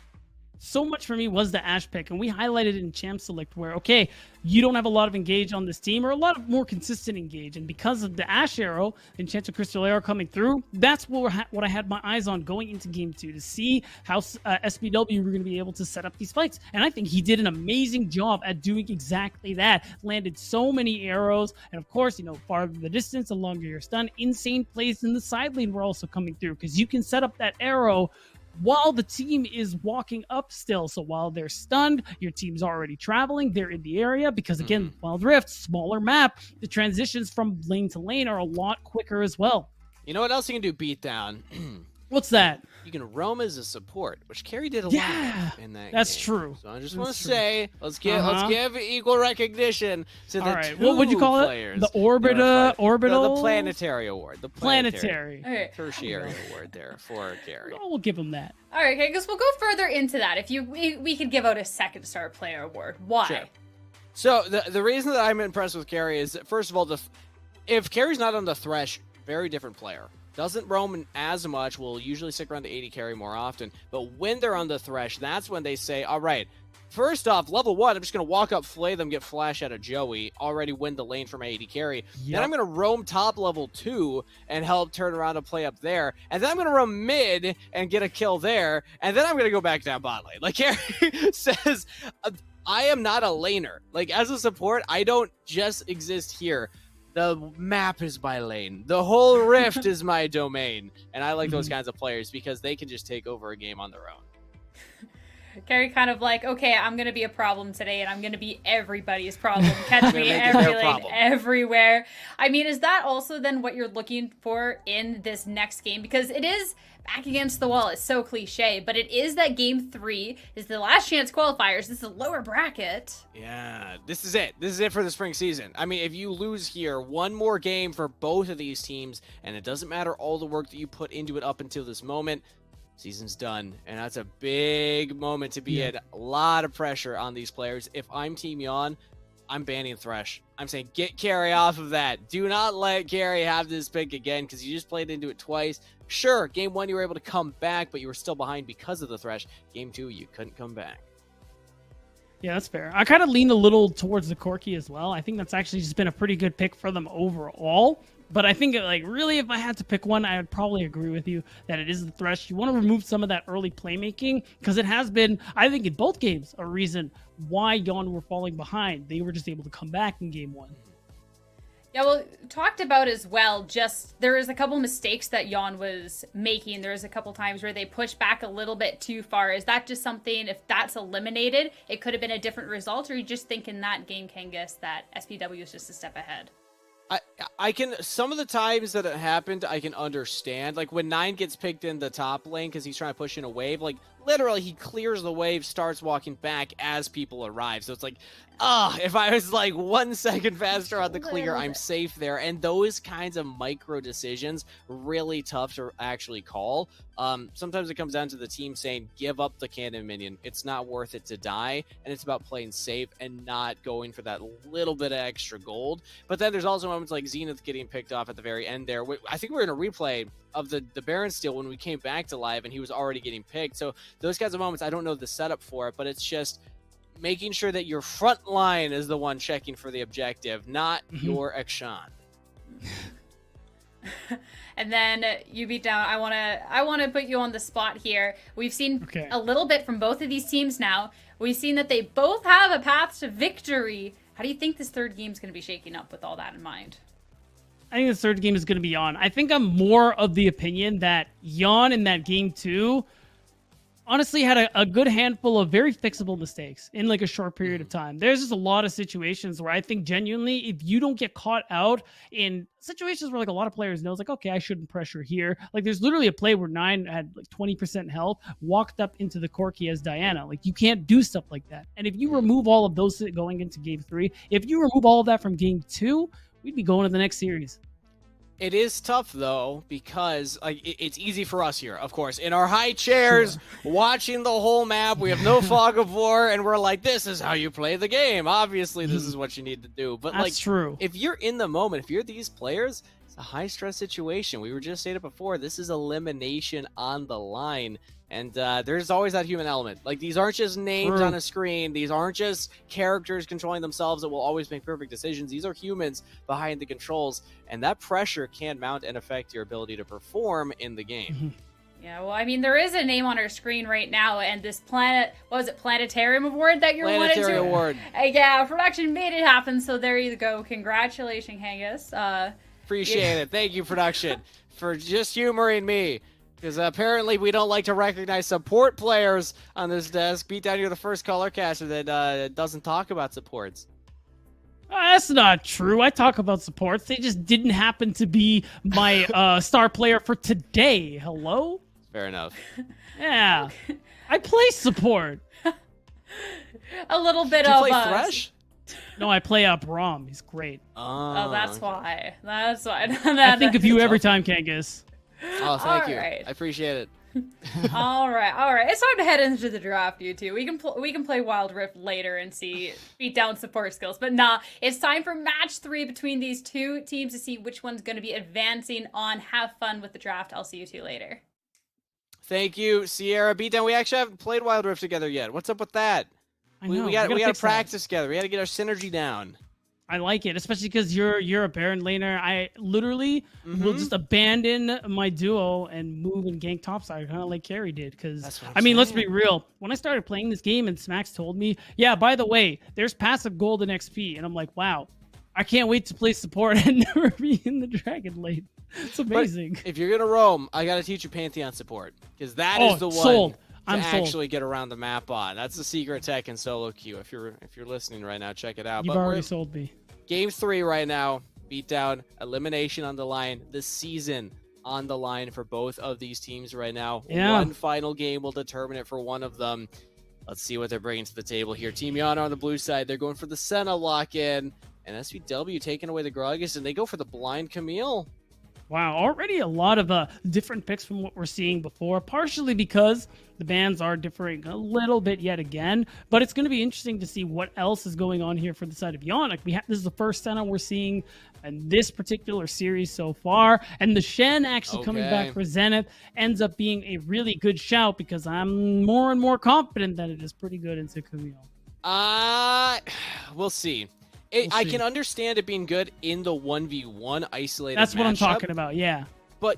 So much for me was the Ashe pick, and we highlighted it in Champ Select where, okay, you don't have a lot of engage on this team, or a lot of more consistent engage, and because of the Ashe arrow, Enchanted Crystal Arrow coming through, that's what I had my eyes on going into Game 2 to see how SBW were going to be able to set up these fights, and I think he did an amazing job at doing exactly that. Landed so many arrows, and of course, farther the distance, the longer your stun. Insane plays in the side lane were also coming through, because you can set up that arrow while the team is walking up still. So while they're stunned, your team's already traveling, they're in the area, because again, Wild Rift, smaller map, the transitions from lane to lane are a lot quicker as well. You know what else you can do, Beatdown? What's that? You can roam as a support, which Carrie did a lot in that that's game. true. So I just want to say, let's give equal recognition to the two what would you call players. It? The orbital? The planetary award. The planetary. Okay. Tertiary award there for Carrie. Oh, we'll give him that. All right, okay, because we'll go further into that. If we could give out a second star player award. Why? Sure. So the reason that I'm impressed with Carrie is, first of all, if Carrie's not on the Thresh, very different player. Doesn't roam as much, will usually stick around the 80 carry more often. But when they're on the Thresh, that's when they say, all right, first off, level 1, I'm just going to walk up, flay them, get flash out of Joey, already win the lane for my 80 carry. Yep. Then I'm going to roam top level 2 and help turn around and play up there. And then I'm going to roam mid and get a kill there. And then I'm going to go back down bot lane. Like Carrie says, I am not a laner. Like, as a support, I don't just exist here. The map is my lane. The whole rift is my domain. And I like those kinds of players because they can just take over a game on their own. Carrie kind of like, okay, I'm going to be a problem today, and I'm going to be everybody's problem. Catch me make it every their lane, problem. everywhere. I mean, is that also then what you're looking for in this next game? Because it is back against the wall. It's so cliche, but it is that game 3 is the last chance qualifiers. This is a lower bracket. Yeah, this is it. This is it for the spring season. I mean, if you lose here, one more game for both of these teams, and it doesn't matter all the work that you put into it up until this moment, season's done. And that's a big moment to be in. A lot of pressure on these players. If I'm Team Yawn, I'm banning Thresh. I'm saying get Carrie off of that. Do not let Carrie have this pick again, because you just played into it twice. Sure, game 1 you were able to come back, but you were still behind because of the Thresh. Game 2, you couldn't come back. Yeah, that's fair. I kind of lean a little towards the Corki as well. I think that's actually just been a pretty good pick for them overall. But I think, like, really, if I had to pick one, I would probably agree with you that it is the Thresh. You want to remove some of that early playmaking, because it has been, I think, in both games, a reason why Yawn were falling behind. They were just able to come back in game 1. Yeah, well, talked about as well, just there was a couple mistakes that Yawn was making. There was a couple times where they pushed back a little bit too far. Is that just something, if that's eliminated, it could have been a different result? Or you just think in that game, Kangas, that SPW is just a step ahead? I can, some of the times that it happened, I can understand. Like when 9 gets picked in the top lane because he's trying to push in a wave, like literally he clears the wave, starts walking back as people arrive. So it's like, if I was like 1 second faster on the clear, I'm safe there. And those kinds of micro decisions, really tough to actually call. Sometimes it comes down to the team saying, give up the cannon minion. It's not worth it to die. And it's about playing safe and not going for that little bit of extra gold. But then there's also moments like Zenith getting picked off at the very end there. I think we're in a replay of the Baron steal when we came back to live and he was already getting picked. So those kinds of moments, I don't know the setup for it, but it's just making sure that your front line is the one checking for the objective, not your Akshan. And then you beat down. I want to put you on the spot here. We've seen a little bit from both of these teams now. We've seen that they both have a path to victory. How do you think this third game is going to be shaking up with all that in mind? I think the third game is going to be Yawn. I think I'm more of the opinion that Yawn in that game 2 honestly had a good handful of very fixable mistakes in like a short period of time. There's just a lot of situations where I think genuinely, if you don't get caught out in situations where like a lot of players know, it's like, okay, I shouldn't pressure here. Like there's literally a play where 9 had like 20% health, walked up into the Corki as Diana. Like you can't do stuff like that. And if you remove all of those going into game 3, if you remove all of that from game 2, we'd be going to the next series. It is tough, though, because like it's easy for us here, of course. In our high chairs, watching the whole map, we have no fog of war, and we're like, this is how you play the game. Obviously, this is what you need to do. But That's true. If you're in the moment, if you're these players, it's a high-stress situation. We were just saying it before. This is elimination on the line. And there's always that human element. Like, these aren't just names on a screen. These aren't just characters controlling themselves that will always make perfect decisions. These are humans behind the controls. And that pressure can mount and affect your ability to perform in the game. Yeah, well, I mean, there is a name on our screen right now, and this Planetarium Award that you're wanting to... Planetary Award. Yeah, production made it happen, so there you go. Congratulations, Kangas. Appreciate it. Thank you, production, for just humoring me. Because apparently we don't like to recognize support players on this desk. Beat down, you're the first color caster that doesn't talk about supports. That's not true. I talk about supports. They just didn't happen to be my star player for today. Hello? Fair enough. Yeah. I play support. A little bit Do you of... play Thresh? No, I play Braum. He's great. Oh, that's why. That's why. I think of you every time, Kangas. Oh, thank you. Right. I appreciate it. All right. It's time to head into the draft, you two. We can play Wild Rift later and see beat down support skills. But nah, it's time for match 3 between these two teams to see which one's going to be advancing on. Have fun with the draft. I'll see you two later. Thank you, Sierra. Beatdown, we actually haven't played Wild Rift together yet. What's up with that? I know. We got to fix practice together. We got to get our synergy down. I like it, especially because you're a Baron laner. I literally will just abandon my duo and move and gank topside, kind of like Carrie did. Because I mean, let's be real. When I started playing this game and Smax told me, yeah, by the way, there's passive gold and XP, and I'm like, wow, I can't wait to play support and never be in the Dragon lane. It's amazing. But if you're gonna roam, I gotta teach you Pantheon support because that is the one. Sold. I'm sold. actually get around the map on. That's the secret tech in solo queue. If you're listening right now, check it out. You've already sold me. Game 3 right now. Beatdown, elimination on the line. The season on the line for both of these teams right now. Yeah. One final game will determine it for one of them. Let's see what they're bringing to the table here. Team Yana on the blue side, they're going for the Senna lock-in. And SBW taking away the Gragas, and they go for the blind Camille. Wow, already a lot of different picks from what we're seeing before, partially because the bans are differing a little bit yet again, but it's going to be interesting to see what else is going on here for the side of Yannick. This is the first Senna we're seeing in this particular series so far, and the Shen actually coming back for Zenith ends up being a really good shout because I'm more and more confident that it is pretty good into Camille. We'll see. We'll I see. can understand it being good in the 1v1 isolated That's what I'm matchup, talking about, yeah. But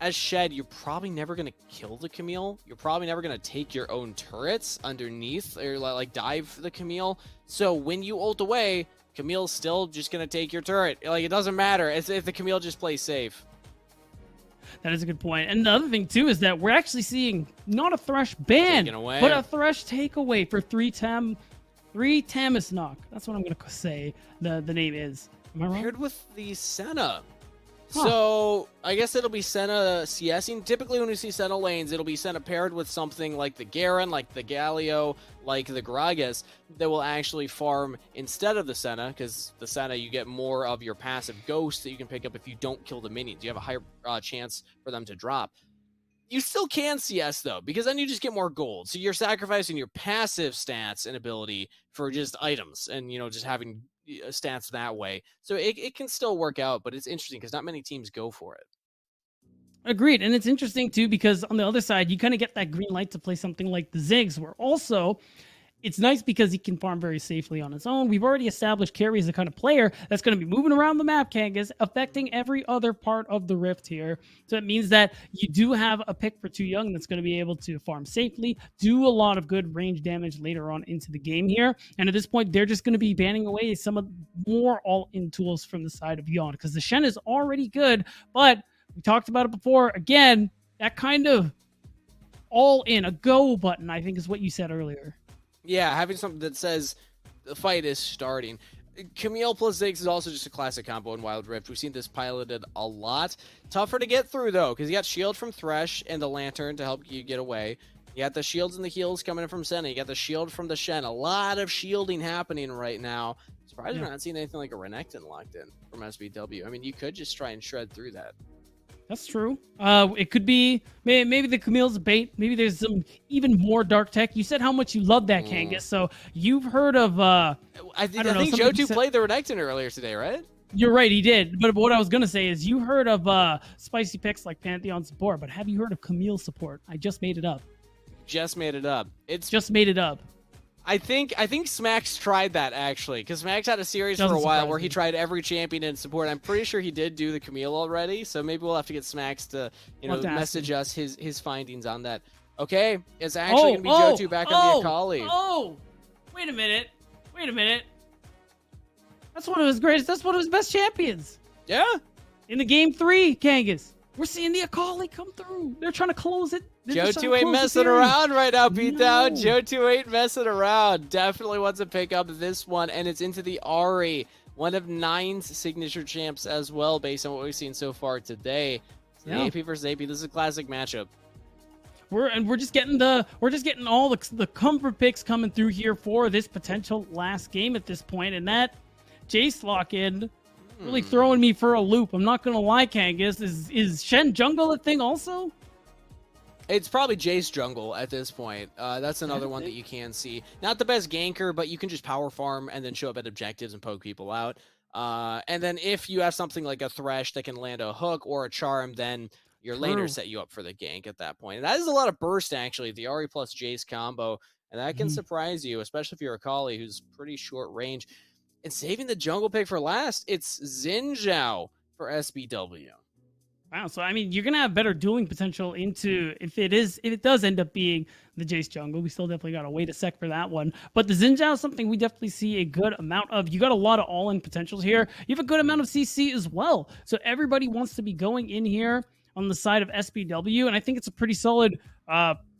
as Shed, you're probably never going to kill the Camille. You're probably never going to take your own turrets underneath or like dive the Camille. So when you ult away, Camille's still just going to take your turret. Like, it doesn't matter if the Camille just plays safe. That is a good point. And the other thing, too, is that we're actually seeing not a Thresh ban, but a Thresh takeaway for 3 Tamasnok. That's what I'm going to say the name is. Am I wrong? Paired with the Senna. So I guess it'll be Senna CSing. Typically when we see Senna lanes, it'll be Senna paired with something like the Garen, like the Galio, like the Gragas that will actually farm instead of the Senna, because the Senna, you get more of your passive ghosts that you can pick up if you don't kill the minions. You have a higher chance for them to drop. You still can CS, though, because then you just get more gold. So you're sacrificing your passive stats and ability for just items and, just having stats that way. So it can still work out, but it's interesting because not many teams go for it. Agreed. And it's interesting, too, because on the other side, you kind of get that green light to play something like the Ziggs, where also it's nice because he can farm very safely on his own. We've already established Carry as the kind of player that's going to be moving around the map, Kangas, affecting every other part of the Rift here. So it means that you do have a pick for Too Young that's going to be able to farm safely, do a lot of good range damage later on into the game here. And at this point, they're just going to be banning away some of more all-in tools from the side of Yon, because the Shen is already good, but we talked about it before. Again, that kind of all-in, a go button, I think is what you said earlier. Yeah, having something that says the fight is starting. Camille plus Ziggs is also just a classic combo in Wild Rift. We've seen this piloted a lot. Tougher to get through, though, because you got shield from Thresh and the Lantern to help you get away. You got the shields and the heals coming in from Senna. You got the shield from the Shen. A lot of shielding happening right now. Surprised we're not seeing anything like a Renekton locked in from SBW. I mean, you could just try and shred through that. That's true. It could be maybe the Camille's a bait. Maybe there's some even more dark tech. You said how much you love that, Kangas. So you've heard of I think Joe2 played the Renekton earlier today, right? You're right, he did. But what I was gonna say is you heard of spicy picks like Pantheon support, but have you heard of Camille support? I just made it up. Just made it up. It's just made it up. I think Smax tried that, actually, because Smax had a series for a while where he tried every champion in support. I'm pretty sure he did do the Camille already, so maybe we'll have to get Smax to message us his findings on that. Okay, it's actually going to be Joe2 back on the Akali. Wait a minute. That's one of his greatest. That's one of his best champions. Yeah. In the game 3, Kangas, we're seeing the Akali come through. They're trying to close it. Joe2 ain't messing around right now, Beatdown. Joe2 ain't messing around. Definitely wants to pick up this one, and it's into the Ahri, one of 9's signature champs as well, based on what we've seen so far today. Yeah. AP versus AP. This is a classic matchup. We're just getting all the comfort picks coming through here for this potential last game at this point, and that Jace lock-in really throwing me for a loop. I'm not gonna lie, Kangas. Is Shen jungle a thing also? It's probably Jace jungle at this point. That's another one that you can see. Not the best ganker, but you can just power farm and then show up at objectives and poke people out. And then if you have something like a Thresh that can land a hook or a charm, then your laner set you up for the gank at that point. And that is a lot of burst, actually, the Ahri plus Jace combo. And that can surprise you, especially if you're a Akali who's pretty short range. And saving the jungle pick for last, it's Xin Zhao for SBW. Wow, so I mean, you're gonna have better dueling potential into if it does end up being the Jace jungle. We still definitely gotta wait a sec for that one. But the Xin Zhao is something we definitely see a good amount of. You got a lot of all-in potentials here. You have a good amount of CC as well. So everybody wants to be going in here on the side of SBW, and I think it's a pretty solid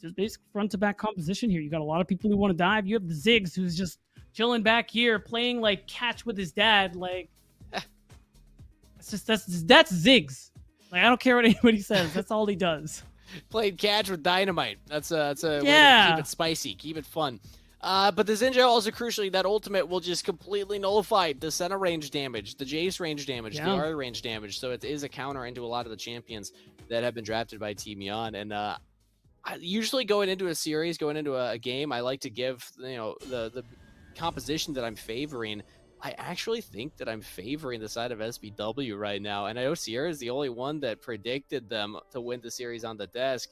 just basic front-to-back composition here. You got a lot of people who want to dive. You have the Ziggs, who's just chilling back here, playing like catch with his dad. Like, that's Ziggs. Like, I don't care what anybody says. That's all he does. Played catch with dynamite. That's a way to keep it spicy, keep it fun. But the Zinja also crucially, that ultimate will just completely nullify the center range damage, the Jace range damage, the R range damage. So it is a counter into a lot of the champions that have been drafted by Team Yon. And I usually going into a series, going into a game, I like to give the composition that I'm favoring. I actually think that I'm favoring the side of SBW right now. And I know Sierra is the only one that predicted them to win the series on the desk.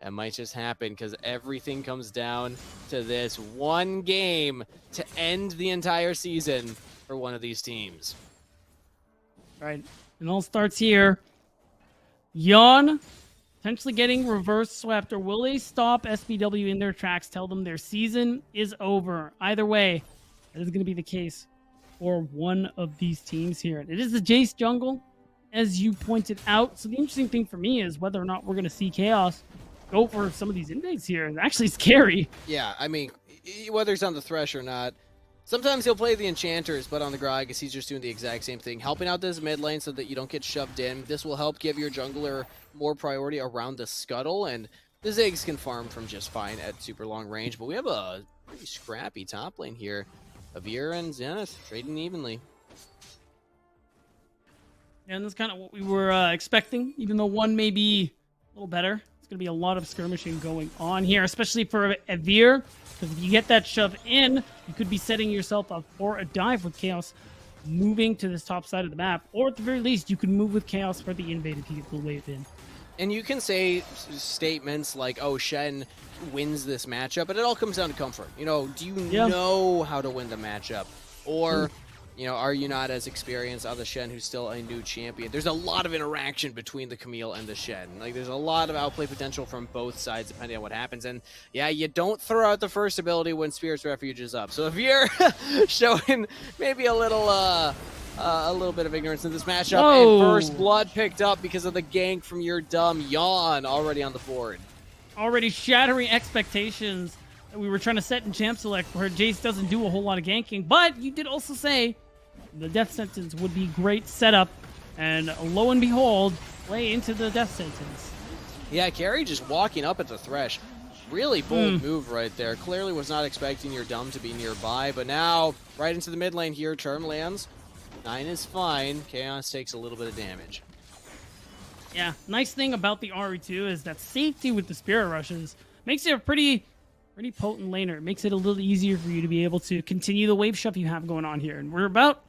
That might just happen because everything comes down to this one game to end the entire season for one of these teams. Right. It all starts here. Yon potentially getting reverse swept, or will they stop SBW in their tracks, tell them their season is over? Either way, that is going to be the case for one of these teams here. It is the Jace jungle, as you pointed out. So the interesting thing for me is whether or not we're going to see Chaos go for some of these invades here. It's actually scary. Yeah, I mean, whether he's on the Thresh or not, sometimes he'll play the Enchanters, but on the Gragas, he's just doing the exact same thing, helping out this mid lane so that you don't get shoved in. This will help give your jungler more priority around the Scuttle, and the Ziggs can farm from just fine at super long range, but we have a pretty scrappy top lane here. Avir and Zenith trading evenly. And that's kind of what we were expecting, even though one may be a little better. It's going to be a lot of skirmishing going on here, especially for Avir, because if you get that shove in, you could be setting yourself up for a dive with Chaos moving to this top side of the map, or at the very least, you can move with Chaos for the invade if you get the wave in. And you can say statements like, oh, Shen wins this matchup, but it all comes down to comfort. You know, do you know how to win the matchup? Or, you know, are you not as experienced on the Shen who's still a new champion? There's a lot of interaction between the Camille and the Shen. Like, there's a lot of outplay potential from both sides depending on what happens. And, yeah, you don't throw out the first ability when Spirit's Refuge is up. So if you're showing maybe a little bit of ignorance in this matchup, and first blood picked up because of the gank from your dumb Yawn already on the board. Already shattering expectations that we were trying to set in Champ Select, where Jace doesn't do a whole lot of ganking, but you did also say the death sentence would be great setup, and lo and behold, play into the death sentence. Yeah, Carrie just walking up at the Thresh. Really bold move right there. Clearly was not expecting your dumb to be nearby, but now right into the mid lane here, Charm lands. 9 is fine. Chaos takes a little bit of damage. Yeah, nice thing about the RE2 is that safety with the Spirit Rushes makes it a pretty potent laner. It makes it a little easier for you to be able to continue the wave shove you have going on here. And we're about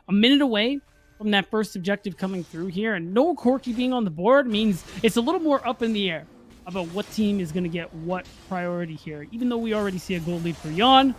a minute away from that first objective coming through here, and no Corki being on the board means it's a little more up in the air about what team is going to get what priority here. Even though we already see a gold lead for Yon,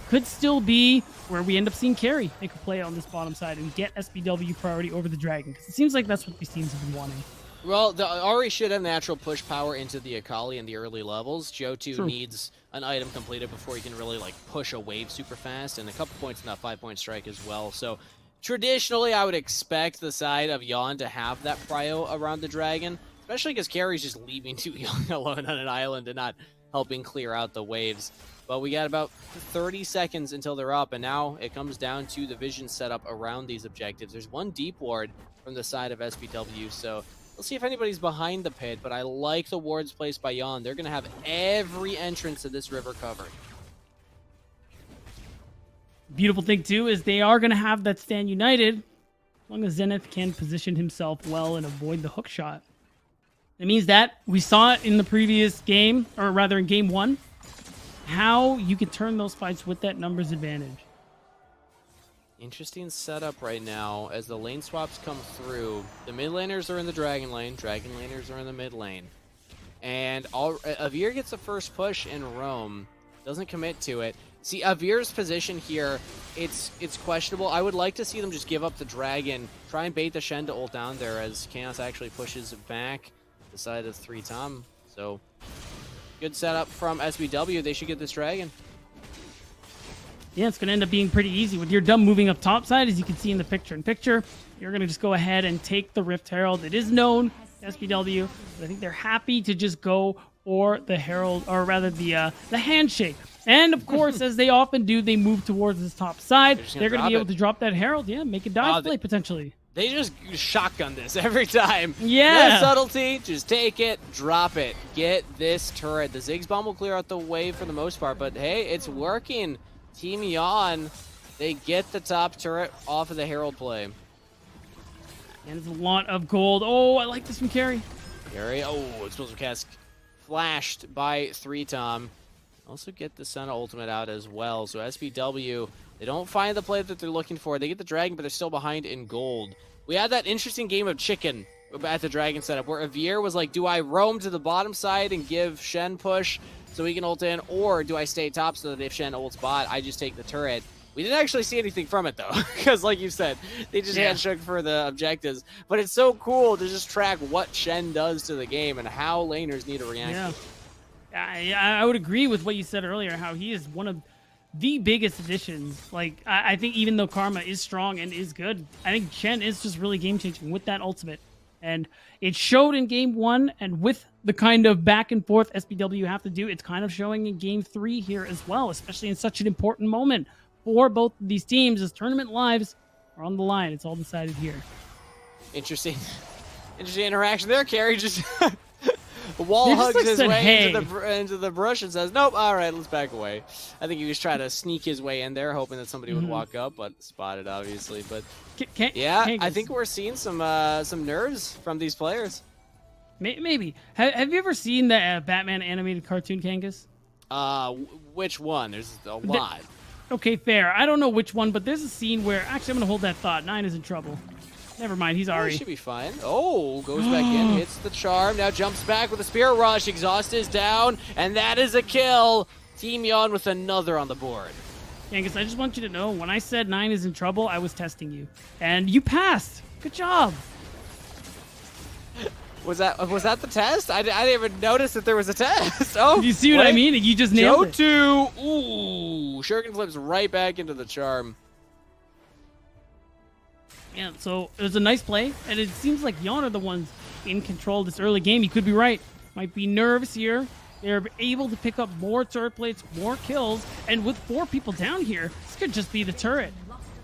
could still be where we end up seeing Carry make a play on this bottom side and get SBW priority over the Dragon, because it seems like that's what these teams have been wanting. Well, the Ahri should have natural push power into the Akali in the early levels. Johto needs an item completed before he can really like push a wave super fast, and a couple points in that 5-point strike as well. So traditionally, I would expect the side of Yon to have that prio around the Dragon, especially because Carry's just leaving too Young alone on an island and not helping clear out the waves. But we got about 30 seconds until they're up, and now it comes down to the vision setup around these objectives. There's one deep ward from the side of SBW, so we'll see if anybody's behind the pit, but I like the wards placed by Yon. They're going to have every entrance to this river covered. Beautiful thing, too, is they are going to have that stand united as long as Zenith can position himself well and avoid the hook shot. It means that we saw it in the previous game, or rather in game 1, how you can turn those fights with that numbers advantage. Interesting setup right now as the lane swaps come through. The mid laners are in the dragon laners are in the mid lane. And Avir gets the first push in Rome, doesn't commit to it. See, Avir's position here, it's questionable. I would like to see them just give up the dragon, try and bait the Shen to ult down there as Chaos actually pushes back the side of 3 Tom. So good setup from SBW. They should get this dragon. Yeah, it's going to end up being pretty easy. With your dumb moving up top side, as you can see in the picture-in-picture, you're going to just go ahead and take the Rift Herald. It is known SPW. But I think they're happy to just go for the Herald, or rather the handshake. And of course, as they often do, they move towards this top side. They're going to be able to drop that Herald, make a dive play potentially. They just shotgun this every time. Yeah. No subtlety, just take it, drop it, get this turret. The Ziggs bomb will clear out the way for the most part, but hey, it's working. Team Yon, they get the top turret off of the Herald play. And it's a lot of gold. Oh, I like this from Carry. Explosive Cask flashed by 3-Tom. Also get the Senna ultimate out as well. So SPW, they don't find the play that they're looking for. They get the Dragon, but they're still behind in gold. We had that interesting game of chicken at the Dragon setup where Avir was like, do I roam to the bottom side and give Shen push so he can ult in, or do I stay top so that if Shen ults bot, I just take the turret? We didn't actually see anything from it, though, because like you said, they just handshook for the objectives. But it's so cool to just track what Shen does to the game and how laners need to react. Yeah, I would agree with what you said earlier, how he is one of the biggest additions. Like, I think even though Karma is strong and is good, I think Shen is just really game-changing with that ultimate. And it showed in Game 1, and with the kind of back and forth SPW have to do, it's kind of showing in Game 3 here as well, especially in such an important moment for both of these teams as tournament lives are on the line. It's all decided here. Interesting interaction there. Carry just wall hugs his way into the brush and says, nope, all right, let's back away. I think he was trying to sneak his way in there, hoping that somebody would walk up, but spotted, obviously. But I think we're seeing some nerves from these players. Maybe. Have you ever seen the Batman animated cartoon, Kangas? Which one? There's a lot. Okay, fair. I don't know which one, but there's a scene where... Actually, I'm going to hold that thought. 9 is in trouble. Never mind, he's Ari. He should be fine. Oh, goes back in, hits the charm, now jumps back with a Spirit Rush. Exhaust is down, and that is a kill. Team Yon with another on the board. Kangas, I just want you to know, when I said 9 is in trouble, I was testing you. And you passed. Good job. Was that the test? I didn't even notice that there was a test. Oh, you see what I mean? You just nailed it. Ooh, Shuriken flips right back into the charm. Yeah, so it was a nice play, and it seems like Yon are the ones in control this early game. You could be right. Might be nerves here. They're able to pick up more turret plates, more kills, and with 4 people down here, this could just be the turret.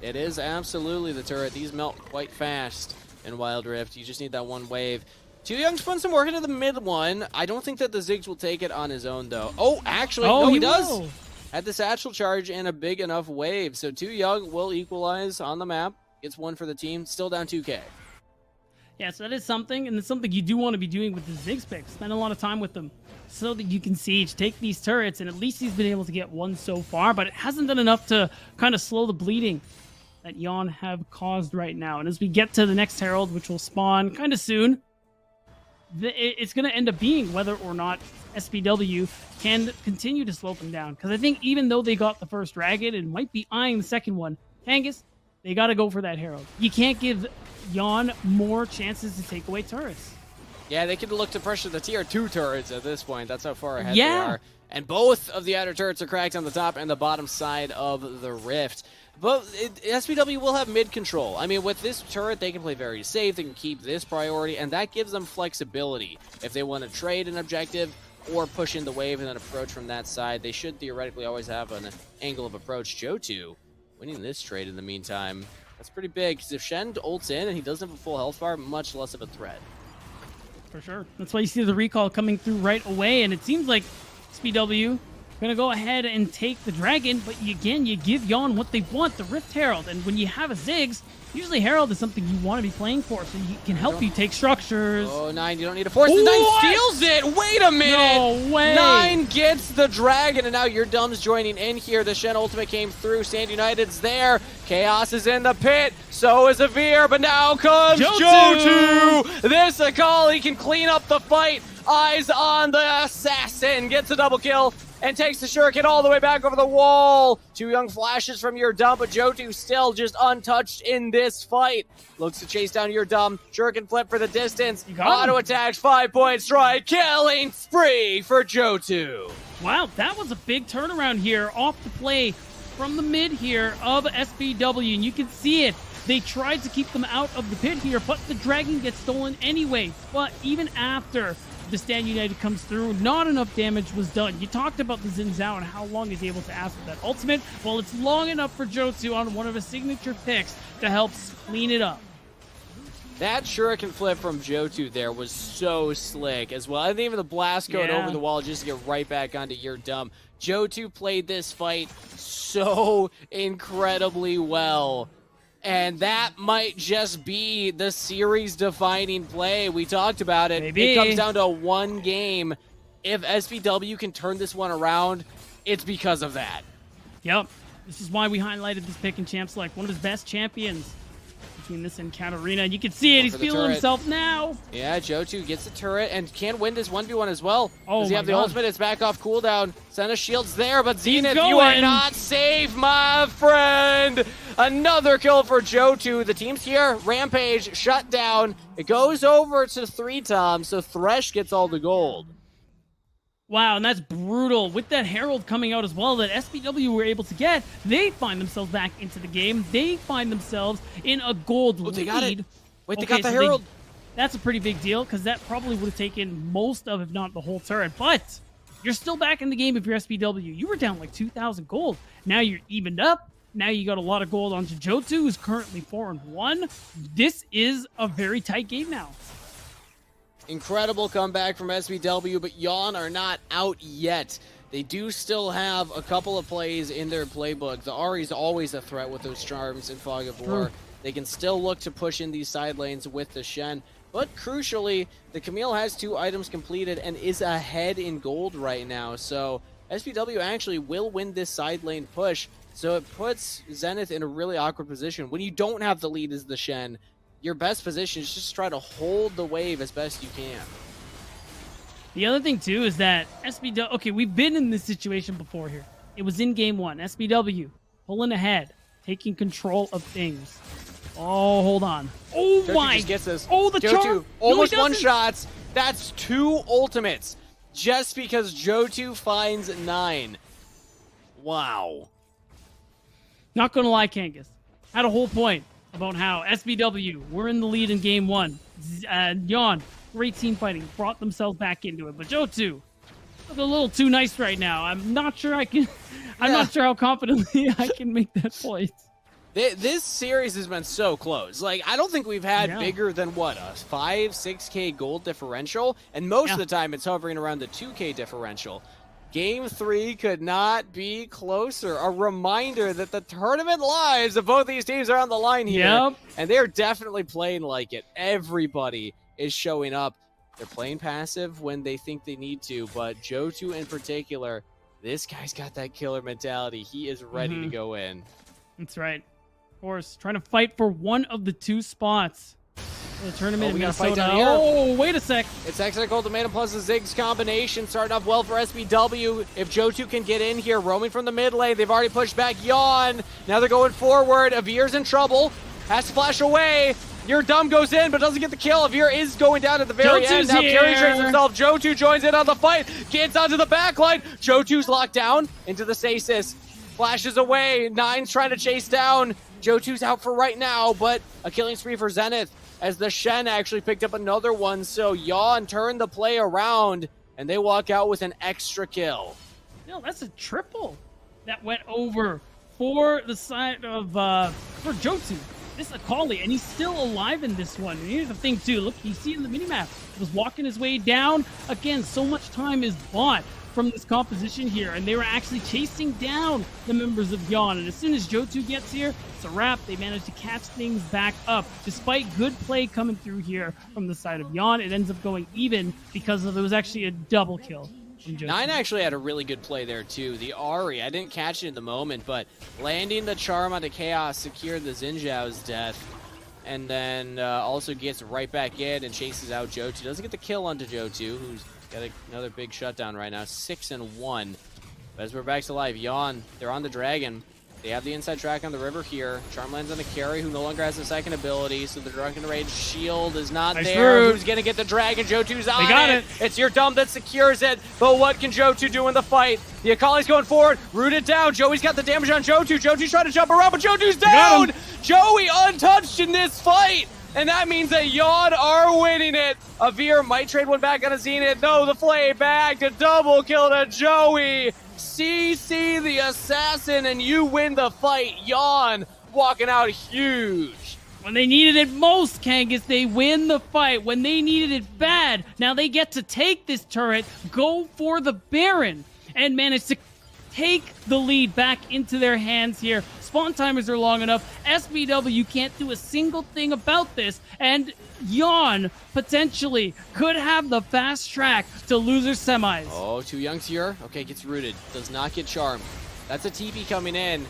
It is absolutely the turret. These melt quite fast in Wild Rift. You just need that one wave. Too Young's putting some work into the mid one. I don't think that the Ziggs will take it on his own, though. Oh, actually, no, he does. Had the satchel charge and a big enough wave. So Too Young will equalize on the map. Gets 1 for the team. Still down 2K. Yeah, so that is something, and it's something you do want to be doing with the Ziggs picks. Spend a lot of time with them so that you can siege, take these turrets, and at least he's been able to get 1 so far, but it hasn't done enough to kind of slow the bleeding that Yon have caused right now. And as we get to the next Herald, which will spawn kind of soon, it's going to end up being whether or not SPW can continue to slow them down. Because I think even though they got the first dragon and might be eyeing the second one, Kangas, they got to go for that Herald. You can't give Yon more chances to take away turrets. Yeah, they can look to pressure the tier 2 turrets at this point. That's how far ahead they are. And both of the outer turrets are cracked on the top and the bottom side of the Rift. But SPW will have mid control. I mean, with this turret, they can play very safe. They can keep this priority, and that gives them flexibility. If they want to trade an objective or push in the wave and then approach from that side, they should theoretically always have an angle of approach. Johto winning this trade in the meantime. That's pretty big, because if Shen ults in and he doesn't have a full health bar, much less of a threat. For sure. That's why you see the recall coming through right away, and it seems like SPW going to go ahead and take the dragon, but again, you give Yon what they want, the Rift Herald. And when you have a Ziggs, usually Herald is something you want to be playing for, so he can help you take structures. Oh, 9, you don't need to force the 9 steals it! Wait a minute! No way! 9 gets the dragon, and now your Dumb's joining in here. The Shen ultimate came through. Stand United's there. Chaos is in the pit. So is Avir, but now comes Johto! This Akali can clean up the fight. Eyes on the assassin. Gets a double kill. And takes the Shuriken all the way back over the wall. Too Young flashes from your Dumb, but Johto still just untouched in this fight. Looks to chase down your Dumb. Shuriken flip for the distance. Auto attacks, 5-point strike. Killing spree for Johto. Wow, that was a big turnaround here off the play from the mid here of SPW. And you can see it. They tried to keep them out of the pit here, but the dragon gets stolen anyway. But even after the Stand United comes through, not enough damage was done. You talked about the Xin Zhao and how long he's able to ask for that ultimate. Well, it's long enough for Jotsu on one of his signature picks to help clean it up. That shuriken flip from Jotun there was so slick as well. I think even the blast code over the wall just to get right back onto your dumb. Jotun played this fight so incredibly well. And that might just be the series-defining play. We talked about it. Maybe. It comes down to one game. If SBW can turn this one around, it's because of that. Yep. This is why we highlighted this pick in Champs like one of his best champions. Between this and Katarina, you can see it. He's feeling himself now. Yeah, Jotun gets the turret and can win this 1v1 as well. Oh, Does he have the ultimate? It's back off cooldown. Senna shield's there, but Zenith, going. you are not safe, my friend. Another kill for Jotun. The team's here. Rampage shut down. It goes over to 3-Tom, so Thresh gets all the gold. Wow, and that's brutal. With that Herald coming out as well that SBW were able to get, they find themselves back into the game. They find themselves in a gold lead. They got it. Wait, they Okay, got the so Herald. That's a pretty big deal because that probably would have taken most of, if not the whole turret. But you're still back in the game if you're SBW. You were down like 2,000 gold. Now you're evened up. Now you got a lot of gold onto Jotsu, who's currently 4-1. This is a very tight game now. Incredible comeback from SBW, but Yawn are not out yet. They do still have a couple of plays in their playbook. The Ahri's always a threat with those charms and Fog of War. They can still look to push in these side lanes with the Shen. But crucially, the Camille has 2 items completed and is ahead in gold right now. So SBW actually will win this side lane push. So it puts Zenith in a really awkward position. When you don't have the lead as the Shen, your best position is just try to hold the wave as best you can. The other thing, too, is that SBW... Okay, we've been in this situation before here. It was in Game 1. SBW pulling ahead, taking control of things. Oh, hold on. Oh, Jotu my... just gets this. Oh, the Jotu charm! almost No, he one-shots. That's 2 ultimates just because Jotu finds 9. Wow. Not gonna lie, Kangas. Had a whole point about how SBW were in the lead in Game 1. Yawn, great team fighting, brought themselves back into it. But Jotsu, look a little too nice right now. I'm not sure I can. I'm not sure how confidently I can make that point. This series has been so close. Like, I don't think we've had bigger than, what, a 5-6K gold differential? And most of the time, it's hovering around the 2K differential. Game 3 could not be closer. A reminder that the tournament lives of both these teams are on the line here. And they're definitely playing like it. Everybody is showing up. They're playing passive when they think they need to, but Jotun in particular, this guy's got that killer mentality. He is ready to go in. That's right. Of course, trying to fight for one of the 2 spots. The tournament in Minnesota. Oh, wait a sec. It's Exile Ultimatum plus the Ziggs combination. Starting off well for SBW. If Jotun can get in here, roaming from the mid lane. They've already pushed back Yawn. Now they're going forward. Avir's in trouble. Has to flash away. Your dumb goes in, but doesn't get the kill. Avir is going down at the very end. Now Carry trains himself. Jotun joins in on the fight. Gets onto the backline. Jotu's locked down into the stasis. Flashes away. Nine's trying to chase down. Jotu's out for right now, but a killing spree for Zenith, as the Shen actually picked up another one. So Yawn turned the play around, and they walk out with an extra kill. No, that's a triple that went over for the side of for Jotun. This is Akali, and he's still alive in this one. And here's the thing, too. Look, you see in the minimap, he was walking his way down. Again, so much time is bought from this composition here, and they were actually chasing down the members of Yawn. And as soon as Jotun gets here, it's a wrap. They managed to catch things back up. Despite good play coming through here from the side of Yawn, it ends up going even because there was actually a double kill from Jotun. Nine actually had a really good play there, too. The Ahri, I didn't catch it in the moment, but landing the charm onto Chaos secured the Xin Zhao's death. And then also gets right back in and chases out Jotun. Doesn't get the kill onto Jotun, who's got another big shutdown right now, 6-1. But as we're back to live, Yawn, they're on the dragon. They have the inside track on the river here. Charm lands on the carry, who no longer has the second ability, so the Drunken Rage shield is not Nice there. root. Who's gonna get the dragon? Jotu's on They got it. It's your dumb that secures it, but what can Jotu do in the fight? The Akali's going forward, rooted down. Joey's got the damage on Jotu. Jotu's trying to jump around, but Jotu's got down! Joey untouched in this fight! And that means that Yawn are winning it. Avir might trade one back on a Zenith. No, the Flay back to double kill to Joey. CC the assassin, and you win the fight. Yawn walking out huge. When they needed it most, Kangas, they win the fight. When they needed it bad, now they get to take this turret, go for the Baron, and manage to take the lead back into their hands here. Spawn timers are long enough. SBW can't do a single thing about this, and Yawn potentially could have the fast track to loser semis. Oh, Too Young's here. Okay, gets rooted. Does not get charmed. That's a TP coming in.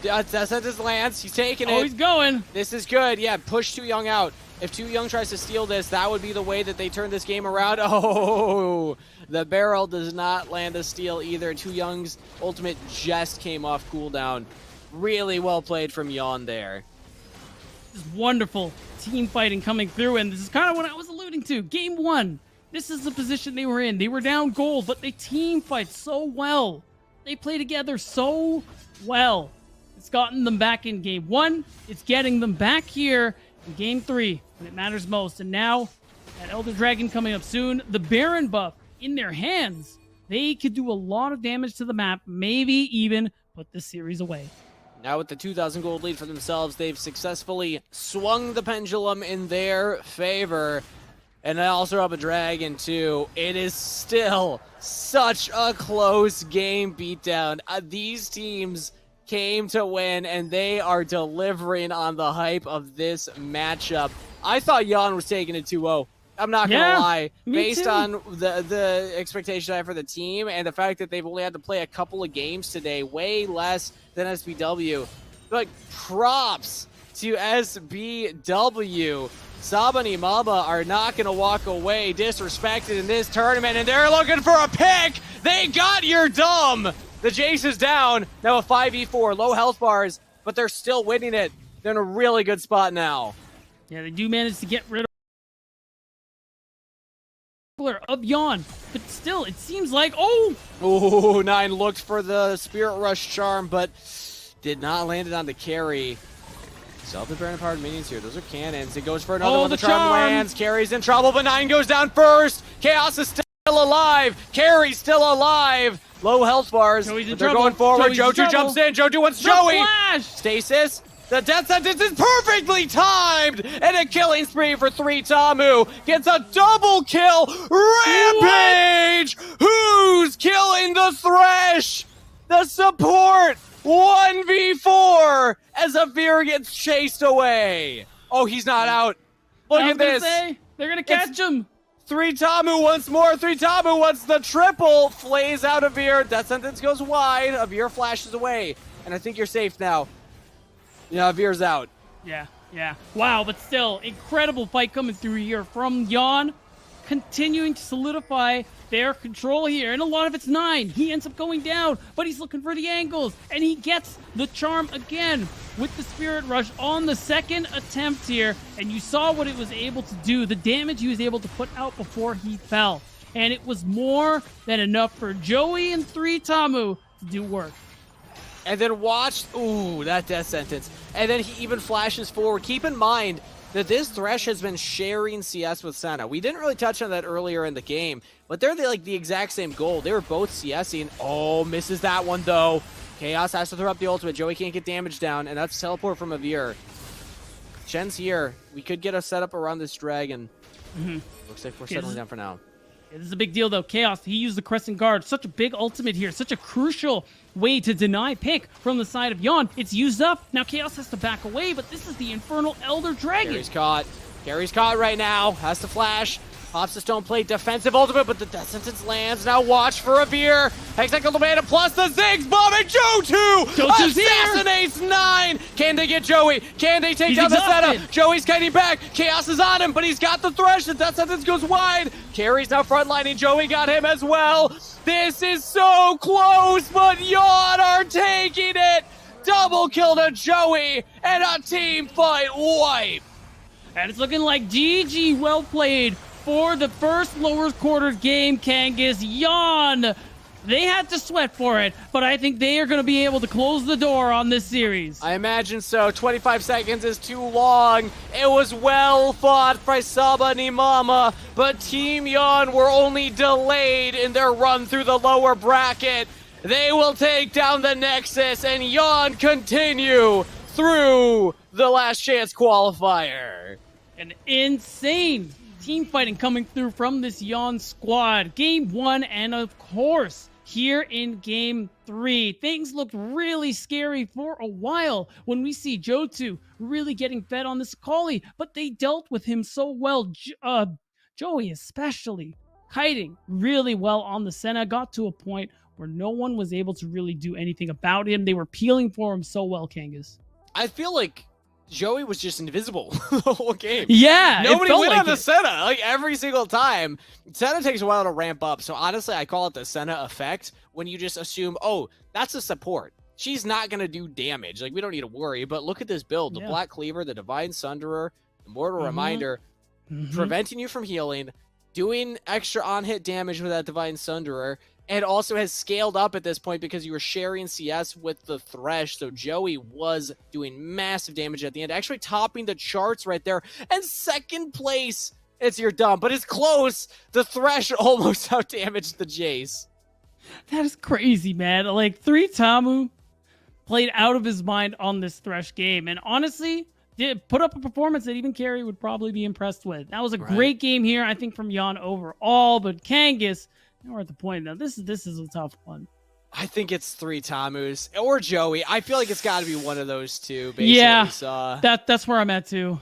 That's his lance. He's taking it. Oh, he's going. This is good. Yeah, push Too Young out. If Too Young tries to steal this, that would be the way that they turn this game around. Oh, the barrel does not land a steal either. Too Young's ultimate just came off cooldown. Really well played from Yawn there. This is wonderful team fighting coming through, and this is kind of what I was alluding to. Game 1, this is the position they were in. They were down gold, but they team fight so well. They play together so well. It's gotten them back in Game 1. It's getting them back here in Game 3 when it matters most. And now, that Elder Dragon coming up soon, the Baron buff in their hands. They could do a lot of damage to the map, maybe even put this series away. Now with the 2,000 gold lead for themselves, they've successfully swung the pendulum in their favor. And they also have a dragon too. It is still such a close game beatdown. These teams came to win, and they are delivering on the hype of this matchup. I thought Yawn was taking it 2-0. I'm not going to lie. Based too. on the expectation I have for the team and the fact that they've only had to play a couple of games today, way less than SBW. But props to SBW. Sabani Mama are not going to walk away disrespected in this tournament, and they're looking for a pick. They got your dumb. The Jace is down. Now a 5v4, low health bars, but they're still winning it. They're in a really good spot now. Yeah, they do manage to get rid of Yawn, but still, it seems like, Ooh, Nine looked for the Spirit Rush charm, but did not land it on the carry. Self-Baron powered minions here. Those are cannons. It goes for another one. The charm lands. Carry's in trouble, but Nine goes down first. Chaos is still alive. Carry's still alive. Low health bars. But they're going forward. Joju jumps in. Joju wants Joey. Flash! Stasis. The death sentence is perfectly timed, and a killing spree for 3 Tamu gets a double kill. Rampage! Who's killing the Thresh? The support 1v4 as Avir gets chased away. Oh, he's not out. Look at this. They're gonna catch him. 3 Tamu once more. 3 Tamu wants the triple. Flays out Avir. Death sentence goes wide. Avir flashes away, and I think you're safe now. Yeah, Avir's out. Yeah. Wow, but still, incredible fight coming through here from Yawn, continuing to solidify their control here. And a lot of it's Nine. He ends up going down, but he's looking for the angles, and he gets the charm again with the Spirit Rush on the second attempt here. And you saw what it was able to do, the damage he was able to put out before he fell. And it was more than enough for Joey and 3 Tamu to do work. And then watch, ooh, that death sentence. And then he even flashes forward. Keep in mind that this Thresh has been sharing CS with Senna. We didn't really touch on that earlier in the game, but they're the exact same goal. They were both CSing. Oh, misses that one though. Chaos has to throw up the ultimate. Joey can't get damage down, and that's teleport from Avir. Shen's here. We could get a setup around this dragon. Looks like we're settling down for now. Yeah, this is a big deal, though. Chaos, he used the Crescent Guard. Such a big ultimate here. Such a crucial way to deny pick from the side of Yawn. It's used up. Now Chaos has to back away, but this is the Infernal Elder Dragon. Carry's caught right now. Has to flash. Pops the stone plate. Defensive ultimate, but the death sentence lands. Now watch for Avir. Hextech ultimate plus the Ziggs bomb, and Jotu's assassinates here. 9. Can they get Joey? Can they take down the setup? Joey's getting back. Chaos is on him, but he's got the Thresh. The death sentence goes wide. Carry's now frontlining. Joey got him as well. This is so close, but Yawn are taking it. double kill to Joey, and a team fight wipe. And it's looking like GG. Well played for the first lower quarters game, Kangas. Yawn. They had to sweat for it, but I think they are going to be able to close the door on this series. I imagine so. 25 seconds is too long. It was well fought by Saba Nimama, but Team Yawn were only delayed in their run through the lower bracket. They will take down the Nexus, and Yawn continue through the Last Chance Qualifier. An insane team fighting coming through from this Yawn squad. Game 1, and of course, here in Game 3, things looked really scary for a while when we see Johto really getting fed on this Akali, but they dealt with him so well. Joey especially kiting really well on the Senna, got to a point where no one was able to really do anything about him. They were peeling for him so well, Kangas. I feel like Joey was just invisible the whole game. Yeah, nobody went like on the Senna like every single time. Senna takes a while to ramp up, so honestly, I call it the Senna effect. When you just assume, oh, that's a support. She's not gonna do damage. Like we don't need to worry. But look at this build: the Black Cleaver, the Divine Sunderer, the Mortal Reminder, preventing you from healing, doing extra on-hit damage with that Divine Sunderer. And also has scaled up at this point because you were sharing CS with the Thresh. So Joey was doing massive damage at the end, actually topping the charts right there. And second place, it's your dump, but it's close. The Thresh almost out-damaged the Jace. That is crazy, man. Like, 3Tamu played out of his mind on this Thresh game. And honestly, did put up a performance that even Carey would probably be impressed with. That was a great game here, I think, from Yawn overall. But Kangas, we're at the point now. This is a tough one. I think it's 3Tamus or Joey. I feel like it's got to be one of those two. Based on what we saw. That's where I'm at too.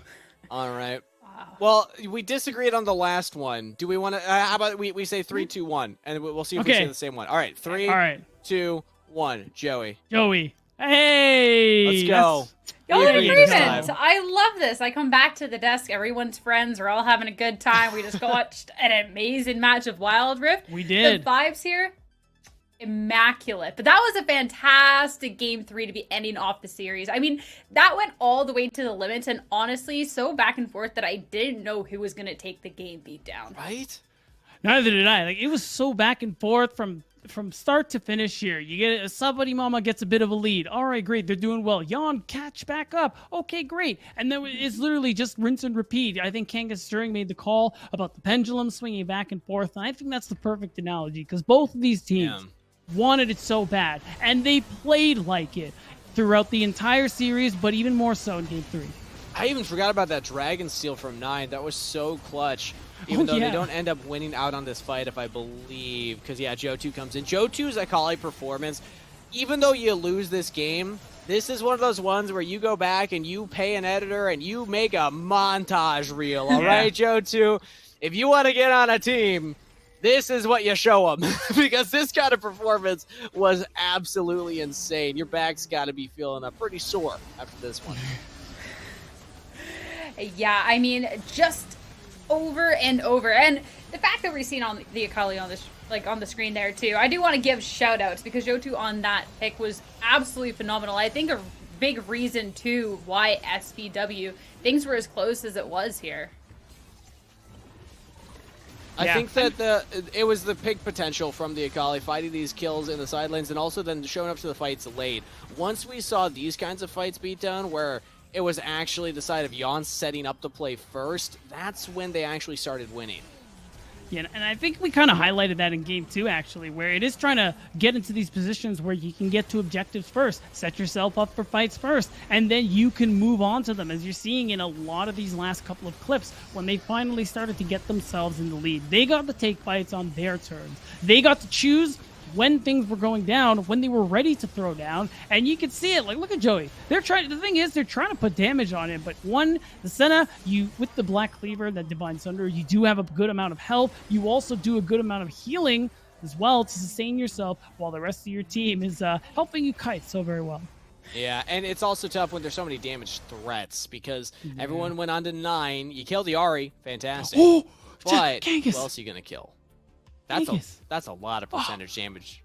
All right. Wow. Well, we disagreed on the last one. Do we want to? How about we say 3, 2, 1, and we'll see if we say the same one. All right, 3, 2, 1. Joey. Hey, let's go. Y'all in agreement. I love this. I come back to the desk. Everyone's friends. We're all having a good time. We just watched an amazing match of Wild Rift. We did. The vibes here, immaculate. But that was a fantastic Game 3 to be ending off the series. I mean, that went all the way to the limits, and honestly, so back and forth that I didn't know who was going to take the game beat down. Right? Neither did I. Like, it was so back and forth from start to finish here. You get somebody mama gets a bit of a lead. All right, great. They're doing well. Yawn catch back up. Okay, great. And then it's literally just rinse and repeat. I think Kangas Stirring made the call about the pendulum swinging back and forth. And I think that's the perfect analogy because both of these teams wanted it so bad. And they played like it throughout the entire series, but even more so in Game 3. I even forgot about that Dragon Steal from 9. That was so clutch. Even though they don't end up winning out on this fight, if I believe. Because, Johto comes in. Johto's Akali performance, even though you lose this game, this is one of those ones where you go back and you pay an editor and you make a montage reel. All right, Johto? If you want to get on a team, this is what you show them. Because this kind of performance was absolutely insane. Your back's got to be feeling pretty sore after this one. Yeah, I mean, just over and over, and the fact that we're seeing on the Akali on this on the screen there too, I do want to give shout outs because Johto on that pick was absolutely phenomenal. I think a big reason too why SPW things were as close as it was here. I think that it was the pick potential from the Akali fighting these kills in the side lanes and also then showing up to the fights late. Once we saw these kinds of fights beat down where it was actually the side of Yawn setting up the play first, that's when they actually started winning. Yeah, and I think we kind of highlighted that in Game 2, actually, where it is trying to get into these positions where you can get to objectives first, set yourself up for fights first, and then you can move on to them, as you're seeing in a lot of these last couple of clips, when they finally started to get themselves in the lead. They got to take fights on their terms. They got to choose when things were going down, when they were ready to throw down, and you could see it. Like, look at Joey. The thing is, they're trying to put damage on him, but the Senna, with the Black Cleaver, that Divine Sunder, you do have a good amount of health. You also do a good amount of healing as well to sustain yourself, while the rest of your team is helping you kite so very well. Yeah, and it's also tough when there's so many damage threats, because everyone went on to 9. You killed the Ahri, fantastic. Oh, but Kangas. who else are you going to kill? That's a lot of percentage damage.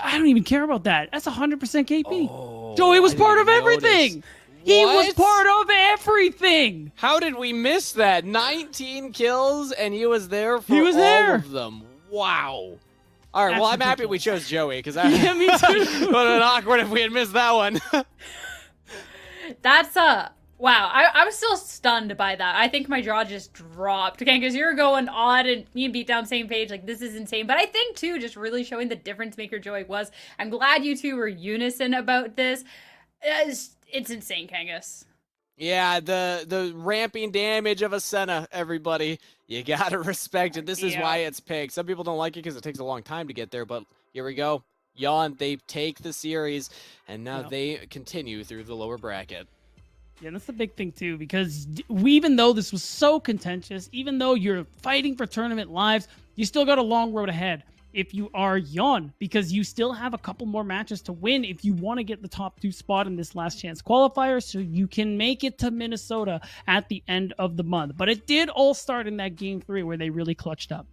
I don't even care about that. That's 100% KP. Joey was I part didn't of even everything. notice. He was What? part of everything. How did we miss that? 19 kills, and he was there for He was all there. of them. Wow. All right, That's well, I'm happy we ridiculous. chose Joey, because Yeah, me too. would have been awkward if we had missed that one. That's wow. I was still stunned by that. I think my jaw just dropped. Okay, because you're going on and me and Beatdown same page. Like, this is insane. But I think too, just really showing the difference maker Joey was. I'm glad you two were unison about this. It's insane, Kangas. Yeah, the ramping damage of a Senna, everybody. You gotta respect it. This is why it's picked. Some people don't like it because it takes a long time to get there, but here we go. Yawn, they take the series, and now they continue through the lower bracket. Yeah, that's the big thing too, because even though this was so contentious, even though you're fighting for tournament lives, you still got a long road ahead if you are Yawn, because you still have a couple more matches to win if you want to get the top 2 spot in this last chance qualifier, so you can make it to Minnesota at the end of the month. But it did all start in that game 3 where they really clutched up.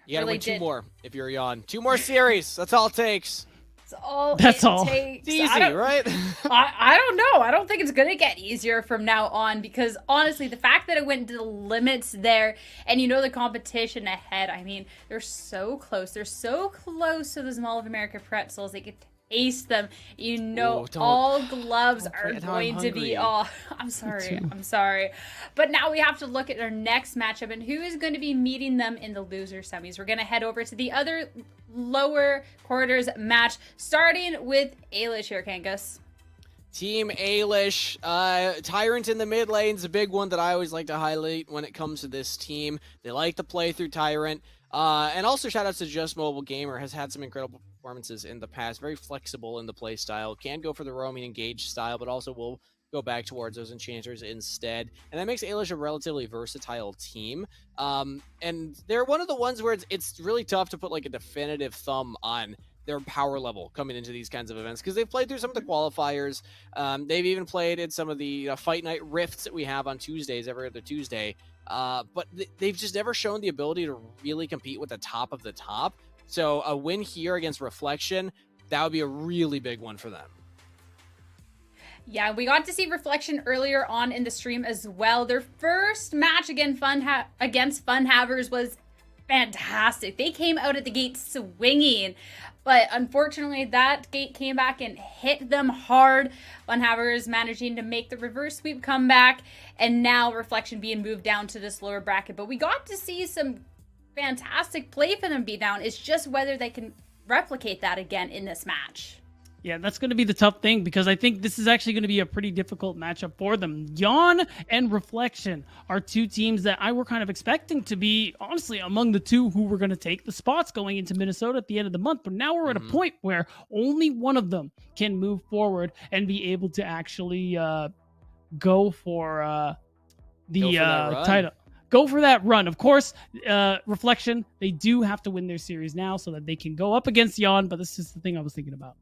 You gotta Really win 2 did. more if you're Yawn. 2 more series. That's all it takes. That's all. Takes. It's easy, right? I don't know. I don't think it's going to get easier from now on, because honestly, the fact that it went to the limits there and you know the competition ahead, I mean, they're so close. They're so close to those Mall of America pretzels. They could taste them. You know, all gloves are going to be I'm sorry. I'm sorry. But now we have to look at our next matchup and who is going to be meeting them in the loser semis. We're going to head over to the other lower quarters match, starting with Ailish here, Kangas. Team Ailish, Tyrant in the mid lane's a big one that I always like to highlight when it comes to this team. They like to play through Tyrant. And also shout out to Just Mobile Gamer, has had some incredible performances in the past. Very flexible in the play style. Can go for the roaming engage style, but also will go back towards those enchanters instead. And that makes Ailish a relatively versatile team. And they're one of the ones where it's really tough to put like a definitive thumb on their power level coming into these kinds of events, because they've played through some of the qualifiers. They've even played in some of the Fight Night rifts that we have on Tuesdays, every other Tuesday. But they've just never shown the ability to really compete with the top of the top. So a win here against Reflection, that would be a really big one for them. Yeah, we got to see Reflection earlier on in the stream as well. Their first match against Funhavers was fantastic. They came out at the gate swinging, but unfortunately that gate came back and hit them hard. Funhavers managing to make the reverse sweep comeback, and now Reflection being moved down to this lower bracket. But we got to see some fantastic play for them Beatdown. It's just whether they can replicate that again in this match. Yeah, that's going to be the tough thing, because I think this is actually going to be a pretty difficult matchup for them. Yawn and Reflection are 2 teams that I were kind of expecting to be, honestly, among the 2 who were going to take the spots going into Minnesota at the end of the month. But now we're at a point where only one of them can move forward and be able to actually go for the title. Go for that run. Of course, Reflection, they do have to win their series now so that they can go up against Yawn, but this is the thing I was thinking about.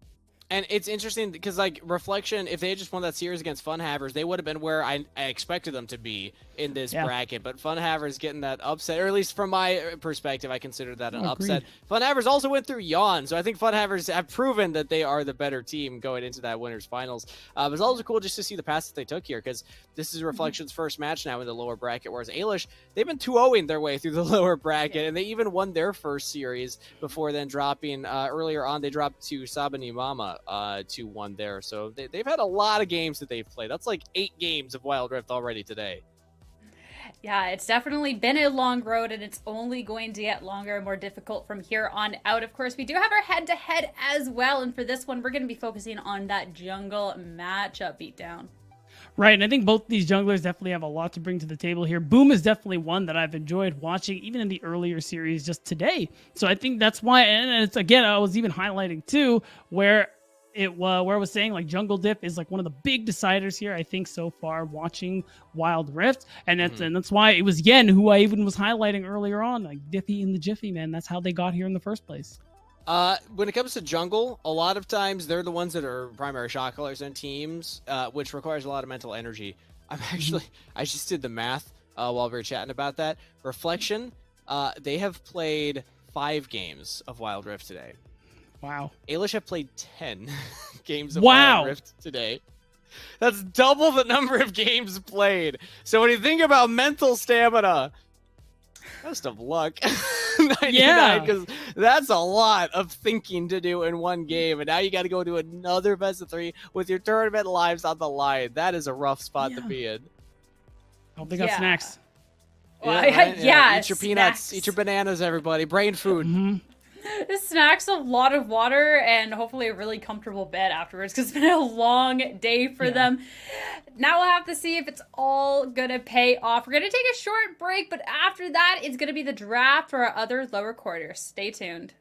And it's interesting because, like, Reflection, if they had just won that series against Funhavers, they would have been where I expected them to be in this bracket. But Funhavers getting that upset, or at least from my perspective, I consider that an upset. Funhavers also went through Yawn, so I think Funhavers have proven that they are the better team going into that winners finals. It was also cool just to see the path that they took here, because this is Reflection's first match now in the lower bracket, whereas Ailish, they've been 2-0ing their way through the lower bracket, and they even won their first series before then dropping earlier on. They dropped to Sabani Mama 2-1 there. So they've had a lot of games that they've played. That's like 8 games of Wild Rift already today. Yeah, it's definitely been a long road, and it's only going to get longer and more difficult from here on out. Of course, we do have our head-to-head as well, and for this one, we're going to be focusing on that jungle matchup Beatdown. Right, and I think both these junglers definitely have a lot to bring to the table here. Boom is definitely one that I've enjoyed watching, even in the earlier series just today. So I think that's why, and it's, again, I was even highlighting too, where I was saying like Jungle Diff is like one of the big deciders here, I think, so far watching Wild Rift, and that's why it was Yen who I even was highlighting earlier on, like Diffy in the Jiffy, man. That's how they got here in the first place. When it comes to jungle, a lot of times they're the ones that are primary shot callers in teams, which requires a lot of mental energy. I just did the math while we were chatting about that. Reflection, they have played 5 games of Wild Rift today. Wow. Ailish have played 10 games of Wow. Wild Rift today. That's double the number of games played. So when you think about mental stamina, best of luck. 99, Yeah. because that's a lot of thinking to do in one game. And now you got to go to another best of 3 with your tournament lives on the line. That is a rough spot to be in. Hope they got snacks. Well, right? yeah, Eat your peanuts, snacks. eat your bananas, everybody. Brain food. Snacks, a lot of water, and hopefully a really comfortable bed afterwards because it's been a long day for them. Now we'll have to see if it's all gonna pay off. We're gonna take a short break, but after that, it's gonna be the draft for our other lower quarters. Stay tuned.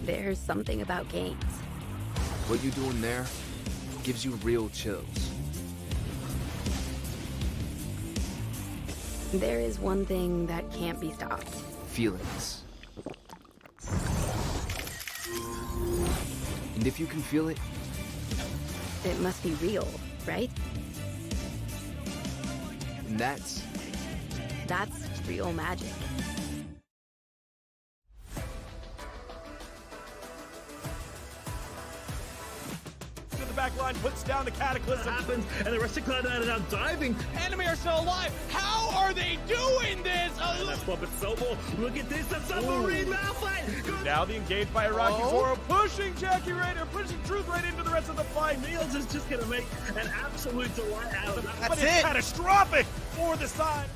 There's something about games. What you're doing there gives you real chills. There is one thing that can't be stopped. Feelings. And if you can feel it, It must be real, right? and that's That's real magic. To the back line, puts down the Cataclysm. Happens, and the rest of Cloud9 are now diving. Enemy are still alive. How are they doing this? Let's bump it Sobel. Look at this, the submarine malfight. Good. Now the engaged by Iraqi Zoro, pushing Jackie Raider, pushing Truth right into the rest of the fight. Niels is just gonna make an absolute delight out of it. But it's catastrophic for the side.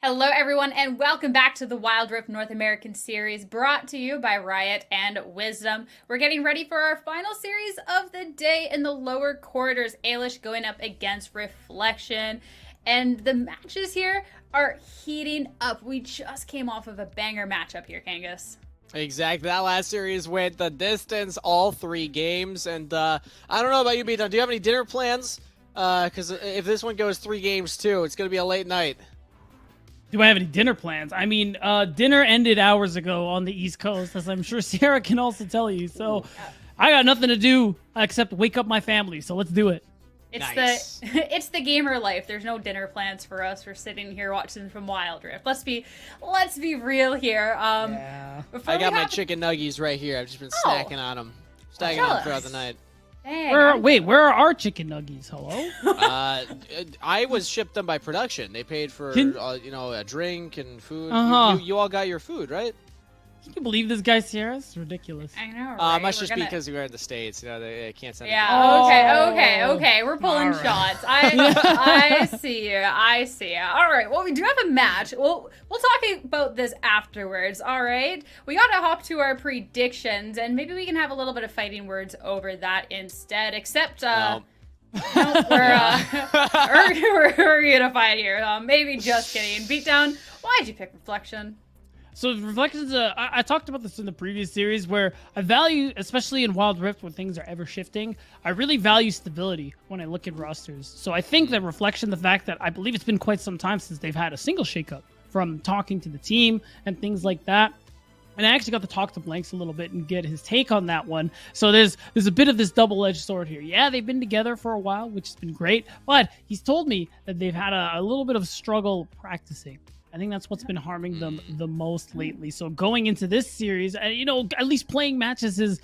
Hello, everyone, and welcome back to the Wild Rift North American Series, brought to you by Riot and Wisdom. We're getting ready for our final series of the day in the lower quarters. Ailish going up against Reflection, and the matches here are heating up. We just came off of a banger matchup here, Kangas. Exactly. That last series went the distance, all 3 games, and I don't know about you, B-Done. Do you have any dinner plans? Because if this one goes 3 games too, it's going to be a late night. Do I have any dinner plans? I mean, dinner ended hours ago on the East Coast, as I'm sure Sierra can also tell you. So I got nothing to do except wake up my family. So let's do it. It's Nice. it's the gamer life. There's no dinner plans for us. We're sitting here watching from Wild Rift. Let's be real here. I got my chicken nuggies right here. I've just been snacking on them. Stacking on them throughout the night. Dang, Where are our chicken nuggies? Hello? I was shipped them by production. They paid for a drink and food. You all got your food, right? Can you believe this guy, Sierra? It's ridiculous. I know, right? Must just be because we're in the States. They can't send it. Yeah, okay. We're pulling shots. I see you. All right, well, we do have a match. We'll talk about this afterwards, all right? We got to hop to our predictions, and maybe we can have a little bit of fighting words over that instead, except... No. we're gonna fight here. Maybe just kidding. Beatdown, why'd you pick Reflection? So Reflections, I talked about this in the previous series where I value, especially in Wild Rift when things are ever shifting, I really value stability when I look at rosters. So I think that Reflection, the fact that I believe it's been quite some time since they've had a single shakeup from talking to the team and things like that. And I actually got to talk to Blanks a little bit and get his take on that one. So there's a bit of this double-edged sword here. Yeah, they've been together for a while, which has been great, but he's told me that they've had a little bit of struggle practicing. I think that's what's been harming them the most lately. So going into this series, at least playing matches is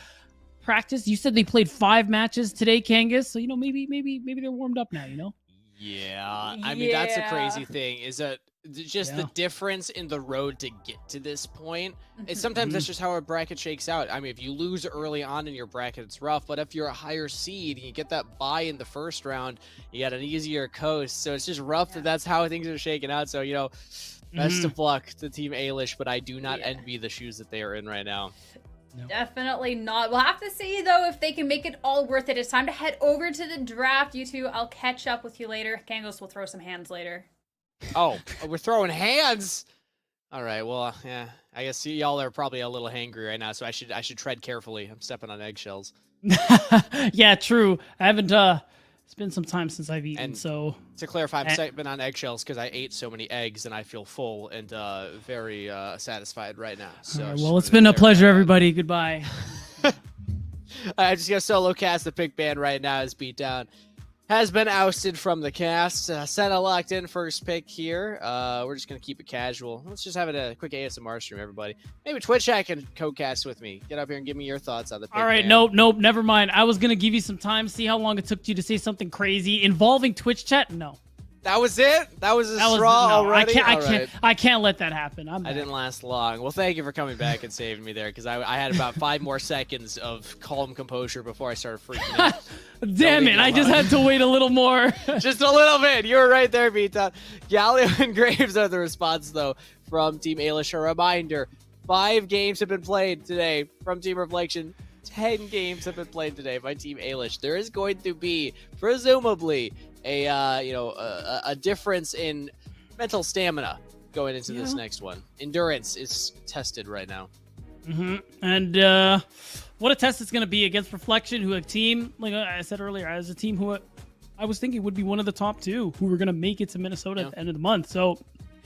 practice. You said they played 5 matches today, Kangas. So, maybe they're warmed up now, Yeah. I mean, that's a crazy thing, is that just the difference in the road to get to this point. It's sometimes that's just how a bracket shakes out. I mean, if you lose early on in your bracket, it's rough. But if you're a higher seed and you get that bye in the first round, you got an easier coast. So it's just rough that's how things are shaking out. So, best of luck to Team Ailish, but I do not envy the shoes that they are in right now. No. Definitely not. We'll have to see, though, if they can make it all worth it. It's time to head over to the draft. You two, I'll catch up with you later. Kangos will throw some hands later. Oh, we're throwing hands? All right, well, yeah. I guess y'all are probably a little hangry right now, so I should tread carefully. I'm stepping on eggshells. Yeah, true. I haven't... It's been some time since I've eaten, and so... To clarify, I'm stepping on eggshells because I ate so many eggs and I feel full and very satisfied right now. So right, well, it's been a pleasure, everybody. Goodbye. I just got to solo cast the pick band right now as Beatdown has been ousted from the cast. Senna locked in first pick here. We're just going to keep it casual. Let's just have a quick ASMR stream, everybody. Maybe Twitch chat can co-cast with me. Get up here and give me your thoughts on the pick All right, band. nope, never mind. I was going to give you some time, see how long it took you to say something crazy. Involving Twitch chat? No. That was it? That was a straw already? I can't let that happen. I didn't last long. Well, thank you for coming back and saving me there, because I had about 5 more seconds of calm composure before I started freaking out. Damn it, I just had to wait a little more. Just a little bit. You were right there, Beatdown. Galio and Graves are the response, though, from Team Ailish. A reminder, 5 games have been played today from Team Reflection. 10 games have been played today by Team Ailish. There is going to be, presumably, a difference in mental stamina going into this next one. Endurance is tested right now. And what a test it's going to be against Reflection, who a team, like I said earlier, as a team who I was thinking would be one of the top 2 who were going to make it to Minnesota at the end of the month. So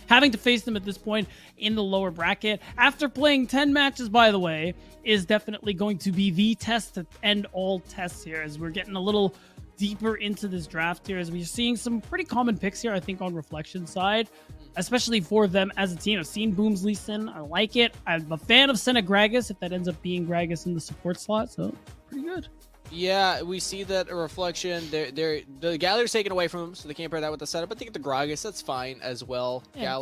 having to face them at this point in the lower bracket, after playing 10 matches, by the way, is definitely going to be the test to end all tests here, as we're getting a little deeper into this draft here, as we're seeing some pretty common picks here, I think, on Reflection side, especially for them as a team. I've seen Booms Lee Sin. I like it. I'm a fan of Senna Gragas, if that ends up being Gragas in the support slot, so pretty good. Yeah, we see that a Reflection, the Gallery's taken away from them, so they can't pair that with the setup. But I think the Gragas, that's fine as well. Yeah.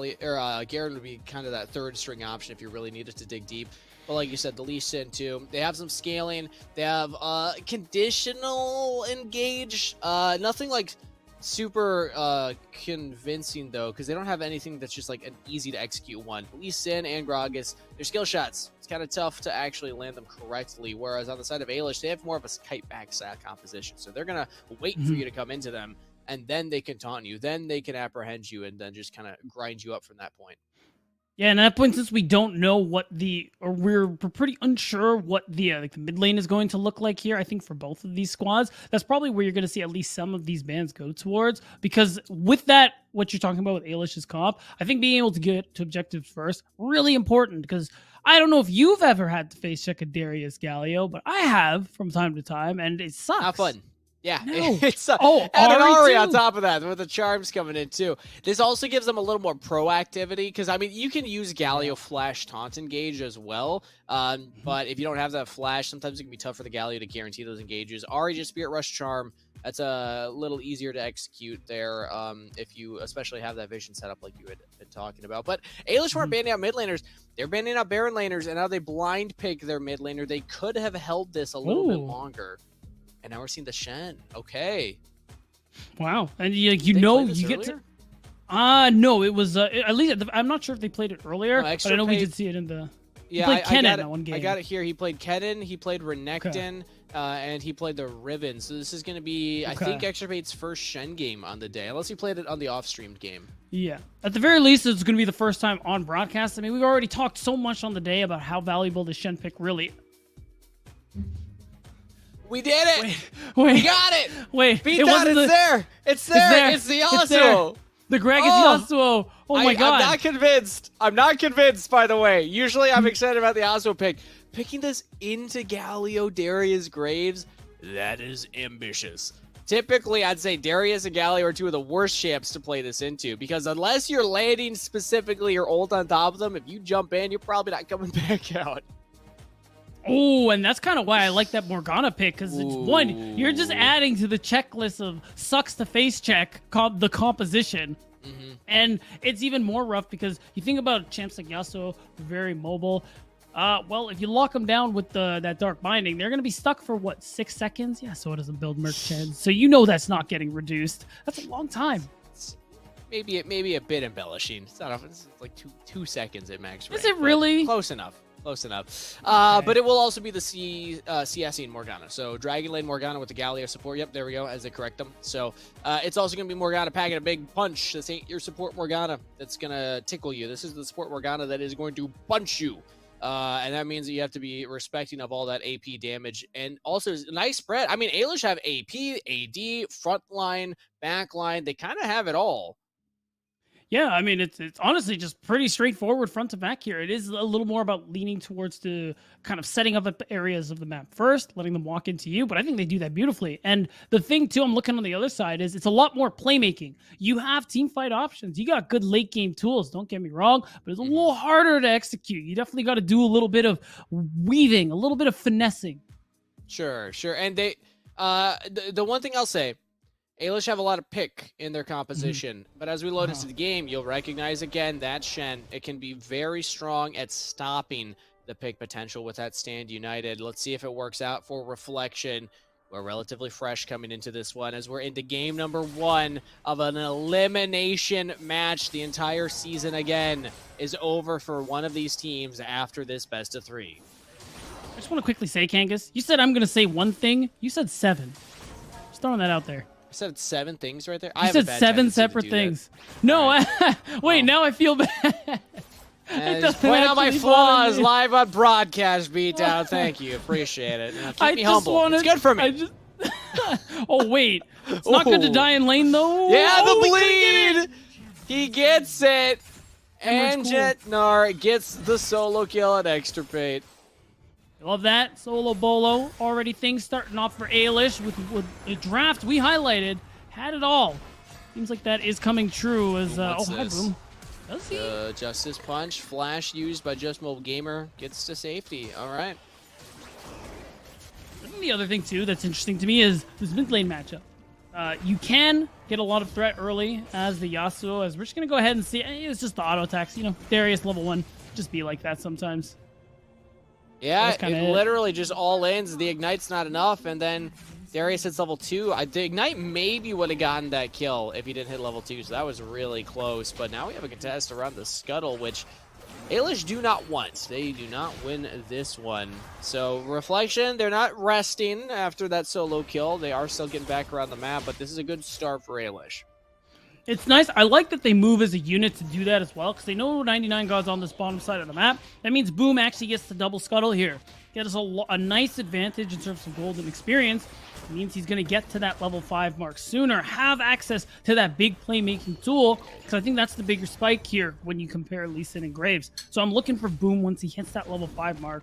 Garen would be kind of that third string option if you really needed to dig deep. But like you said, the Lee Sin too. They have some scaling. They have conditional engage. Nothing like super convincing though, because they don't have anything that's just like an easy to execute one. Lee Sin and Gragas, their skill shots, it's kind of tough to actually land them correctly. Whereas on the side of Ailish, they have more of a kite backside composition, so they're gonna wait for you to come into them, and then they can taunt you, then they can apprehend you, and then just kind of grind you up from that point. Yeah, and at that point, since we don't know we're pretty unsure what the like the mid lane is going to look like here. I think for both of these squads, that's probably where you're going to see at least some of these bans go towards. Because with that, what you're talking about with Ailish's comp, I think being able to get to objectives first really important. Because I don't know if you've ever had to face check a Darius Galio, but I have from time to time, and it sucks. Not fun. Yeah, no. It's and an Ari on too. top of that with the charms coming in too. This also gives them a little more proactivity because I mean you can use Galio flash taunt engage as well, but if you don't have that flash, sometimes it can be tough for the Galio to guarantee those engages. Ari just Spirit Rush Charm, that's a little easier to execute there if you especially have that vision set up like you had been talking about. But Ailish weren't banning out mid laners, they're banning out Baron laners, and now they blind pick their mid laner. They could have held this a little bit longer. And now we're seeing the Shen. Okay. Wow. And you know you get to... no, it was... at least, I'm not sure if they played it earlier, but I know we did see it in the... Yeah, he played Kennen in one game. I got it here. He played Kennen, he played Renekton, and he played the Riven. So this is going to be, I think, Extrapate's first Shen game on the day, unless he played it on the off-streamed game. Yeah. At the very least, it's going to be the first time on broadcast. I mean, we've already talked so much on the day about how valuable the Shen pick really... We did it! Wait. We got it! Wait. Beat that, it's there! It's there! It's the Yasuo! The Gragas Yasuo! Oh my god. I'm not convinced. I'm not convinced, by the way. Usually I'm excited about the Yasuo pick. Picking this into Galio, Darius, Graves, that is ambitious. Typically, I'd say Darius and Galio are two of the worst champs to play this into, because unless you're landing specifically your ult on top of them, if you jump in, you're probably not coming back out. Oh, and that's kind of why I like that Morgana pick, because it's one, you're just adding to the checklist of sucks to face check the composition. And it's even more rough because you think about champs like Yasuo, very mobile. Well, if you lock them down with that Dark Binding, they're going to be stuck for, what, 6 seconds? Yeah, so it doesn't build Merc Chance. So you know that's not getting reduced. That's a long time. Maybe a bit embellishing. It's not often. It's like two seconds at max range. Is it really? Close enough. Close enough. But it will also be the CSE and Morgana. So Dragon Lane Morgana with the Galio support. Yep, there we go, as they correct them. So it's also going to be Morgana packing a big punch. This ain't your support Morgana that's going to tickle you. This is the support Morgana that is going to punch you. And that means that you have to be respecting of all that AP damage. And also, a nice spread. I mean, Ailish have AP, AD, frontline, backline. They kind of have it all. Yeah, I mean, it's honestly just pretty straightforward front to back here. It is a little more about leaning towards the kind of setting up areas of the map first, letting them walk into you, but I think they do that beautifully. And the thing, too, I'm looking on the other side is it's a lot more playmaking. You have team fight options. You got good late game tools, don't get me wrong, but it's a little harder to execute. You definitely got to do a little bit of weaving, a little bit of finessing. Sure. And they, the one thing I'll say, Ailish have a lot of pick in their composition, but as we load into the game, you'll recognize again that Shen, it can be very strong at stopping the pick potential with that Stand United. Let's see if it works out for Reflection. We're relatively fresh coming into this one as we're into game number 1 of an elimination match. The entire season again is over for one of these teams after this best of 3. I just want to quickly say, Kangas, you said I'm going to say one thing. You said 7. Just throwing that out there. I said 7 things right there. You said 7 separate things. No, right. Wait, now I feel bad. Just point out my flaws live on broadcast, Beatdown. Thank you. Appreciate it. Now, keep me humble. It's good for me. Oh, wait. It's not good to die in lane, though. Yeah, the bleed. He gets it. And Jetnar gets the solo kill at Extirpate. Love that. Solo Bolo. Already things starting off for Ailish with the draft we highlighted. Had it all. Seems like that is coming true as... hi, Boom. Does he? Justice Punch. Flash used by Just Mobile Gamer. Gets to safety. All right. I think the other thing, too, that's interesting to me is this mid lane matchup. You can get a lot of threat early as the Yasuo, as we're just going to go ahead and see. It's just the auto attacks. You know, Darius level 1. Just be like that sometimes. Yeah, it literally just all ends. The Ignite's not enough, and then Darius hits level 2. The Ignite maybe would have gotten that kill if he didn't hit level 2, so that was really close. But now we have a contest around the Scuttle, which Ailish do not want. They do not win this one. So Reflection, they're not resting after that solo kill. They are still getting back around the map, but this is a good start for Ailish. It's nice. I like that they move as a unit to do that as well, because they know 99 God's on this bottom side of the map. That means Boom actually gets the double Scuttle here. Get us a nice advantage in terms of gold and experience. It means he's going to get to that level 5 mark sooner, have access to that big playmaking tool, because I think that's the bigger spike here when you compare Lee Sin and Graves. So I'm looking for Boom once he hits that level 5 mark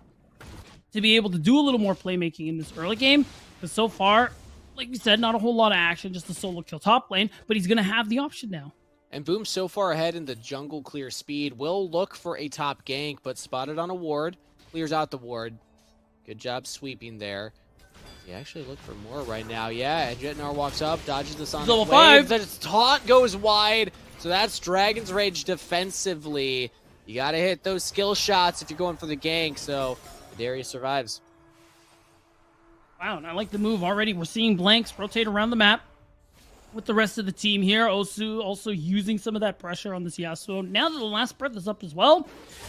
to be able to do a little more playmaking in this early game, because so far, like we said, not a whole lot of action, just a solo kill top lane, but he's going to have the option now. And Boom so far ahead in the jungle clear speed. Will look for a top gank, but spotted on a ward. Clears out the ward. Good job sweeping there. He actually look for more right now. Yeah, and Jetnar walks up, dodges the Sonic Level Wave. 5. The taunt goes wide. So that's Dragon's Rage defensively. You got to hit those skill shots if you're going for the gank. So Darius survives. Wow, and I like the move already. We're seeing blanks rotate around the map with the rest of the team here. Osu also using some of that pressure on this Yasuo. Now that the last breath is up as well,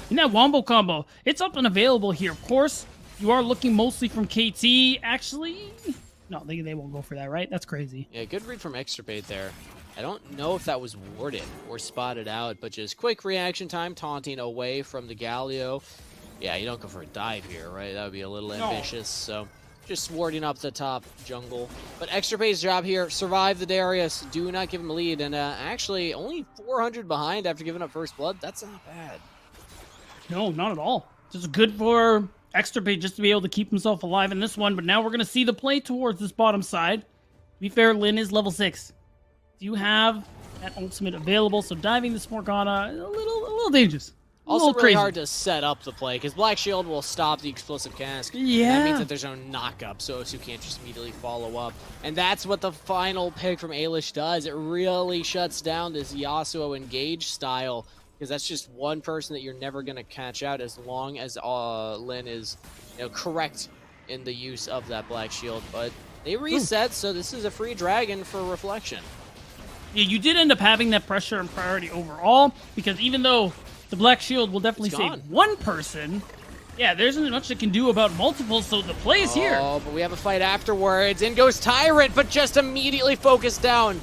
and that Wombo combo, it's up and available here. Of course, you are looking mostly from KT. Actually, no, they won't go for that, right? That's crazy. Yeah, good read from Extrabate there. I don't know if that was warded or spotted out, but just quick reaction time, taunting away from the Galio. Yeah, you don't go for a dive here, right? That would be a little ambitious, so just warding up the top jungle. But Extrabate's job here, survive the Darius. Do not give him a lead, and actually only 400 behind after giving up first blood. That's not bad. No, not at all. Just good for Extrabate just to be able to keep himself alive in this one, but now we're going to see the play towards this bottom side. To be fair, Lin is level 6. Do you have that ultimate available? So diving this Morgana, a little dangerous. Also really hard to set up the play, because Black Shield will stop the explosive cast. Yeah. That means that there's no knock-up, so Osu can't just immediately follow up. And that's what the final pick from Ailish does. It really shuts down this Yasuo engage style, because that's just one person that you're never going to catch out as long as Lin is correct in the use of that Black Shield. But they reset, so this is a free dragon for Reflection. Yeah, you did end up having that pressure and priority overall, because even though the Black Shield will definitely save one person, yeah, there isn't much it can do about multiple, so the play is here. Oh, but we have a fight afterwards. In goes Tyrant, but just immediately focused down.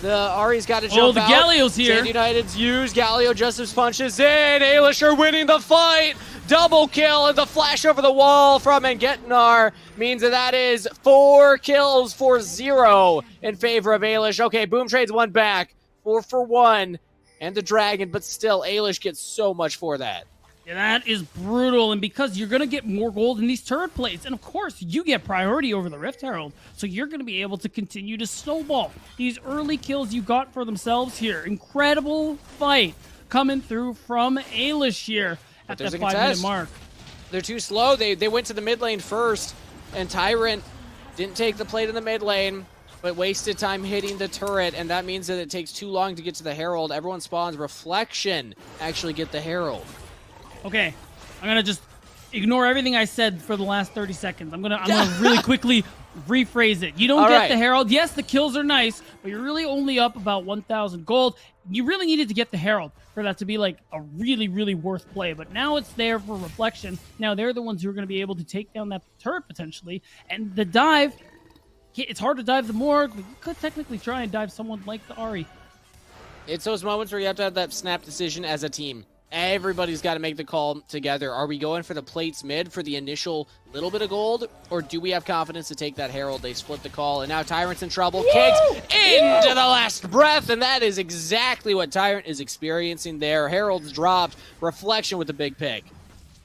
The Ari's got to jump out. Oh, the Galio's here. Stand United's used. Galio just as punches in. Ailish are winning the fight. Double kill, and the flash over the wall from Engetnar means that is 4 kills for 0 in favor of Ailish. Okay, Boom trades one back. 4 for 1. And the dragon, but still, Ailish gets so much for that. Yeah, that is brutal, and because you're going to get more gold in these turret plates, and of course, you get priority over the Rift Herald, so you're going to be able to continue to snowball these early kills you got for themselves here. Incredible fight coming through from Ailish here at that 5-minute mark. They're too slow. They went to the mid lane first, and Tyrant didn't take the plate in the mid lane, but wasted time hitting the turret, and that means that it takes too long to get to the Herald. Everyone spawns. Reflection actually get the Herald. Okay, I'm gonna just ignore everything I said for the last 30 seconds. I'm gonna really quickly rephrase it. You don't get the Herald. Yes, the kills are nice, but you're really only up about 1,000 gold. You really needed to get the Herald for that to be like a really, really worth play. But now it's there for Reflection. Now they're the ones who are going to be able to take down that turret potentially. And the dive, it's hard to dive the Morg, but you could technically try and dive someone like the Ahri. It's those moments where you have to have that snap decision as a team. Everybody's got to make the call together. Are we going for the plates mid for the initial little bit of gold, or do we have confidence to take that Herald? They split the call, and now Tyrant's in trouble. Kicks into the last breath, and that is exactly what Tyrant is experiencing there. Herald's dropped. Reflection with the big pick.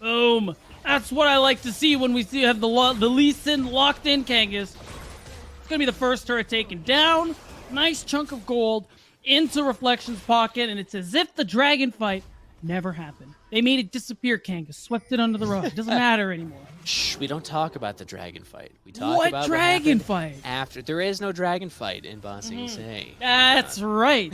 Boom. That's what I like to see when we have the Lee Sin locked in, Kangas. It's going to be the first turret taken down. Nice chunk of gold into Reflection's pocket, and it's as if the dragon fight never happened. They made it disappear, Kangas. Swept it under the rug. It doesn't matter anymore. Shh, we don't talk about the dragon fight. We talk what about dragon fight? After. There is no dragon fight in Ba Sing Se. That's right.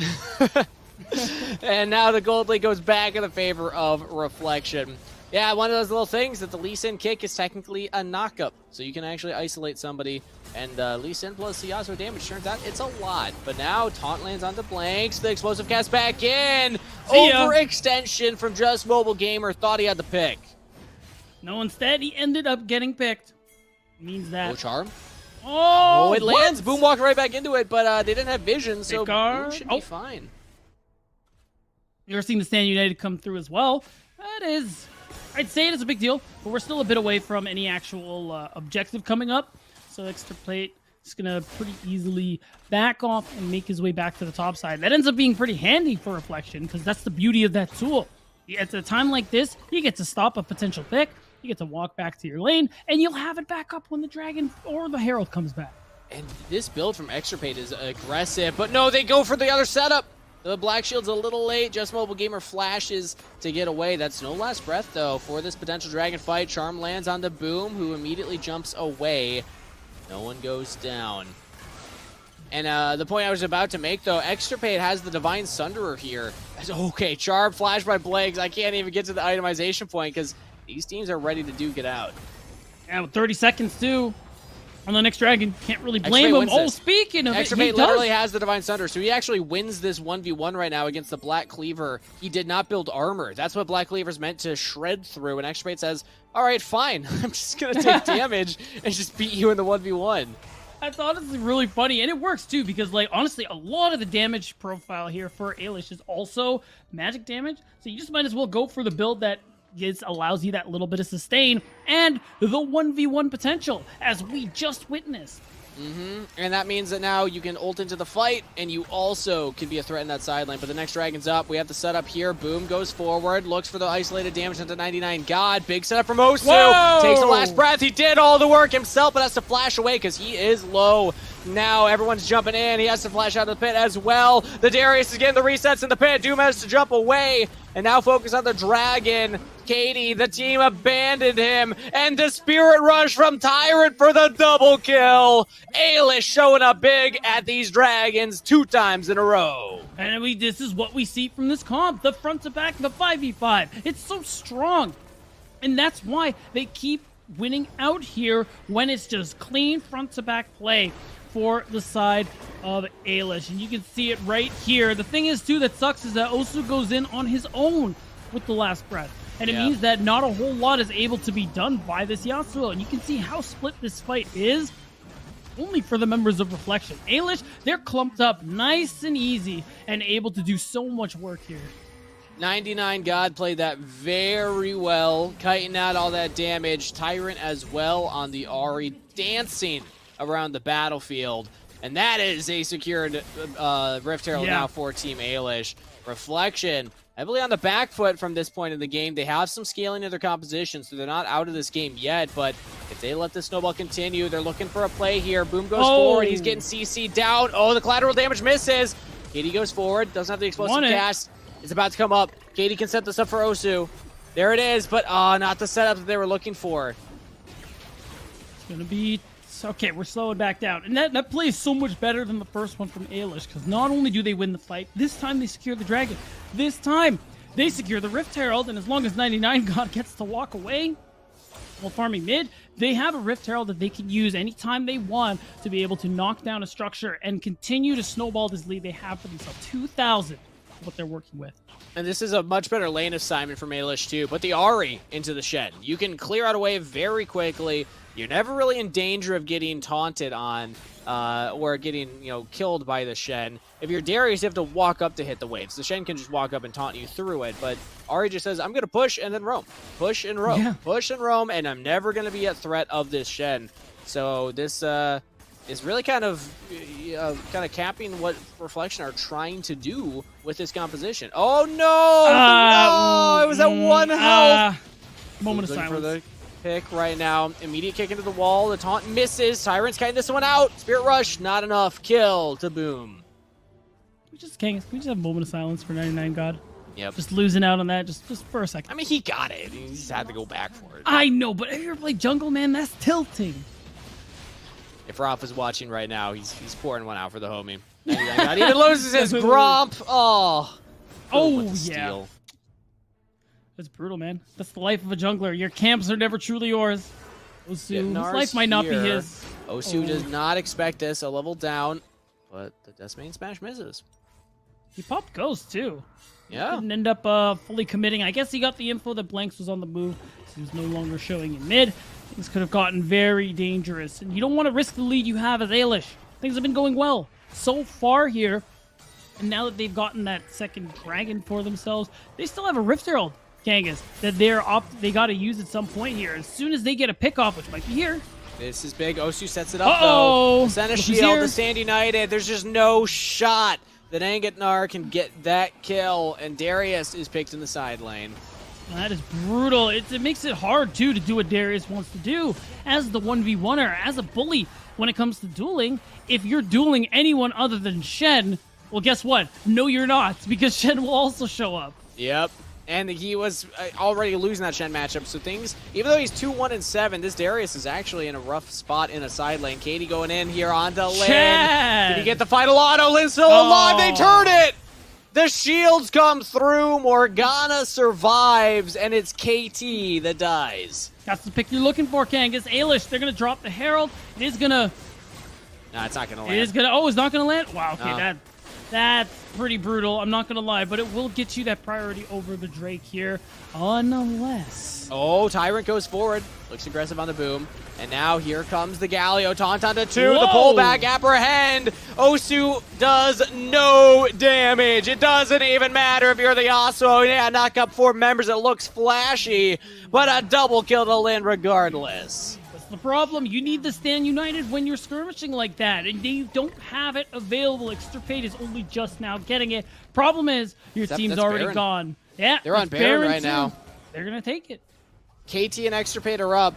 And now the gold league goes back in the favor of Reflection. Yeah, one of those little things that the Lee Sin kick is technically a knockup. So you can actually isolate somebody. And Lee Sin plus the Yasuo damage, turns out it's a lot. But now Taunt lands onto Blanks. The explosive cast back in. Overextension from Just Mobile Gamer. Thought he had the pick. No, instead, he ended up getting picked. Means that. Oh, Charm. Oh, it lands. Boom walked right back into it, but they didn't have vision, so Boom should be fine. You're seeing the Stand United come through as well. That is, I'd say it is a big deal, but we're still a bit away from any actual objective coming up. So Extirpate is going to pretty easily back off and make his way back to the top side. That ends up being pretty handy for Reflection, because that's the beauty of that tool. At a time like this, you get to stop a potential pick, you get to walk back to your lane, and you'll have it back up when the Dragon or the Herald comes back. And this build from Extirpate is aggressive, but no, they go for the other setup. The Black Shield's a little late. Just Mobile Gamer flashes to get away. That's no last breath, though, for this potential Dragon fight. Charm lands on the Boom, who immediately jumps away. No one goes down. And the point I was about to make, though, Extirpate has the Divine Sunderer here. Okay, Charm flash by Blanks. I can't even get to the itemization point because these teams are ready to duke it out. Yeah, with 30 seconds, too. On the next Dragon, can't really blame him. Oh, speaking of Extirpate literally has the Divine Thunder, so he actually wins this 1v1 right now against the Black Cleaver. He did not build armor. That's what Black Cleaver's meant to shred through, and Extirpate says, all right, fine. I'm just going to take damage and just beat you in the 1v1. That's honestly really funny, and it works too, because, like, honestly, a lot of the damage profile here for Ailish is also magic damage, so you just might as well go for the build that allows you that little bit of sustain and the 1v1 potential, as we just witnessed. And that means that now you can ult into the fight, and you also can be a threat in that side lane. But the next Dragon's up. We have the setup here. Boom goes forward, looks for the isolated damage into 99 God. Big setup from Osu. Whoa! Takes the last breath. He did all the work himself, but has to flash away because he is low. Now everyone's jumping in. He has to flash out of the pit as well. The Darius is getting the resets in the pit. Doom has to jump away and now focus on the Dragon. Katie, the team abandoned him, and the Spirit Rush from Tyrant for the double kill. Ailish showing up big at these Dragons 2 times in a row. And this is what we see from this comp, the front to back, the 5v5. It's so strong, and that's why they keep winning out here when it's just clean front to back play for the side of Ailish. And you can see it right here. The thing is, too, that sucks is that Osu goes in on his own with the last breath. And it means that not a whole lot is able to be done by this Yasuo. And you can see how split this fight is only for the members of Reflection. Ailish, they're clumped up nice and easy and able to do so much work here. 99 God played that very well, kiting out all that damage. Tyrant as well on the Ahri, dancing around the battlefield. And that is a secured Rift Herald now for Team Ailish. Reflection heavily on the back foot from this point in the game. They have some scaling in their composition, so they're not out of this game yet. But if they let this snowball continue, they're looking for a play here. Boom goes forward. He's getting CC down. Oh, the collateral damage misses. Katie goes forward. Doesn't have the explosive cast. It's about to come up. Katie can set this up for Osu. There it is, but not the setup that they were looking for. It's going to be... Okay, we're slowing back down. And that play is so much better than the first one from Ailish, because not only do they win the fight, this time they secure the Dragon. This time, they secure the Rift Herald, and as long as 99 God gets to walk away while farming mid, they have a Rift Herald that they can use anytime they want to be able to knock down a structure and continue to snowball this lead they have for themselves. 2,000 what they're working with. And this is a much better lane assignment from Ailish too. Put the Ahri into the shed. You can clear out a wave very quickly. You're never really in danger of getting taunted on or getting, killed by the Shen. If you're Darius, you have to walk up to hit the waves. The Shen can just walk up and taunt you through it, but Ahri just says, I'm going to push and then roam. Push and roam. Push and roam, and I'm never going to be at threat of this Shen. So this is really kind of capping what Reflection are trying to do with this composition. Oh, no! It was at 1 health. Moment of silence. For the pick right now. Immediate kick into the wall. The taunt misses. Tyrant's cutting this one out. Spirit Rush, not enough. Kill to Boom. We just have a moment of silence for 99 God. Yep. Just losing out on that just for a second. I mean, he got it. He just had to go back for it. I know, but if you ever play Jungle, man, that's tilting. If Roth is watching right now, he's pouring one out for the homie. 99 God even loses his Gromp. Oh, yeah. That's brutal, man. That's the life of a jungler. Your camps are never truly yours. Osu, his Nars life might not be here. his. Osu does not expect this. A level down, but the Deathmane Smash misses. He popped Ghost, too. Yeah. Didn't end up fully committing. I guess he got the info that Blanks was on the move, so he was no longer showing in mid. Things could have gotten very dangerous, and you don't want to risk the lead you have as Ailish. Things have been going well so far here, and now that they've gotten that second dragon for themselves, they still have a Rift Herald, Kangas, that they got to use at some point here. As soon as they get a pick off, which might be here. This is big. Osu sets it up, Uh-oh. though. Send a Look who's shield here. to Stand United. There's just no shot that Angatnar can get that kill, and Darius is picked in the side lane. That is brutal. It makes it hard, too, to do what Darius wants to do. As the 1v1er, as a bully, when it comes to dueling, if you're dueling anyone other than Shen, well, guess what? No, you're not, because Shen will also show up. Yep. And he was already losing that Shen matchup, so things, even though he's 2-1-7, this Darius is actually in a rough spot in a side lane. Katie going in here onto Lin. Chad! Did he get the final auto? Lin's still alive. They turn it! The shields come through. Morgana survives, and it's KT that dies. That's the pick you're looking for, Kangas. Ailish, they're going to drop the Herald. It is going to... No, it's not going to land. It is going to... Oh, it's not going to land? Wow, okay, No. That's pretty brutal. I'm not going to lie, but it will get you that priority over the Drake here, unless... Oh, Tyrant goes forward. Looks aggressive on the boom. And now here comes the Galio. Taunt onto 2. Whoa. The pullback. Apprehend. Osu does no damage. It doesn't even matter if you're the Yasuo. Yeah, knock up 4 members. It looks flashy. But a double kill to Lin regardless. That's the problem. You need to stand united when you're skirmishing like that, and they don't have it available. Extirpate is only just now getting it. Problem is, your team's that's already Baron. gone. Yeah, They're on it's Baron right too. now. They're going to take it. KT and Extirpate are up.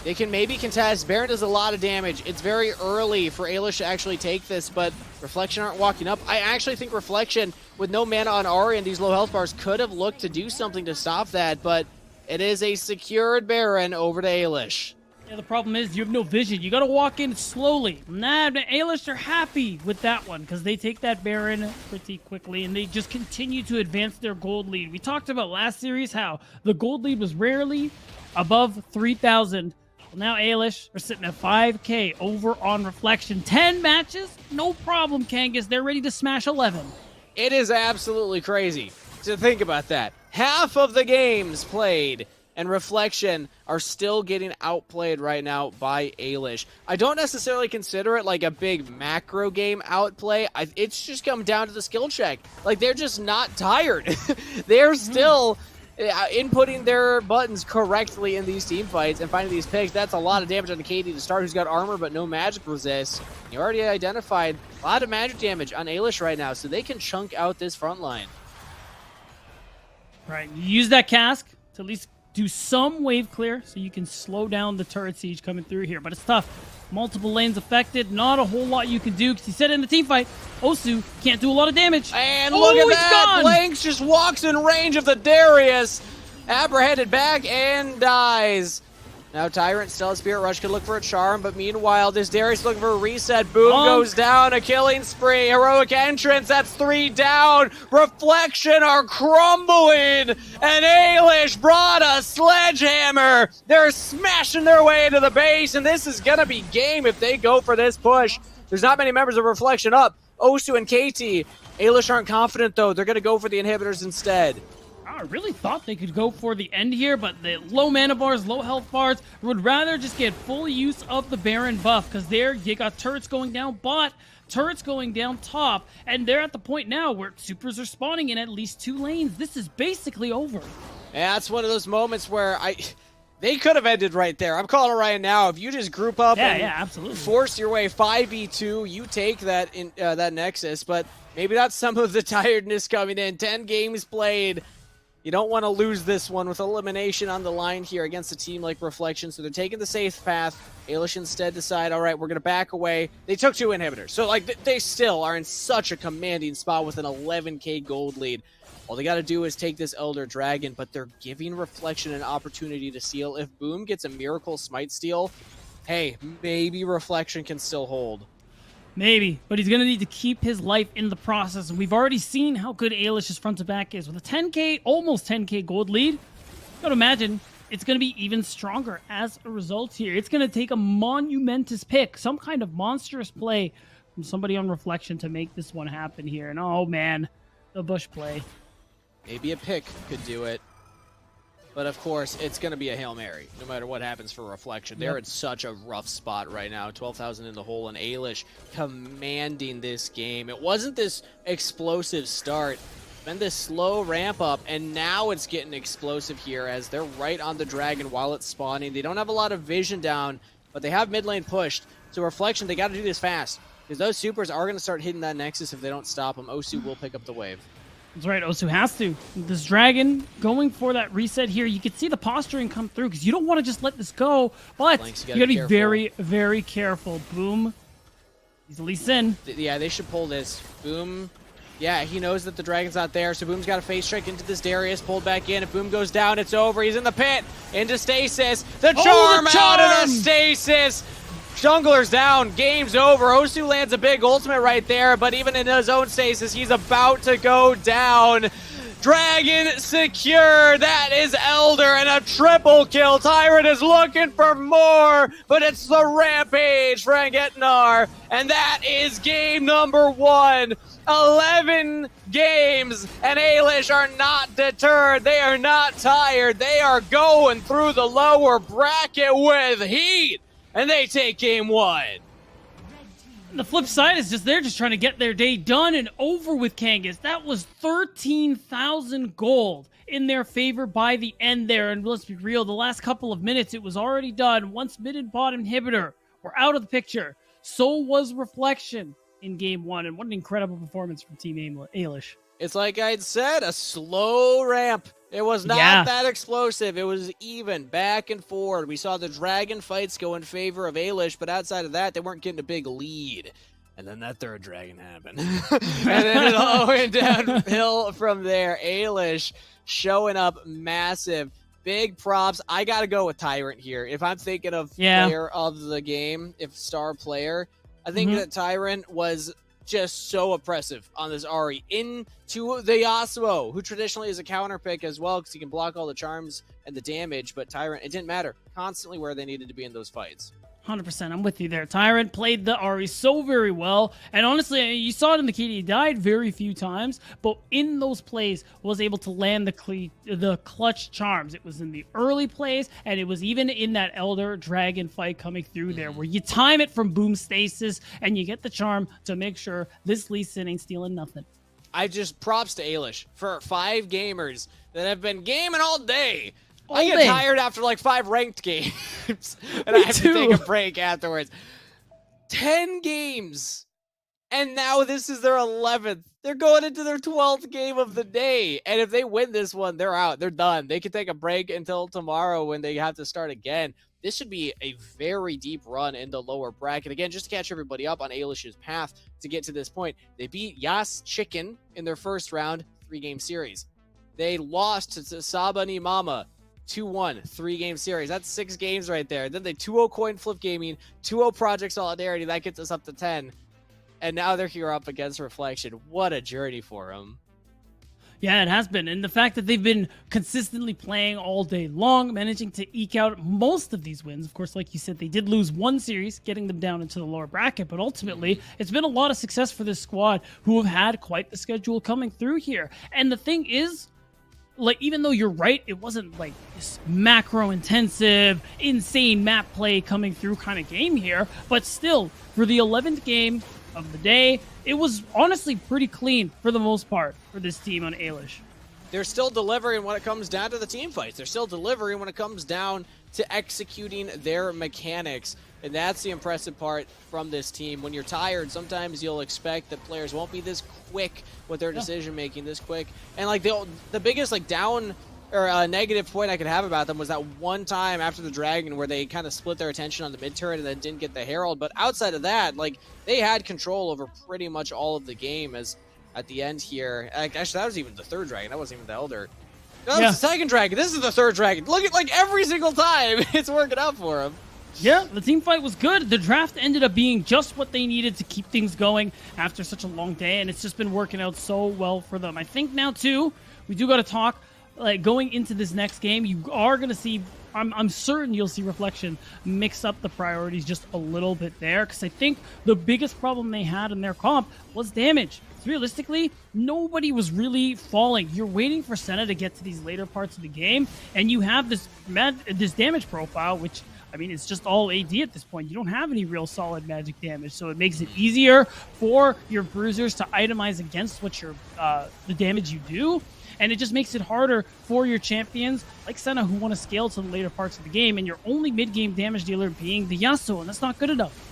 They can maybe contest. Baron does a lot of damage. It's very early for Ailish to actually take this, but Reflection aren't walking up. I actually think Reflection, with no mana on Ahri and these low health bars, could have looked to do something to stop that, but it is a secured Baron over to Ailish. Yeah, the problem is you have no vision. You got to walk in slowly. Nah, the Ailish are happy with that one because they take that Baron pretty quickly and they just continue to advance their gold lead. We talked about last series how the gold lead was rarely above 3,000. Well, now Ailish are sitting at 5K over on Reflection. 10 matches, no problem, Kangas. They're ready to smash 11. It is absolutely crazy to think about that. Half of the games played and Reflection are still getting outplayed right now by Ailish. I don't necessarily consider it like a big macro game outplay. It's just come down to the skill check. Like, they're just not tired. They're still inputting their buttons correctly in these team fights and finding these picks. That's a lot of damage on the KD to start, who's got armor but no magic resist. You already identified a lot of magic damage on Ailish right now, so they can chunk out this front line. Right, you use that cask to at least do some wave clear so you can slow down the turret siege coming through here. But it's tough. Multiple lanes affected. Not a whole lot you can do because he said in the team fight, Osu can't do a lot of damage. And look at that! Gone. Blanks just walks in range of the Darius. Apprehended back and dies. Now Tyrant still has Spirit Rush, could look for a charm, but meanwhile this Darius looking for a reset. Boom goes down, a killing spree, heroic entrance, that's 3 down. Reflection are crumbling, and Ailish brought a sledgehammer. They're smashing their way into the base, and this is gonna be game if they go for this push. There's not many members of Reflection up. Osu and KT. Ailish aren't confident though, they're gonna go for the inhibitors instead. I really thought they could go for the end here, but the low mana bars, low health bars would rather just get full use of the Baron buff because there you got turrets going down, but turrets going down top, and they're at the point now where supers are spawning in at least 2 lanes. This is basically over. Yeah, that's one of those moments where they could have ended right there. I'm calling it right now. If you just group up and absolutely force your way 5v2, you take that in that Nexus, but maybe that's some of the tiredness coming in. 10 games played. You don't want to lose this one with elimination on the line here against a team like Reflection, so they're taking the safe path. Ailish instead decide, all right, we're going to back away. They took 2 inhibitors, so like they still are in such a commanding spot with an 11k gold lead. All they got to do is take this Elder Dragon, but they're giving Reflection an opportunity to steal. If Boom gets a Miracle Smite steal, hey, maybe Reflection can still hold. Maybe, but he's going to need to keep his life in the process, and we've already seen how good Ailish's front to back is. With a 10k, almost 10k gold lead, gotta imagine it's going to be even stronger as a result here. It's going to take a monumentous pick, some kind of monstrous play from somebody on Reflection to make this one happen here. And oh man, the Bush play. Maybe a pick could do it. But of course, it's going to be a Hail Mary, no matter what happens for Reflection. They're in such a rough spot right now. 12,000 in the hole, and Ailish commanding this game. It wasn't this explosive start. Been this slow ramp up, and now it's getting explosive here as they're right on the dragon while it's spawning. They don't have a lot of vision down, but they have mid lane pushed. So Reflection, they got to do this fast because those supers are going to start hitting that Nexus if they don't stop them. Osu will pick up the wave. That's right, Osu has to. This dragon going for that reset here. You can see the posturing come through because you don't want to just let this go, but you got to be very, very careful. Boom. He's Lee Sin. Yeah, they should pull this. Boom. Yeah, he knows that the dragon's not there, so Boom's got a face strike into this Darius, pulled back in. If Boom goes down, it's over. He's in the pit, into stasis. The charm out of the stasis. Jungler's down, game's over. Osu lands a big ultimate right there, but even in his own stasis, he's about to go down. Dragon secure. That is Elder and a triple kill. Tyrant is looking for more, but it's the Rampage for Angetnar, and that is game number 1. 11 games, and Ailish are not deterred. They are not tired. They are going through the lower bracket with heat, and they take game 1. The flip side is they're just trying to get their day done and over with Kangas. That was 13,000 gold in their favor by the end there. And let's be real, the last couple of minutes, it was already done. Once mid and bot inhibitor were out of the picture, so was Reflection in game 1. And what an incredible performance from Team Ailish. It's like I'd said, a slow ramp. It was not that explosive. It was even back and forward. We saw the dragon fights go in favor of Ailish, but outside of that, they weren't getting a big lead. And then that third dragon happened. And then it all went downhill from there. Ailish showing up massive. Big props. I got to go with Tyrant here. If I'm thinking of player of the game, if star player, I think that Tyrant was just so oppressive on this Ahri into the Yasuo, who traditionally is a counter pick as well because he can block all the charms and the damage, but Tyrant, it didn't matter. Constantly where they needed to be in those fights. 100%. I'm with you there. Tyrant played the Ahri so very well. And honestly, you saw it in the KD. He died very few times, but in those plays was able to land the clutch charms. It was in the early plays, and it was even in that Elder Dragon fight coming through there, where you time it from boom stasis, and you get the charm to make sure this Lee Sin ain't stealing nothing. I just props to Ailish for 5 gamers that have been gaming all day. I get tired after like 5 ranked games, and I have to take a break afterwards. 10 games, and now this is their 11th. They're going into their 12th game of the day, and if they win this one, they're out. They're done. They can take a break until tomorrow when they have to start again. This should be a very deep run in the lower bracket. Again, just to catch everybody up on Ailish's path to get to this point, they beat Yas Chicken in their first round 3-game series. They lost to Saba ni Mama 2-1, 3-game series. That's 6 games right there. Then they 2-0 coin flip gaming, 2-0 Project Solidarity. That gets us up to 10. And now they're here up against Reflection. What a journey for them. Yeah, it has been. And the fact that they've been consistently playing all day long, managing to eke out most of these wins. Of course, like you said, they did lose one series, getting them down into the lower bracket. But ultimately, it's been a lot of success for this squad who have had quite the schedule coming through here. And the thing is, like, even though you're right, it wasn't like this macro intensive, insane map play coming through kind of game here. But still, for the 11th game of the day, it was honestly pretty clean for the most part for this team on Ailish. They're still delivering when it comes down to the team fights. They're still delivering when it comes down to executing their mechanics. And that's the impressive part from this team. When you're tired, sometimes you'll expect that players won't be this quick with their decision making, this quick. And like the biggest like down or negative point I could have about them was that one time after the Dragon where they kind of split their attention on the mid turret and then didn't get the Herald. But outside of that, like, they had control over pretty much all of the game. As at the end here, actually that was even the third Dragon. That wasn't even the Elder. That was the second Dragon. This is the third Dragon. Look at, like, every single time it's working out for them. Yeah, the team fight was good. The draft ended up being just what they needed to keep things going after such a long day, and it's just been working out so well for them. I think now, too, we do got to talk like going into this next game, you are going to see, I'm certain you'll see Reflection mix up the priorities just a little bit there, because I think the biggest problem they had in their comp was damage. Realistically, nobody was really falling. You're waiting for Senna to get to these later parts of the game, and you have this damage profile, which, I mean, it's just all AD at this point. You don't have any real solid magic damage, so it makes it easier for your bruisers to itemize against what your the damage you do, and it just makes it harder for your champions like Senna, who want to scale to the later parts of the game, and your only mid-game damage dealer being the Yasuo, and that's not good enough.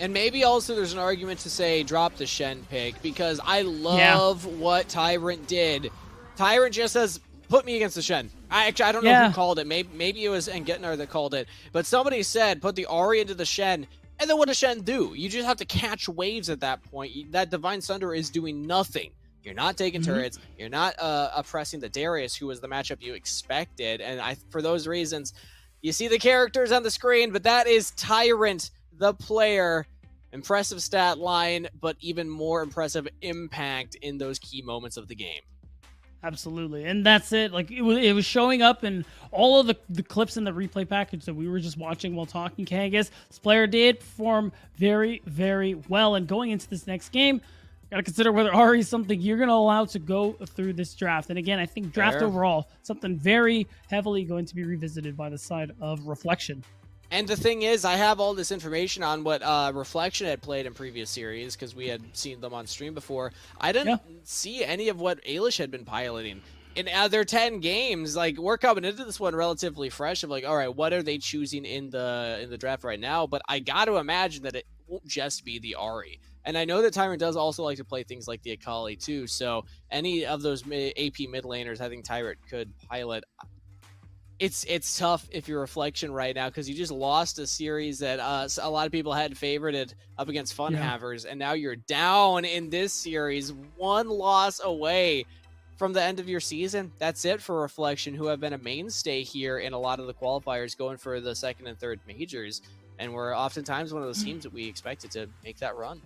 And maybe also there's an argument to say drop the Shen pick, because I love what Tyrant did. Tyrant just says, put me against the Shen. I don't know who called it. Maybe it was Engetnar that called it. But somebody said, put the Ahri into the Shen, and then what does Shen do? You just have to catch waves at that point. That Divine Sunder is doing nothing. You're not taking turrets. You're not oppressing the Darius, who was the matchup you expected. And for those reasons, you see the characters on the screen, but that is Tyrant, the player. Impressive stat line, but even more impressive impact in those key moments of the game. Absolutely. And that's it. Like, it was showing up in all of the clips in the replay package that we were just watching while talking, Kangas. This player did perform very, very well. And going into this next game, got to consider whether Ahri is something you're going to allow to go through this draft. And again, I think draft overall, something very heavily going to be revisited by the side of Reflection. And the thing is, I have all this information on what Reflection had played in previous series, because we had seen them on stream before. I didn't see any of what Ailish had been piloting. In their 10 games, like, we're coming into this one relatively fresh of like, all right, what are they choosing in the draft right now? But I got to imagine that it won't just be the Ahri. And I know that Tyrant does also like to play things like the Akali too. So any of those AP mid laners, I think Tyrant could pilot. It's tough if you're Reflection right now, because you just lost a series that a lot of people had favorited up against Funhavers, and now you're down in this series, one loss away from the end of your season. That's it for Reflection, who have been a mainstay here in a lot of the qualifiers, going for the second and third majors, and we're oftentimes one of those teams that we expected to make that run.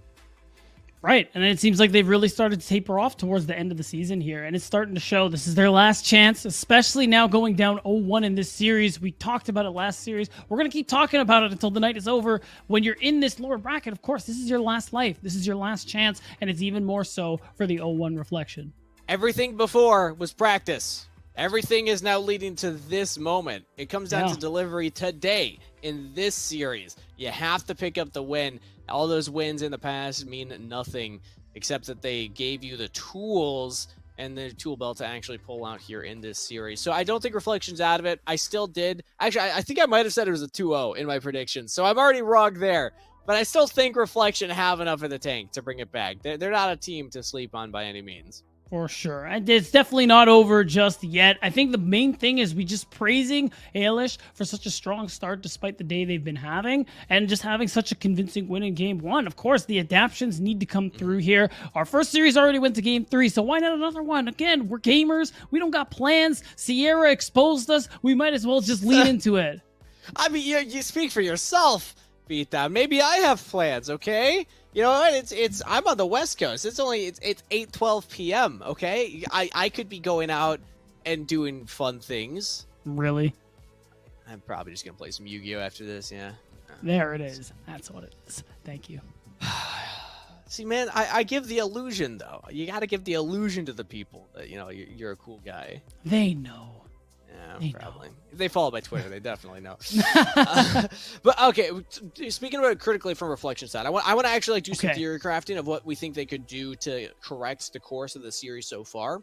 Right, and it seems like they've really started to taper off towards the end of the season here, and it's starting to show this is their last chance, especially now going down 0-1 in this series. We talked about it last series. We're going to keep talking about it until the night is over. When you're in this lower bracket, of course, this is your last life. This is your last chance, and it's even more so for the 0-1 Reflection. Everything before was practice. Everything is now leading to this moment. It comes down to delivery today in this series. You have to pick up the win. All those wins in the past mean nothing, except that they gave you the tools and the tool belt to actually pull out here in this series. So I don't think Reflection's out of it. I still did. Actually, I think I might have said it was a 2-0 in my prediction, so I'm already wrong there. But I still think Reflection have enough in the tank to bring it back. They're not a team to sleep on by any means. For sure. And it's definitely not over just yet. I think the main thing is we just praising Ailish for such a strong start despite the day they've been having, and just having such a convincing win in game one. Of course, the adaptions need to come through here. Our first series already went to game 3, so why not another one? Again, we're gamers. We don't got plans. Sierra exposed us. We might as well just lean into it. I mean, you speak for yourself, Beatdown. Maybe I have plans, okay? You know what? I'm on the West Coast. It's 8:12 p.m. Okay, I could be going out and doing fun things. Really? I'm probably just gonna play some Yu-Gi-Oh after this. Yeah. There it is. That's what it is. Thank you. See, man, I give the illusion though. You got to give the illusion to the people that you're a cool guy. They know. Yeah, probably. If they follow my Twitter, they definitely know. But okay, speaking about it critically from Reflection side, I want to actually do some theory crafting of what we think they could do to correct the course of the series so far.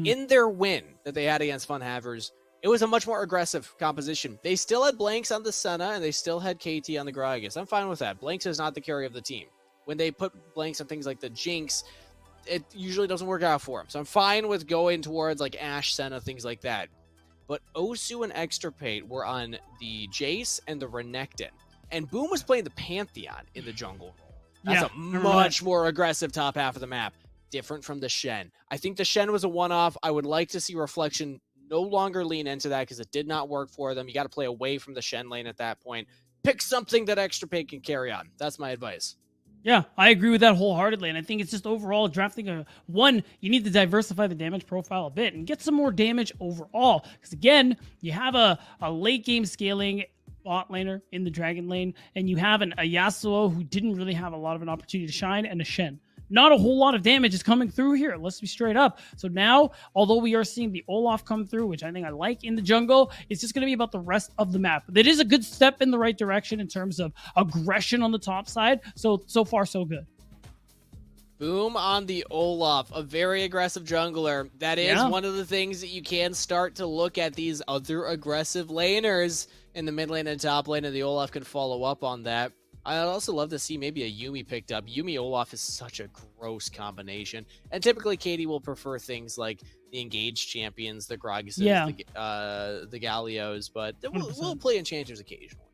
In their win that they had against Funhavers, it was a much more aggressive composition. They still had Blanks on the Senna, and they still had KT on the Gragas. I'm fine with that. Blanks is not the carry of the team. When they put Blanks on things like the Jinx, it usually doesn't work out for him. So I'm fine with going towards like Ashe, Senna, things like that. But Osu and Extirpate were on the Jace and the Renekton. And Boom was playing the Pantheon in the jungle role. That's a much more aggressive top half of the map. Different from the Shen. I think the Shen was a one-off. I would like to see Reflection no longer lean into that because it did not work for them. You got to play away from the Shen lane at that point. Pick something that Extirpate can carry on. That's my advice. Yeah, I agree with that wholeheartedly. And I think it's just overall drafting you need to diversify the damage profile a bit and get some more damage overall. Because again, you have a late game scaling bot laner in the Dragon lane, and you have a Yasuo who didn't really have a lot of an opportunity to shine, and a Shen. Not a whole lot of damage is coming through here. Let's be straight up. So now, although we are seeing the Olaf come through, which I think I like in the jungle, it's just going to be about the rest of the map. But it is a good step in the right direction in terms of aggression on the top side. So far, so good. Boom on the Olaf, a very aggressive jungler. That is one of the things that you can start to look at these other aggressive laners in the mid lane and top lane, and the Olaf can follow up on that. I'd also love to see maybe a Yuumi picked up. Yuumi Olaf is such a gross combination. And typically Katie will prefer things like the engaged champions, the Grogguses, the Gallios, but we'll play enchanters occasionally.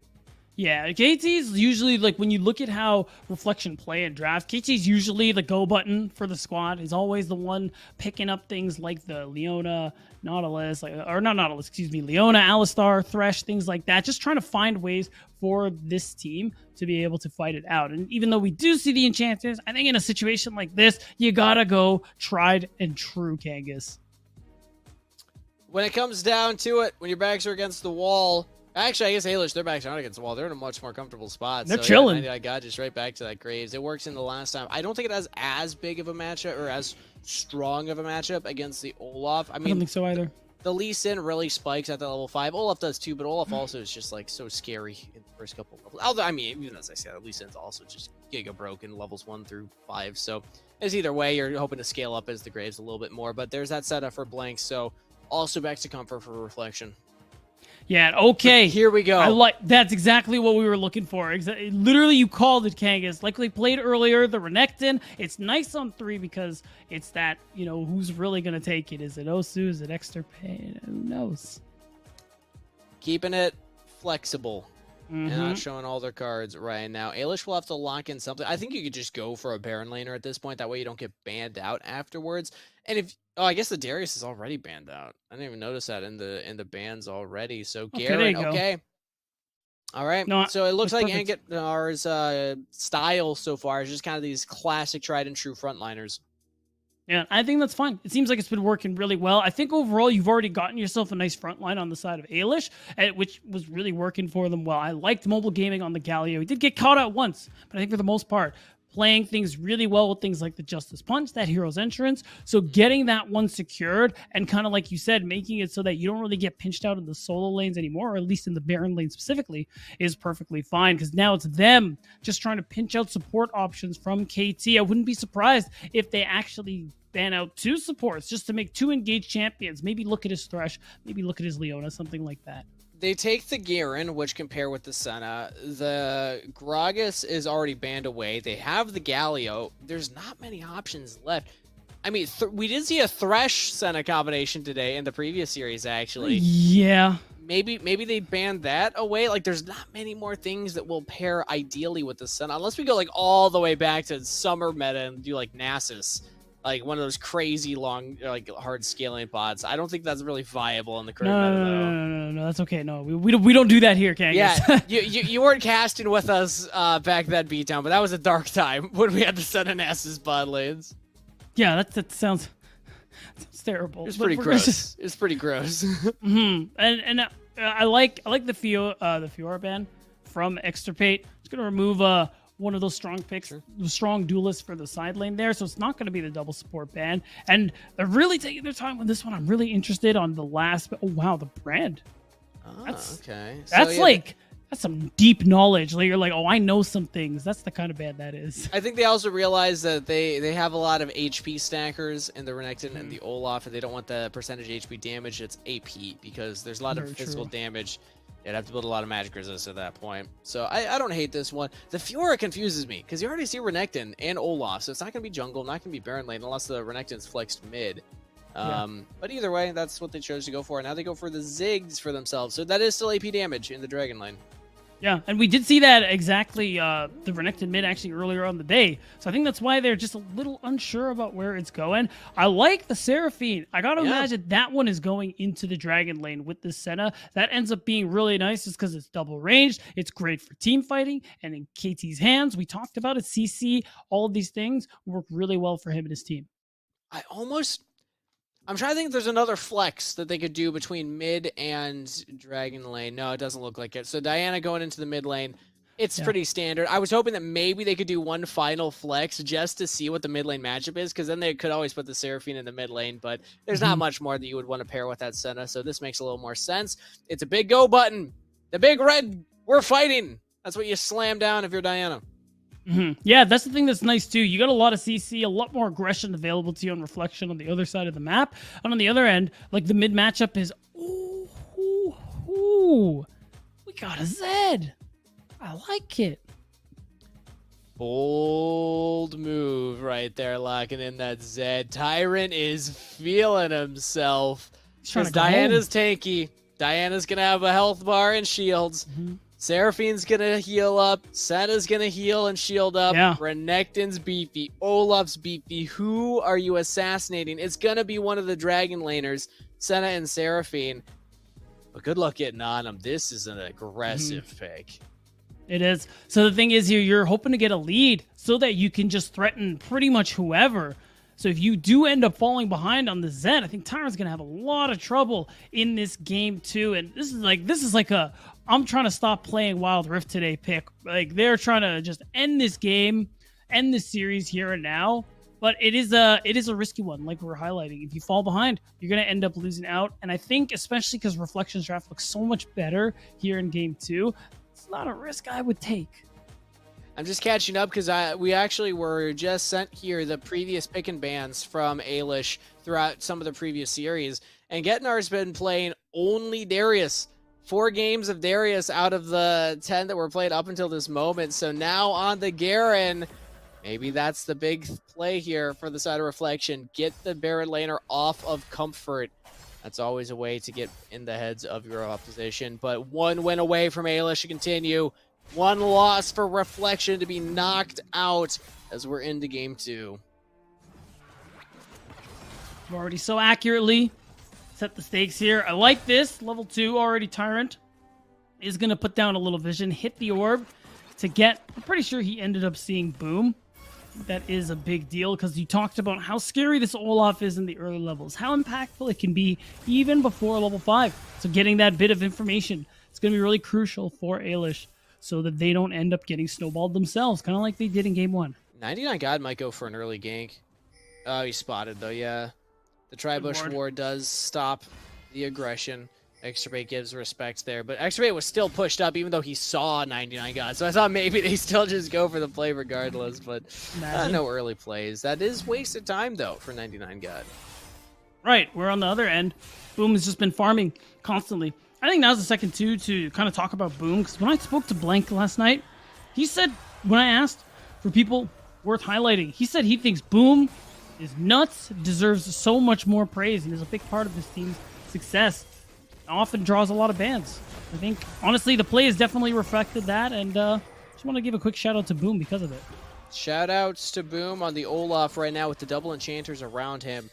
Yeah, KT's usually, like, when you look at how Reflection play and draft, KT's usually the go button for the squad. He's always the one picking up things like the Leona, Nautilus, Leona, Alistar, Thresh, things like that. Just trying to find ways for this team to be able to fight it out. And even though we do see the enchanters, I think in a situation like this, you gotta go tried and true, Kangas. When it comes down to it, when your backs are against the wall, actually, I guess Ailish, their backs are not against the wall. They're in a much more comfortable spot. They're chilling. I got just right back to that Graves. It works in the last time. I don't think it has as big of a matchup or as strong of a matchup against the Olaf. I don't think so either. The Lee Sin really spikes at the level 5. Olaf does too, but Olaf also is just like so scary in the first couple of levels. Although, I mean, even as I said, Lee Sin's also just giga broken levels 1 through 5. So it's either way, you're hoping to scale up as the Graves a little bit more. But there's that setup for Blank. So also back to comfort for Reflection. Yeah, okay. Here we go. That's exactly what we were looking for. Literally, you called it, Kangas. Like we played earlier, the Renekton. It's nice on 3 because it's that, who's really going to take it? Is it Osu? Is it Extirpate? Who knows? Keeping it flexible. And not showing all their cards right now. Ailish will have to lock in something. I think you could just go for a Baron laner at this point. That way you don't get banned out afterwards. And I guess the Darius is already banned out. I didn't even notice that in the bans already. So Garen, okay. All right. No, so it looks like Angetar's style so far is just kind of these classic tried and true frontliners. Yeah, I think that's fine. It seems like it's been working really well. I think overall you've already gotten yourself a nice front line on the side of Ailish, which was really working for them well. I liked mobile gaming on the Galio. He did get caught out once, but I think for the most part, playing things really well with things like the Justice Punch, that Hero's Entrance. So getting that one secured and kind of like you said, making it so that you don't really get pinched out in the solo lanes anymore, or at least in the Baron lane specifically, is perfectly fine because now it's them just trying to pinch out support options from KT. I wouldn't be surprised if they actually ban out 2 supports just to make 2 engaged champions. Maybe look at his Thresh, maybe look at his Leona, something like that. They take the Garen, which compare with the Senna. The Gragas is already banned away. They have the Galio. There's not many options left. I mean, we did see a Thresh Senna combination today in the previous series, actually. Yeah. Maybe they banned that away. Like, there's not many more things that will pair ideally with the Senna, unless we go like all the way back to summer meta and do like Nasus. Like one of those crazy long, like hard scaling bots. I don't think that's really viable in the current meta, though. No, that's okay. No, we don't do that here, Kangas. Yeah, you weren't casting with us back then, Beatdown, but that was a dark time when we had to send Nasus bot lanes. Yeah, that sounds terrible. It's pretty gross. It's pretty gross. And I like the Fiora ban from Extirpate. It's gonna remove one of those strong picks, strong duelists for the side lane there. So it's not going to be the double support ban. And they're really taking their time with this one. I'm really interested on the last. Oh, wow, the brand. Okay. That's that's some deep knowledge. Like, you're like, oh, I know some things. That's the kind of band that is. I think they also realize that they have a lot of HP stackers in the Renekton and the Olaf, and they don't want the percentage HP damage. It's AP because there's a lot of physical damage. You'd have to build a lot of magic resist at that point. So I don't hate this one. The Fiora confuses me because you already see Renekton and Olaf, so it's not going to be jungle, not going to be Baron lane unless the Renekton's flexed mid. But either way, that's what they chose to go for. Now they go for the Ziggs for themselves. So that is still AP damage in the Dragon lane. Yeah, and we did see that exactly, the Renekton mid actually earlier on the day. So I think that's why they're just a little unsure about where it's going. I like the Seraphine. I got to imagine that one is going into the Dragon lane with the Senna. That ends up being really nice just because it's double ranged. It's great for team fighting. And in KT's hands, we talked about it, CC, all of these things work really well for him and his team. I'm trying to think if there's another flex that they could do between mid and Dragon lane. No, it doesn't look like it. So Diana going into the mid lane, it's pretty standard. I was hoping that maybe they could do one final flex just to see what the mid lane matchup is, because then they could always put the Seraphine in the mid lane, but there's not much more that you would want to pair with that Senna, so this makes a little more sense. It's a big go button. The big red, we're fighting. That's what you slam down if you're Diana. Yeah, that's the thing that's nice too. You got a lot of CC, a lot more aggression available to you on Reflection on the other side of the map. And on the other end, like the mid matchup is, we got a Zed. I like it. Bold move right there, locking in that Zed. Tyrant is feeling himself. Because Diana's tanky. Diana's going to have a health bar and shields. Seraphine's gonna heal up. Senna's gonna heal and shield up. Renekton's beefy. Olaf's beefy. Who are you assassinating? It's gonna be one of the Dragon laners, Senna and Seraphine. But good luck getting on them. This is an aggressive pick. It is. So the thing is here, you're hoping to get a lead so that you can just threaten pretty much whoever. So if you do end up falling behind on the Zed, I think Tyrant's going to have a lot of trouble in this game too. And this is like a, I'm trying to stop playing Wild Rift today pick. Like they're trying to just end this game, end this series here and now. But it is a risky one, like we're highlighting. If you fall behind, you're going to end up losing out. And I think especially because Reflections draft looks so much better here in game 2, it's not a risk I would take. I'm just catching up because we actually were just sent here the previous pick and bans from Ailish throughout some of the previous series. And Getnar's been playing only Darius. 4 games of Darius out of the 10 that were played up until this moment. So now on the Garen, maybe that's the big play here for the side of Reflection. Get the Baron laner off of Comfort. That's always a way to get in the heads of your opposition. But 1 win away from Ailish to continue. 1 loss for Reflection to be knocked out as we're into game 2. We've already so accurately set the stakes here. I like this. Level 2 already. Tyrant is going to put down a little vision, hit the orb to get, I'm pretty sure he ended up seeing Boom. That is a big deal because you talked about how scary this Olaf is in the early levels, how impactful it can be even before level 5. So getting that bit of information, it's going to be really crucial for Ailish, so that they don't end up getting snowballed themselves, kind of like they did in game 1. 99 God might go for an early gank. Oh, he's spotted though, yeah. The Tribush Ward does stop the aggression. Extrabate gives respect there, but Extrabate was still pushed up even though he saw 99 God, so I thought maybe they still just go for the play regardless, but no early plays. That is wasted time though for 99 God. Right, we're on the other end. Boom has just been farming constantly. I think now's the second to kind of talk about Boom, because when I spoke to Blank last night, he said, when I asked for people worth highlighting, he said he thinks Boom is nuts, deserves so much more praise, and is a big part of this team's success. Often draws a lot of bans. I think, honestly, the play has definitely reflected that, and just want to give a quick shout out to Boom because of it. Shout outs to Boom on the Olaf right now with the double enchanters around him.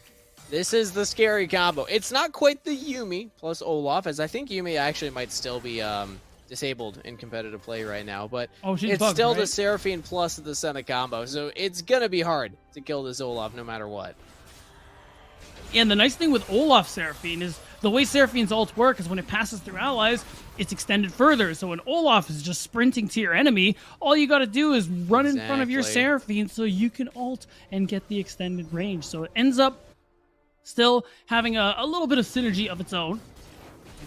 This is the scary combo. It's not quite the Yuumi plus Olaf, as I think Yuumi actually might still be disabled in competitive play right now, but it's bugged, still right? The Seraphine plus the Senna combo, so it's going to be hard to kill this Olaf no matter what. And the nice thing with Olaf Seraphine is the way Seraphine's ults work is when it passes through allies, it's extended further. So when Olaf is just sprinting to your enemy, all you got to do is run in front of your Seraphine so you can ult and get the extended range. So it ends up still having a little bit of synergy of its own.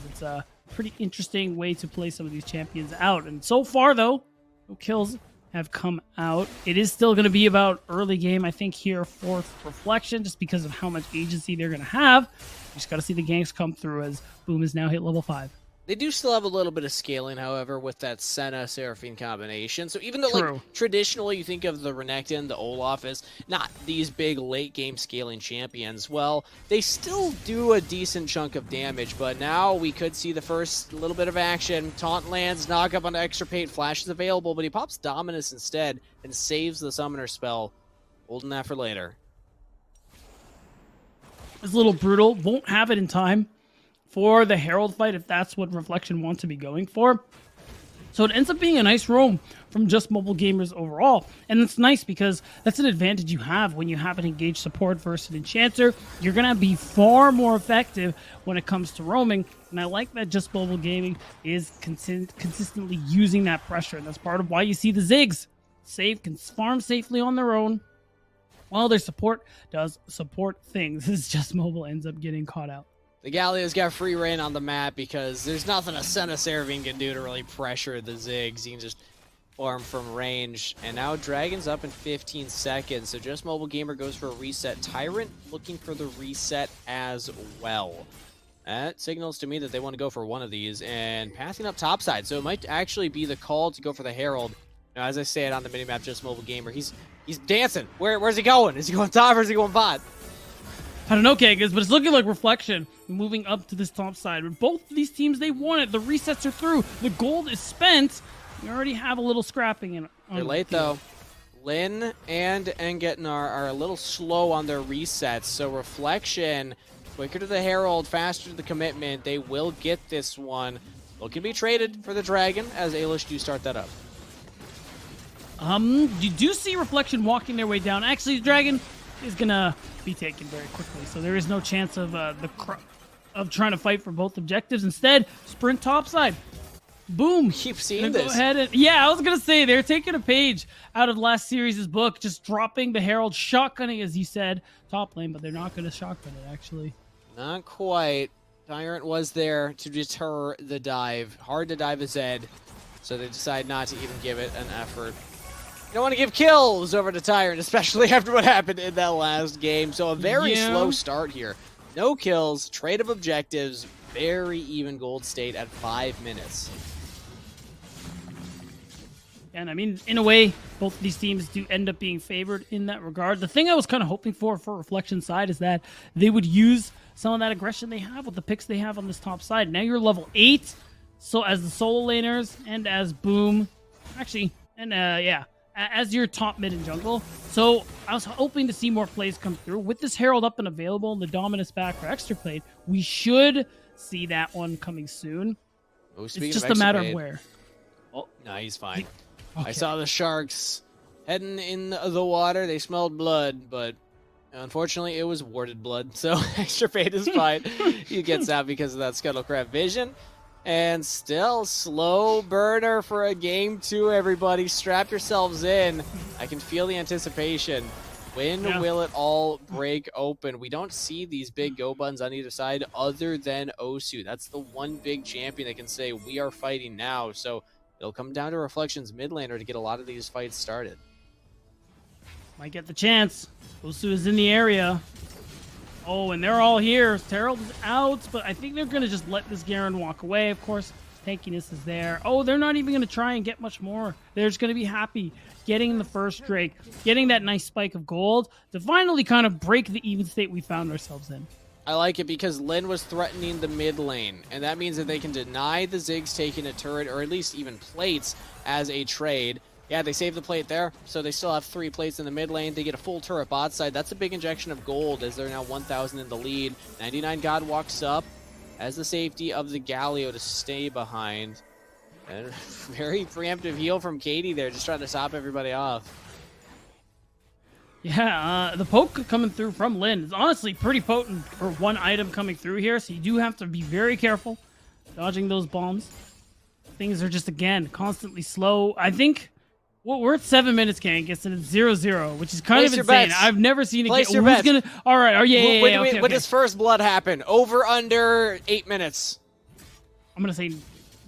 It's a pretty interesting way to play some of these champions out. And so far, though, no kills have come out. It is still going to be about early game, I think, here for Reflection, just because of how much agency they're going to have. You just got to see the ganks come through as Boom is now hit level 5. They do still have a little bit of scaling, however, with that Senna Seraphine combination. So even though, True. like, traditionally you think of the Renekton, the Olaf as not these big late game scaling champions, well, they still do a decent chunk of damage. But now we could see the first little bit of action. Taunt lands, knock up on Extirpate, Flash is available, but he pops Dominus instead and saves the Summoner spell, holding that for later. It's a little brutal. Won't have it in time for the Herald fight if that's what Reflection wants to be going for. So it ends up being a nice roam from Just Mobile Gamers overall. And it's nice because that's an advantage you have when you have an engaged support versus an enchanter. You're going to be far more effective when it comes to roaming. And I like that Just Mobile Gaming is consistently using that pressure. And that's part of why you see the Ziggs can farm safely on their own while their support does support things. This Just Mobile ends up getting caught out. The Galio's got free reign on the map because there's nothing a Senna Seraphine can do to really pressure the Ziggs. He can just farm from range. And now Dragon's up in 15 seconds, so Just Mobile Gamer goes for a reset. Tyrant looking for the reset as well. That signals to me that they want to go for one of these and passing up topside. So it might actually be the call to go for the Herald. Now, as I said on the minimap, Just Mobile Gamer, he's dancing. Where's he going? Is he going top or is he going bot? I don't know, Kangas, but it's looking like Reflection moving up to this top side. With both of these teams, they want it. The resets are through. The gold is spent. We already have a little scrapping in. They're late, though. Lin and Engetnar are a little slow on their resets, so Reflection, quicker to the Herald, faster to the commitment. They will get this one. Looking to be traded for the Dragon, as Ailish do start that up. You do see Reflection walking their way down. Actually, the Dragon is gonna be taken very quickly, so there is no chance of trying to fight for both objectives. Instead, sprint topside. Boom. Keep seeing Go this. ahead and, yeah, I was gonna say they're taking a page out of last series' book, just dropping the Herald, shotgunning, as you said, top lane, but they're not gonna shotgun it actually. Not quite. Tyrant was there to deter the dive. Hard to dive a Zed, so they decide not to even give it an effort. You don't want to give kills over to Tyrant, especially after what happened in that last game. So a very slow start here. No kills, trade of objectives, very even gold state at 5 minutes. And I mean, in a way, both of these teams do end up being favored in that regard. The thing I was kind of hoping for Reflection's side is that they would use some of that aggression they have with the picks they have on this top side. Now you're level 8, so as the solo laners and as Boom, actually, and as your top mid and jungle. So I was hoping to see more plays come through. With this Herald up and available and the Dominus back for extra play, we should see that one coming soon. Oh, it's just a matter of where. Oh, no, he's fine. Okay. I saw the sharks heading in the water. They smelled blood, but unfortunately it was warded blood. So extra fate is fine. He gets out because of that Scuttlecraft vision. And still, slow burner for a game 2, everybody. Strap yourselves in. I can feel the anticipation. When will it all break open? We don't see these big go buttons on either side other than Osu. That's the one big champion that can say, we are fighting now. So it'll come down to Reflection's mid laner to get a lot of these fights started. Might get the chance. Osu is in the area. Oh, and they're all here. Herald is out, but I think they're going to just let this Garen walk away. Of course, tankiness is there. Oh, they're not even going to try and get much more. They're just going to be happy getting the first Drake, getting that nice spike of gold to finally kind of break the even state we found ourselves in. I like it because Lin was threatening the mid lane, and that means that they can deny the Ziggs taking a turret, or at least even plates, as a trade. Yeah, they saved the plate there, so they still have 3 plates in the mid lane. They get a full turret bot side. That's a big injection of gold as they're now 1,000 in the lead. 99 God walks up as the safety of the Galio to stay behind. And very preemptive heal from Katie there, just trying to stop everybody off. Yeah, the poke coming through from Lin is honestly pretty potent for one item coming through here, so you do have to be very careful dodging those bombs. Things are just, again, constantly slow. I think... Well, we're at 7 minutes, Kangas, and it's 0-0, which is kind of insane. Bets. I've never seen it Place get... your Who's bets. gonna... All right, okay. When does first blood happen? Over, under 8 minutes? I'm going to say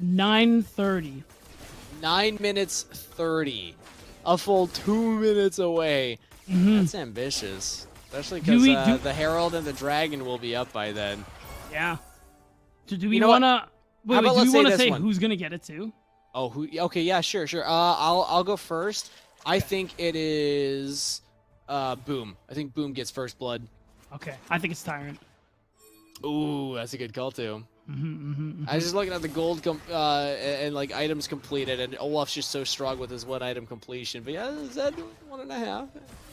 9:30. 9 minutes 30. A full 2 minutes away. That's ambitious. Especially because the Herald and the Dragon will be up by then. Yeah. So do we want to... Wait, How about do let's we say want to this say one? who's gonna get it too? Oh, who? Okay, yeah, sure. I'll go first. I think it is Boom. I think Boom gets first blood. Okay, I think it's Tyrant. Ooh, that's a good call too. Mm-hmm. I was just looking at the gold and like items completed, and Olaf's just so strong with his one item completion. But yeah, Zed 1.5,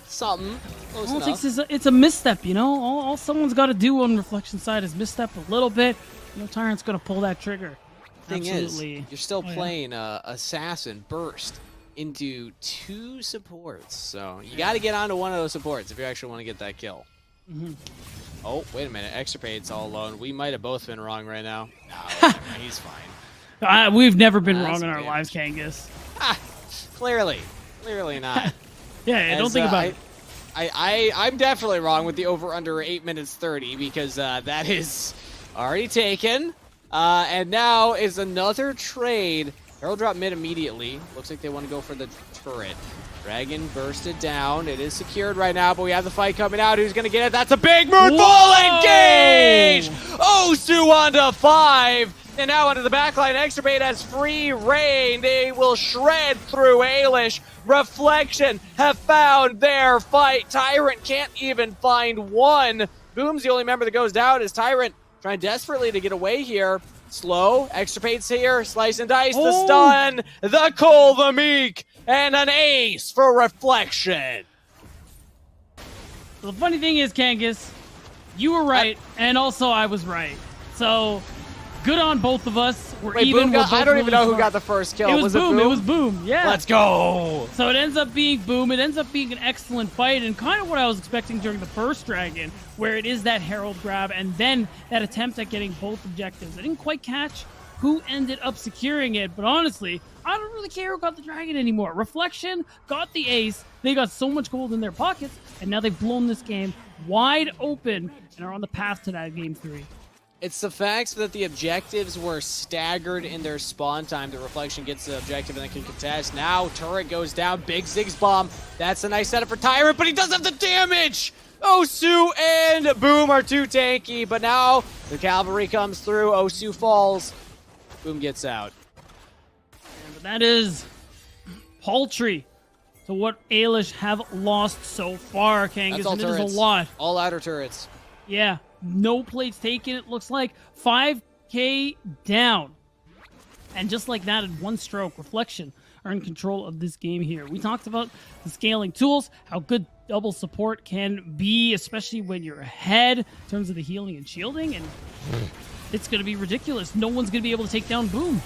something close All it enough. takes is it's a misstep, you know. All someone's got to do on reflection side is misstep a little bit. You know, Tyrant's gonna pull that trigger. Thing Absolutely. is, you're still yeah. playing Assassin Burst into 2 supports, so you got to get onto one of those supports if you actually want to get that kill. Mm-hmm. Oh, wait a minute, Extirpate's all alone. We might have both been wrong right now. No, he's fine. We've never been That's wrong in our damage. lives, Kangas. Clearly not. Yeah, don't think about it. I'm definitely wrong with the over under 8 minutes 30 because that is already taken. And now is another trade. Herald drop mid immediately. Looks like they want to go for the turret. Dragon bursted down. It is secured right now, but we have the fight coming out. Who's going to get it? That's a big moonfall. Whoa! Engage! Osu onto 5. And now onto the backline. Extirpate has free reign. They will shred through Ailish. Reflection have found their fight. Tyrant can't even find one. Boom's the only member that goes down as Tyrant trying desperately to get away here. Slow. Extirpate's here. Slice and dice. The stun. The Cole the Meek. And an ace for Reflection. The funny thing is, Kangas, you were right, and also I was right. So, good on both of us. We're Wait, even. Boom got, I don't even know who got the first kill. It was Boom. It was Boom. Yeah. Let's go. So it ends up being Boom. It ends up being an excellent fight, and kind of what I was expecting during the first Dragon, where it is that Herald grab and then that attempt at getting both objectives. I didn't quite catch who ended up securing it, but honestly, I don't really care who got the Dragon anymore. Reflection got the ace. They got so much gold in their pockets, and now they've blown this game wide open and are on the path to that game 3. It's the fact that the objectives were staggered in their spawn time. The Reflection gets the objective and then can contest. Now turret goes down. Big Ziggs bomb. That's a nice setup for Tyrant, but he does have the damage. Osu and Boom are too tanky, but now the cavalry comes through. Osu falls. Boom gets out. But that is paltry to what Ailish have lost so far, Kangas, That's all and it turrets. is a lot. All outer turrets. Yeah, no plates taken, it looks like. 5K down. And just like that, in one stroke, Reflection are in control of this game here. We talked about the scaling tools, how good double support can be, especially when you're ahead in terms of the healing and shielding, and it's going to be ridiculous. No one's going to be able to take down Boom.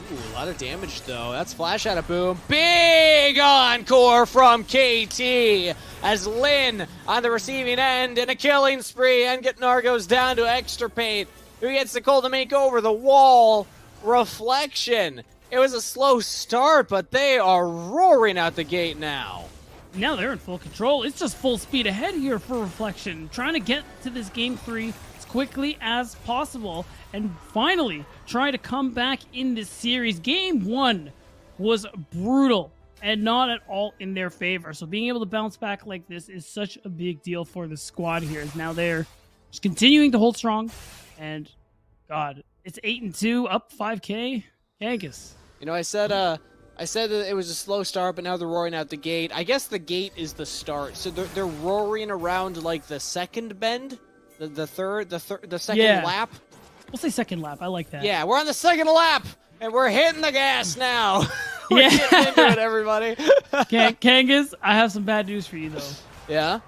Ooh, a lot of damage, though. That's flash out of Boom. Big encore from KT as Lin on the receiving end in a killing spree. And Gitnar goes down to Extirpate, who gets the Cole to make over the wall. Reflection. It was a slow start, but they are roaring out the gate now. Now they're in full control. It's just full speed ahead here for Reflection, trying to get to this game 3 as quickly as possible and finally try to come back in this series. Game 1 was brutal and not at all in their favor. So being able to bounce back like this is such a big deal for the squad here. As now they're just continuing to hold strong. And God, it's 8-2, up 5K. Yankees. You know, I said that it was a slow start, but now they're roaring out the gate. I guess the gate is the start. So they're roaring around like the second bend, the second lap. We'll say second lap. I like that. Yeah, we're on the second lap, and we're hitting the gas now. We're Yeah. getting into it, everybody. Kangas, I have some bad news for you, though. Yeah?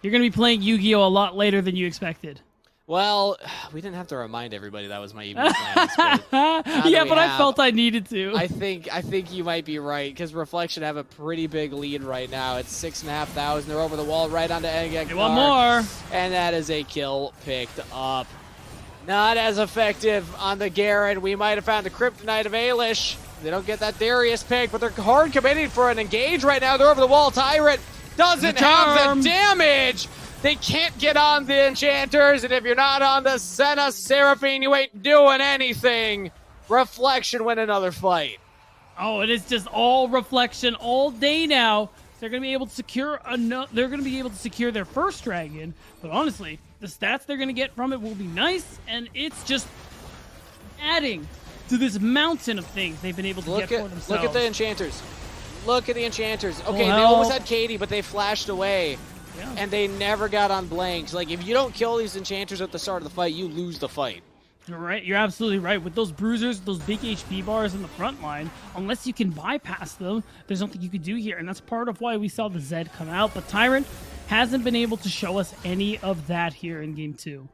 You're going to be playing Yu-Gi-Oh! A lot later than you expected. Well, we didn't have to remind everybody that was my evening plans. But Yeah, but I felt I needed to. I think you might be right, because Reflection have a pretty big lead right now. It's 6,500. They're over the wall right onto Engek. They want more. And that is a kill picked up. Not as effective on the Garen. We might have found the Kryptonite of Ailish. They don't get that Darius pick, but they're hard committed for an engage right now. They're over the wall. Tyrant doesn't have the damage. They can't get on the enchanters, and if you're not on the Senna Seraphine, you ain't doing anything. Reflection win another fight. Oh, it is just all Reflection all day now. They're going to be able to secure they're going to be able to secure their first dragon, but honestly, the stats they're going to get from it will be nice, and it's just adding to this mountain of things they've been able to get for themselves. Look at the enchanters. Look at the enchanters. Okay, Full they almost health. had Katie, but they flashed away. Yeah. And they never got on blanks. Like, if you don't kill these enchanters at the start of the fight, you lose the fight. You're right. You're absolutely right. With those bruisers, those big HP bars in the front line, unless you can bypass them, there's nothing you could do here. And that's part of why we saw the Zed come out. But Tyrant hasn't been able to show us any of that here in Game 2.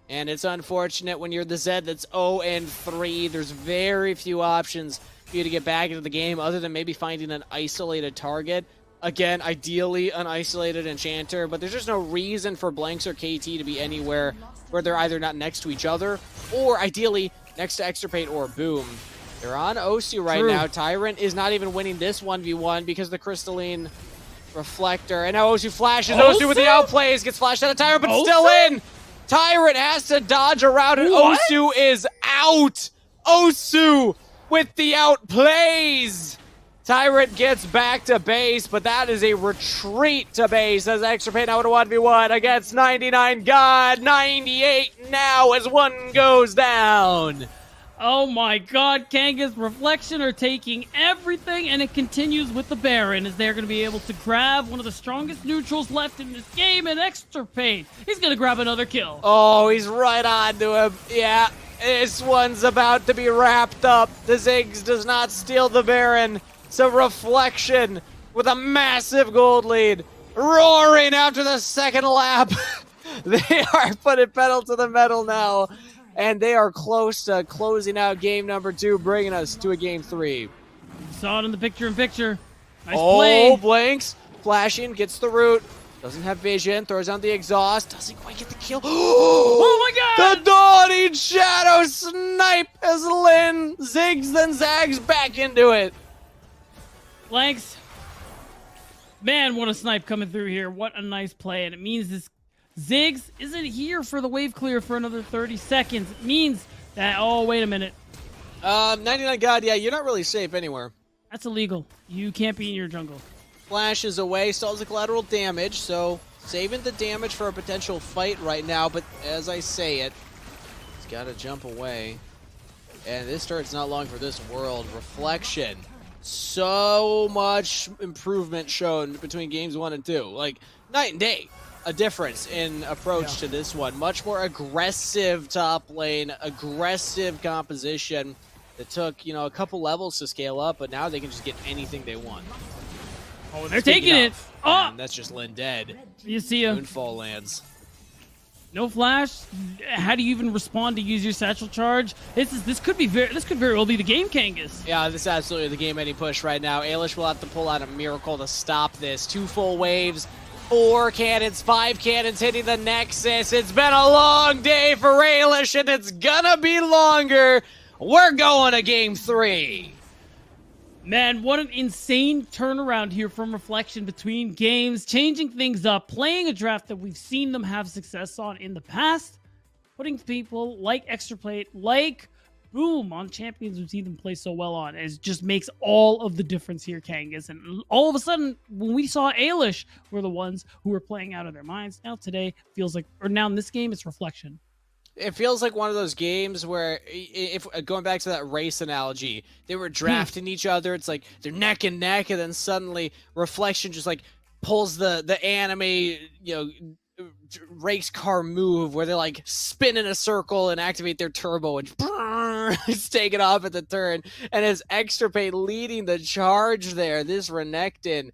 And it's unfortunate when you're the Zed that's 0-3. There's very few options for you to get back into the game other than maybe finding an isolated target. Again, ideally an isolated enchanter, but there's just no reason for Blanks or KT to be anywhere where they're either not next to each other or ideally next to Extirpate or Boom. They're on Osu right now. Tyrant is not even winning this 1v1 because the Crystalline Reflector. And now Osu flashes. Osu with the outplays. Gets flashed out of Tyrant, but still in. Tyrant has to dodge around and Osu is out. Osu with the outplays. Tyrant gets back to base, but that is a retreat to base as Extirpate now at a 1v1 against 99 God. 98 now as one goes down. Oh my god, Kanga's Reflection are taking everything, and it continues with the Baron as they're going to be able to grab one of the strongest neutrals left in this game and Extirpate. He's going to grab another kill. Oh, he's right on to him. Yeah, this one's about to be wrapped up. The Ziggs does not steal the Baron. It's a Reflection with a massive gold lead. Roaring after the second lap. They are putting pedal to the metal now. And they are close to closing out game number 2, bringing us to a game 3. Saw it in the picture-in-picture. Nice Oh, play. Blanks. Flashing, gets the root. Doesn't have vision, throws on the exhaust. Doesn't quite get the kill. Oh my god! The dawning shadow snipe as Lin zigs then zags back into it. Blanks. Man, what a snipe coming through here. What a nice play. And it means this Ziggs isn't here for the wave clear for another 30 seconds. It means that, oh, wait a minute. 99 God, yeah, you're not really safe anywhere. That's illegal. You can't be in your jungle. Flashes away, stalls the collateral damage, so saving the damage for a potential fight right now, but as I say it, he's got to jump away. And this start's not long for this world. Reflection. So much improvement shown between games 1 and 2. Like, night and day. A difference in approach to this one. Much more aggressive top lane, aggressive composition that took, you know, a couple levels to scale up, but now they can just get anything they want. Oh, they're taking it. Oh, and that's just Lin dead. you see him. Moonfall lands. No flash. How do you even respond to use your satchel charge? This could very well be the game, Kangas. Yeah, this is absolutely the game-ending push right now. Ailish will have to pull out a miracle to stop this. 2 full waves, 4 cannons, 5 cannons hitting the Nexus. It's been a long day for Ailish, and it's gonna be longer. We're going to game 3. Man, what an insane turnaround here from Reflection between games, changing things up, playing a draft that we've seen them have success on in the past, putting people like Extirpate, like Boom on champions we've seen them play so well on. It just makes all of the difference here, Kangas. And all of a sudden, when we saw Ailish were the ones who were playing out of their minds, now today feels like, or now in this game, it's Reflection. It feels like one of those games where, if going back to that race analogy, they were drafting each other. It's like they're neck and neck, and then suddenly Reflection just like pulls the anime, you know, race car move where they like spin in a circle and activate their turbo and it's taken off at the turn. And as Extirpate leading the charge there, this Renekton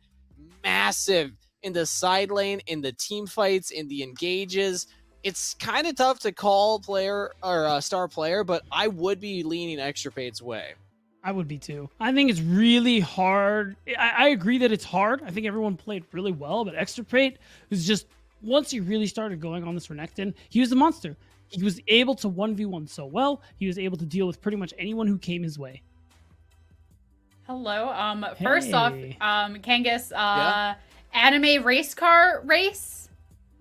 massive in the side lane, in the team fights, in the engages. It's kind of tough to call player or star player, but I would be leaning Extirpate's way. I would be too. I think it's really hard. I agree that it's hard. I think everyone played really well, but Extirpate was just, once he really started going on this Renekton, he was a monster. He was able to 1v1 so well. He was able to deal with pretty much anyone who came his way. Hello. First off, Kangas, anime race car race?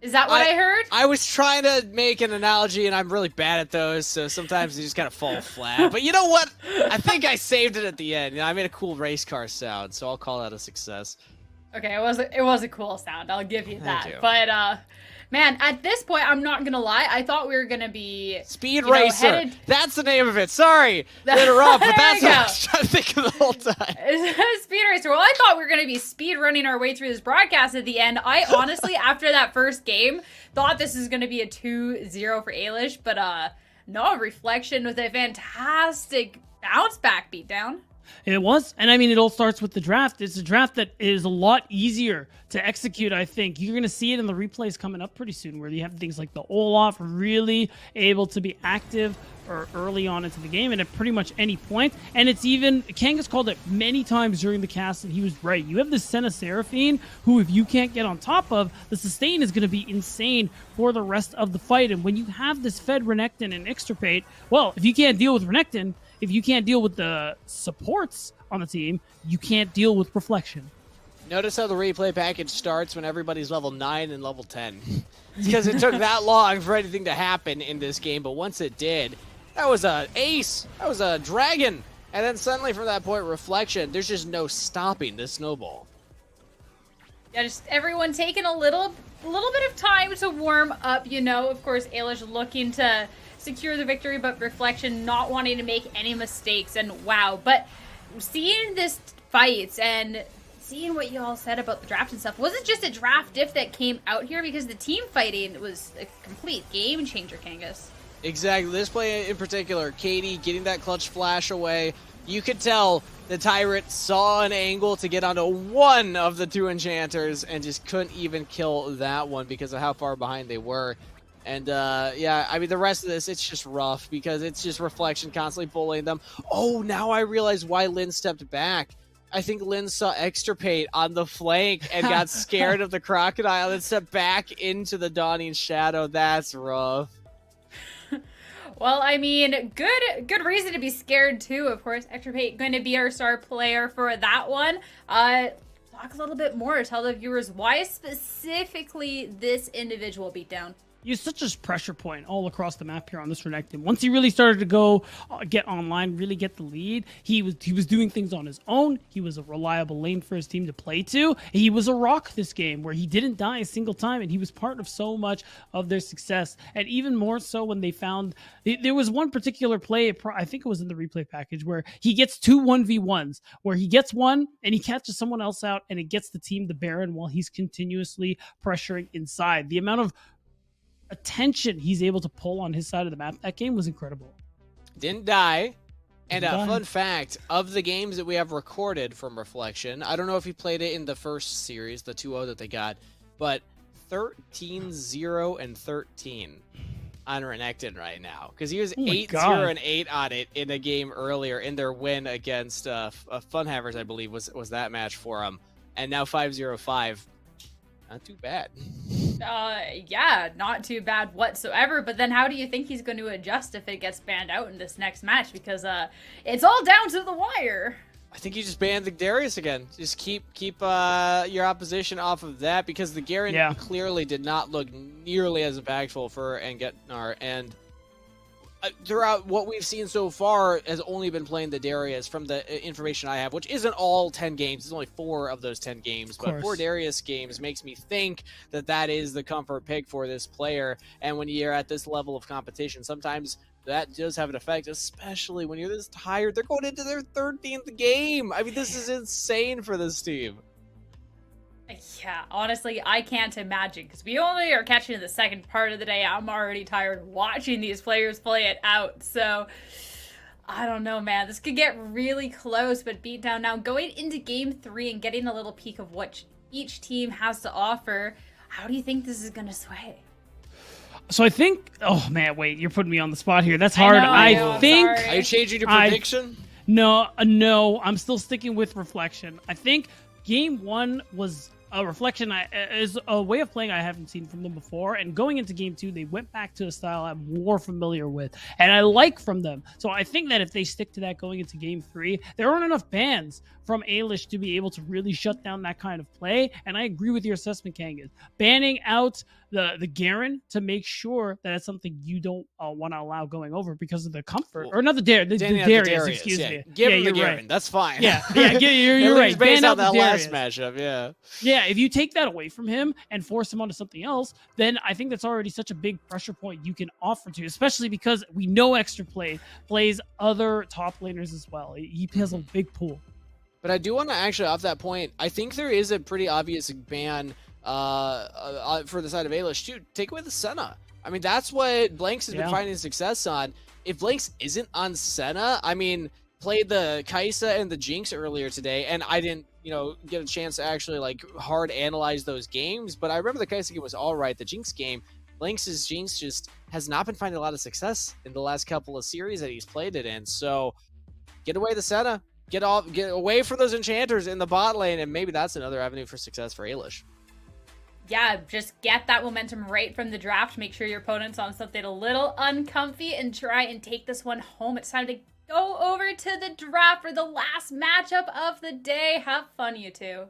Is that what I heard? I was trying to make an analogy, and I'm really bad at those, so sometimes they just kind of fall flat. But you know what? I think I saved it at the end. You know, I made a cool race car sound, so I'll call that a success. Okay, it was a cool sound. I'll give you that. Thank you. But Man, at this point, I'm not gonna lie. I thought we were gonna be Speed Racer. headed... That's the name of it. Sorry to interrupt, but that's what I was trying to think of the whole time. Speed Racer. Well, I thought we were gonna be speed running our way through this broadcast at the end. I honestly, after that first game, thought this is gonna be a 2-0 for Ailish, but no, Reflection with a fantastic bounce back beatdown. It was. And I mean, it all starts with the draft. It's a draft that is a lot easier to execute, I think. You're going to see it in the replays coming up pretty soon, where you have things like the Olaf really able to be active or early on into the game and at pretty much any point. And it's even, Kangas called it many times during the cast, and he was right. You have this Senna Seraphine, who if you can't get on top of, the sustain is going to be insane for the rest of the fight. And when you have this fed Renekton and Extirpate, well, if you can't deal with Renekton, if you can't deal with the supports on the team, you can't deal with Reflection. Notice how the replay package starts when everybody's level 9 and level 10. It's because it took that long for anything to happen in this game, but once it did, that was an ace. That was a dragon. And then suddenly from that point, Reflection, there's just no stopping this snowball. Yeah, just everyone taking a little bit of time to warm up, you know. Of course, Ailish looking to secure the victory, but Reflection not wanting to make any mistakes. And wow, but seeing this fight and seeing what you all said about the draft and stuff, was it just a draft diff that came out here? Because the team fighting was a complete game changer, Kangas. Exactly. This play in particular, Katie getting that clutch flash away. You could tell the Tyrant saw an angle to get onto one of the two enchanters and just couldn't even kill that one because of how far behind they were. And yeah, I mean, the rest of this, it's just rough because it's just Reflection constantly bullying them. Oh, now I realize why Lynn stepped back. I think Lynn saw Extirpate on the flank and got scared of the crocodile and stepped back into the dawning shadow. That's rough. Well, I mean, good reason to be scared too. Of course, Extirpate going to be our star player for that one. Talk a little bit more. Tell the viewers why specifically this individual beatdown. He's such a pressure point all across the map here on this Renekton. Once he really started to go get online, really get the lead, he was doing things on his own. He was a reliable lane for his team to play to. He was a rock this game where he didn't die a single time, and he was part of so much of their success. And even more so when they found, there was one particular play, I think it was in the replay package, where he gets 2 1v1s, where he gets one and he catches someone else out, and it gets the team the Baron while he's continuously pressuring inside. The amount of attention he's able to pull on his side of the map that game was incredible. Didn't die. And a fun fact, of the games that we have recorded from Reflection, I don't know if he played it in the first series, the 2-0 that they got, but 13-0 and 13 on Renekton right now. Because he was 8-0 and 8 on it in a game earlier in their win against Funhavers, I believe, was that match for him. And now 5-0-5. Not too bad. Yeah, not too bad whatsoever. But then how do you think he's going to adjust if it gets banned out in this next match? Because it's all down to the wire. I think you just ban the Darius again. Just keep your opposition off of that, because the Garen clearly did not look nearly as impactful for Angetnar. And throughout what we've seen so far has only been playing the Darius from the information I have, which isn't all 10 games. It's only 4 of those 10 games. But 4 Darius games makes me think that that is the comfort pick for this player. And when you're at this level of competition, sometimes that does have an effect, especially when you're this tired. They're going into their 13th game. I mean, this is insane for this team. Yeah, honestly, I can't imagine, because we only are catching the second part of the day. I'm already tired watching these players play it out. So, I don't know, man. This could get really close, but beatdown now. Going into game 3 and getting a little peek of what each team has to offer, how do you think this is going to sway? So I think, oh man, wait, you're putting me on the spot here. That's hard. I think. Are you changing your prediction? No, I'm still sticking with Reflection. I think game 1 was a Reflection is a way of playing I haven't seen from them before, and going into game 2 they went back to a style I'm more familiar with and I like from them. So I think that if they stick to that going into game 3, there aren't enough bans from Ailish to be able to really shut down that kind of play. And I agree with your assessment, Kangas. Banning out the Garen to make sure that it's something you don't want to allow going over because of the comfort, or not the Darius, excuse me. Give him the you're Garen. right. Ban fine. You're right. Based Ban on out the that last Darius. matchup, yeah. Yeah, if you take that away from him and force him onto something else, then I think that's already such a big pressure point you can offer to, especially because we know Extra Play plays other top laners as well. He has a big pool. But I do want to actually, off that point, I think there is a pretty obvious ban for the side of Ailish too. Take away the Senna. I mean, that's what Blanks has been finding success on. If Blanks isn't on Senna, I mean, played the Kaisa and the Jinx earlier today, and I didn't, get a chance to actually like hard analyze those games. But I remember the Kaisa game was all right. The Jinx game, Blanks' Jinx just has not been finding a lot of success in the last couple of series that he's played it in. So get away the Senna. Get away from those enchanters in the bot lane, and maybe that's another avenue for success for Ailish. Yeah, just get that momentum right from the draft. Make sure your opponent's on something a little uncomfy and try and take this one home. It's time to go over to the draft for the last matchup of the day. Have fun, you two.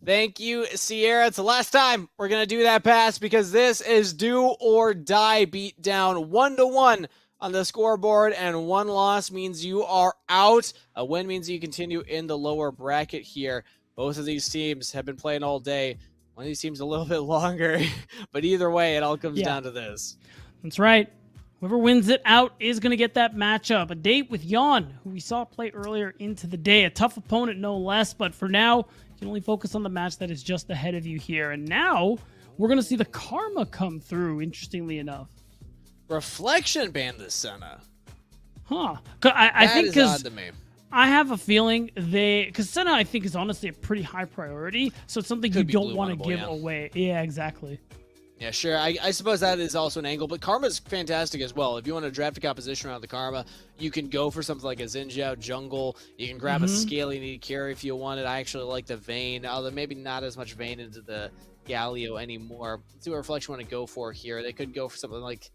Thank you, Sierra. It's the last time we're going to do that pass because this is do or die beat down 1-1 on the scoreboard, and one loss means you are out. A win means you continue in the lower bracket here. Both of these teams have been playing all day. One of these teams a little bit longer, but either way, it all comes down to this. That's right. Whoever wins it out is going to get that matchup. A date with Yon, who we saw play earlier into the day. A tough opponent, no less, but for now, you can only focus on the match that is just ahead of you here. And now, we're going to see the Karma come through, interestingly enough. Reflection banned this Senna. Huh. I think odd to me. I have a feeling because Senna, I think, is honestly a pretty high priority. So it's something you don't want to give away. Yeah, exactly. Yeah, sure. I suppose that is also an angle, but Karma's fantastic as well. If you want to draft a composition around the Karma, you can go for something like a Xinjiao jungle. You can grab a Scaly need carry if you want it. I actually like the Vayne, although maybe not as much Vayne into the Galio anymore. Let's see what Reflection want to go for here. They could go for something like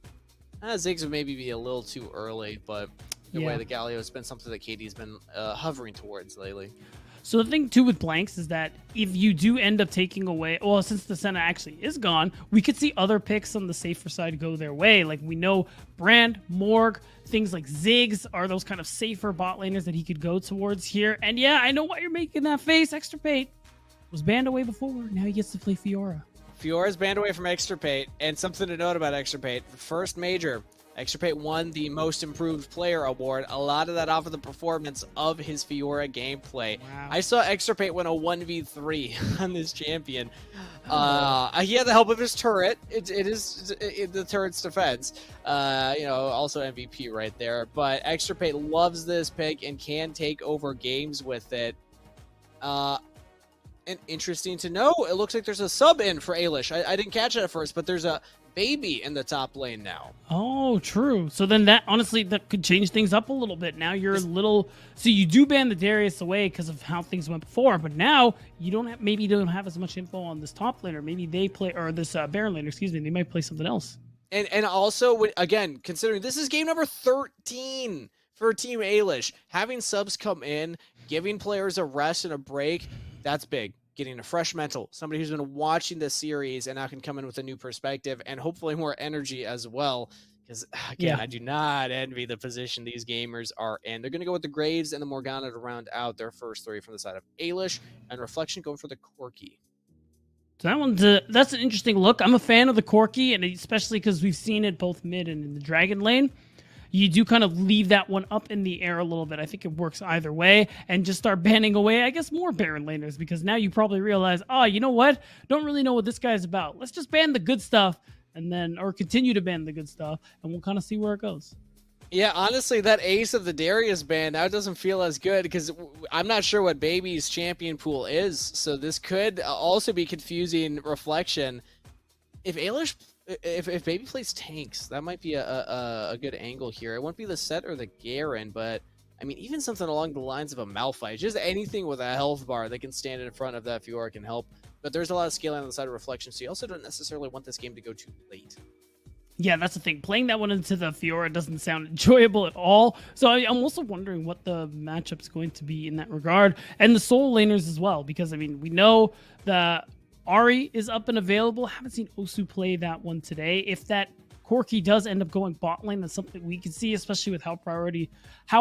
Ziggs would maybe be a little too early, but the way the Galio has been something that Katie's been hovering towards lately. So the thing too with Blanks is that if you do end up taking away, well, since the Senna actually is gone, we could see other picks on the safer side go their way. Like we know Brand, Morg, things like Ziggs are those kind of safer bot laners that he could go towards here. And yeah, I know why you're making that face. Extirpate was banned away before. Now he gets to play Fiora. Fiora's banned away from Extirpate, and something to note about Extirpate. First major, Extirpate won the Most Improved Player award. A lot of that off of the performance of his Fiora gameplay. Wow. I saw Extirpate win a 1v3 on this champion. He had the help of his turret. It is the turret's defense. Also MVP right there. But Extirpate loves this pick and can take over games with it. And interesting to know, it looks like there's a sub in for Ailish. I didn't catch it at first, but there's a baby in the top lane now. Oh, true. So then that could change things up a little bit. Now you're so you do ban the Darius away because of how things went before, but now you don't have as much info on this top laner. Maybe they play, or this Baron laner, excuse me, they might play something else. And also, again, considering this is game number 13 for Team Ailish, having subs come in, giving players a rest and a break, that's big. Getting a fresh mental, somebody who's been watching the series and now can come in with a new perspective and hopefully more energy as well. Because, again, I do not envy the position these gamers are in. They're going to go with the Graves and the Morgana to round out their first three from the side of Ailish, and Reflection going for the Corki. So that's an interesting look. I'm a fan of the Corki, and especially because we've seen it both mid and in the Dragon lane. You do kind of leave that one up in the air a little bit. I think it works either way, and just start banning away, I guess, more Baron laners, because now you probably realize, you know what? Don't really know what this guy's about. Let's just ban the good stuff, or continue to ban the good stuff, and we'll kind of see where it goes. Yeah, honestly, that ace of the Darius ban, now doesn't feel as good, because I'm not sure what Baby's champion pool is, so this could also be confusing Reflection. If Ailish... If Baby plays tanks, that might be a good angle here. It won't be the Set or the Garen, but I mean, even something along the lines of a Malphite, just anything with a health bar that can stand in front of that Fiora can help. But there's a lot of scaling on the side of Reflection, so you also don't necessarily want this game to go too late. Yeah, that's the thing. Playing that one into the Fiora doesn't sound enjoyable at all. So I'm also wondering what the matchup's going to be in that regard. And the Soul laners as well, because, I mean, we know that Ari is up and available. Haven't seen Osu play that one today. If that Corki does end up going bot lane, that's something we can see, especially with how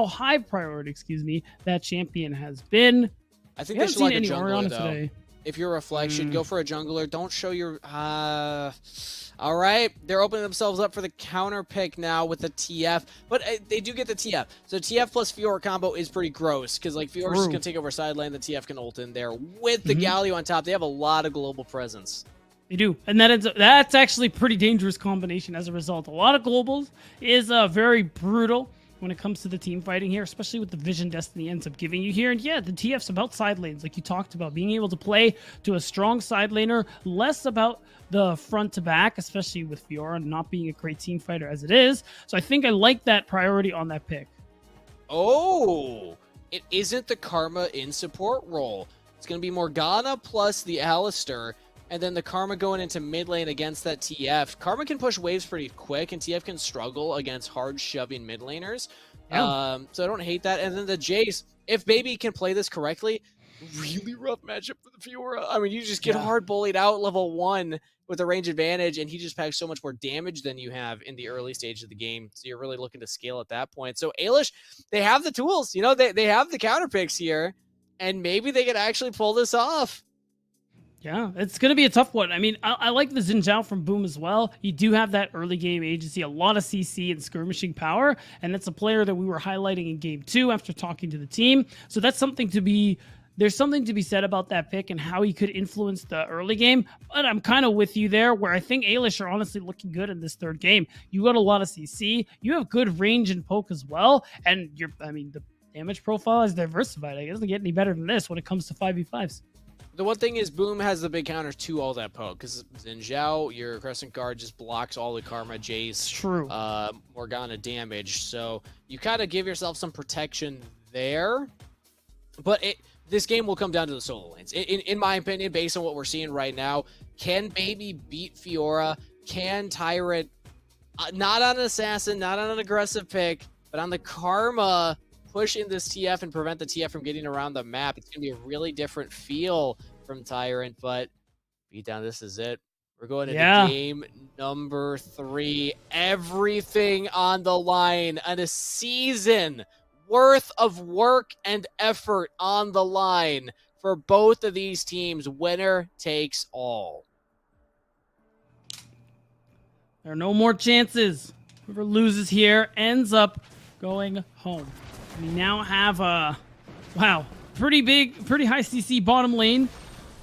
high priority, that champion has been. I think We they haven't should like seen a any jungler, Orianna though. today. If you're a Reflection, go for a jungler. Don't show your... all right. They're opening themselves up for the counter pick now with the TF. But they do get the TF. So TF plus Fiora combo is pretty gross. Because like Fiora's just going to take over side lane. The TF can ult in there. With the Galio on top, they have a lot of global presence. They do. And that's actually a pretty dangerous combination as a result. A lot of globals is very brutal when it comes to the team fighting here, especially with the vision Destiny ends up giving you here. And yeah, the TF's about side lanes, like you talked about, being able to play to a strong side laner, less about the front to back, especially with Fiora not being a great team fighter as it is. So I think I like that priority on that pick. Oh, it isn't the Karma in support role. It's going to be Morgana plus the Alistar, and then the Karma going into mid lane against that TF. Karma can push waves pretty quick, and TF can struggle against hard shoving mid laners. Yeah. So I don't hate that. And then the Jace, if Baby can play this correctly, really rough matchup for the Fiora. I mean, you just get hard bullied out level 1 with a range advantage, and he just packs so much more damage than you have in the early stage of the game. So you're really looking to scale at that point. So Ailish, they have the tools. You know, they have the counter picks here, and maybe they could actually pull this off. Yeah, it's going to be a tough one. I mean, I like the Xin Zhao from Boom as well. You do have that early game agency, a lot of CC and skirmishing power, and that's a player that we were highlighting in game 2 after talking to the team. So that's something to be... There's something to be said about that pick and how he could influence the early game, but I'm kind of with you there, where I think Ailish are honestly looking good in this third game. You got a lot of CC, you have good range and poke as well, and the damage profile is diversified. It doesn't get any better than this when it comes to 5v5s. The one thing is Boom has the big counter to all that poke, because Xin Zhao, your Crescent Guard, just blocks all the Karma, Jace, True. Morgana damage, so you kind of give yourself some protection there, but this game will come down to the solo lanes. In my opinion, based on what we're seeing right now, can Baby beat Fiora? Can Tyrant, not on an Assassin, not on an aggressive pick, but on the Karma, push in this TF and prevent the TF from getting around the map? It's going to be a really different feel from Tyrant, but beatdown, this is it. We're going into game number 3. Everything on the line, and a season worth of work and effort on the line for both of these teams. Winner takes all. There are no more chances. Whoever loses here ends up going home. We now have a pretty high CC bottom lane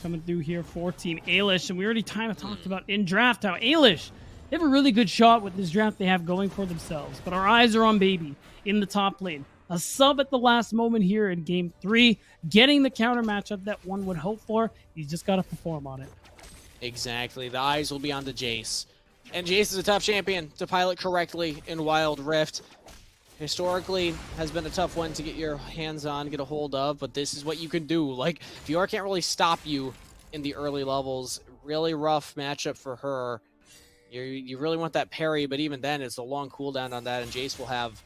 coming through here for Team Ailish, and we already talked about in draft how Ailish, they have a really good shot with this draft they have going for themselves, but our eyes are on Baby in the top lane. A sub at the last moment here in game 3, getting the counter matchup that one would hope for. He's just got to perform on it. Exactly. The eyes will be on the Jace. And Jace is a tough champion to pilot correctly in Wild Rift. Historically, has been a tough one to get your hands on, get a hold of, but this is what you can do. Like, Fiora can't really stop you in the early levels. Really rough matchup for her. You really want that parry, but even then, it's a long cooldown on that, and Jace will have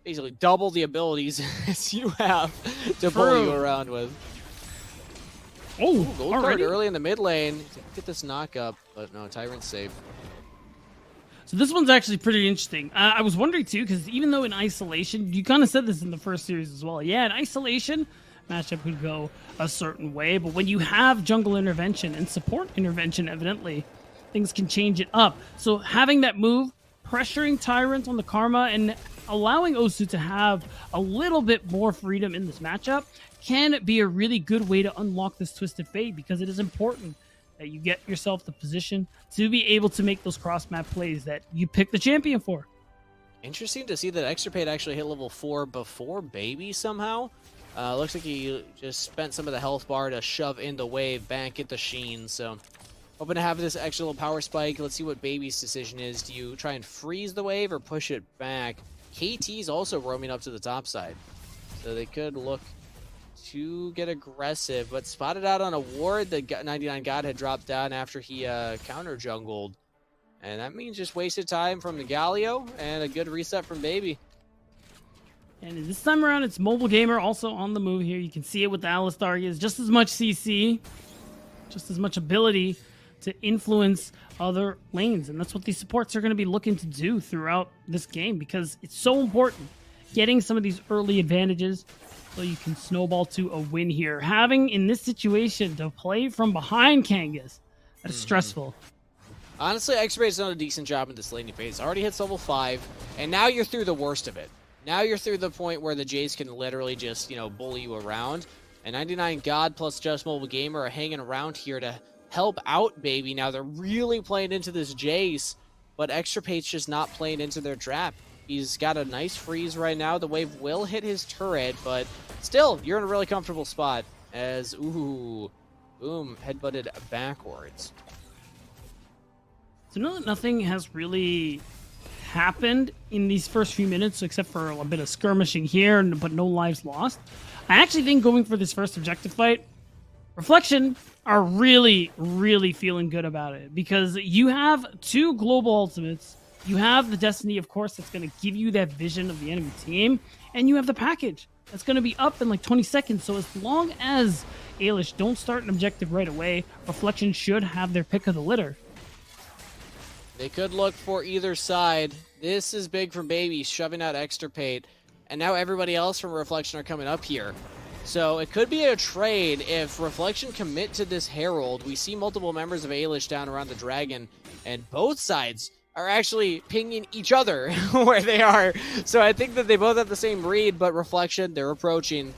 basically double the abilities as you have to pull you around with. Oh, gold card early in the mid lane. Get this knock up, but no, Tyrant's safe. So this one's actually pretty interesting. I was wondering too, because even though in isolation, you kind of said this in the first series as well. Yeah, in isolation, matchup could go a certain way, but when you have jungle intervention and support intervention, evidently, things can change it up. So having that move, pressuring Tyrant on the Karma, and allowing Osu to have a little bit more freedom in this matchup can be a really good way to unlock this Twisted Fate, because it is important that you get yourself the position to be able to make those cross-map plays that you pick the champion for. Interesting to see that Extirpate actually hit level 4 before Baby somehow. Looks like he just spent some of the health bar to shove in the wave back at the Sheen, so hoping to have this extra little power spike. Let's see what Baby's decision is. Do you try and freeze the wave or push it back? KT's also roaming up to the top side, so they could look to get aggressive, but spotted out on a ward that 99 God had dropped down after he counter jungled, and that means just wasted time from the Galio and a good reset from Baby. And this time around, it's Mobile Gamer also on the move here. You can see it with the Alistar. He has just as much CC. just as much ability to influence other lanes. And that's what these supports are going to be looking to do throughout this game, because it's so important getting some of these early advantages so you can snowball to a win here. Having, in this situation, to play from behind Kangas, that is stressful. Honestly, X-Ray's done a decent job in this laning phase. Already hits level 5, and now you're through the worst of it. Now you're through the point where the Jays can literally just, bully you around. And 99 God plus Just Mobile Gamer are hanging around here to help out, baby. Now they're really playing into this Jace, but Extirpate's just not playing into their trap. He's got a nice freeze right now. The wave will hit his turret, but still, you're in a really comfortable spot as, ooh, boom, headbutted backwards. So nothing has really happened in these first few minutes except for a bit of skirmishing here, but no lives lost. I actually think going for this first objective fight, Reflection are really, really feeling good about it, because you have 2 global ultimates. You have the Destiny, of course, that's going to give you that vision of the enemy team, and you have the package that's going to be up in like 20 seconds. So as long as Ailish don't start an objective right away, Reflection should have their pick of the litter. They could look for either side. This is big for Baby, shoving out Extirpate. And now everybody else from Reflection are coming up here. So it could be a trade if Reflection commit to this Herald. We see multiple members of Ailish down around the Dragon, and both sides are actually pinging each other where they are. So I think that they both have the same read, but Reflection, they're approaching.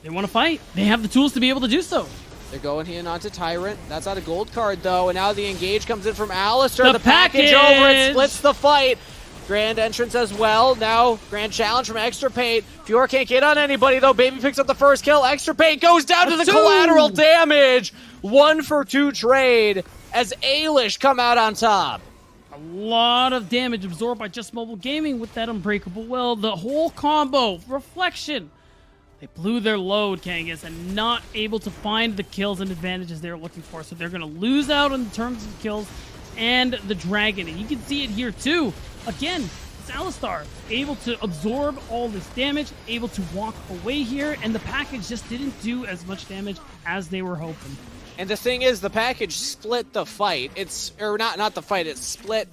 They want to fight. They have the tools to be able to do so. They're going in onto Tyrant. That's not a gold card, though. And now the engage comes in from Alistair. The The package over. It splits the fight. Grand entrance as well. Now, grand challenge from Extirpate. Fiora can't get on anybody, though. Baby picks up the first kill. Extirpate goes down to the collateral damage. 1 for 2 trade as Ailish come out on top. A lot of damage absorbed by Just Mobile Gaming with that Unbreakable Will. The whole combo, Reflection. They blew their load, Kangas, and not able to find the kills and advantages they were looking for. So they're going to lose out in terms of kills and the Dragon. And you can see it here, too. Again, it's Alistar able to absorb all this damage, able to walk away here, and the package just didn't do as much damage as they were hoping. And the thing is, the package split the fight. It split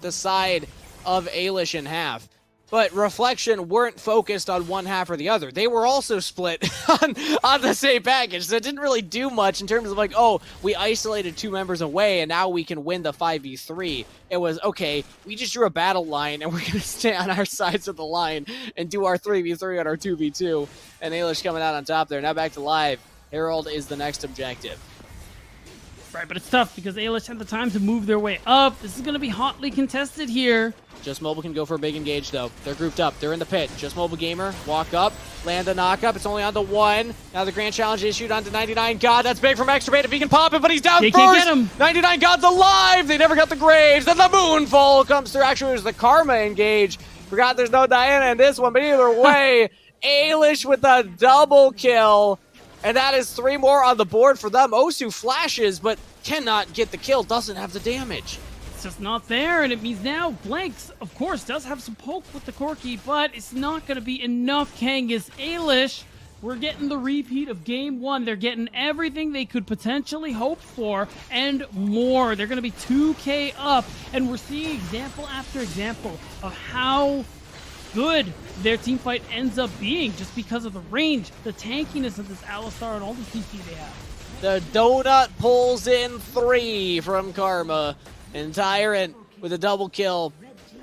the side of Ailish in half. But Reflection weren't focused on one half or the other. They were also split on the same package. So it didn't really do much in terms of like, oh, we isolated 2 members away and now we can win the 5v3. It was, okay, we just drew a battle line and we're going to stay on our sides of the line and do our 3v3 on our 2v2. And Ailish coming out on top there. Now back to live. Herald is the next objective. Right, but it's tough because Ailish had the time to move their way up. This is going to be hotly contested here. Just Mobile can go for a big engage, though. They're grouped up. They're in the pit. Just Mobile Gamer, walk up, land a knock-up. It's only on to 1. Now the Grand Challenge issued onto 99 God. That's big from Extirpate if he can pop it, but he's down they first. Can't get him. 99 God's alive. They never got the Graves. Then the Moonfall comes through. Actually, it was the Karma engage. Forgot there's no Diana in this one, but either way, Ailish with a double kill. And that is 3 more on the board for them. Osu flashes, but cannot get the kill. Doesn't have the damage. It's just not there, and it means now Blanks, of course, does have some poke with the Corki, but it's not going to be enough. Kangas, Ailish, we're getting the repeat of Game 1. They're getting everything they could potentially hope for and more. They're going to be 2K up, and we're seeing example after example of how good their team fight ends up being just because of the range, the tankiness of this Alistar, and all the TP they have. The Donut pulls in 3 from Karma. And Tyrant with a double kill.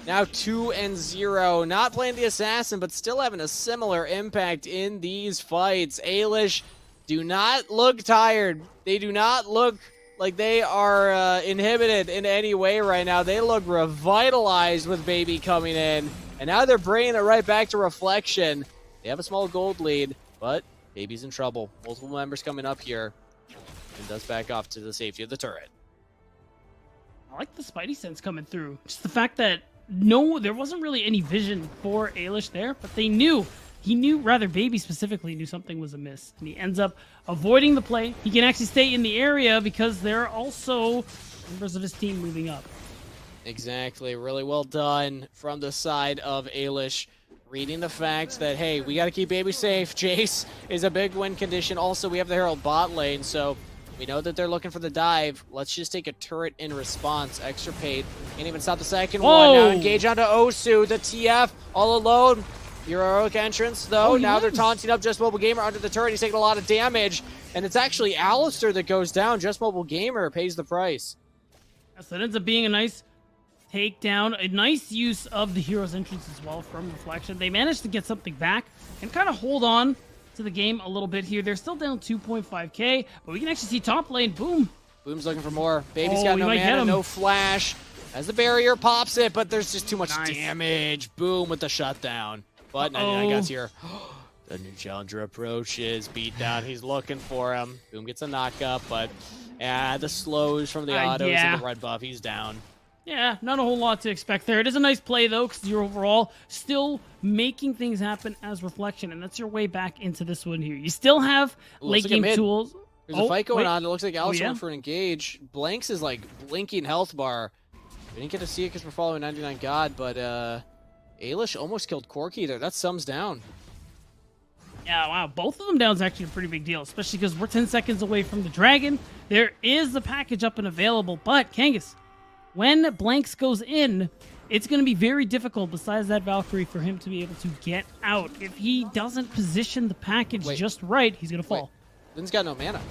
Now 2-0. Not playing the Assassin, but still having a similar impact in these fights. Ailish do not look tired. They do not look like they are inhibited in any way right now. They look revitalized with Baby coming in. And now they're bringing it right back to Reflection. They have a small gold lead, but Baby's in trouble. Multiple members coming up here. And does back off to the safety of the turret. I like the Spidey sense coming through. Just the fact that there wasn't really any vision for Ailish there, but they knew. Baby specifically knew something was amiss. And he ends up avoiding the play. He can actually stay in the area because there are also members of his team moving up. Exactly. Really well done from the side of Ailish. Reading the fact that, hey, we got to keep Baby safe. Jace is a big win condition. Also, we have the Herald bot lane, so We know that they're looking for the dive. Let's just take a turret in response. Extirpate. Can't even stop the second one. Now engage onto Osu. The TF all alone. Heroic entrance, though. Now they're taunting up Just Mobile Gamer under the turret. He's taking a lot of damage. And it's actually Alistair that goes down. Just Mobile Gamer pays the price. So that ends up being a nice takedown. A nice use of the hero's entrance as well from Reflection. They managed to get something back and kind of hold on to the game a little bit here. They're still down 2.5k, but we can actually see top lane. Boom. Boom's looking for more. Baby's got no mana, no flash. As the barrier pops it, but there's just too much damage. Boom with the shutdown. But 99 God's here. The new challenger approaches. Beat down. He's looking for him. Boom gets a knockup, but the slows from the autos and the red buff. He's down. Yeah, not a whole lot to expect there. It is a nice play, though, because you're overall still making things happen as Reflection, and that's your way back into this one here. You still have late game tools. There's a fight going on. It looks like Alice went for an engage. Blanks is like blinking health bar. We didn't get to see it because we're following 99 God, but Ailish almost killed Corky there. That sums down. Yeah, wow. Both of them down is actually a pretty big deal, especially because we're 10 seconds away from the Dragon. There is the package up and available, but Kangas, when Blanks goes in, it's going to be very difficult, besides that Valkyrie, for him to be able to get out. If he doesn't position the package just right, he's going to fall. Lynn's got no mana.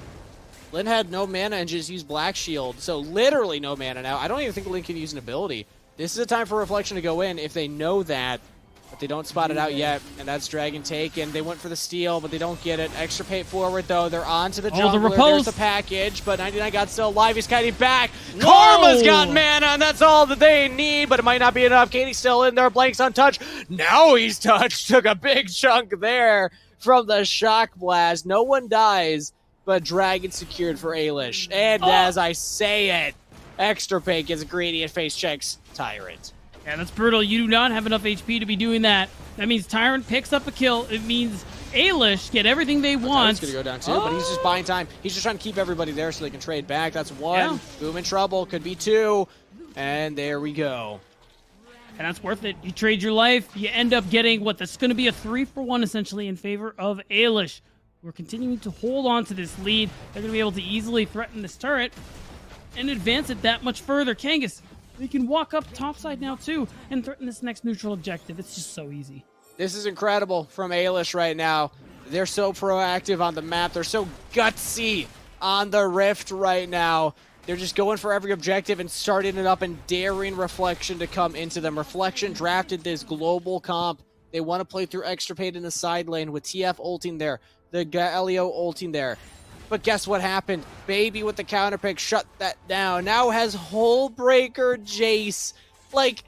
Lynn had no mana and just used Black Shield, so literally no mana now. I don't even think Lynn can use an ability. This is a time for Reflection to go in if they know that, but they don't spot it out yet, and that's Dragon taken. They went for the steal, but they don't get it. Extirpate forward, though. They're on to the jungler. There's the package, but 99 got still alive. He's kiting back. Karma's got mana, and that's all that they need, but it might not be enough. Katie's still in there. Blank's untouched. Now he's touched. Took a big chunk there from the shock blast. No one dies, but Dragon secured for Ailish. And as I say it, Extirpate gets greedy and face checks Tyrant. Yeah, that's brutal. You do not have enough HP to be doing that. That means Tyrant picks up a kill. It means Ailish get everything they want. Tyrant's going to go down too, but he's just buying time. He's just trying to keep everybody there so they can trade back. That's one. Yeah. Boom in trouble. Could be two. And there we go. And that's worth it. You trade your life. You end up getting what? That's going to be a 3-for-1 essentially in favor of Ailish. We're continuing to hold on to this lead. They're going to be able to easily threaten this turret and advance it that much further. Kangas, they can walk up topside now too and threaten this next neutral objective. It's just so easy. This is incredible from Ailish right now. They're so proactive on the map. They're so gutsy on the Rift right now. They're just going for every objective and starting it up and daring Reflection to come into them. Reflection drafted this global comp. They want to play through Extirpate in the side lane with TF ulting there, the Galio ulting there. But guess what happened? Baby with the counter pick shut that down. Now has Hullbreaker Jace. Like,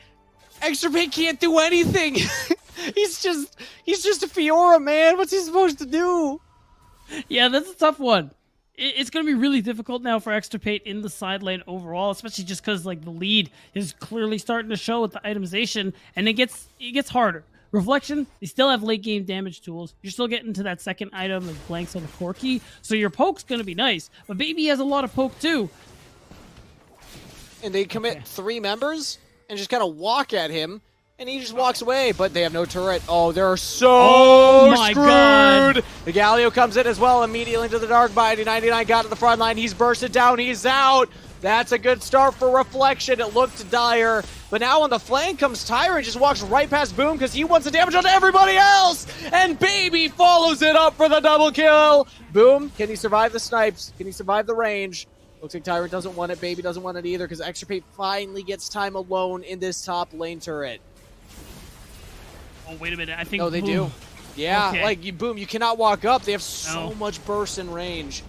Extirpate can't do anything. he's just a Fiora, man. What's he supposed to do? Yeah, that's a tough one. It's going to be really difficult now for Extirpate in the side lane overall, especially just because like the lead is clearly starting to show with the itemization, and it gets harder. Reflection, they still have late game damage tools. You're still getting to that second item of Blanks on the Corky, so your poke's going to be nice. But Baby has a lot of poke too. And they commit 3 members and just kind of walk at him, and he just walks away. But they have no turret. Oh, they're so screwed. God. The Galio comes in as well immediately into the Dark Bite. 99 got to the front line. He's bursted down. He's out. That's a good start for Reflection. It looked dire. But now on the flank comes Tyrant, just walks right past Boom because he wants the damage onto everybody else. And Baby follows it up for the double kill. Boom, can he survive the snipes? Can he survive the range? Looks like Tyrant doesn't want it. Baby doesn't want it either because Extirpate finally gets time alone in this top lane turret. Oh, wait a minute. I think no, they Boom. do. Yeah, okay. like Boom, you cannot walk up. They have so much burst in range.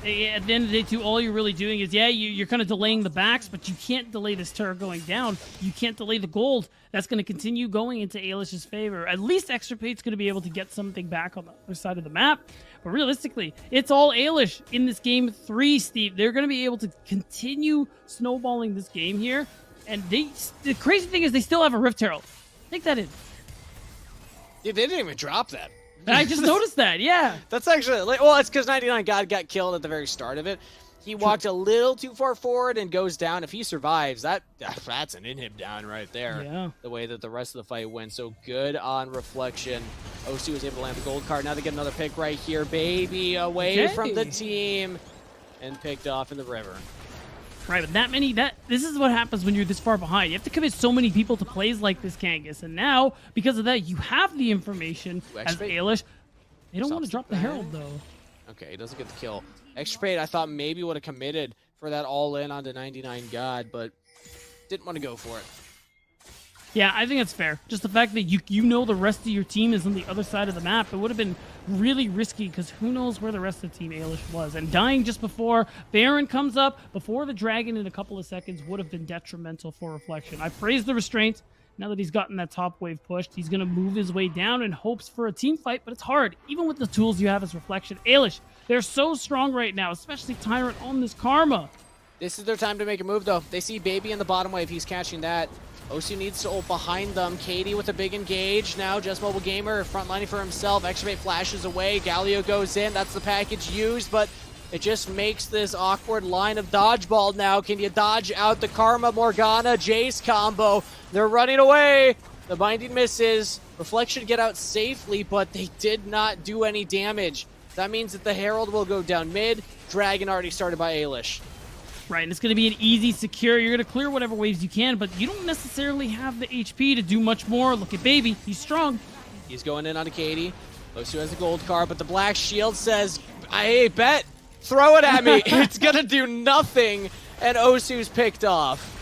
At the end of the day, too, all you're really doing is, you're kind of delaying the backs, but you can't delay this turret going down. You can't delay the gold. That's going to continue going into Ailish's favor. At least Extirpate's going to be able to get something back on the other side of the map. But realistically, it's all Ailish in this game 3, Steve. They're going to be able to continue snowballing this game here. And the crazy thing is they still have a Rift Herald. Take that in. Yeah, they didn't even drop that. I just noticed that, yeah. That's actually, well, it's because 99 God got killed at the very start of it. He walked a little too far forward and goes down. If he survives, that's an in-him down right there. Yeah. The way that the rest of the fight went. So good on Reflection. OC was able to land the gold card. Now they get another pick right here. Baby away from the team and picked off in the river. Right, but this is what happens when you're this far behind. You have to commit so many people to plays like this, Kangas. And now, because of that, you have the information as Ailish. They don't want to drop the Herald, though. Okay, he doesn't get the kill. Extrapate, I thought maybe would have committed for that all-in onto 99 God, but didn't want to go for it. Yeah, I think that's fair. Just the fact that you know the rest of your team is on the other side of the map, it would have been really risky because who knows where the rest of the team Ailish was. And dying just before Baron comes up, before the Dragon in a couple of seconds would have been detrimental for Reflection. I praise the restraint. Now that he's gotten that top wave pushed, he's going to move his way down in hopes for a team fight, but it's hard, even with the tools you have as Reflection. Ailish, they're so strong right now, especially Tyrant on this Karma. This is their time to make a move, though. They see Baby in the bottom wave. He's catching that. OC needs to ult behind them. Katie with a big engage. Now Just Mobile Gamer frontlining for himself. Extravate flashes away. Galio goes in. That's the package used, but it just makes this awkward line of dodgeball now. Can you dodge out the Karma Morgana Jace combo? They're running away. The binding misses. Reflection get out safely, but they did not do any damage. That means that the Herald will go down mid. Dragon already started by Ailish. Right, and it's going to be an easy, secure. You're going to clear whatever waves you can, but you don't necessarily have the HP to do much more. Look at Baby. He's strong. He's going in on Katie. Osu has a gold card, but the Black Shield says, hey, bet. Throw it at me. It's going to do nothing, and Osu's picked off.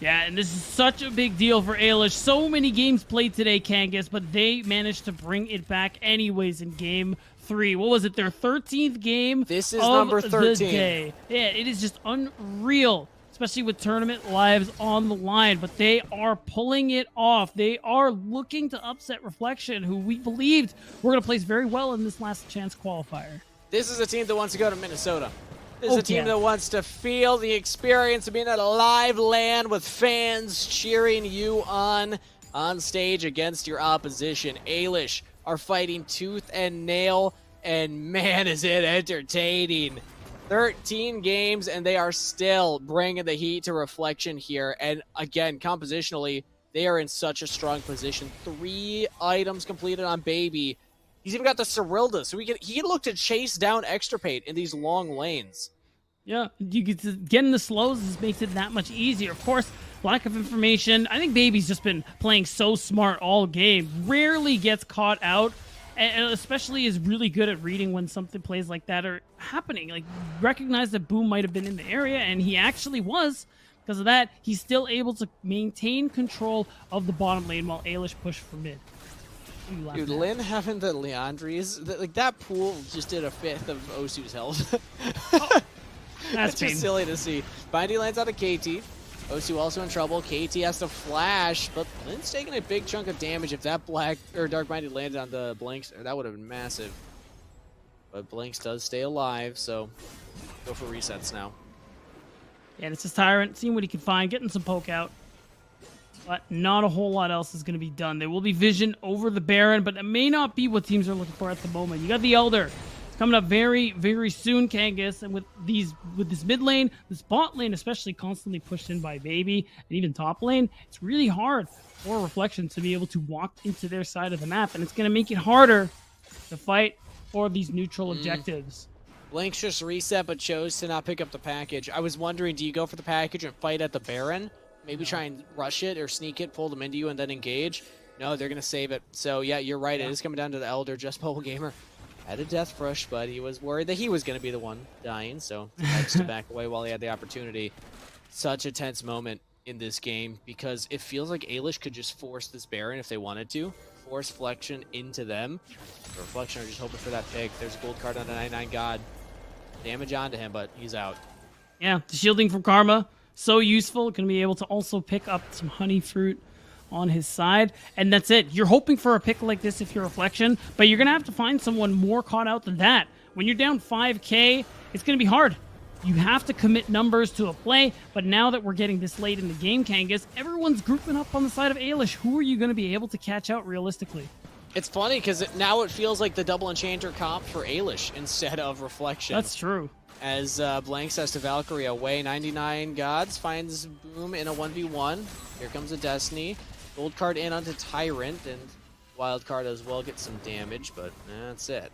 Yeah, and this is such a big deal for Ailish. So many games played today, Kangas, but they managed to bring it back anyways in Game 3. What was it, their 13th game? This is of number 13. The day. Yeah, it is just unreal, especially with tournament lives on the line, but they are pulling it off. They are looking to upset Reflection, who we believed were going to place very well in this Last Chance Qualifier. This is a team that wants to go to Minnesota. This is a team that wants to feel the experience of being at a live LAN with fans cheering you on stage against your opposition. Ailish are fighting tooth and nail, and man, is it entertaining. 13 games, and they are still bringing the heat to Reflection here. And again, compositionally, they are in such a strong position. 3 items completed on Baby. He's even got the Cyrilda, so he can look to chase down Extirpate in these long lanes. Yeah, you get getting the slows makes it that much easier. Of course, lack of information. I think Baby's just been playing so smart all game. Rarely gets caught out, and especially is really good at reading when something plays like that are happening. Like, recognize that Boom might have been in the area, and he actually was. Because of that, he's still able to maintain control of the bottom lane while Ailish pushed for mid. Dude, Lin having the Leandries, like that pool just did a 5th of Osu's health. That's just silly to see. Bindy lands out of KT. Osu also in trouble. KT has to flash, but Lin's taking a big chunk of damage. If that Dark Binding landed on the Blanks, that would have been massive. But Blanks does stay alive, so go for resets now. Yeah, it's his Tyrant, seeing what he can find, getting some poke out. But not a whole lot else is going to be done. There will be vision over the Baron, but it may not be what teams are looking for at the moment. You got the Elder. It's coming up very, very soon, Kangas. And with this mid lane, this bot lane especially constantly pushed in by Baby, and even top lane, it's really hard for Reflection to be able to walk into their side of the map. And it's going to make it harder to fight for these neutral objectives. Blanks just reset, but chose to not pick up the package. I was wondering, do you go for the package and fight at the Baron? Maybe try and rush it or sneak it, pull them into you, and then engage? No, they're going to save it. So, yeah, you're right. It is coming down to the Elder. Just Mobile Gamer had a death rush, but he was worried that he was going to be the one dying, so had to back away while he had the opportunity. Such a tense moment in this game because it feels like Ailish could just force this Baron if they wanted to. Force Reflection into them. The Reflection are just hoping for that pick. There's a gold card on the 99 God. Damage onto him, but he's out. Yeah, the shielding from Karma. So useful. Going to be able to also pick up some honey fruit on his side. And that's it. You're hoping for a pick like this if you're Reflection, but you're going to have to find someone more caught out than that. When you're down 5k, it's going to be hard. You have to commit numbers to a play, but now that we're getting this late in the game, Kangas, everyone's grouping up on the side of Ailish. Who are you going to be able to catch out realistically? It's funny because now it feels like the double enchanter comp for Ailish instead of Reflection. That's true. as Blank says to Valkyrie away. 99 Gods finds Boom in a 1v1. Here comes a Destiny. Gold card in onto Tyrant, and wild card as well gets some damage, but that's it.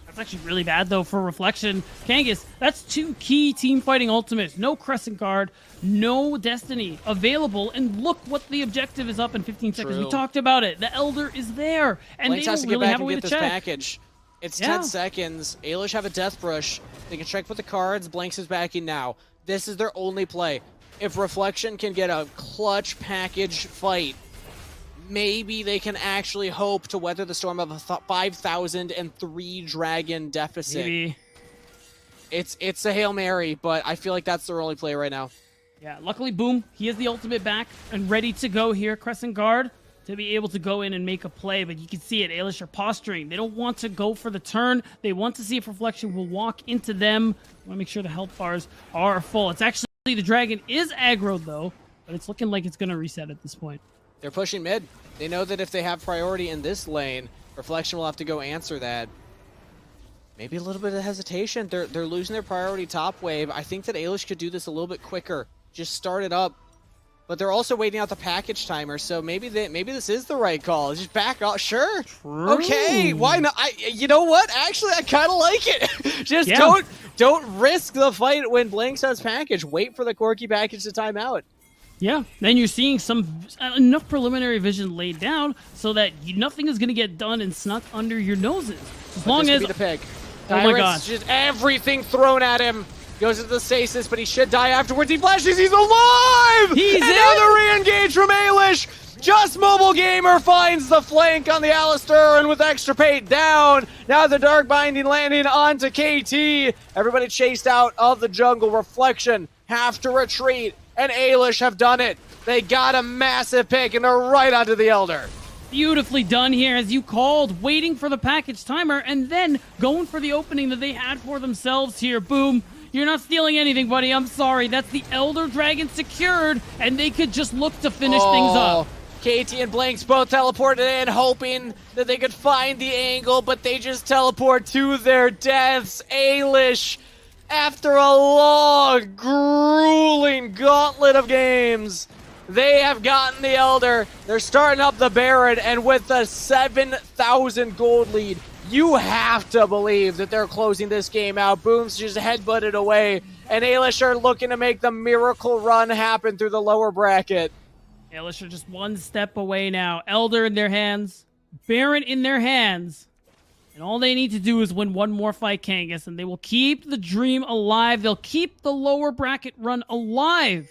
That's actually really bad, though, for Reflection. Kangas, that's 2 key team fighting ultimates. No Crescent Guard, no Destiny available, and look what the objective is up in 15 seconds. True. We talked about it. The Elder is there, and Blanks they has don't to get really back have a and way get to this check. package. It's Yeah. 10 seconds. Ailish have a Death Brush. They can check with the cards. Blanks is backing now. This is their only play. If Reflection can get a clutch package fight, maybe they can actually hope to weather the storm of a 5,003 dragon deficit. Maybe. It's a Hail Mary, but I feel like that's their only play right now. Yeah, luckily, Boom, he has the ultimate back and ready to go here, Crescent Guard, to be able to go in and make a play. But you can see it, Ailish are posturing. They don't want to go for the turn. They want to see if Reflection will walk into them. Want to make sure the health bars are full. It's actually, the dragon is aggroed, though, but it's looking like it's going to reset at this point. They're pushing mid. They know that if they have priority in this lane, Reflection will have to go answer that. Maybe a little bit of hesitation. They're losing their priority top wave. I think that Ailish could do this a little bit quicker. Just start it up. But they're also waiting out the package timer, so maybe this is the right call. Just back off. Sure. True. Okay. Why not? You know what? Actually, I kind of like it. Just Yeah. don't risk the fight when Blank says package. Wait for the Corki package to time out. Yeah, then you're seeing enough preliminary vision laid down so that nothing is going to get done and snuck under your noses. As long This as could be the pick. Oh my Tyrant's God. just everything thrown at him. Goes into the stasis, but he should die afterwards. He flashes, he's alive! He's and in! now the re-engage from Ailish. Just Mobile Gamer finds the flank on the Alistair, and with extra pate down, now the Dark Binding landing onto KT. Everybody chased out of the jungle. Reflection have to retreat, and Ailish have done it. They got a massive pick, and they're right onto the Elder. beautifully done here, as you called, waiting for the package timer and then going for the opening that they had for themselves here. Boom. You're not stealing anything, buddy. I'm sorry. That's the Elder Dragon secured, and they could just look to finish things up. KT and Blanks both teleported in, hoping that they could find the angle, but they just teleport to their deaths. Ailish, after a long, grueling gauntlet of games, they have gotten the Elder. They're starting up the Baron, and with a 7,000 gold lead, you have to believe that they're closing this game out. Boom's just headbutted away, and Ailish are looking to make the miracle run happen through the lower bracket. Ailish are just one step away now. Elder in their hands, Baron in their hands, and all they need to do is win one more fight, Kangas, and they will keep the dream alive. They'll keep the lower bracket run alive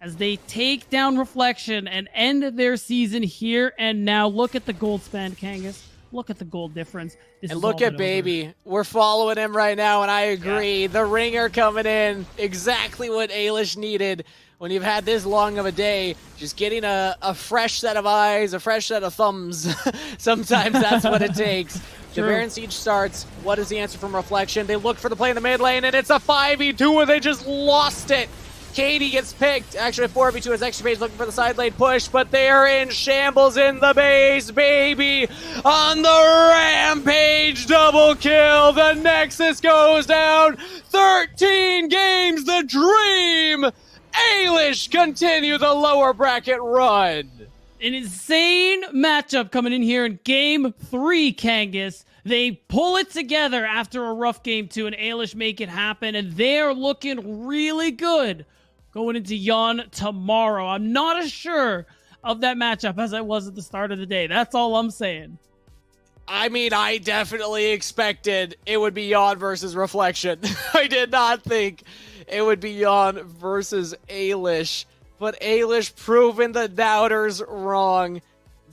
as they take down Reflection and end their season here and now. Look at the gold spend, Kangas. Look at the gold difference. This And is look all at but Baby. over. We're following him right now, and I agree. Yeah. The ringer coming in. Exactly what Ailish needed when you've had this long of a day. Just getting a fresh set of eyes, a fresh set of thumbs. Sometimes that's what it takes. The Baron Siege starts. What is the answer from Reflection? They look for the play in the mid lane, and it's a 5v2, and they just lost it. Katie gets picked. Actually, a 4v2 as extra base looking for the side lane push, but they are in shambles in the base. Baby on the rampage, double kill. The Nexus goes down. 13 games, the dream. Ailish continue the lower bracket run. An insane matchup coming in here in Game 3, Kangas. They pull it together after a rough Game 2, and Ailish make it happen, and they're looking really good going into Yon tomorrow. I'm not as sure of that matchup as I was at the start of the day. That's all I'm saying. I mean, I definitely expected it would be Yon versus Reflection. I did not think it would be Yon versus Ailish, but Ailish proving the doubters wrong.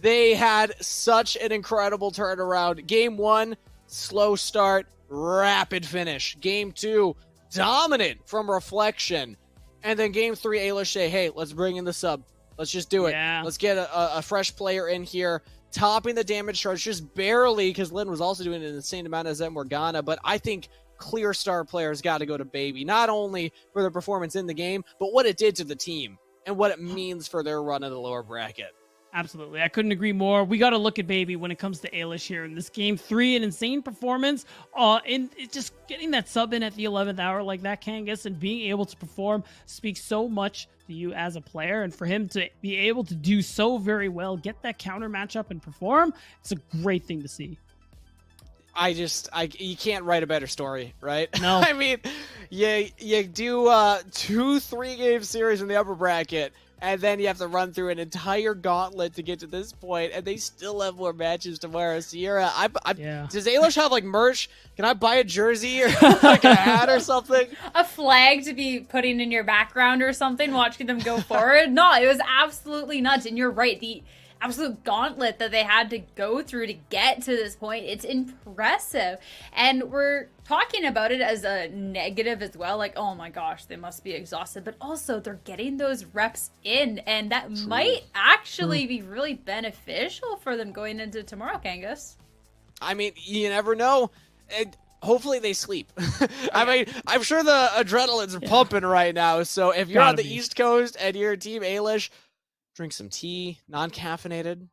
They had such an incredible turnaround. Game 1, slow start, rapid finish. Game 2, dominant from Reflection. And then Game 3, Ailish say, hey, let's bring in the sub. Let's just do it. Yeah. Let's get a fresh player in here, topping the damage charge just barely, because Lynn was also doing an insane amount as Morgana. But I think clear star players got to go to Baby, not only for their performance in the game, but what it did to the team and what it means for their run in the lower bracket. Absolutely. I couldn't agree more. We got to look at Baby when it comes to Ailish here in this game. 3, an insane performance. And it's just getting that sub in at the 11th hour like that, Kangas, and being able to perform speaks so much to you as a player. And for him to be able to do so very well, get that counter matchup and perform, it's a great thing to see. You can't write a better story, right? No. I mean, you do 2-3 game series in the upper bracket, and then you have to run through an entire gauntlet to get to this point, and they still have more matches tomorrow. Sierra, does Ailish have like merch? Can I buy a jersey or like a hat or something? A flag to be putting in your background or something, watching them go forward? No, it was absolutely nuts. And you're right, the absolute gauntlet that they had to go through to get to this point, it's impressive. And we're talking about it as a negative as well, like, oh my gosh, they must be exhausted, but also they're getting those reps in, and that might actually be really beneficial for them going into tomorrow, Kangas. I mean, you never know. Hopefully they sleep. I mean, I'm sure the adrenaline's pumping right now, so if you're on the East Coast and you're Team Ailish, drink some tea, non-caffeinated,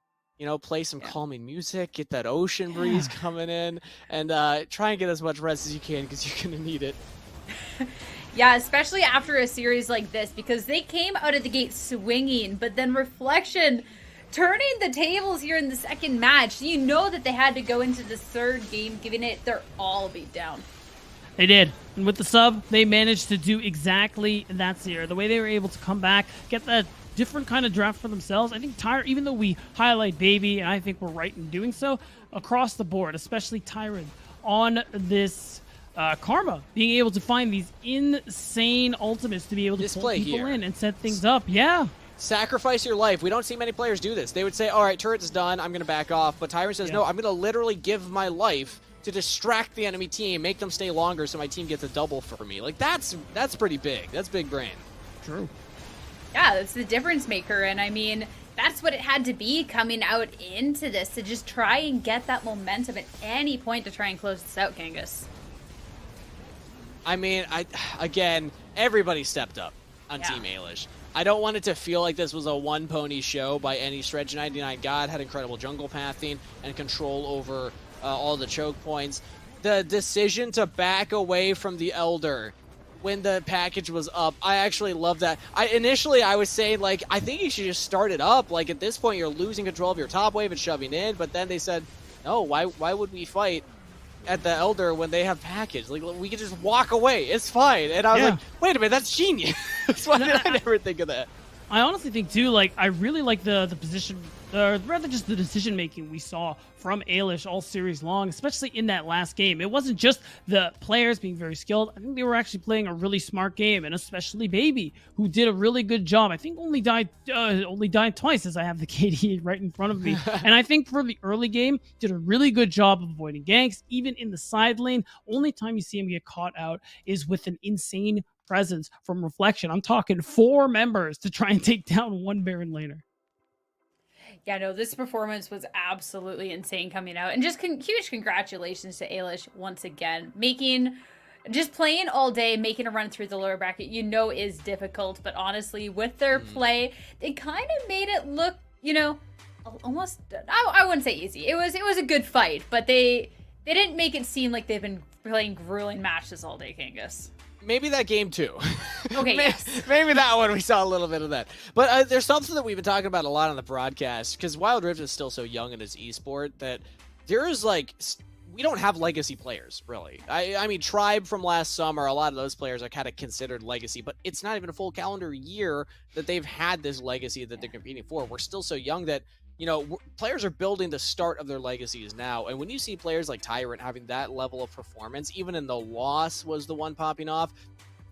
play some calming music, get that ocean breeze coming in, and try and get as much rest as you can because you're going to need it. Yeah, especially after a series like this, because they came out of the gate swinging, but then Reflection turning the tables here in the second match. You know that they had to go into the third game giving it their all beat down. They did. And with the sub, they managed to do exactly that, Sierra. The way they were able to come back, get that different kind of draft for themselves. I think Tyron, even though we highlight Baby, and I think we're right in doing so, across the board, especially Tyron, on this Karma, being able to find these insane ultimates to be able to pull people in and set things up. Yeah. Sacrifice your life. We don't see many players do this. They would say, all right, turret is done, I'm going to back off. But Tyron says, no, I'm going to literally give my life to distract the enemy team, make them stay longer so my team gets a double for me. Like, that's pretty big. That's big brain. True. Yeah, that's the difference maker. And I mean, that's what it had to be coming out into this, to just try and get that momentum at any point to try and close this out, Kangas. I mean, again, everybody stepped up on Team Ailish. I don't want it to feel like this was a one-pony show by any stretch. 99 God had incredible jungle pathing and control over all the choke points. The decision to back away from the Elder when the package was up, I actually love that. Initially I was saying, like, I think you should just start it up. Like, at this point, you're losing control of your top wave and shoving in. But then they said, no, why would we fight at the Elder when they have package? Like, we could just walk away. It's fine. And I was like, wait a minute, that's genius. Why did I never think of that? I honestly think, too, like, I really like the position, or rather just the decision-making we saw from Ailish all series long, especially in that last game. It wasn't just the players being very skilled. I think they were actually playing a really smart game, and especially Baby, who did a really good job. I think only died twice, as I have the KD right in front of me. And I think for the early game, did a really good job of avoiding ganks, even in the side lane. Only time you see him get caught out is with an insane presence from Reflection. I'm talking 4 members to try and take down one Baron laner. Yeah, no, this performance was absolutely insane coming out. And just huge congratulations to Ailish once again. Just playing all day, making a run through the lower bracket, is difficult. But honestly, with their play, they kind of made it look, almost, I wouldn't say easy. It was a good fight, but they didn't make it seem like they've been playing grueling matches all day, Kangas. Maybe that game too. Okay, maybe that one we saw a little bit of that. But there's something that we've been talking about a lot on the broadcast, because Wild Rift is still so young in its esport that there is we don't have legacy players, really. I mean, Tribe from last summer, a lot of those players are kind of considered legacy, but it's not even a full calendar year that they've had this legacy that they're competing for. We're still so young that, players are building the start of their legacies now. And when you see players like Tyrant having that level of performance, even in the loss was the one popping off,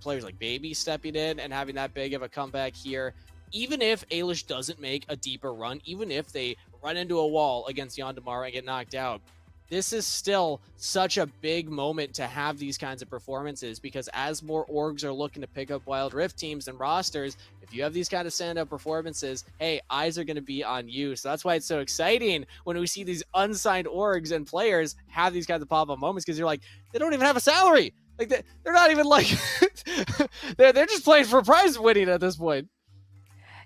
players like Baby stepping in and having that big of a comeback here, even if Ailish doesn't make a deeper run, even if they run into a wall against Yandamara and get knocked out, this is still such a big moment to have these kinds of performances, because as more orgs are looking to pick up Wild Rift teams and rosters, if you have these kind of stand-up performances, hey, eyes are going to be on you. So that's why it's so exciting when we see these unsigned orgs and players have these kinds of pop-up moments, because you're like, they don't even have a salary. Like, they're not even like, they're just playing for prize winning at this point.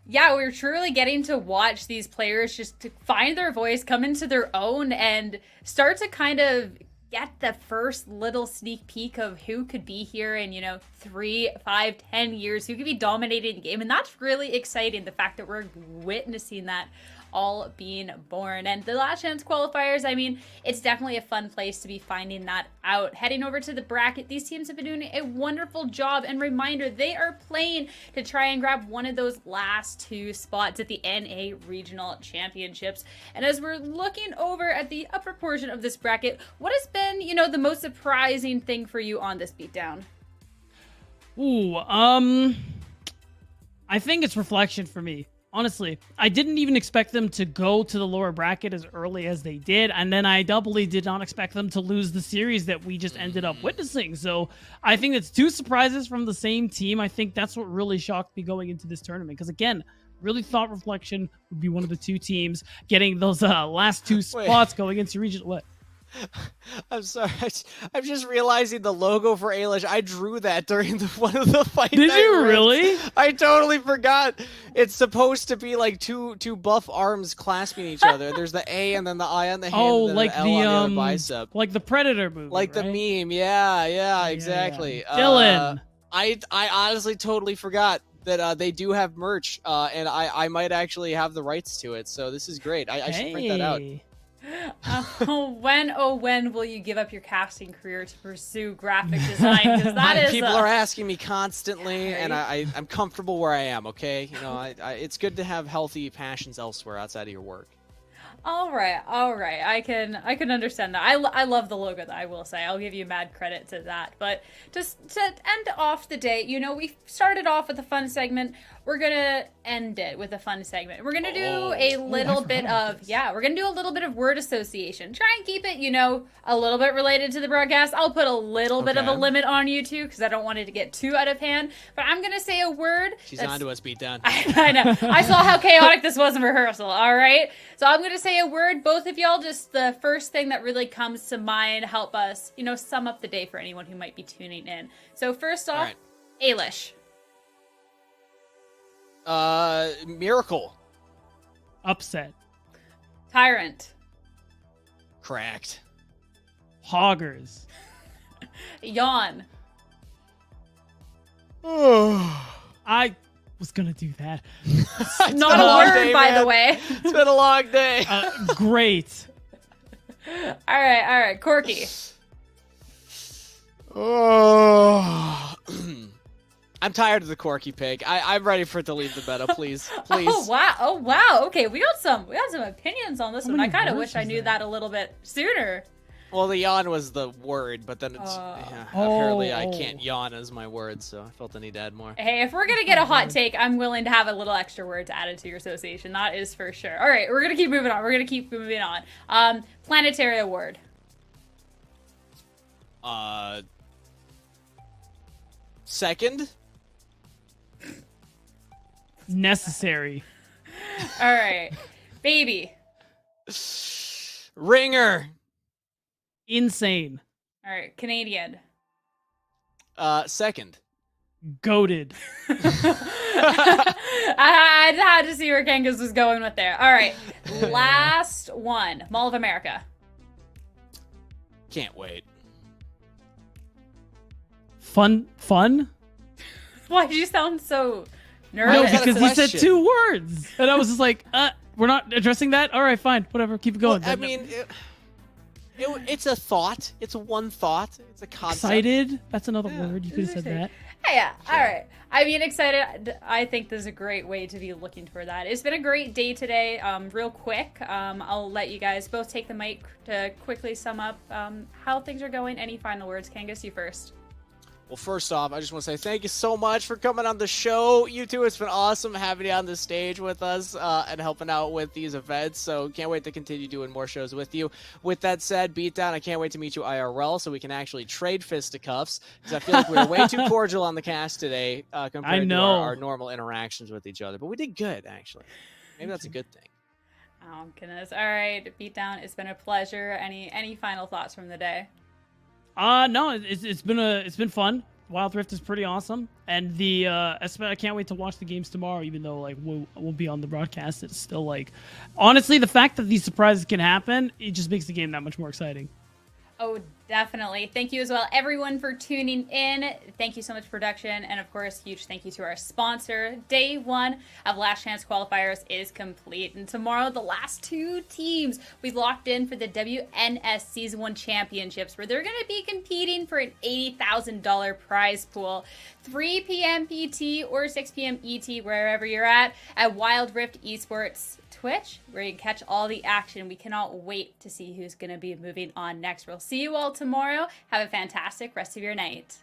Yeah, we're truly getting to watch these players just to find their voice, come into their own, and start to kind of get the first little sneak peek of who could be here in, 3, 5, 10 years, who could be dominating the game. And that's really exciting, the fact that we're witnessing that all being born. And the Last Chance Qualifiers, I mean, it's definitely a fun place to be finding that out. Heading over to the bracket, these teams have been doing a wonderful job. And reminder, they are playing to try and grab one of those last 2 spots at the NA Regional Championships. And as we're looking over at the upper portion of this bracket, what has been, the most surprising thing for you on this beatdown? Ooh, I think it's Reflection for me. Honestly, I didn't even expect them to go to the lower bracket as early as they did, and then I doubly did not expect them to lose the series that we just ended up witnessing. So I think it's 2 surprises from the same team. I think that's what really shocked me going into this tournament, because again, really thought Reflection would be one of the 2 teams getting those last 2 spots going into regional. What? I'm sorry. I'm just realizing the logo for Ailish. I drew that during one of the fight. Did you really? I totally forgot. It's supposed to be like two buff arms clasping each other. There's the A and then the I on the hand. Oh, and then like an L on the other the bicep. like the Predator movie, Like right? the meme. Yeah, exactly. Dylan. I honestly totally forgot that they do have merch, and I might actually have the rights to it. So this is great. I should print that out. When will you give up your casting career to pursue graphic design? Because that is people are asking me constantly, and I'm comfortable where I am. Okay, it's good to have healthy passions elsewhere outside of your work. All right. I can understand that. I love the logo, that I will say. I'll give you mad credit to that. But just to end off the day, we started off with a fun segment. We're gonna end it with a fun segment. We're gonna do a little bit of word association. Try and keep it, a little bit related to the broadcast. I'll put a little bit of a limit on you too, because I don't want it to get too out of hand. But I'm gonna say a word. She's onto us, beat down. I know. I saw how chaotic this was in rehearsal. All right. So I'm gonna say a word. Both of y'all, just the first thing that really comes to mind. Help us, sum up the day for anyone who might be tuning in. So first off, Ailish. Miracle. Upset. Tyrant. Cracked. Hoggers. Yawn. I was gonna do that. Not a word, day, by man. the way. It's been a long day. Great. All right. Corky. I'm tired of the Corky pig. I'm ready for it to leave the meta, please. Please. Oh wow. Okay, we got some opinions on this one. I kind of words wish I is knew that a little bit sooner. Well, the yawn was the word, but then it's apparently I can't yawn as my word, so I felt the need to add more. Hey, if we're gonna get a hot take, I'm willing to have a little extra words added to your association. That is for sure. All right, we're gonna keep moving on. Planetary award. Second. Necessary. All right, baby. Ringer. Insane. All right, Canadian. Second. Goated. I had to see where Kangas was going with there. All right, last one. Mall of America. Can't wait. Fun? Why did you sound so nervous? No, because he said question. 2 words. And I was just like, we're not addressing that? All right, fine. Whatever. Keep it going. Well, I mean, it's a thought. It's one thought. It's a concept. Excited? That's another word. You could have said that. Yeah, all right. I mean, excited. I think this is a great way to be looking for that. It's been a great day today. Real quick, I'll let you guys both take the mic to quickly sum up how things are going. Any final words? Kangas, you first. Well, first off, I just want to say thank you so much for coming on the show. You two, it's been awesome having you on the stage with us and helping out with these events. So can't wait to continue doing more shows with you. With that said, Beatdown, I can't wait to meet you IRL so we can actually trade fisticuffs, because I feel like we were way too cordial on the cast today compared to our normal interactions with each other. But we did good, actually. Maybe that's a good thing. Oh, goodness. All right, Beatdown, it's been a pleasure. Any final thoughts from the day? No, it's been fun. Wild Rift is pretty awesome, and I can't wait to watch the games tomorrow. Even though like we'll be on the broadcast, it's still like, honestly, the fact that these surprises can happen, it just makes the game that much more exciting. Oh, definitely. Thank you as well, everyone, for tuning in. Thank you so much, production. And of course, huge thank you to our sponsor. Day 1 of Last Chance Qualifiers is complete. And tomorrow, the last 2 teams we locked in for the WNS Season 1 Championships, where they're going to be competing for an $80,000 prize pool. 3 p.m. PT or 6 p.m. ET, wherever you're at Wild Rift Esports Twitch, where you can catch all the action. We cannot wait to see who's going to be moving on next. We'll see you all tomorrow. Have a fantastic rest of your night.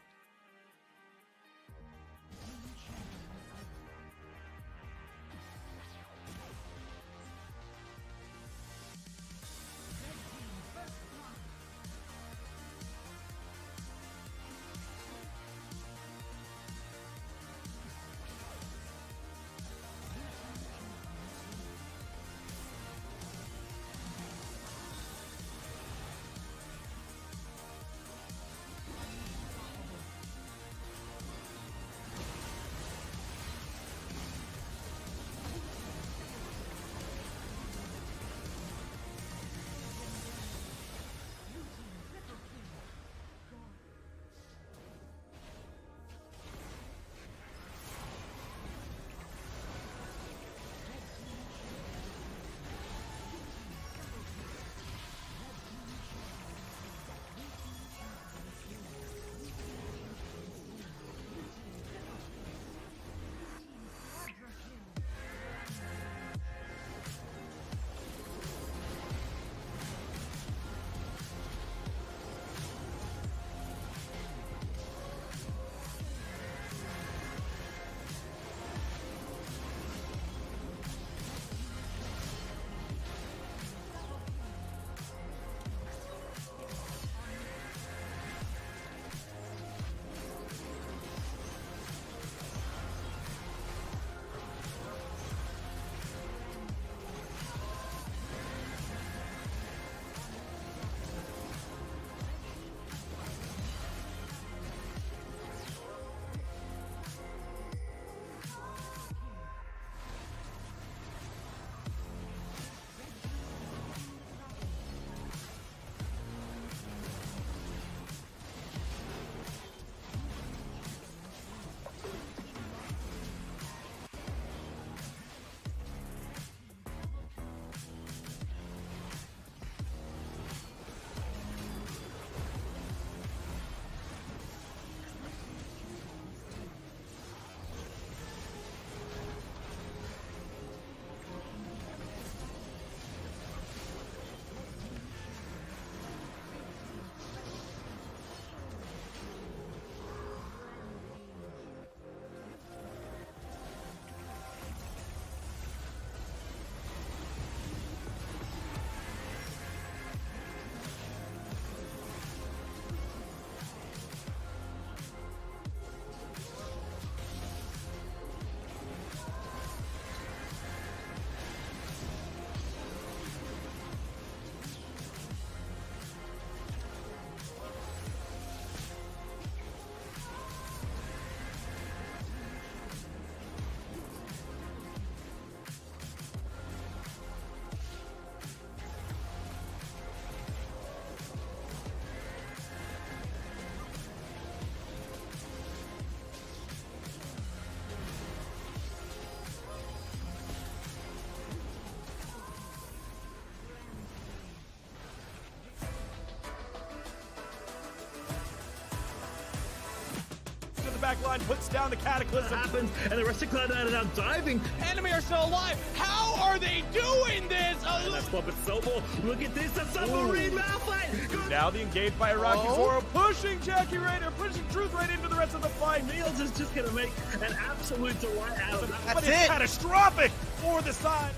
back line puts down the Cataclysm. Happens, and the rest of Cloud9 are now diving. Enemy are still alive. How are they doing this? And that's Puppet Sobel. Look at this, a submarine malfight. Now the engaged by Iraqi Zoro, pushing Jackie Raider, pushing Truth right into the rest of the fight. Meals is just going to make an absolute delight out of that. But it's catastrophic for the side.